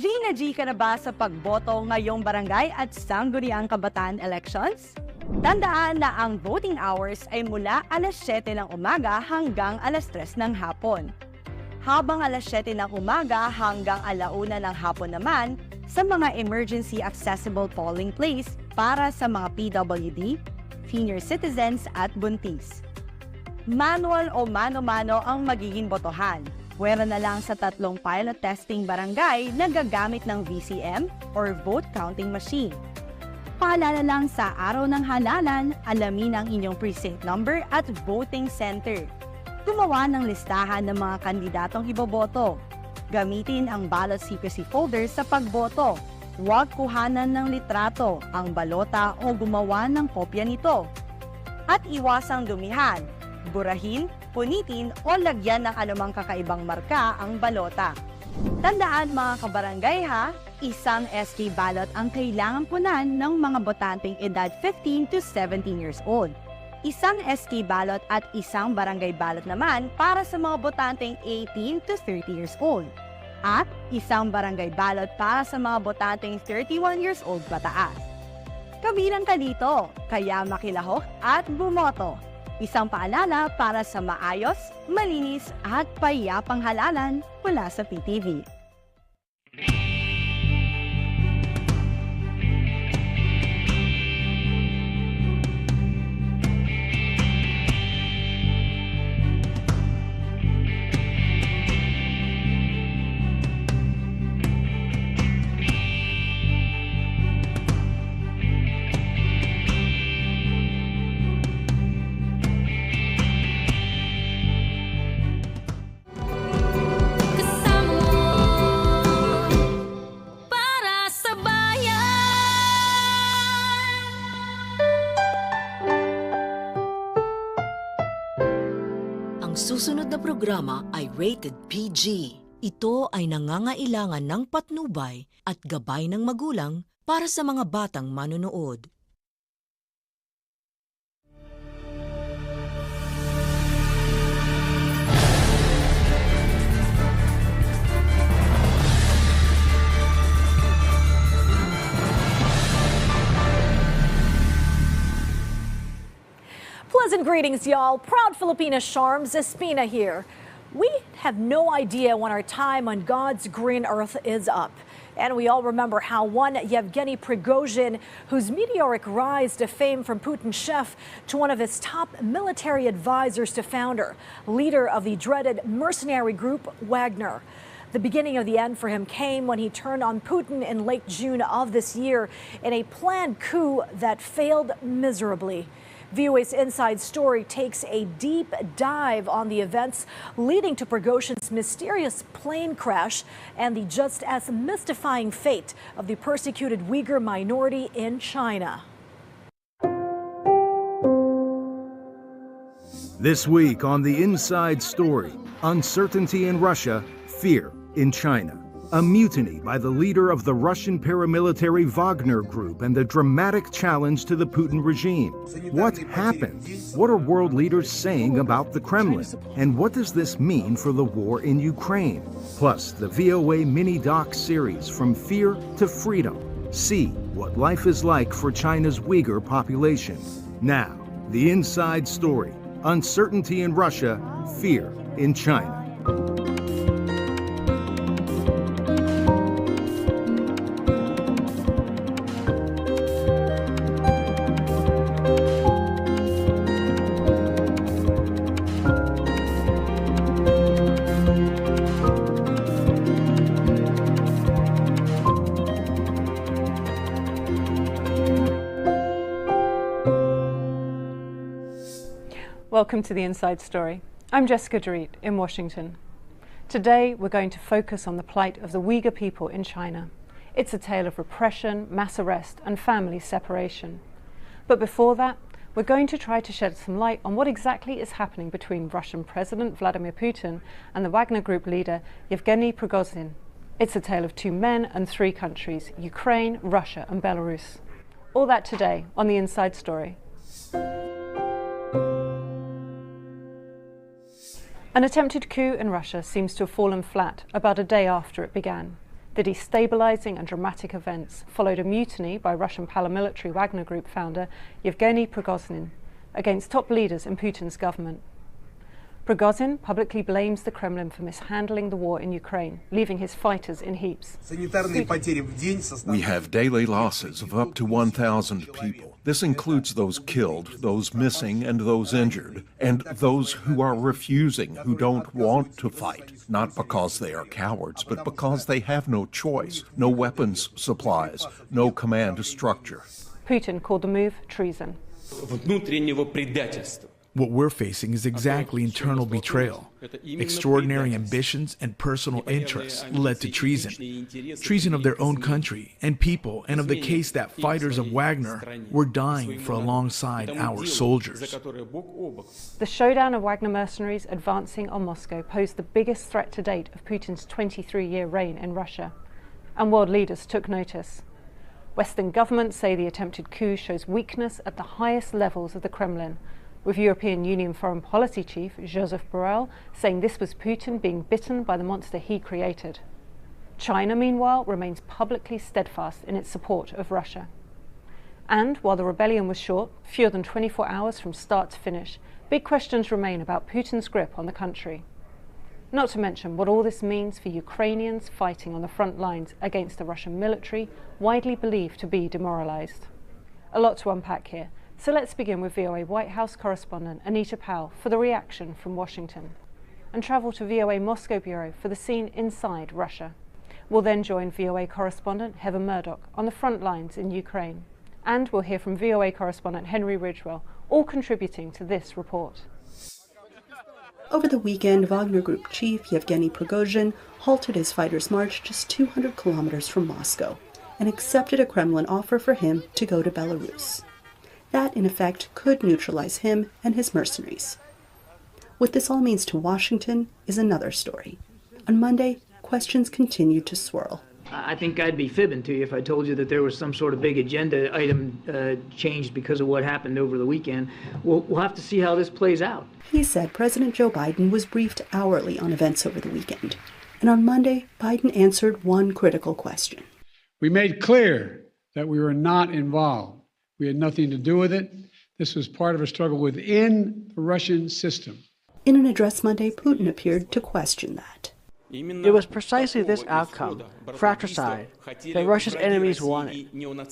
Speaker 18: Gina G ka na ba sa pagboto ngayong barangay at sangguniang kabataan elections? Tandaan na ang voting hours ay mula alas 7 ng umaga hanggang alas 3 ng hapon. Habang alas 7 ng umaga hanggang alauna ng hapon naman sa mga emergency accessible polling place para sa mga PWD, senior citizens at buntis. Manual o mano-mano ang magiging botohan. Pwera na lang sa 3 pilot testing barangay na gagamit ng VCM or vote counting machine. Paalala lang sa araw ng halalan, alamin ang inyong precinct number at voting center. Gumawa ng listahan ng mga kandidatong iboboto. Gamitin ang ballot secrecy folder sa pagboto. Huwag kuhanan ng litrato, ang balota o gumawa ng kopya nito. At iwasang dumihan, burahin, punitin o lagyan ng anumang kakaibang marka ang balota. Tandaan mga kabarangay ha, isang SK ballot ang kailangan punan ng mga botanteng edad 15 to 17 years old. Isang SK ballot at isang barangay ballot naman para sa mga botanteng 18 to 30 years old. At isang barangay ballot para sa mga botanteng 31 years old pataas. Kabilang ka dito, kaya makilahok at bumoto. Isang paalala para sa maayos, malinis at payapang halalan mula sa PTV.
Speaker 7: Susunod na programa ay rated PG. Ito ay nangangailangan ng patnubay at gabay ng magulang para sa mga batang manonood.
Speaker 5: Pleasant greetings, y'all. Proud Filipina Charms, Espina here. We have no idea when our time on God's green earth is up. And we all remember how one Yevgeny Prigozhin, whose meteoric rise to fame from Putin's chef to one of his top military advisors to founder, leader of the dreaded mercenary group Wagner. The beginning of the end for him came when he turned on Putin in late June of this year in a planned coup that failed miserably. VOA's Inside Story takes a deep dive on the events leading to Prigozhin's mysterious plane crash and the just as mystifying fate of the persecuted Uyghur minority in China.
Speaker 21: This week on the Inside Story, uncertainty in Russia, fear in China. A mutiny by the leader of the Russian paramilitary Wagner Group and the dramatic challenge to the Putin regime. What happened? What are world leaders saying about the Kremlin? And what does this mean for the war in Ukraine? Plus, the VOA mini-doc series From Fear to Freedom. See what life is like for China's Uyghur population. Now, the Inside Story. Uncertainty in Russia, fear in China.
Speaker 10: Welcome to the Inside Story. I'm Jessica Dorit in Washington. Today we're going to focus on the plight of the Uyghur people in China. It's a tale of repression, mass arrest and family separation. But before that, we're going to try to shed some light on what exactly is happening between Russian President Vladimir Putin and the Wagner Group leader Yevgeny Prigozhin. It's a tale of two men and three countries, Ukraine, Russia and Belarus. All that today on the Inside Story. An attempted coup in Russia seems to have fallen flat about a day after it began. The destabilizing and dramatic events followed a mutiny by Russian paramilitary Wagner Group founder Yevgeny Prigozhin against top leaders in Putin's government. Prigozhin publicly blames the Kremlin for mishandling the war in Ukraine, leaving his fighters in heaps.
Speaker 21: We have daily losses of up to 1,000 people. This includes those killed, those missing, and those injured, and those who are refusing, who don't want to fight, not because they are cowards, but because they have no choice, no weapons supplies, no command structure.
Speaker 10: Putin called the move treason.
Speaker 19: What we're facing is exactly internal betrayal. Extraordinary ambitions and personal interests led to treason. Treason of their own country and people, and of the case that fighters of Wagner were dying for alongside our soldiers.
Speaker 10: The showdown of Wagner mercenaries advancing on Moscow posed the biggest threat to date of Putin's 23-year reign in Russia. And world leaders took notice. Western governments say the attempted coup shows weakness at the highest levels of the Kremlin, with European Union Foreign Policy Chief Joseph Borrell saying this was Putin being bitten by the monster he created. China, meanwhile, remains publicly steadfast in its support of Russia. And while the rebellion was short, fewer than 24 hours from start to finish, big questions remain about Putin's grip on the country. Not to mention what all this means for Ukrainians fighting on the front lines against a Russian military widely believed to be demoralized. A lot to unpack here. So let's begin with VOA White House correspondent Anita Powell for the reaction from Washington, and travel to VOA Moscow Bureau for the scene inside Russia. We'll then join VOA correspondent Heather Murdoch on the front lines in Ukraine. And we'll hear from VOA correspondent Henry Ridgewell, all contributing to this report.
Speaker 20: Over the weekend, Wagner Group chief Yevgeny Prigozhin halted his fighters' march just 200 kilometers from Moscow and accepted a Kremlin offer for him to go to Belarus. That, in effect, could neutralize him and his mercenaries. What this all means to Washington is another story. On Monday, questions continued to swirl.
Speaker 22: I think I'd be fibbing to you if I told you that there was some sort of big agenda item changed because of what happened over the weekend. We'll have to see how this plays out.
Speaker 20: He said President Joe Biden was briefed hourly on events over the weekend. And on Monday, Biden answered one critical question.
Speaker 24: We made clear that we were not involved. We had nothing to do with it. This was part of a struggle within the Russian system.
Speaker 20: In an address Monday, Putin appeared to question that.
Speaker 26: It was precisely this outcome, fratricide, that Russia's enemies wanted.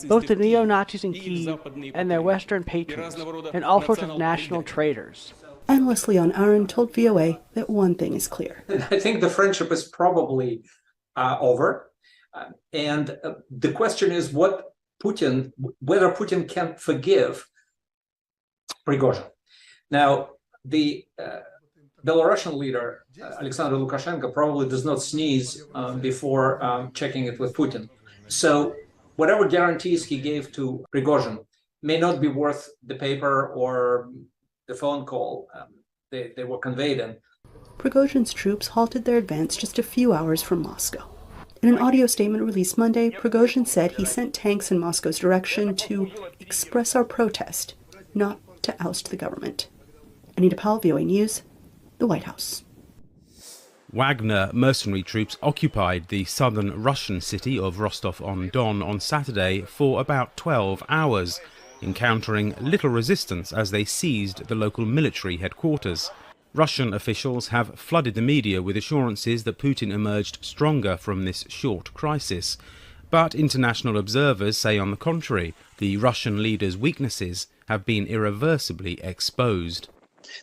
Speaker 26: Both the neo-Nazis in Kyiv and their Western patrons, and all sorts of national traitors.
Speaker 20: Analyst Leon Aron told VOA that one thing is clear.
Speaker 27: I think the friendship is probably over. And the question is whether Putin can forgive Prigozhin. Now, the Belarusian leader, Alexander Lukashenko, probably does not sneeze before checking it with Putin. So whatever guarantees he gave to Prigozhin may not be worth the paper or the phone call they were conveyed in.
Speaker 20: Prigozhin's troops halted their advance just a few hours from Moscow. In an audio statement released Monday, Prigozhin said he sent tanks in Moscow's direction to express our protest, not to oust the government. Anita Powell, VOA News, the White House.
Speaker 28: Wagner mercenary troops occupied the southern Russian city of Rostov-on-Don on Saturday for about 12 hours, encountering little resistance as they seized the local military headquarters. Russian officials have flooded the media with assurances that Putin emerged stronger from this short crisis. But international observers say, on the contrary, the Russian leader's weaknesses have been irreversibly exposed.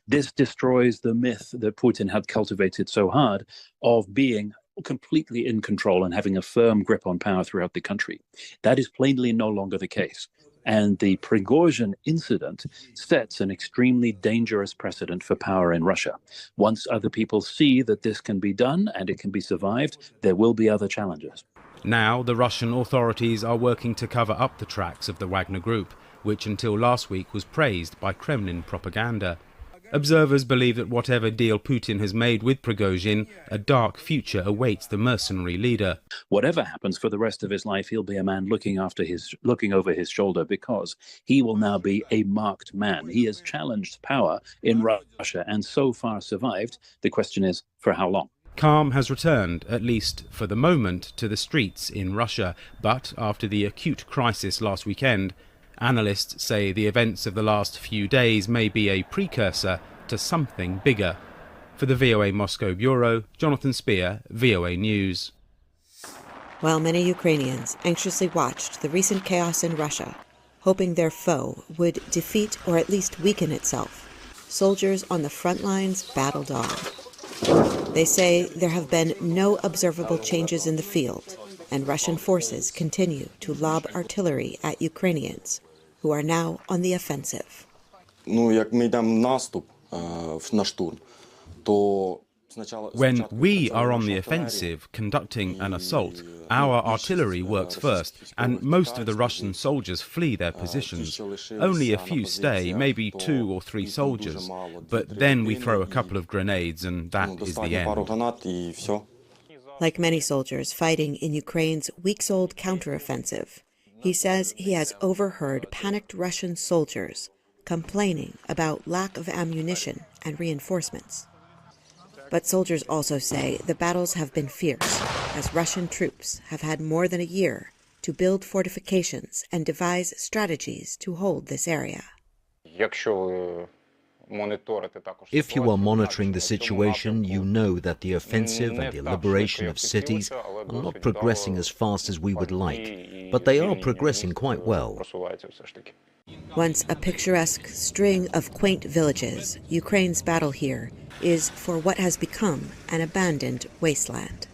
Speaker 29: This destroys the myth that Putin had cultivated so hard of being completely in control and having a firm grip on power throughout the country. That is plainly no longer the case. And the Prigozhin incident sets an extremely dangerous precedent for power in Russia. Once other people see that this can be done and it can be survived, there will be other challenges.
Speaker 28: Now, the Russian authorities are working to cover up the tracks of the Wagner Group, which until last week was praised by Kremlin propaganda. Observers believe that whatever deal Putin has made with Prigozhin, a dark future awaits the mercenary leader.
Speaker 29: Whatever happens for the rest of his life, he'll be a man looking over his shoulder, because he will now be a marked man. He has challenged power in Russia and so far survived. The question is, for how long?
Speaker 28: Calm has returned, at least for the moment, to the streets in Russia. But after the acute crisis last weekend, analysts say the events of the last few days may be a precursor to something bigger. For the VOA Moscow Bureau, Jonathan Spear, VOA News.
Speaker 1: While many Ukrainians anxiously watched the recent chaos in Russia, hoping their foe would defeat or at least weaken itself, soldiers on the front lines battled on. They say there have been no observable changes in the field, and Russian forces continue to lob artillery at Ukrainians, who are now on the offensive.
Speaker 28: When we are on the offensive conducting an assault, our artillery works first, and most of the Russian soldiers flee their positions. Only a few stay, maybe 2 or 3 soldiers, but then we throw a couple of grenades and that is the end.
Speaker 1: Like many soldiers fighting in Ukraine's weeks-old counteroffensive, he says he has overheard panicked Russian soldiers complaining about lack of ammunition and reinforcements. But soldiers also say the battles have been fierce, as Russian troops have had more than a year to build fortifications and devise strategies to hold this area.
Speaker 2: If you are monitoring the situation, you know that the offensive and the liberation of cities are not progressing as fast as we would like, but they are progressing quite well.
Speaker 1: Once a picturesque string of quaint villages, Ukraine's battle here is for what has become an abandoned wasteland.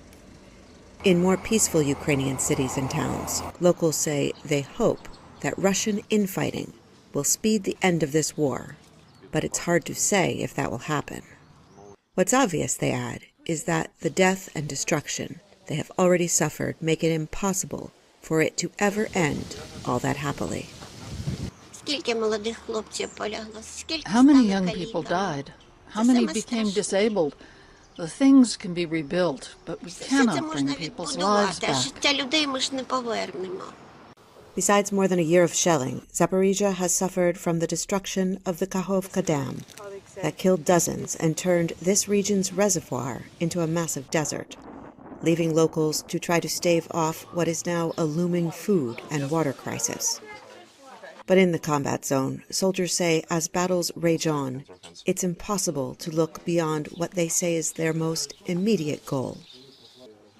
Speaker 1: In more peaceful Ukrainian cities and towns, locals say they hope that Russian infighting will speed the end of this war, but it's hard to say if that will happen. What's obvious, they add, is that the death and destruction they have already suffered make it impossible for it to ever end all that happily.
Speaker 4: How many young people died? How many became disabled? The things can be rebuilt, but we cannot bring people's lives back.
Speaker 1: Besides more than a year of shelling, Zaporizhia has suffered from the destruction of the Kakhovka Dam that killed dozens and turned this region's reservoir into a massive desert, leaving locals to try to stave off what is now a looming food and water crisis. But in the combat zone, soldiers say as battles rage on, it's impossible to look beyond what they say is their most immediate goal.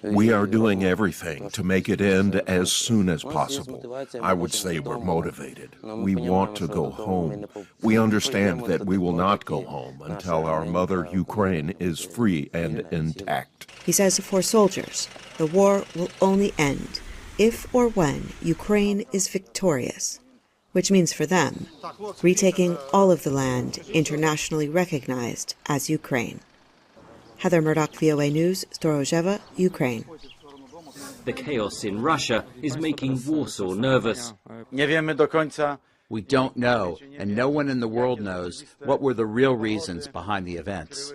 Speaker 8: We are doing everything to make it end as soon as possible. I would say we're motivated. We want to go home. We understand that we will not go home until our mother Ukraine is free and intact.
Speaker 1: He says for soldiers, the war will only end if or when Ukraine is victorious, which means for them, retaking all of the land internationally recognized as Ukraine. Heather Murdoch, VOA News, Storozheva, Ukraine.
Speaker 12: The chaos in Russia is making Warsaw nervous.
Speaker 16: We don't know, and no one in the world knows, what were the real reasons behind the events.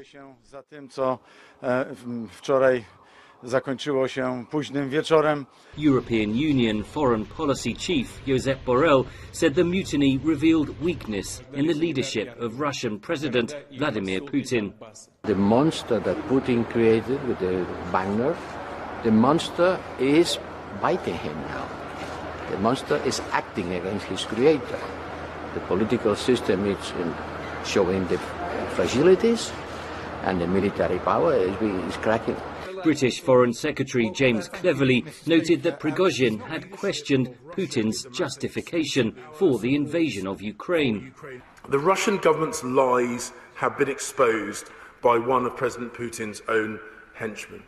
Speaker 12: European Union Foreign Policy Chief Josep Borrell said the mutiny revealed weakness in the leadership of Russian President Vladimir Putin.
Speaker 17: The monster that Putin created with the Wagner, the monster is biting him now. The monster is acting against his creator. The political system is showing the fragilities, and the military power is cracking.
Speaker 12: British Foreign Secretary James Cleverly noted that Prigozhin had questioned Putin's justification for the invasion of Ukraine.
Speaker 23: The Russian government's lies have been exposed by one of President Putin's own henchmen.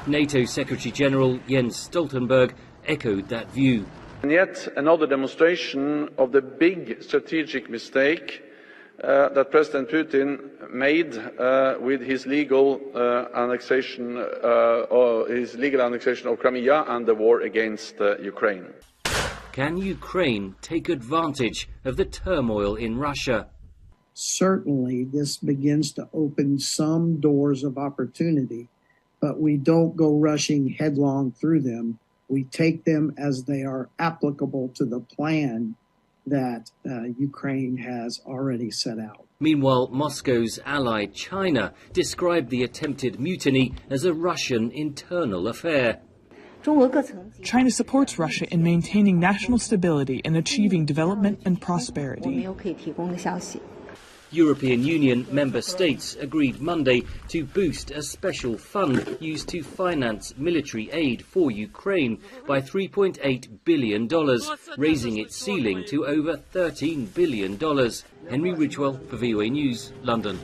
Speaker 12: NATO Secretary General Jens Stoltenberg echoed that view.
Speaker 3: And yet another demonstration of the big strategic mistake that President Putin made with his legal annexation of Crimea and the war against Ukraine.
Speaker 12: Can Ukraine take advantage of the turmoil in Russia?
Speaker 6: Certainly, this begins to open some doors of opportunity, but we don't go rushing headlong through them. We take them as they are applicable to the plan that Ukraine has already set out.
Speaker 12: Meanwhile, Moscow's ally China described the attempted mutiny as a Russian internal affair.
Speaker 9: China supports Russia in maintaining national stability and achieving development and prosperity.
Speaker 12: European Union member states agreed Monday to boost a special fund used to finance military aid for Ukraine by $3.8 billion, raising its ceiling to over $13 billion. Henry Ridgewell for VOA News, London.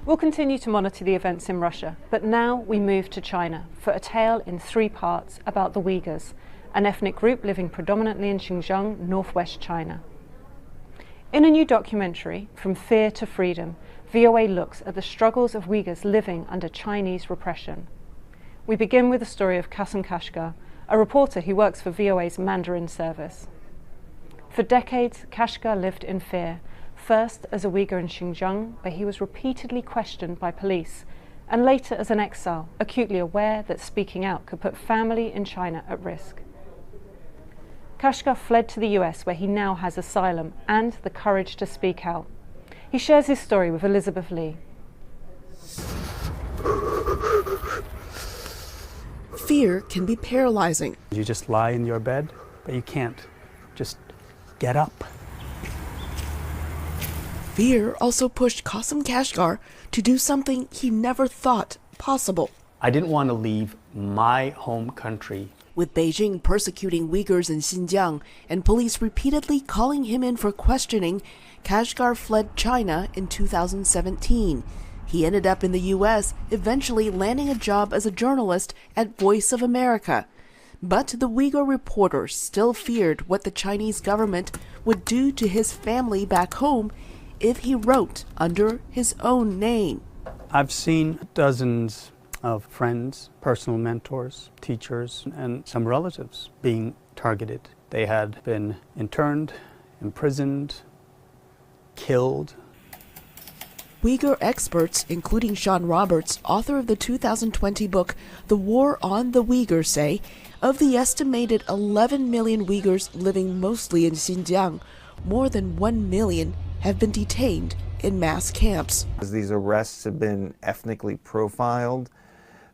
Speaker 10: We'll continue to monitor the events in Russia, but now we move to China for a tale in 3 parts about the Uyghurs, an ethnic group living predominantly in Xinjiang, northwest China. In a new documentary, From Fear to Freedom, VOA looks at the struggles of Uyghurs living under Chinese repression. We begin with the story of Kasem Kashgar, a reporter who works for VOA's Mandarin service. For decades, Kashgar lived in fear, first as a Uyghur in Xinjiang, where he was repeatedly questioned by police, and later as an exile, acutely aware that speaking out could put family in China at risk. Kashgar fled to the US, where he now has asylum and the courage to speak out. He shares his story with Elizabeth Lee.
Speaker 11: Fear can be paralyzing.
Speaker 13: You just lie in your bed, but you can't just get up.
Speaker 11: Fear also pushed Kasem Kashgar to do something he never thought possible.
Speaker 13: I didn't want to leave my home country.
Speaker 11: With Beijing persecuting Uyghurs in Xinjiang and police repeatedly calling him in for questioning, Kashgar fled China in 2017. He ended up in the U.S., eventually landing a job as a journalist at Voice of America. But the Uyghur reporter still feared what the Chinese government would do to his family back home if he wrote under his own name.
Speaker 13: I've seen dozens of friends, personal mentors, teachers, and some relatives being targeted. They had been interned, imprisoned, killed.
Speaker 11: Uyghur experts, including Sean Roberts, author of the 2020 book The War on the Uyghurs, say of the estimated 11 million Uyghurs living mostly in Xinjiang, more than 1 million have been detained in mass camps.
Speaker 14: These arrests have been ethnically profiled,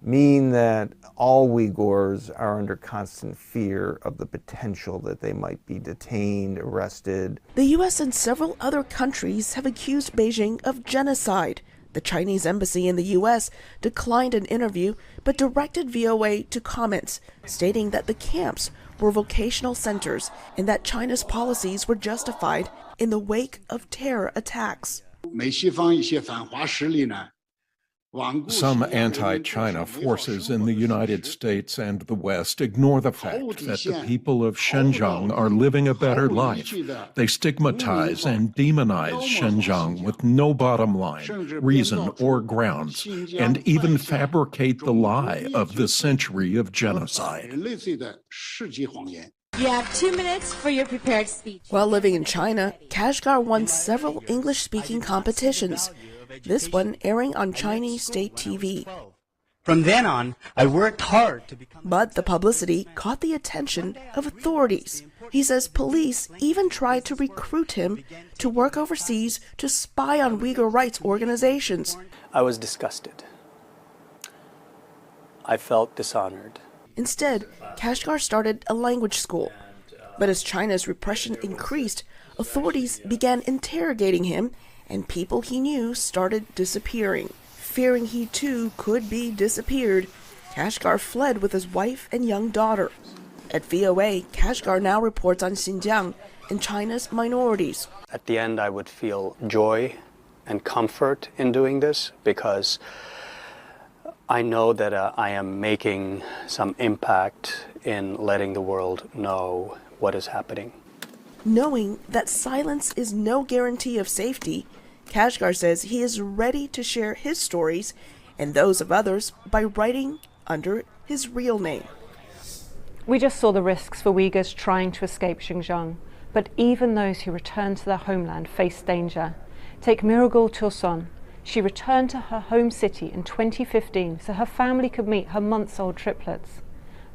Speaker 14: mean that all Uyghurs are under constant fear of the potential that they might be detained, arrested.
Speaker 11: The U.S. and several other countries have accused Beijing of genocide. The Chinese embassy in the U.S. declined an interview, but directed VOA to comments, stating that the camps were vocational centers and that China's policies were justified in the wake of terror attacks.
Speaker 8: Some anti-China forces in the United States and the West ignore the fact that the people of Xinjiang are living a better life. They stigmatize and demonize Xinjiang with no bottom line, reason, or grounds, and even fabricate the lie of the century of genocide.
Speaker 15: You have 2 minutes for your prepared speech.
Speaker 11: While living in China, Kashgar won several English-speaking competitions, this one airing on Chinese state TV.
Speaker 15: From then on, I worked hard to become...
Speaker 11: But the publicity caught the attention of authorities. He says police even tried to recruit him to work overseas to spy on Uyghur rights organizations.
Speaker 13: I was disgusted.
Speaker 5: I felt dishonored.
Speaker 11: Instead, Kashgar started a language school. But as China's repression increased, authorities began interrogating him, and people he knew started disappearing. Fearing he too could be disappeared, Kashgar fled with his wife and young daughter. At VOA, Kashgar now reports on Xinjiang and China's minorities.
Speaker 5: At the end, I would feel joy and comfort in doing this because I know that I am making some impact in letting the world know what is happening.
Speaker 11: Knowing that silence is no guarantee of safety, Kashgar says he is ready to share his stories and those of others by writing under his real name.
Speaker 10: We just saw the risks for Uyghurs trying to escape Xinjiang, but even those who return to their homeland face danger. Take Miragul Tursun. She returned to her home city in 2015 so her family could meet her months-old triplets.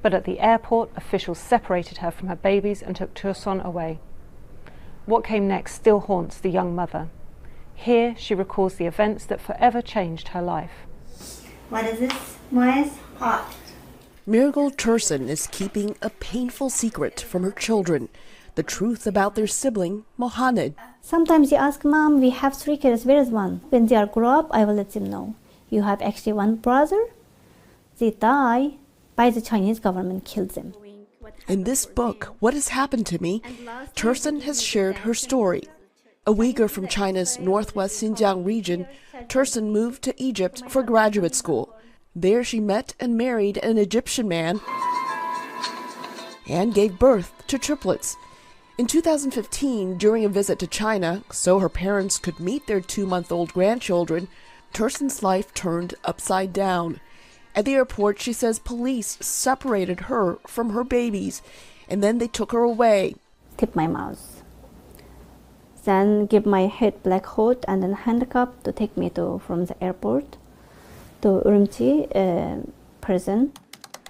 Speaker 10: But at the airport, officials separated her from her babies and took Tursun away. What came next still haunts the young mother. Here, she recalls the events that forever changed her life.
Speaker 7: What is this? Moez? Hot.
Speaker 11: Miragul Tursun is keeping a painful secret from her children, the truth about their sibling, Mohamed.
Speaker 7: Sometimes you ask, Mom, we have 3 kids, where is one? When they are grow up, I will let them know. You have actually one brother. They die by the Chinese government, killed them.
Speaker 11: In this book, What Has Happened to Me, Tursun has shared her story. A Uyghur from China's northwest Xinjiang region, Tursun moved to Egypt for graduate school. There she met and married an Egyptian man and gave birth to triplets. In 2015, during a visit to China, so her parents could meet their 2-month-old grandchildren, Tursun's life turned upside down. At the airport, she says police separated her from her babies, and then they took her away.
Speaker 7: Tip my mouth. Then give my head black hood and then handcuff to take me from the airport to Urumqi prison.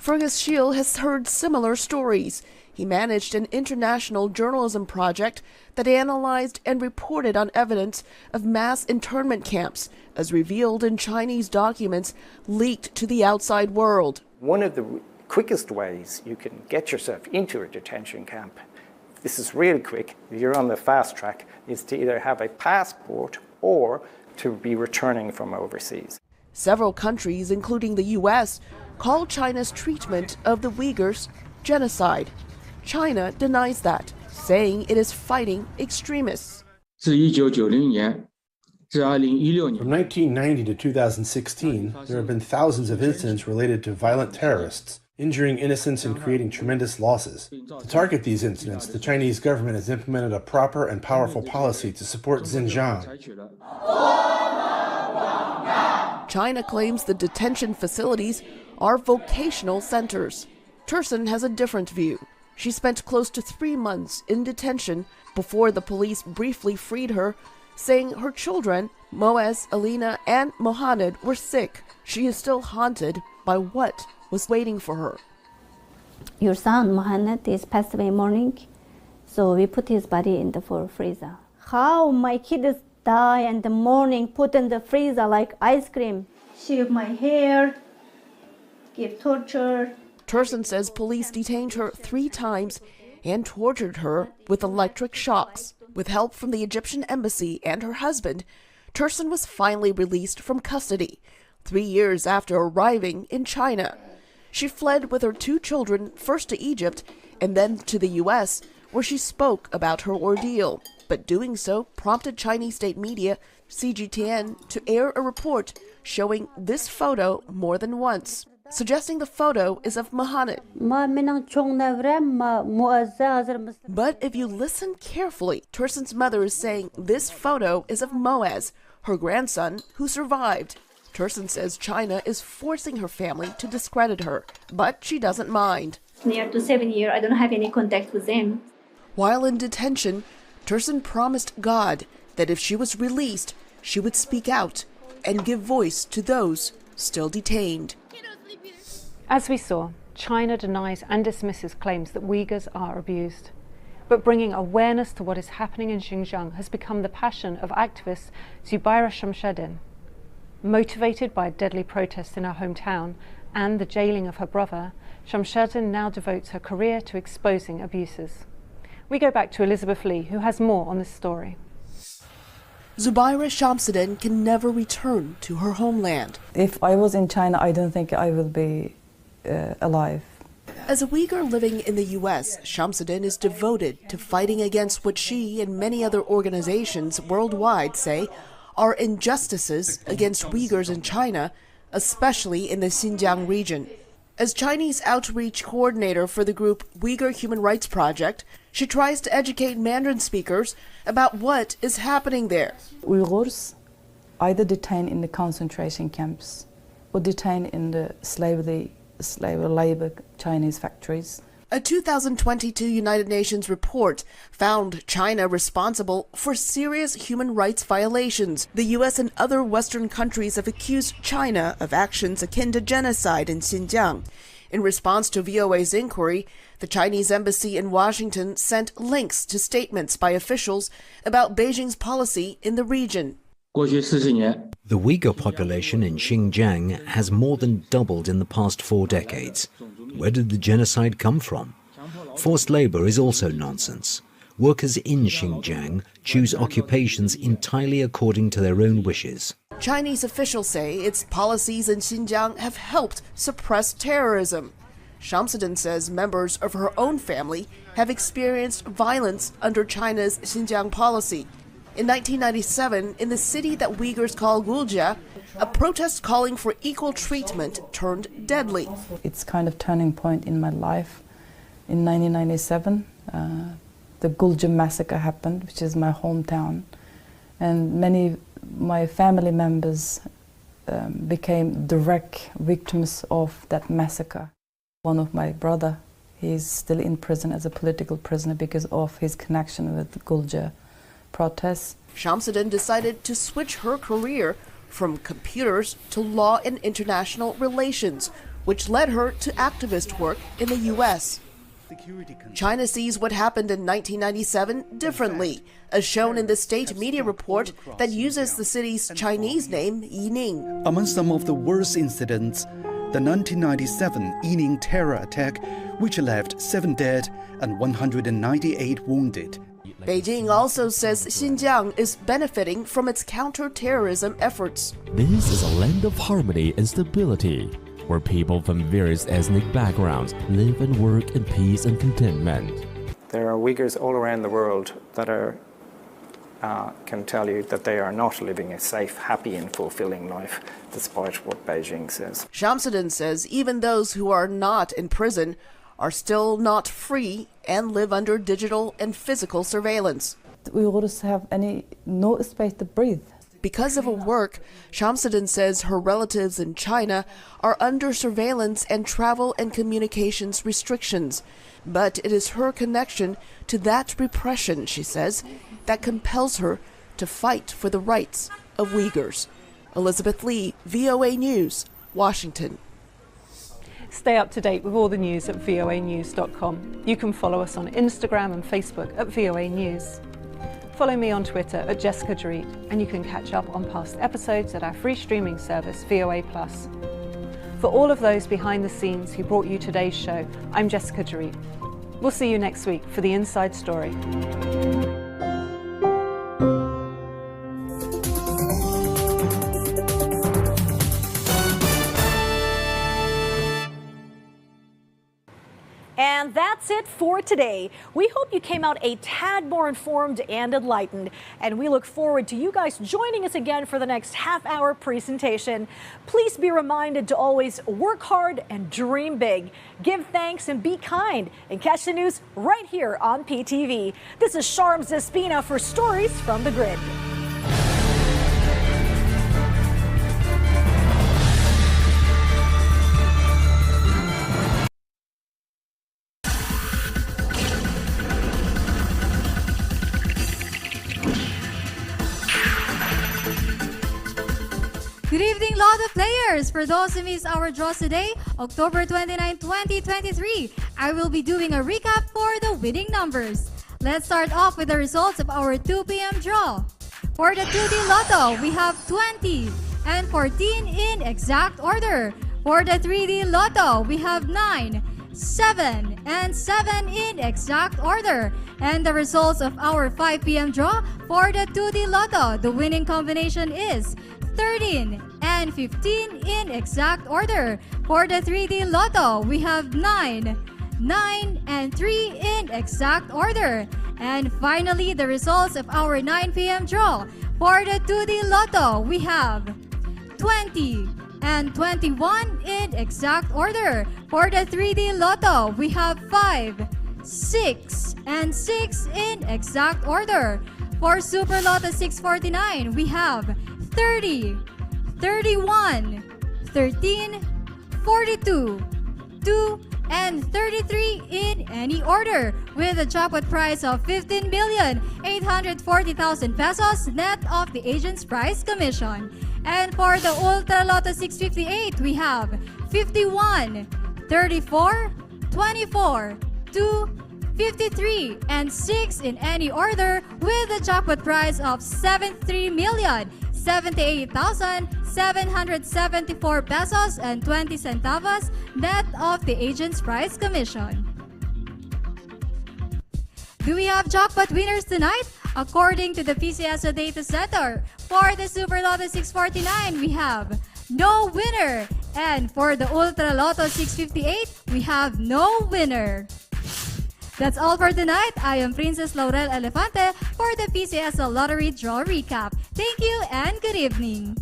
Speaker 11: Fergus Shiel has heard similar stories. He managed an international journalism project that analyzed and reported on evidence of mass internment camps, as revealed in Chinese documents leaked to the outside world.
Speaker 18: One of the quickest ways you can get yourself into a detention camp, this is really quick, you're on the fast track, is to either have a passport or to be returning from overseas.
Speaker 11: Several countries, including the U.S., call China's treatment of the Uyghurs genocide. China denies that, saying it is fighting extremists.
Speaker 19: From 1990 to 2016, there have been thousands of incidents related to violent terrorists, injuring innocents and creating tremendous losses. To target these incidents, the Chinese government has implemented a proper and powerful policy to support Xinjiang.
Speaker 11: China claims the detention facilities are vocational centers. Tursun has a different view. She spent close to 3 months in detention before the police briefly freed her, saying her children, Moez, Alina, and Mohamed, were sick. She is still haunted by what was waiting for her.
Speaker 7: Your son, Mohamed, is passed away morning, so we put his body in the freezer. How my kids die in the morning, put in the freezer like ice cream. Shave my hair, give torture.
Speaker 11: Tursun says police detained her 3 times and tortured her with electric shocks. With help from the Egyptian embassy and her husband, Tursun was finally released from custody 3 years after arriving in China. She fled with her 2 children, first to Egypt and then to the U.S., where she spoke about her ordeal. But doing so prompted Chinese state media, CGTN, to air a report showing this photo more than once, suggesting the photo is of Mohamed. But if you listen carefully, Tursun's mother is saying this photo is of Moez, her grandson, who survived. Tursun says China is forcing her family to discredit her, but she doesn't mind.
Speaker 7: Near to 7 years, I don't have any contact with them.
Speaker 11: While in detention, Tursun promised God that if she was released, she would speak out and give voice to those still detained.
Speaker 10: As we saw, China denies and dismisses claims that Uyghurs are abused. But bringing awareness to what is happening in Xinjiang has become the passion of activist Zubaira Shamsheddin. Motivated by a deadly protest in her hometown and the jailing of her brother, Shamsuddin now devotes her career to exposing abuses. We go back to Elizabeth Lee, who has more on this story.
Speaker 11: Zubaira Shamsuddin can never return to her homeland.
Speaker 20: If I was in China, I don't think I will be alive.
Speaker 11: As a Uyghur living in the U.S., Shamsuddin is devoted to fighting against what she and many other organizations worldwide say are injustices against Uyghurs in China, especially in the Xinjiang region. As Chinese outreach coordinator for the group Uyghur Human Rights Project, she tries to educate Mandarin speakers about what is happening there.
Speaker 20: Uyghurs either detained in the concentration camps or detained in the slave labor Chinese factories.
Speaker 11: A 2022 United Nations report found China responsible for serious human rights violations. The U.S. and other Western countries have accused China of actions akin to genocide in Xinjiang. In response to VOA's inquiry, the Chinese embassy in Washington sent links to statements by officials about Beijing's policy in the region.
Speaker 2: The Uyghur population in Xinjiang has more than doubled in the past 4 decades. Where did the genocide come from? Forced labor is also nonsense. Workers in Xinjiang choose occupations entirely according to their own wishes.
Speaker 11: Chinese officials say its policies in Xinjiang have helped suppress terrorism. Shamsuddin says members of her own family have experienced violence under China's Xinjiang policy. In 1997, in the city that Uyghurs call Gulja, a protest calling for equal treatment turned deadly.
Speaker 20: It's kind of turning point in my life. In 1997, the Gulja massacre happened, which is my hometown, and many my family members became direct victims of that massacre. One of my brother, he's still in prison as a political prisoner because of his connection with the Gulja protests.
Speaker 11: Shamsuddin decided to switch her career from computers to law and international relations, which led her to activist work in the U.S. China sees what happened in 1997 differently, as shown in the state media report that uses the city's Chinese name, Yining.
Speaker 21: Among some of the worst incidents, the 1997 Yining terror attack, which left 7 dead and 198 wounded.
Speaker 11: Beijing also says Xinjiang is benefiting from its counter-terrorism efforts.
Speaker 22: This is a land of harmony and stability, where people from various ethnic backgrounds live and work in peace and contentment.
Speaker 18: There are Uyghurs all around the world that can tell you that they are not living a safe, happy and fulfilling life, despite what Beijing says.
Speaker 11: Shamsuddin says even those who are not in prison are still not free and live under digital and physical surveillance.
Speaker 20: Uyghurs have no space to breathe.
Speaker 11: Because of her work, Shamsuddin says her relatives in China are under surveillance and travel and communications restrictions. But it is her connection to that repression, she says, that compels her to fight for the rights of Uyghurs. Elizabeth Lee, VOA News, Washington.
Speaker 10: Stay up to date with all the news at voanews.com. You can follow us on Instagram and Facebook at VOA News. Follow me on Twitter at Jessica Dorit, and you can catch up on past episodes at our free streaming service, VOA+. For all of those behind the scenes who brought you today's show, I'm Jessica Dorit. We'll see you next week for The Inside Story.
Speaker 24: And that's it for today. We hope you came out a tad more informed and enlightened, and we look forward to you guys joining us again for the next half-hour presentation. Please be reminded to always work hard and dream big. Give thanks and be kind, and catch the news right here on PTV. This is Sharm Zespina for Stories from the Grid.
Speaker 25: Good evening, Lotto players! For those who missed our draws today, October 29, 2023, I will be doing a recap for the winning numbers. Let's start off with the results of our 2 p.m. draw. For the 2D Lotto, we have 20, and 14 in exact order. For the 3D Lotto, we have 9, 7, and 7 in exact order. And the results of our 5 p.m. draw for the 2D Lotto, the winning combination is 13 and 15 in exact order. For the 3D Lotto, we have 9, 9, and 3 in exact order. And finally, the results of our 9 p.m. draw. For the 2D Lotto, we have 20 and 21 in exact order. For the 3D Lotto, we have 5, 6, and 6 in exact order. For Super Lotto 649, we have 30, 31, 13, 42, 2, and 33 in any order, with a jackpot prize of 15,840,000 pesos net of the agent's prize commission. And for the Ultra Lotto 658, we have 51, 34, 24, 2, 53, and 6 in any order, with a jackpot prize of 73,078,774 pesos and 20 centavos net of the agent's prize commission. Do we have jackpot winners tonight? According to the PCSO Data Center, for the Super Lotto 649, we have no winner. And for the Ultra Lotto 658, we have no winner. That's all for tonight. I am Princess Laurel Elefante for the PCSO Lottery Draw Recap. Thank you and good evening.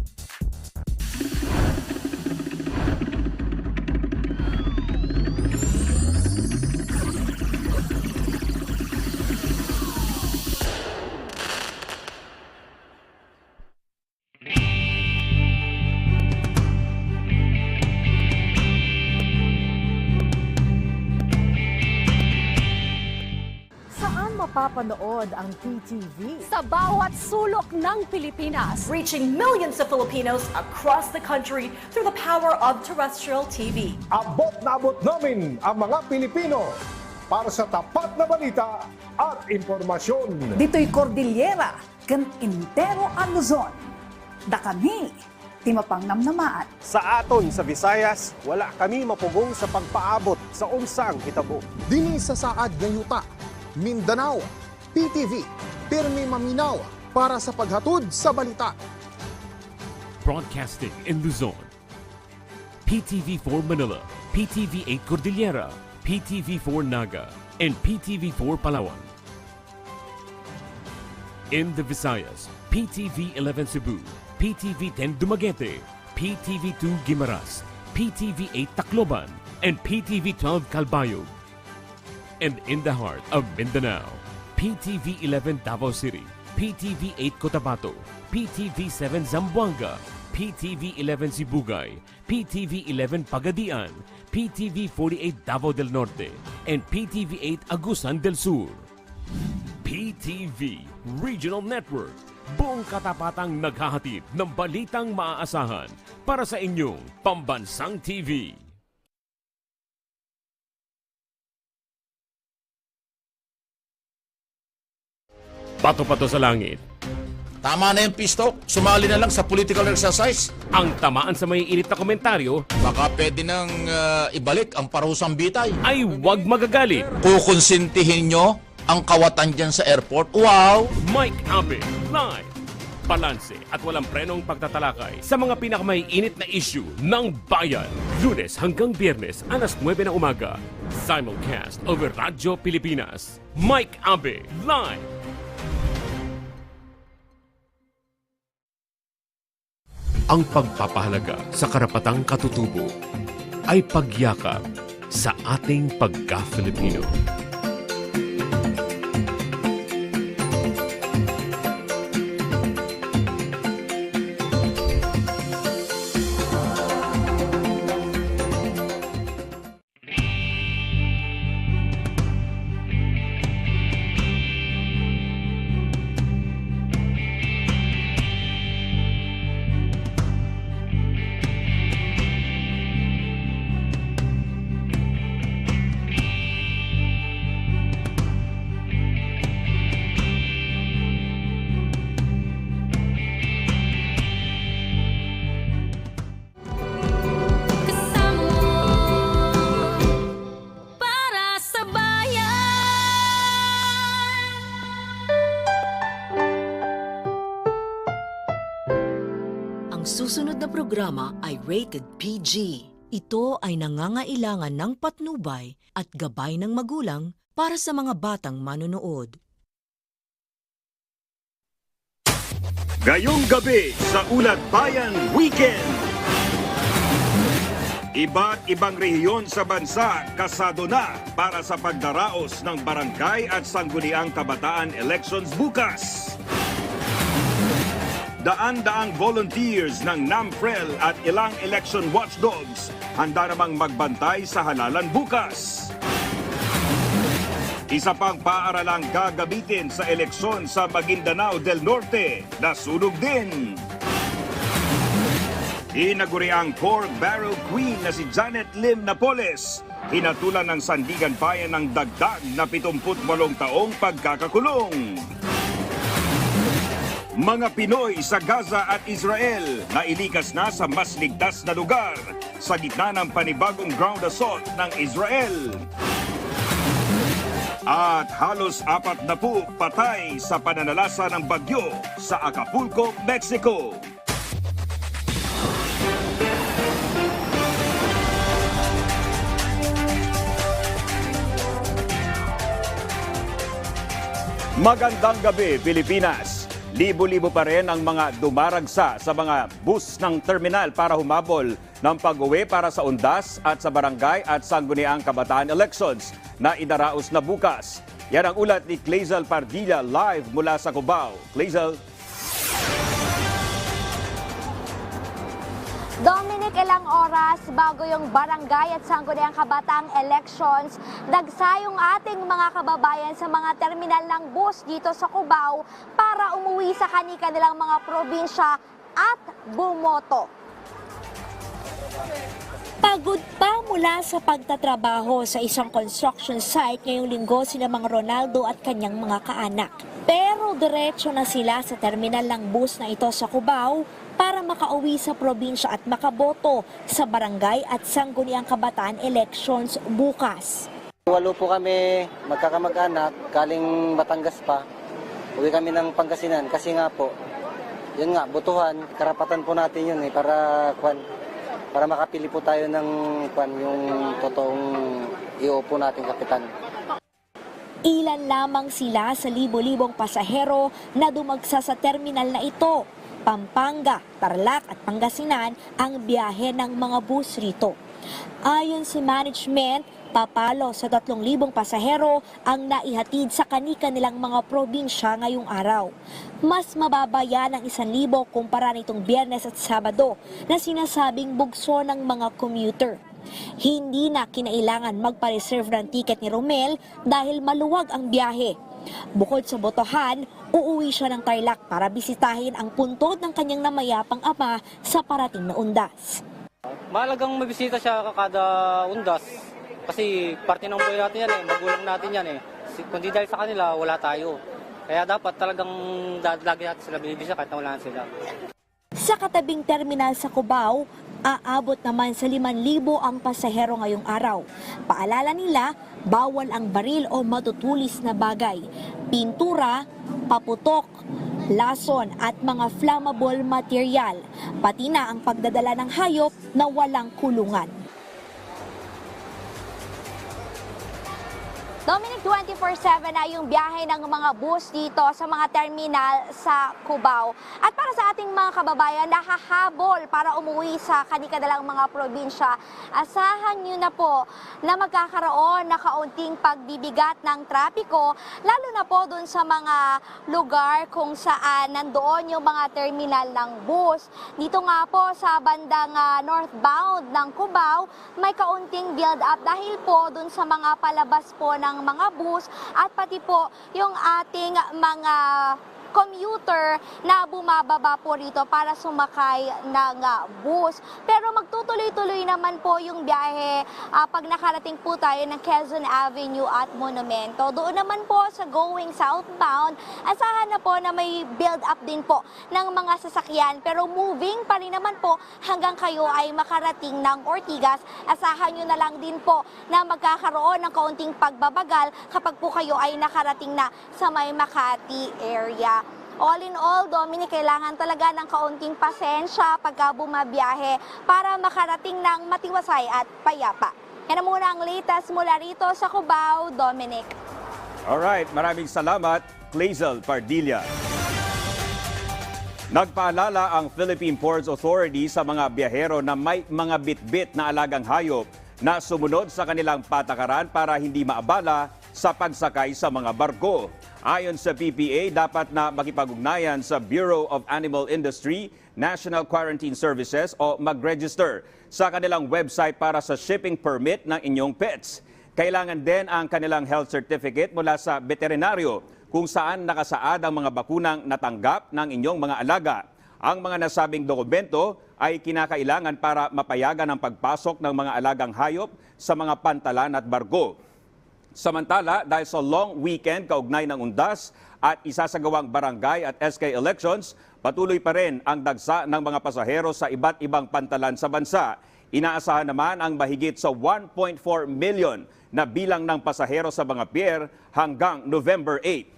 Speaker 24: Mapapanood ang PTV sa bawat sulok ng Pilipinas, reaching millions of Filipinos across the country through the power of terrestrial TV.
Speaker 1: Abot na abot namin ang mga Pilipino para sa tapat na balita at impormasyon.
Speaker 4: Dito'y Cordillera, kan intero ang Luzon. Da kami, di mapangnamnamaan.
Speaker 1: Sa aton sa Visayas, wala kami mapugong sa pagpaabot sa unsang hitabo.
Speaker 16: Dini sa saad ng yuta, Mindanao, PTV, pirmi maminaw para sa paghatod sa balita.
Speaker 22: Broadcasting in Luzon, PTV4 Manila, PTV8 Cordillera, PTV4 Naga, and PTV4 Palawan. In the Visayas, PTV11 Cebu, PTV10 Dumaguete, PTV2 Guimaras, PTV8 Tacloban, and PTV12 Calbayog. And in the heart of Mindanao, PTV11 Davao City, PTV8 Cotabato, PTV7 Zamboanga, PTV11 Sibugay, PTV11 Pagadian, PTV48 Davao del Norte, and PTV8 Agusan del Sur. PTV Regional Network, buong katapatang naghahatid ng balitang maaasahan para sa inyong pambansang TV. Pato-pato sa langit.
Speaker 17: Tama na yung pisto. Sumali na lang sa political exercise.
Speaker 22: Ang tamaan sa may init na komentaryo,
Speaker 17: baka pwede nang ibalik ang parusang bitay.
Speaker 22: Ay huwag magagalit.
Speaker 17: Kukonsintihin nyo ang kawatan dyan sa airport. Wow!
Speaker 22: Mike Abe, live. Balanse at walang prenong pagtatalakay sa mga pinakamaiinit na issue ng bayan. Lunes hanggang Biyernes, alas 9 ng umaga. Simulcast over Radyo Pilipinas. Mike Abe, live. Ang pagpapahalaga sa karapatang katutubo ay pagyakap sa ating pagka-Filipino.
Speaker 3: programa ay rated PG. Ito ay nangangailangan ng patnubay at gabay ng magulang para sa mga batang manonood.
Speaker 6: Ngayong gabi sa Ulat Bayan Weekend. Iba't ibang rehiyon sa bansa kasado na para sa pagdaraos ng barangay at sangguniang kabataan elections bukas. Daan-daang volunteers ng NAMFREL at ilang election watchdogs handa namang magbantay sa halalan bukas. Isa pang paaralang gagamitin sa eleksyon sa Maguindanao del Norte, nasunog din. Inaguri ang Pork Barrel Queen na si Janet Lim Napoles. Hinatulan ng Sandigan Bayan ng dagdag na 78 taong pagkakakulong. Mga Pinoy sa Gaza at Israel na ilikas na sa mas ligtas na lugar sa gitna ng panibagong ground assault ng Israel. At halos 40 patay sa pananalasa ng bagyo sa Acapulco, Mexico. Magandang gabi, Pilipinas! Libo-libo pa rin ang mga dumaragsa sa mga bus ng terminal para humabol ng pag-uwi para sa undas at sa barangay at sangguniang kabataan elections na idaraos na bukas. Yan ang ulat ni Clazel Pardilla live mula sa Cubao. Clazel.
Speaker 9: Dominic, ilang oras bago yung barangay at sangguniang kabataang elections, dagsa yung ating mga kababayan sa mga terminal ng bus dito sa Cubao para umuwi sa kanilang mga probinsya at bumoto.
Speaker 12: Pagod pa mula sa pagtatrabaho sa isang construction site ngayong linggo sina Mang Ronaldo at kanyang mga kaanak. Pero diretso na sila sa terminal ng bus na ito sa Cubao para makauwi sa probinsya at makaboto sa barangay at sangguniang kabataan elections bukas.
Speaker 23: 8 po kami magkakamag-anak, galing Batangas pa. Uwi kami ng Pangasinan kasi nga po, yun nga, butuhan, karapatan po natin yun para makapili po tayo ng yung totoong iuupo nating kapitan.
Speaker 12: Ilan lamang sila sa libo-libong pasahero na dumagsa sa terminal na ito. Pampanga, Tarlac at Pangasinan ang biyahe ng mga bus rito. Ayon sa management, papalo sa 3,000 pasahero ang naihatid sa kanilang mga probinsya ngayong araw. Mas mababa yan ang 1,000 kumpara nitong Biyernes at Sabado na sinasabing bugso ng mga commuter. Hindi na kinailangan magpa-reserve ng ticket ni Romel dahil maluwag ang biyahe. Bukod sa botohan, uuwi siya ng Tarlac para bisitahin ang puntod ng kanyang namayapang ama sa parating na undas.
Speaker 26: Mahalagang mabisita siya kada undas kasi parte ng buhay natin yan magulang natin yan Kundi dahil sa kanila, wala tayo. Kaya dapat talagang lagi natin sila binibisita kahit na wala sila.
Speaker 12: Sa katabing terminal sa Cubao, aabot naman sa 5,000 ang pasahero ngayong araw. Paalala nila, bawal ang baril o matutulis na bagay, pintura, paputok, lason at mga flammable material, pati na ang pagdadala ng hayop na walang kulungan.
Speaker 9: Dominic, 24/7 na yung biyahe ng mga bus dito sa mga terminal sa Cubao. At para sa ating mga kababayan na hahabol para umuwi sa kanilang mga probinsya, asahan nyo na po na magkakaroon na kaunting pagbibigat ng trapiko, lalo na po dun sa mga lugar kung saan nandoon yung mga terminal ng bus. Dito nga po sa bandang northbound ng Cubao, may kaunting build up dahil po dun sa mga palabas po ng mga bus at pati po yung ating mga commuter na bumababa po rito para sumakay ng bus. Pero magtutuloy-tuloy naman po yung biyahe pag nakarating po tayo ng Quezon Avenue at Monumento. Doon naman po sa going southbound, asahan na po na may build up din po ng mga sasakyan. Pero moving pa rin naman po hanggang kayo ay makarating ng Ortigas. Asahan nyo na lang din po na magkakaroon ng kaunting pagbabagal kapag po kayo ay nakarating na sa may Makati area. All in all, Dominic, kailangan talaga ng kaunting pasensya pagka bumabiyahe para makarating ng matiwasay at payapa. Yan na muna ang latest mula rito sa Cubao, Dominic.
Speaker 6: Alright, maraming salamat, Clazel Pardilla. Nagpaalala ang Philippine Ports Authority sa mga biyahero na may mga bitbit na alagang hayop na sumunod sa kanilang patakaran para hindi maabala sa pagsakay sa mga barko. Ayon sa PPA, dapat na makipag-ugnayan sa Bureau of Animal Industry, National Quarantine Services o mag-register sa kanilang website para sa shipping permit ng inyong pets. Kailangan din ang kanilang health certificate mula sa veterinaryo kung saan nakasaad ang mga bakunang natanggap ng inyong mga alaga. Ang mga nasabing dokumento ay kinakailangan para mapayagan ang pagpasok ng mga alagang hayop sa mga pantalan at barko. Samantala, dahil sa long weekend kaugnay ng undas at isasagawang barangay at SK elections, patuloy pa rin ang dagsa ng mga pasahero sa iba't ibang pantalan sa bansa. Inaasahan naman ang mahigit sa 1.4 million na bilang ng pasahero sa mga pier hanggang November 8.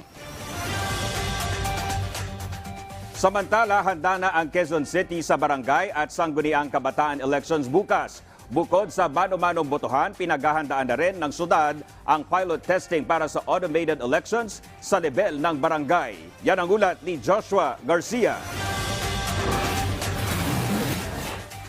Speaker 6: Samantala, handa na ang Quezon City sa barangay at sangguniang kabataan elections bukas. Bukod sa mano-manong botohan, pinaghahandaan na rin ng syudad ang pilot testing para sa automated elections sa level ng barangay. Yan ang ulat ni Joshua Garcia.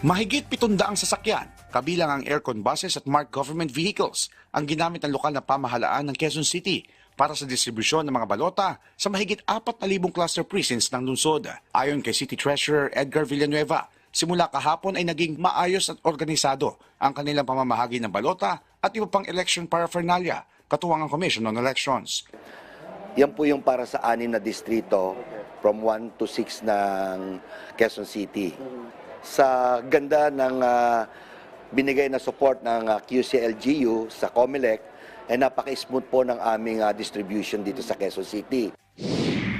Speaker 5: Mahigit 700 sasakyan, kabilang ang aircon buses at marked government vehicles, ang ginamit ng lokal na pamahalaan ng Quezon City para sa distribusyon ng mga balota sa mahigit 4,000 cluster precincts ng lungsod. Ayon kay City Treasurer Edgar Villanueva, simula kahapon ay naging maayos at organisado ang kanilang pamamahagi ng balota at iba pang election paraphernalia, katuwang ang Commission on Elections.
Speaker 8: Yan po yung para sa 6 na distrito from 1 to 6 ng Quezon City. Sa ganda ng binigay na support ng QCLGU sa COMELEC, ay napaka-smooth po ng aming distribution dito sa Quezon City.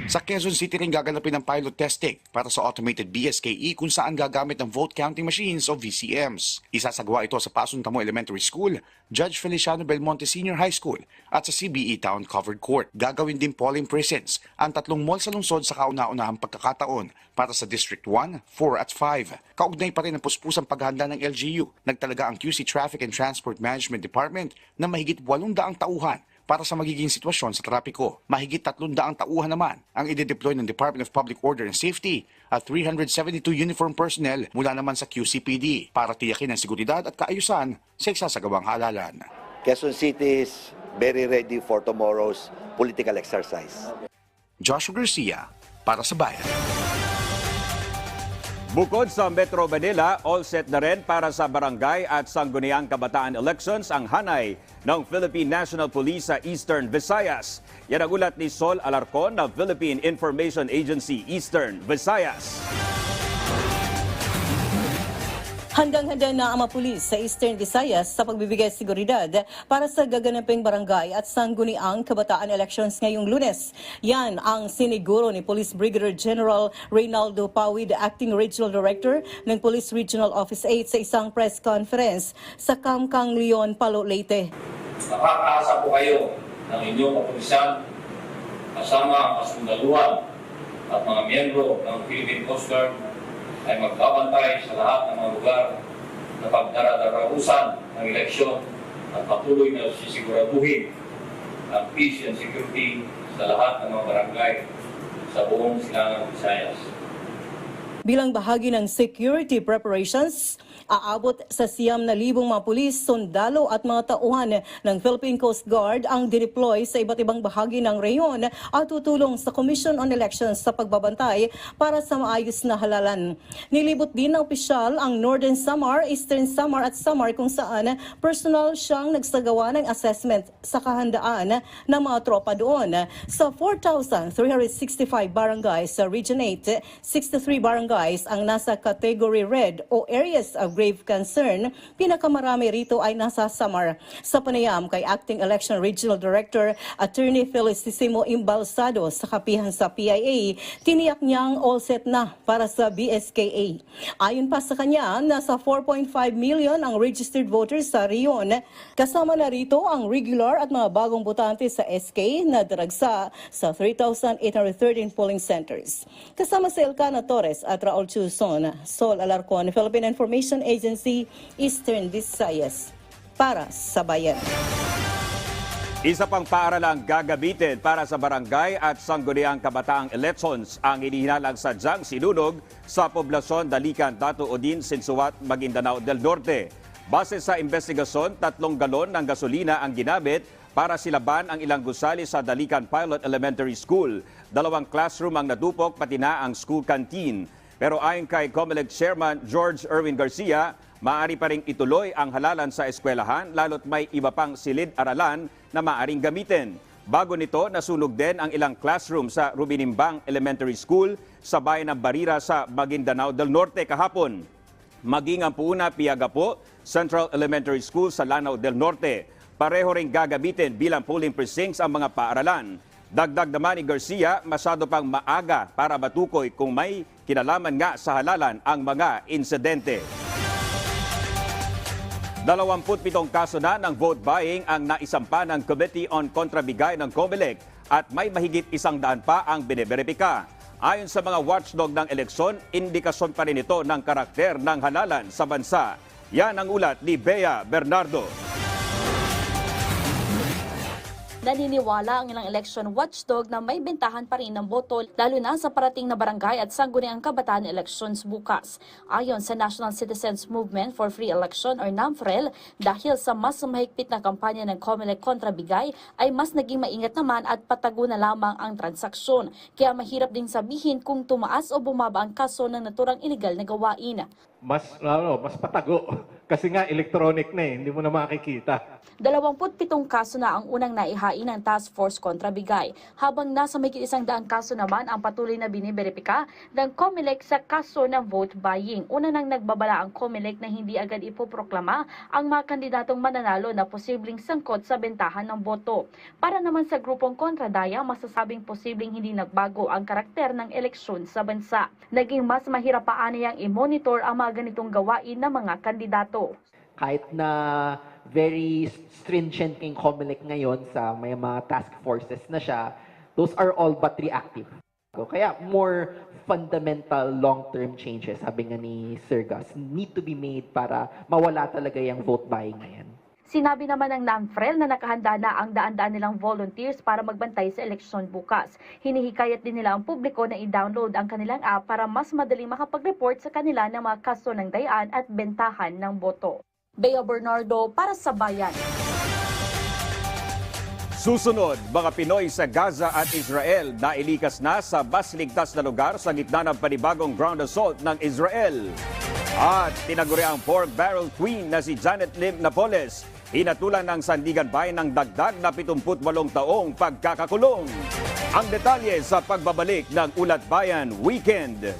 Speaker 5: Sa Quezon City rin gaganapin ang pilot testing para sa automated BSKE kung saan gagamit ng vote counting machines o VCMs. Isasagawa ito sa Pasuntamo Elementary School, Judge Feliciano Belmonte Senior High School at sa CBE Town Covered Court. Gagawin din polling precincts ang 3 mall sa lungsod sa kauna-unahang pagkakataon para sa District 1, 4 at 5. Kaugnay pa rin ang puspusang paghahanda ng LGU. Nagtalaga ang QC Traffic and Transport Management Department na mahigit 800 tauhan para sa magiging sitwasyon sa trapiko. Mahigit 300 tauhan naman ang ide-deploy ng Department of Public Order and Safety at 372 uniform personnel mula naman sa QCPD para tiyakin ang seguridad at kaayusan sa isasagawang halalan.
Speaker 8: Quezon City is very ready for tomorrow's political exercise.
Speaker 5: Joshua Garcia para sa Bayan.
Speaker 6: Bukod sa Metro Manila, all set na rin para sa barangay at sangguniang kabataan elections ang hanay ng Philippine National Police sa Eastern Visayas. Yan ang ulat ni Sol Alarcon ng Philippine Information Agency Eastern Visayas.
Speaker 13: Handang-handa na ang mga pulis sa Eastern Visayas sa pagbibigay seguridad para sa gaganaping barangay at sangguniang kabataan elections ngayong Lunes. Yan ang siniguro ni Police Brigadier General Reynaldo Pawid, Acting Regional Director ng Police Regional Office 8 sa isang press conference sa Kamkang Leon, Palo, Leyte.
Speaker 14: Nakakaasa po kayo ng inyong kapulisan kasama ang kasundaluhan at mga miyembro ng Philippine Coast Guard ay magbabantay sa lahat ng mga lugar na pagdaradarausan ng eleksyon at patuloy na sisiguraduhin ang peace and security sa lahat ng mga barangay sa buong silangang Visayas.
Speaker 13: Bilang bahagi ng security preparations, aabot sa 9,000 mga pulis, sundalo at mga tauhan ng Philippine Coast Guard ang dideploy sa iba't ibang bahagi ng reyon at tutulong sa Commission on Elections sa pagbabantay para sa maayos na halalan. Nilibot din ng opisyal ang Northern Samar, Eastern Samar at Samar kung saan personal siyang nagsagawa ng assessment sa kahandaan ng mga tropa doon. Sa 4,365 barangays sa Region 8, 63 barangays barangays ang nasa Category Red o Areas of Grave Concern. Pinakamarami rito ay nasa Samar. Sa panayam kay Acting Election Regional Director Attorney Felicissimo Imbalsado sa kapihan sa PIA, tiniyak niyang all set na para sa BSKA. Ayon pa sa kanya, nasa 4.5 million ang registered voters sa Rion. Kasama na rito ang regular at mga bagong botante sa SK na daragsa sa 3,813 polling centers. Kasama si Elcana Torres at Raul Chuzon, Sol Alarcon, Philippine Information Agency, Eastern Visayas. Para sa Bayan.
Speaker 6: Isa pang paaralang gagamitin para sa barangay at sangguniang kabataang elections ang inihinalang sadyang sinunog sa poblasyon Dalican, Dato Odin, Sinsuat, Maguindanao del Norte. Base sa investigasyon, 3 galon ng gasolina ang ginamit para silaban ang ilang gusali sa Dalican Pilot Elementary School. 2 classroom ang nadupok, pati na ang school canteen. Pero ayon kay COMELEC Chairman George Erwin Garcia, maaari pa ring ituloy ang halalan sa eskwelahan lalo't may iba pang silid-aralan na maaring gamitin. Bago nito, nasunog din ang ilang classroom sa Rubinimbang Elementary School sa bayan ng Barira sa Maguindanao del Norte kahapon. Maging ang Puuna Piagapo Central Elementary School sa Lanao del Norte. Pareho ring gagamitin bilang polling precincts ang mga paaralan. Dagdag naman ni Garcia, masyado pang maaga para matukoy kung may kinalaman nga sa halalan ang mga insidente. 27 kaso na ng vote buying ang naisampa ng Committee on Kontrabigay ng COMELEC at may mahigit 100 pa ang biniberipika. Ayon sa mga watchdog ng eleksyon, indikasyon pa rin ito ng karakter ng halalan sa bansa. Yan ang ulat ni Bea Bernardo.
Speaker 2: Naniniwala ang ilang election watchdog na may bentahan pa rin ng boto lalo na sa parating na barangay at sangguniang kabataan elections bukas. Ayon sa National Citizens Movement for Free Election or NAMFREL, dahil sa mas mahigpit na kampanya ng COMELEC kontra bigay ay mas naging maingat naman at patago na lamang ang transaksyon. Kaya mahirap ding sabihin kung tumaas o bumaba ang kaso ng naturang iligal na gawain.
Speaker 7: Mas patago kasi nga electronic na hindi mo na makikita.
Speaker 2: 27 kaso na ang unang naihain ng Task Force kontra bigay, habang nasa mahigit 100 kaso naman ang patuloy na biniberipika ng COMELEC sa kaso ng vote buying. Una nang nagbabala ang COMELEC na hindi agad ipoproklama ang mga kandidatong mananalo na posibleng sangkot sa bentahan ng boto. Para naman sa grupong kontradaya, masasabing posibleng hindi nagbago ang karakter ng eleksyon sa bansa. Naging mas mahirap pa niyang i-monitor ang mga ganitong gawain ng mga kandidato.
Speaker 15: Kahit na very stringent king COMELEC ngayon sa may mga task forces na siya, those are all but reactive. Kaya more fundamental long-term changes, sabi nga ni Sir Gus, need to be made para mawala talaga yung vote buying ngayon.
Speaker 2: Sinabi naman ng NAMFREL na nakahanda na ang daan-daan nilang volunteers para magbantay sa eleksyon bukas. Hinihikayat din nila ang publiko na i-download ang kanilang app para mas madaling makapag-report sa kanila ng mga kaso ng dayaan at bentahan ng boto. Bea Bernardo para sa Bayan.
Speaker 6: Susunod, mga Pinoy sa Gaza at Israel na ilikas na sa mas ligtas na lugar sa gitna ng panibagong ground assault ng Israel. At tinaguri ang pork-barrel queen na si Janet Lim Napoles, hinatulan ng Sandigan Bayan ng dagdag na 78 taong pagkakakulong. Ang detalye sa pagbabalik ng Ulat Bayan Weekend.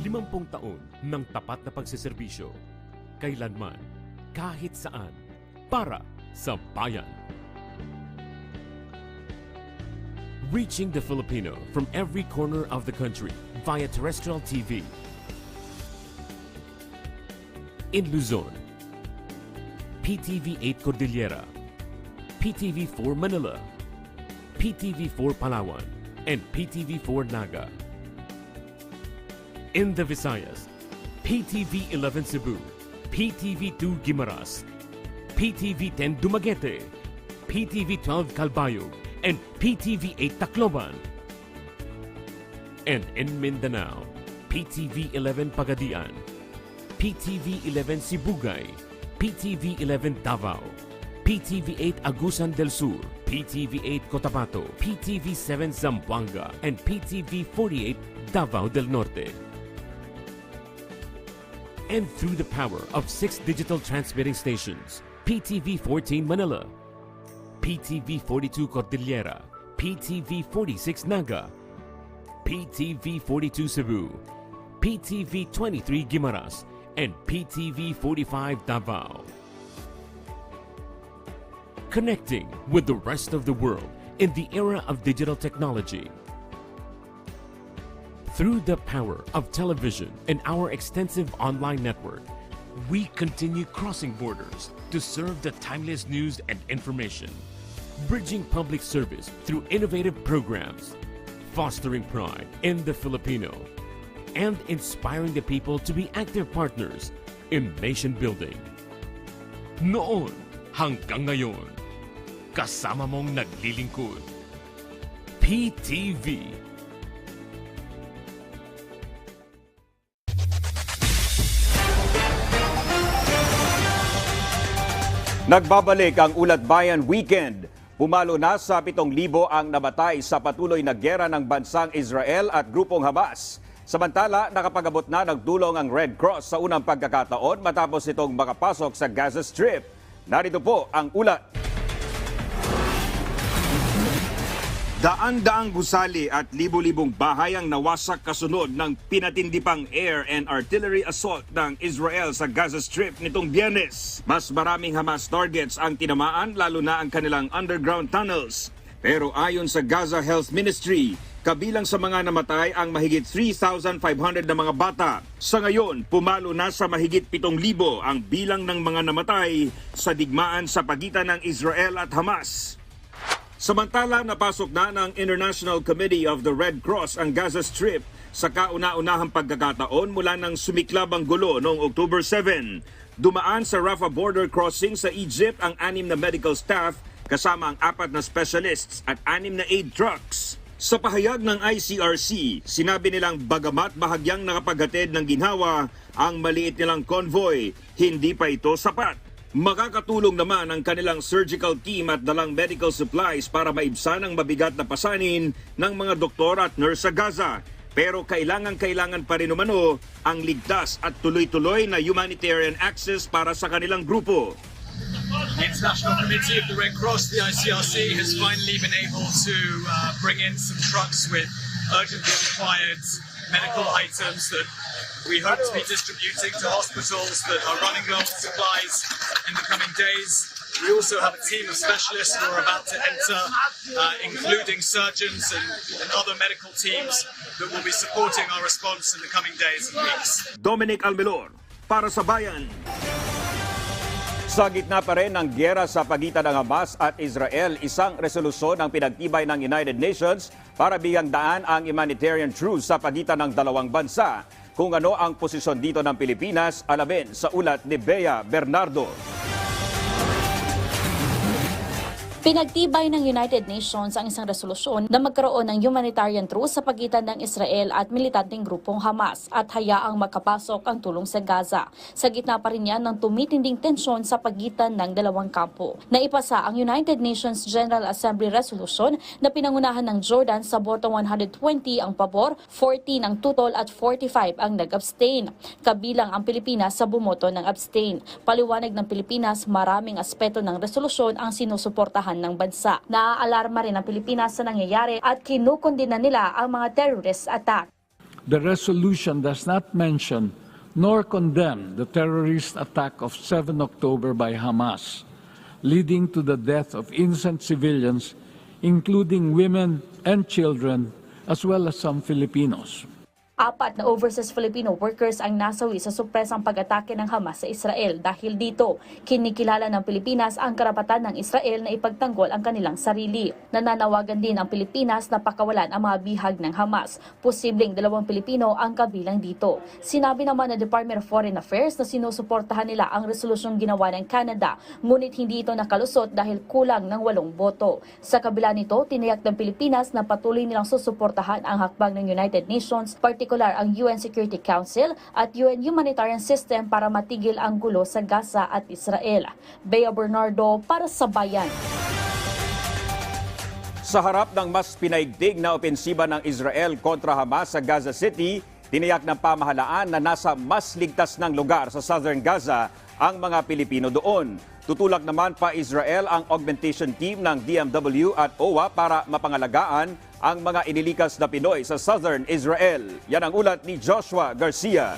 Speaker 22: 50 taon ng tapat na pagsiservisyo. Kailanman, kahit saan, para sa bayan. Reaching the Filipino from every corner of the country via terrestrial TV. In Luzon, PTV 8 Cordillera, PTV 4 Manila, PTV 4 Palawan, and PTV 4 Naga. In the Visayas, PTV 11 Cebu, PTV 2 Guimaras, PTV 10 Dumaguete, PTV 12 Calbayog, and PTV 8 Tacloban. And in Mindanao, PTV 11 Pagadian, PTV 11 Sibugay, PTV 11 Davao, PTV 8 Agusan del Sur, PTV 8 Cotabato, PTV 7 Zamboanga, and PTV 48 Davao del Norte. And through the power of 6 digital transmitting stations, PTV 14 Manila, PTV 42 Cordillera, PTV 46 Naga, PTV 42 Cebu, PTV 23 Guimaras, and PTV 45 Davao. Connecting with the rest of the world in the era of digital technology. Through the power of television and our extensive online network, we continue crossing borders to serve the timeless news and information, bridging public service through innovative programs, fostering pride in the Filipino, and inspiring the people to be active partners in nation building. Noon hanggang ngayon, kasama mong naglilingkod. PTV.
Speaker 6: Nagbabalik ang Ulat Bayan Weekend. Pumalo na sa 7,000 ang namatay sa patuloy na gera ng bansang Israel at grupong Hamas. Samantala, nakapag-abot na ng tulong ang Red Cross sa unang pagkakataon matapos itong makapasok sa Gaza Strip. Narito po ang ulat. Daan-daang gusali at libo-libong bahay ang nawasak kasunod ng pinatindipang air and artillery assault ng Israel sa Gaza Strip nitong Biyernes. Mas maraming Hamas targets ang tinamaan, lalo na ang kanilang underground tunnels. Pero ayon sa Gaza Health Ministry, kabilang sa mga namatay ang mahigit 3,500 na mga bata. Sa ngayon, pumalo na sa mahigit 7,000 ang bilang ng mga namatay sa digmaan sa pagitan ng Israel at Hamas. Samantala, napasok na ng International Committee of the Red Cross ang Gaza Strip sa kauna-unahang pagkakataon mula nang sumiklab ang gulo noong October 7. Dumaan sa Rafah border crossing sa Egypt ang 6 na medical staff kasama ang 4 na specialists at 6 na aid trucks. Sa pahayag ng ICRC, sinabi nilang bagamat bahagyang nakapaghatid ng ginhawa ang maliit nilang convoy, hindi pa ito sapat. Makakatulong naman ang kanilang surgical team at dalang medical supplies para maibsan ang mabigat na pasanin ng mga doktor at nurse sa Gaza. Pero kailangan pa rin umano ang ligtas at tuloy-tuloy na humanitarian access para sa kanilang grupo.
Speaker 10: The International Committee of the Red Cross, the ICRC, has finally been able to bring in some trucks with urgently required medical items that we hope to be distributing to hospitals that are running low on supplies in the coming days. We also have a team of specialists who are about to enter, including surgeons and other medical teams that will be supporting our response in the coming days and weeks.
Speaker 6: Dominic Almelor, para sa Bayan. Sa gitna pa rin ng giyera sa pagitan ng Hamas at Israel, isang resolusyon ang pinagtibay ng United Nations para bigyang daan ang humanitarian truce sa pagitan ng dalawang bansa. Kung ano ang posisyon dito ng Pilipinas, alamin sa ulat ni Bea Bernardo.
Speaker 2: Pinagtibay ng United Nations ang isang resolusyon na magkaroon ng humanitarian truce sa pagitan ng Israel at militanteng grupong Hamas at hayaang makapasok ang tulong sa Gaza. Sa gitna pa rin yan ng tumitinding tensyon sa pagitan ng dalawang kampo. Naipasa ang United Nations General Assembly Resolution na pinangunahan ng Jordan sa boto 120 ang pabor, 14 ang tutol at 45 ang nag-abstain. Kabilang ang Pilipinas sa bumoto ng abstain. Paliwanag ng Pilipinas, maraming aspeto ng resolusyon ang sinusuportahan ng bansa. Naaalarma rin ang Pilipinas sa nangyayari at kinukundina nila ang mga terrorist attack.
Speaker 11: The resolution does not mention nor condemn the terrorist attack of 7 October by Hamas, leading to the death of innocent civilians, including women and children, as well as some Filipinos.
Speaker 2: 4 na overseas Filipino workers ang nasawi sa supresang pag-atake ng Hamas sa Israel. Dahil dito, kinikilala ng Pilipinas ang karapatan ng Israel na ipagtanggol ang kanilang sarili. Nananawagan din ang Pilipinas na pakawalan ang mga bihag ng Hamas. Posibleng 2 Pilipino ang kabilang dito. Sinabi naman ng Department of Foreign Affairs na sinusuportahan nila ang resolusyong ginawa ng Canada, ngunit hindi ito nakalusot dahil kulang ng 8 boto. Sa kabila nito, tiniyak ng Pilipinas na patuloy nilang susuportahan ang hakbang ng United Nations, partikular ang UN Security Council at UN Humanitarian System para matigil ang gulo sa Gaza at Israel. Bea Bernardo para sa Bayan.
Speaker 6: Sa harap ng mas pinaigdig na opensiba ng Israel kontra Hamas sa Gaza City, tiniyak ng pamahalaan na nasa mas ligtas ng lugar sa Southern Gaza ang mga Pilipino doon. Tutulak naman pa Israel ang augmentation team ng DMW at OWA para mapangalagaan ang mga inilikas na Pinoy sa Southern Israel. Yan ang ulat ni Joshua Garcia.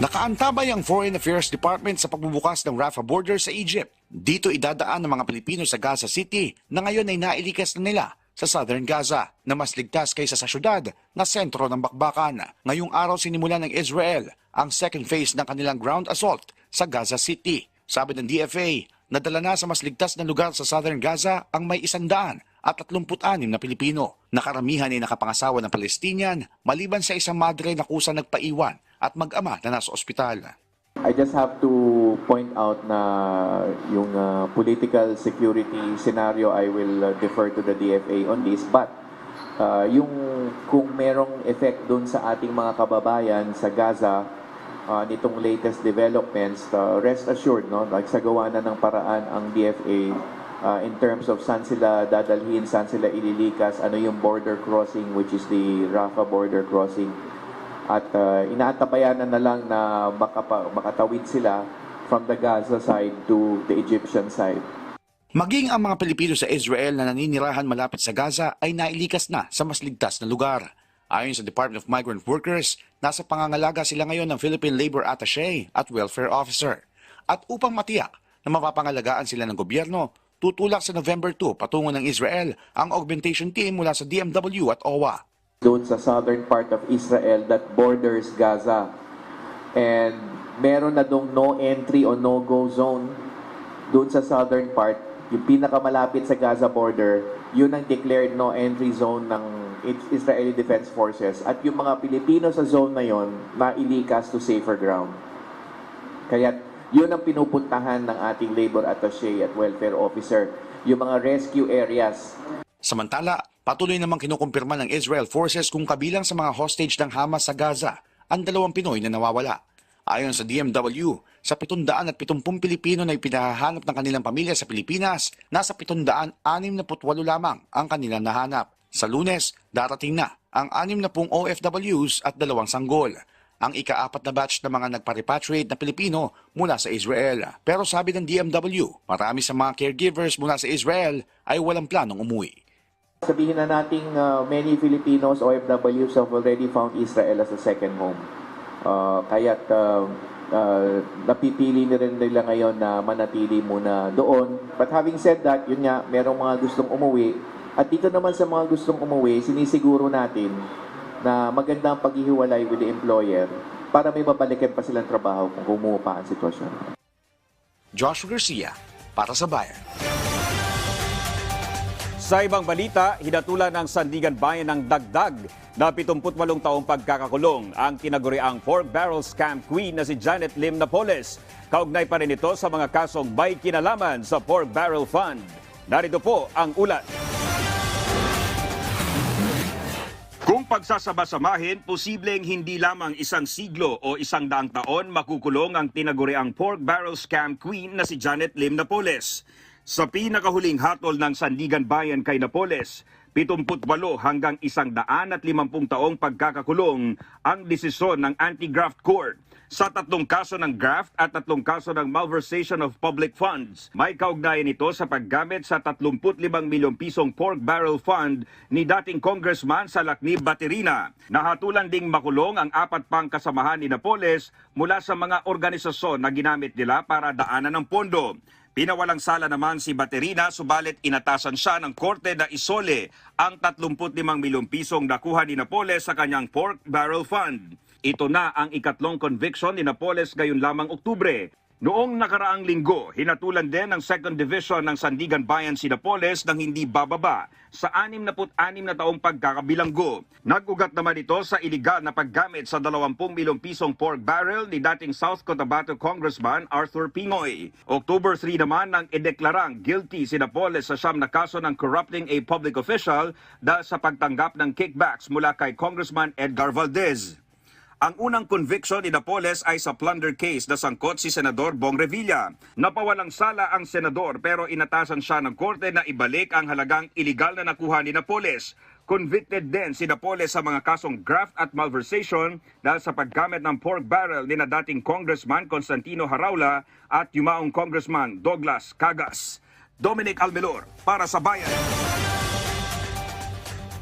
Speaker 5: Nakaantabay ang Foreign Affairs Department sa pagbubukas ng Rafah border sa Egypt. Dito idadaan ng mga Pilipino sa Gaza City na ngayon ay nailikas na nila sa Southern Gaza na mas ligtas kaysa sa syudad na sentro ng bakbakan. Ngayong araw sinimulan ng Israel ang second phase ng kanilang ground assault sa Gaza City. Sabi ng DFA, nadala na sa mas ligtas na lugar sa Southern Gaza ang may 136 na Pilipino. Nakaramihan ay nakapangasawa ng Palestinian maliban sa isang madre na kusa nagpaiwan at mag-ama na nasa ospital.
Speaker 18: I just have to point out na yung political security scenario, I will defer to the DFA on this. But yung kung merong effect dun sa ating mga kababayan sa Gaza, nitong latest developments, rest assured, no, nagsagawa na ng paraan ang DFA in terms of saan sila dadalhin, saan sila ililikas, ano yung border crossing, which is the Rafah border crossing. At inaantabayanan na lang na makatawid sila from the Gaza side to the Egyptian side.
Speaker 5: Maging ang mga Pilipino sa Israel na naninirahan malapit sa Gaza ay nailikas na sa mas ligtas na lugar. Ayon sa Department of Migrant Workers, nasa pangangalaga sila ngayon ng Philippine Labor Attaché at Welfare Officer. At upang matiyak na mapapangalagaan sila ng gobyerno, tutulak sa November 2 patungo ng Israel ang augmentation team mula sa DMW at OWA.
Speaker 18: Doon sa southern part of Israel that borders Gaza. And meron na dong no entry o no-go zone doon sa southern part. Yung pinakamalapit sa Gaza border, yun ang declared no entry zone ng Israeli Defense Forces. At yung mga Pilipino sa zone na yon, mailikas to safer ground. Kaya yun ang pinupuntahan ng ating Labor Attaché at Welfare Officer, yung mga rescue areas.
Speaker 5: Samantala, patuloy namang kinukumpirma ng Israel Forces kung kabilang sa mga hostage ng Hamas sa Gaza ang 2 Pinoy na nawawala. Ayon sa DMW, sa 770 Pilipino na ipinahahanap ng kanilang pamilya sa Pilipinas, nasa 768 lamang ang kanilang nahanap. Sa Lunes, darating na ang 60 OFWs at 2 sanggol. Ang ika-4 na batch ng mga nagpa-repatriate na Pilipino mula sa Israel. Pero sabi ng DMW, marami sa mga caregivers mula sa Israel ay walang planong umuwi.
Speaker 18: Sabihin na nating many Filipinos, OFWs have already found Israel as a second home. Kaya't napipili na rin nila ngayon na manatili muna doon. But having said that, yun nga, merong mga gustong umuwi. At dito naman sa mga gustong umuwi, sinisiguro natin na maganda ang paghihiwalay with the employer para may babalikan pa silang trabaho kung kumuha ang sitwasyon.
Speaker 5: Joshua Garcia, para sa Bayan.
Speaker 6: Sa ibang balita, hinatulan ng Sandigan Bayan ng dagdag na 78 taong pagkakakulong ang tinaguriang pork barrel scam queen na si Janet Lim Napoles. Kaugnay pa rin ito sa mga kasong may kinalaman sa pork barrel fund. Narito po ang ulat. Kung pagsasama-samahin, posibleng hindi lamang 1 siglo o 100 taon makukulong ang tinaguriang pork barrel scam queen na si Janet Lim Napoles. Sa pinakahuling hatol ng Sandigan Bayan kay Napoles, 78 hanggang 150 taong pagkakakulong ang desisyon ng Anti-Graft Court. sa 3 kaso ng graft at 3 kaso ng malversation of public funds. May kaugnayan ito sa paggamit sa 35 milyong pisong pork barrel fund ni dating congressman sa Lacnib, Baterina. Nahatulan ding makulong ang 4 pang kasamahan ni Napoles mula sa mga organisasyon na ginamit nila para daanan ng pondo. Pinawalang sala naman si Baterina, subalit inatasan siya ng korte na isole ang 35 milyong pisong nakuha ni Napoles sa kanyang pork barrel fund. Ito na ang ikatlong conviction ni Napoles ngayon lamang Oktubre. Noong nakaraang linggo, hinatulan din ng 2nd Division ng Sandigan Bayan si Napoles ng hindi bababa sa 66 na taong pagkakabilanggo. Nag-ugat naman ito sa iligal na paggamit sa 20 milyong pisong pork barrel ni dating South Cotabato Congressman Arthur Pingoy. October 3 naman nang ideklarang guilty si Napoles sa 9 na kaso ng corrupting a public official dahil sa pagtanggap ng kickbacks mula kay Congressman Edgar Valdez. Ang unang conviction ni Napoles ay sa plunder case na sangkot si Senador Bong Revilla. Napawalang sala ang senador pero inatasan siya ng korte na ibalik ang halagang iligal na nakuha ni Napoles. Convicted din si Napoles sa mga kasong graft at malversation dahil sa paggamit ng pork barrel ni na dating Congressman Constantino Haraula at yumaong Congressman Douglas Cagas. Dominic Almelor para sa Bayan.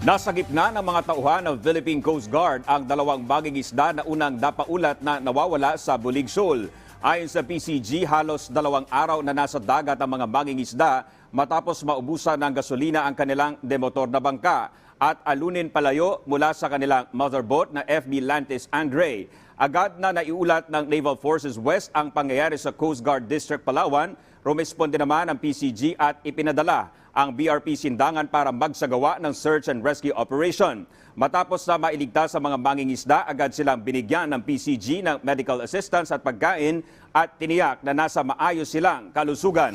Speaker 6: Nasa gitna ng mga tauhan ng Philippine Coast Guard ang 2 baging isda na unang napaulat na nawawala sa Bulig Shoal. Ayon sa PCG, halos 2 araw na nasa dagat ang mga baging isda matapos maubusan ng gasolina ang kanilang demotor na bangka at alunin palayo mula sa kanilang motherboat na FB Lantis Andre. Agad na naiulat ng Naval Forces West ang pangyayari sa Coast Guard District Palawan. Rumesponde naman ang PCG at ipinadala ang BRP Sindangan para magsagawa ng search and rescue operation. Matapos na mailigtas sa mga mangingisda, agad silang binigyan ng PCG ng medical assistance at pagkain at tiniyak na nasa maayos silang kalusugan.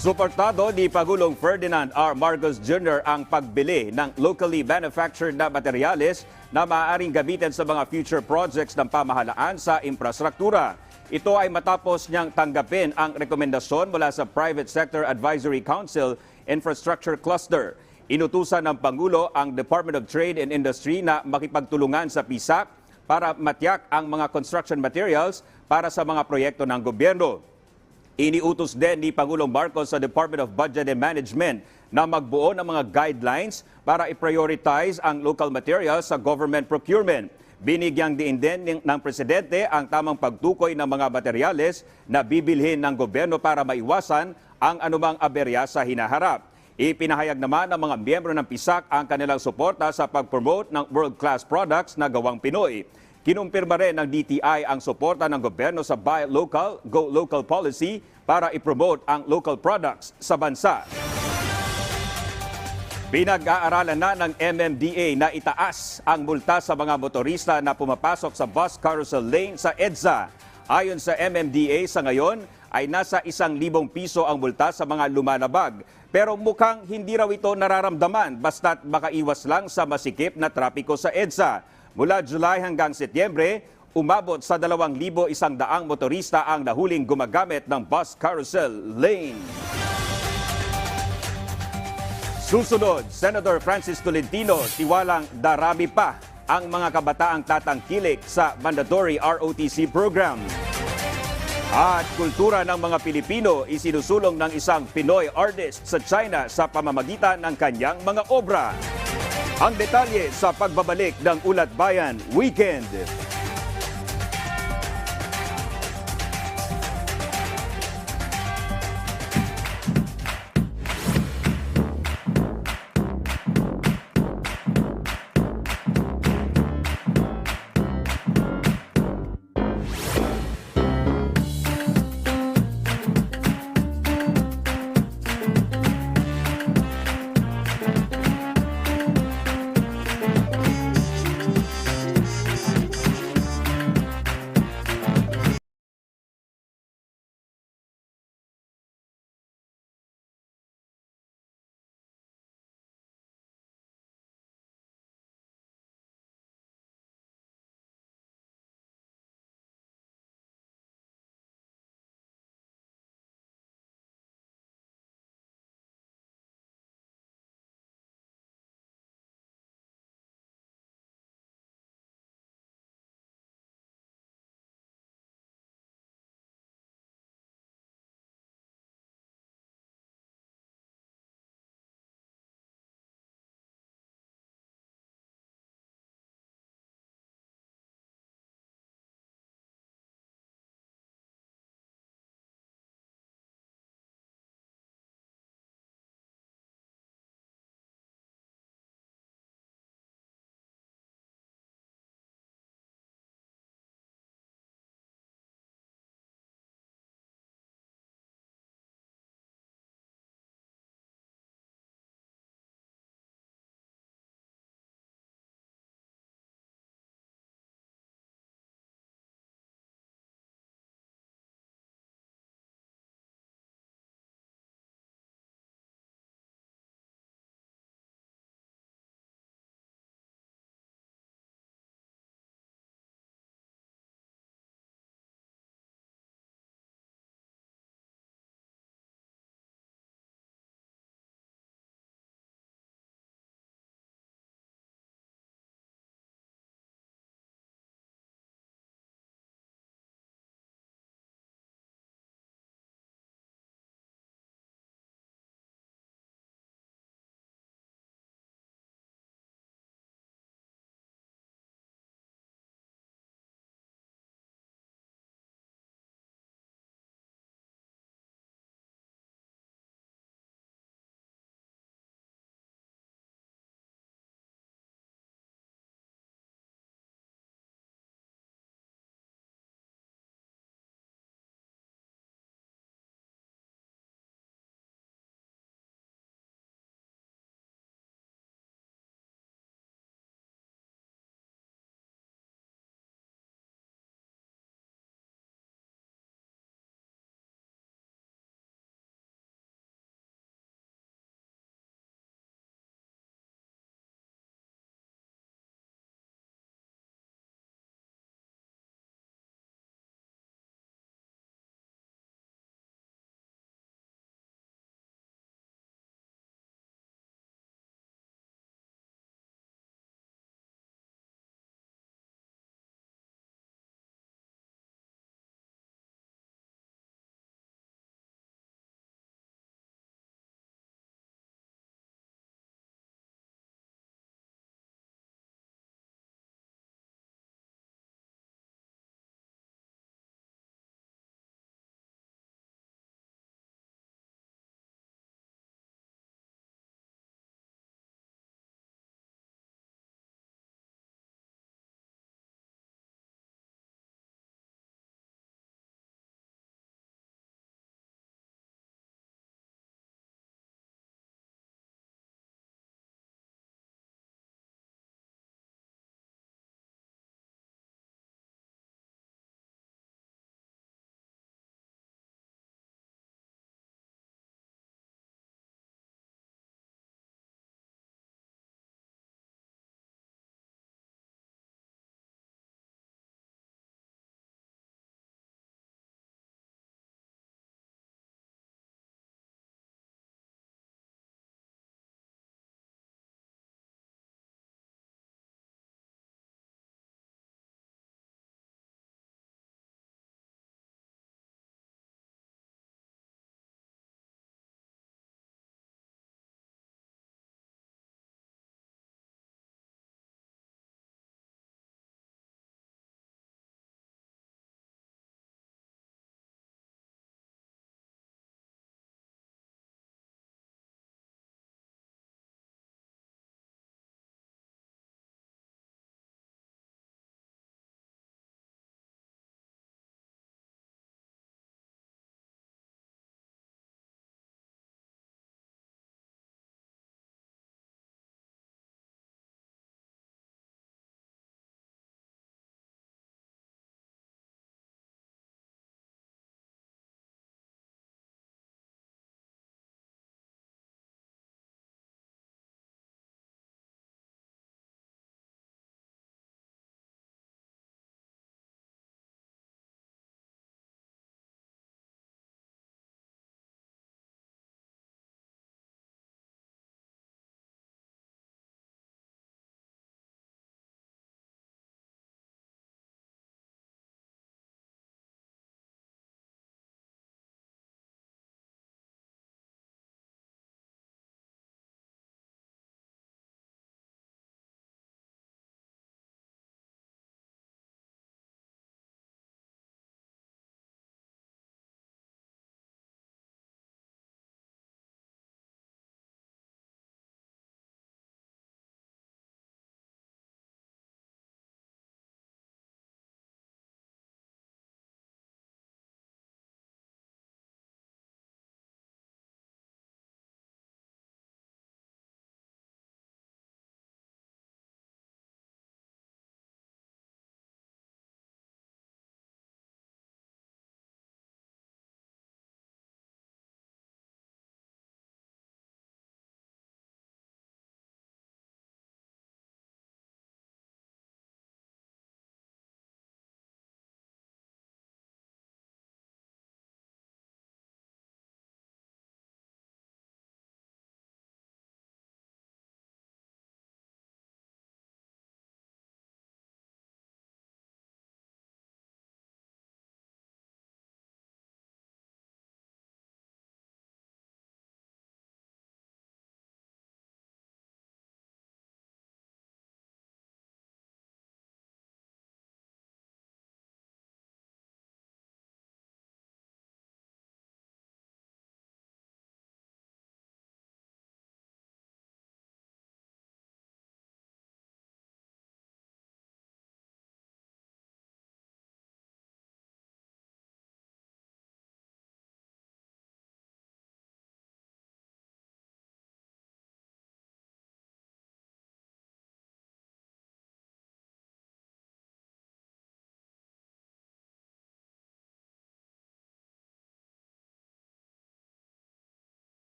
Speaker 6: Suportado ni Pangulong Ferdinand R. Marcos Jr. ang pagbili ng locally manufactured na materyales na maaaring gamitin sa mga future projects ng pamahalaan sa infrastruktura. Ito ay matapos niyang tanggapin ang rekomendasyon mula sa Private Sector Advisory Council Infrastructure Cluster. Inutusan ng Pangulo ang Department of Trade and Industry na makipagtulungan sa PISA para matiyak ang mga construction materials para sa mga proyekto ng gobyerno. Iniutos din ni Pangulong Marcos sa Department of Budget and Management na magbuo ng mga guidelines para i-prioritize ang local materials sa government procurement. Binigyang diin din ng Presidente ang tamang pagtukoy ng mga materyales na bibilhin ng gobyerno para maiwasan ang anumang aberya sa hinaharap. Ipinahayag naman ng mga miyembro ng PISAC ang kanilang suporta sa pag-promote ng world-class products na gawang Pinoy. Kinumpirma rin ng DTI ang suporta ng gobyerno sa Buy Local, Go Local policy para i-promote ang local products sa bansa. Pinag-aaralan na ng MMDA na itaas ang multa sa mga motorista na pumapasok sa bus carousel lane sa EDSA. Ayon sa MMDA, sa ngayon ay nasa 1,000 piso ang multa sa mga lumalabag. Pero mukhang hindi raw ito nararamdaman basta't makaiwas lang sa masikip na trapiko sa EDSA. Mula July hanggang Setyembre, umabot sa 2,100 motorista ang nahuling gumagamit ng bus carousel lane. Susunod, Senator Francis Tolentino, tiwalang darami pa ang mga kabataang tatangkilik sa mandatory ROTC program. At kultura ng mga Pilipino isinusulong ng isang Pinoy artist sa China sa pamamagitan ng kanyang mga obra. Ang detalye sa pagbabalik ng Ulat Bayan Weekend.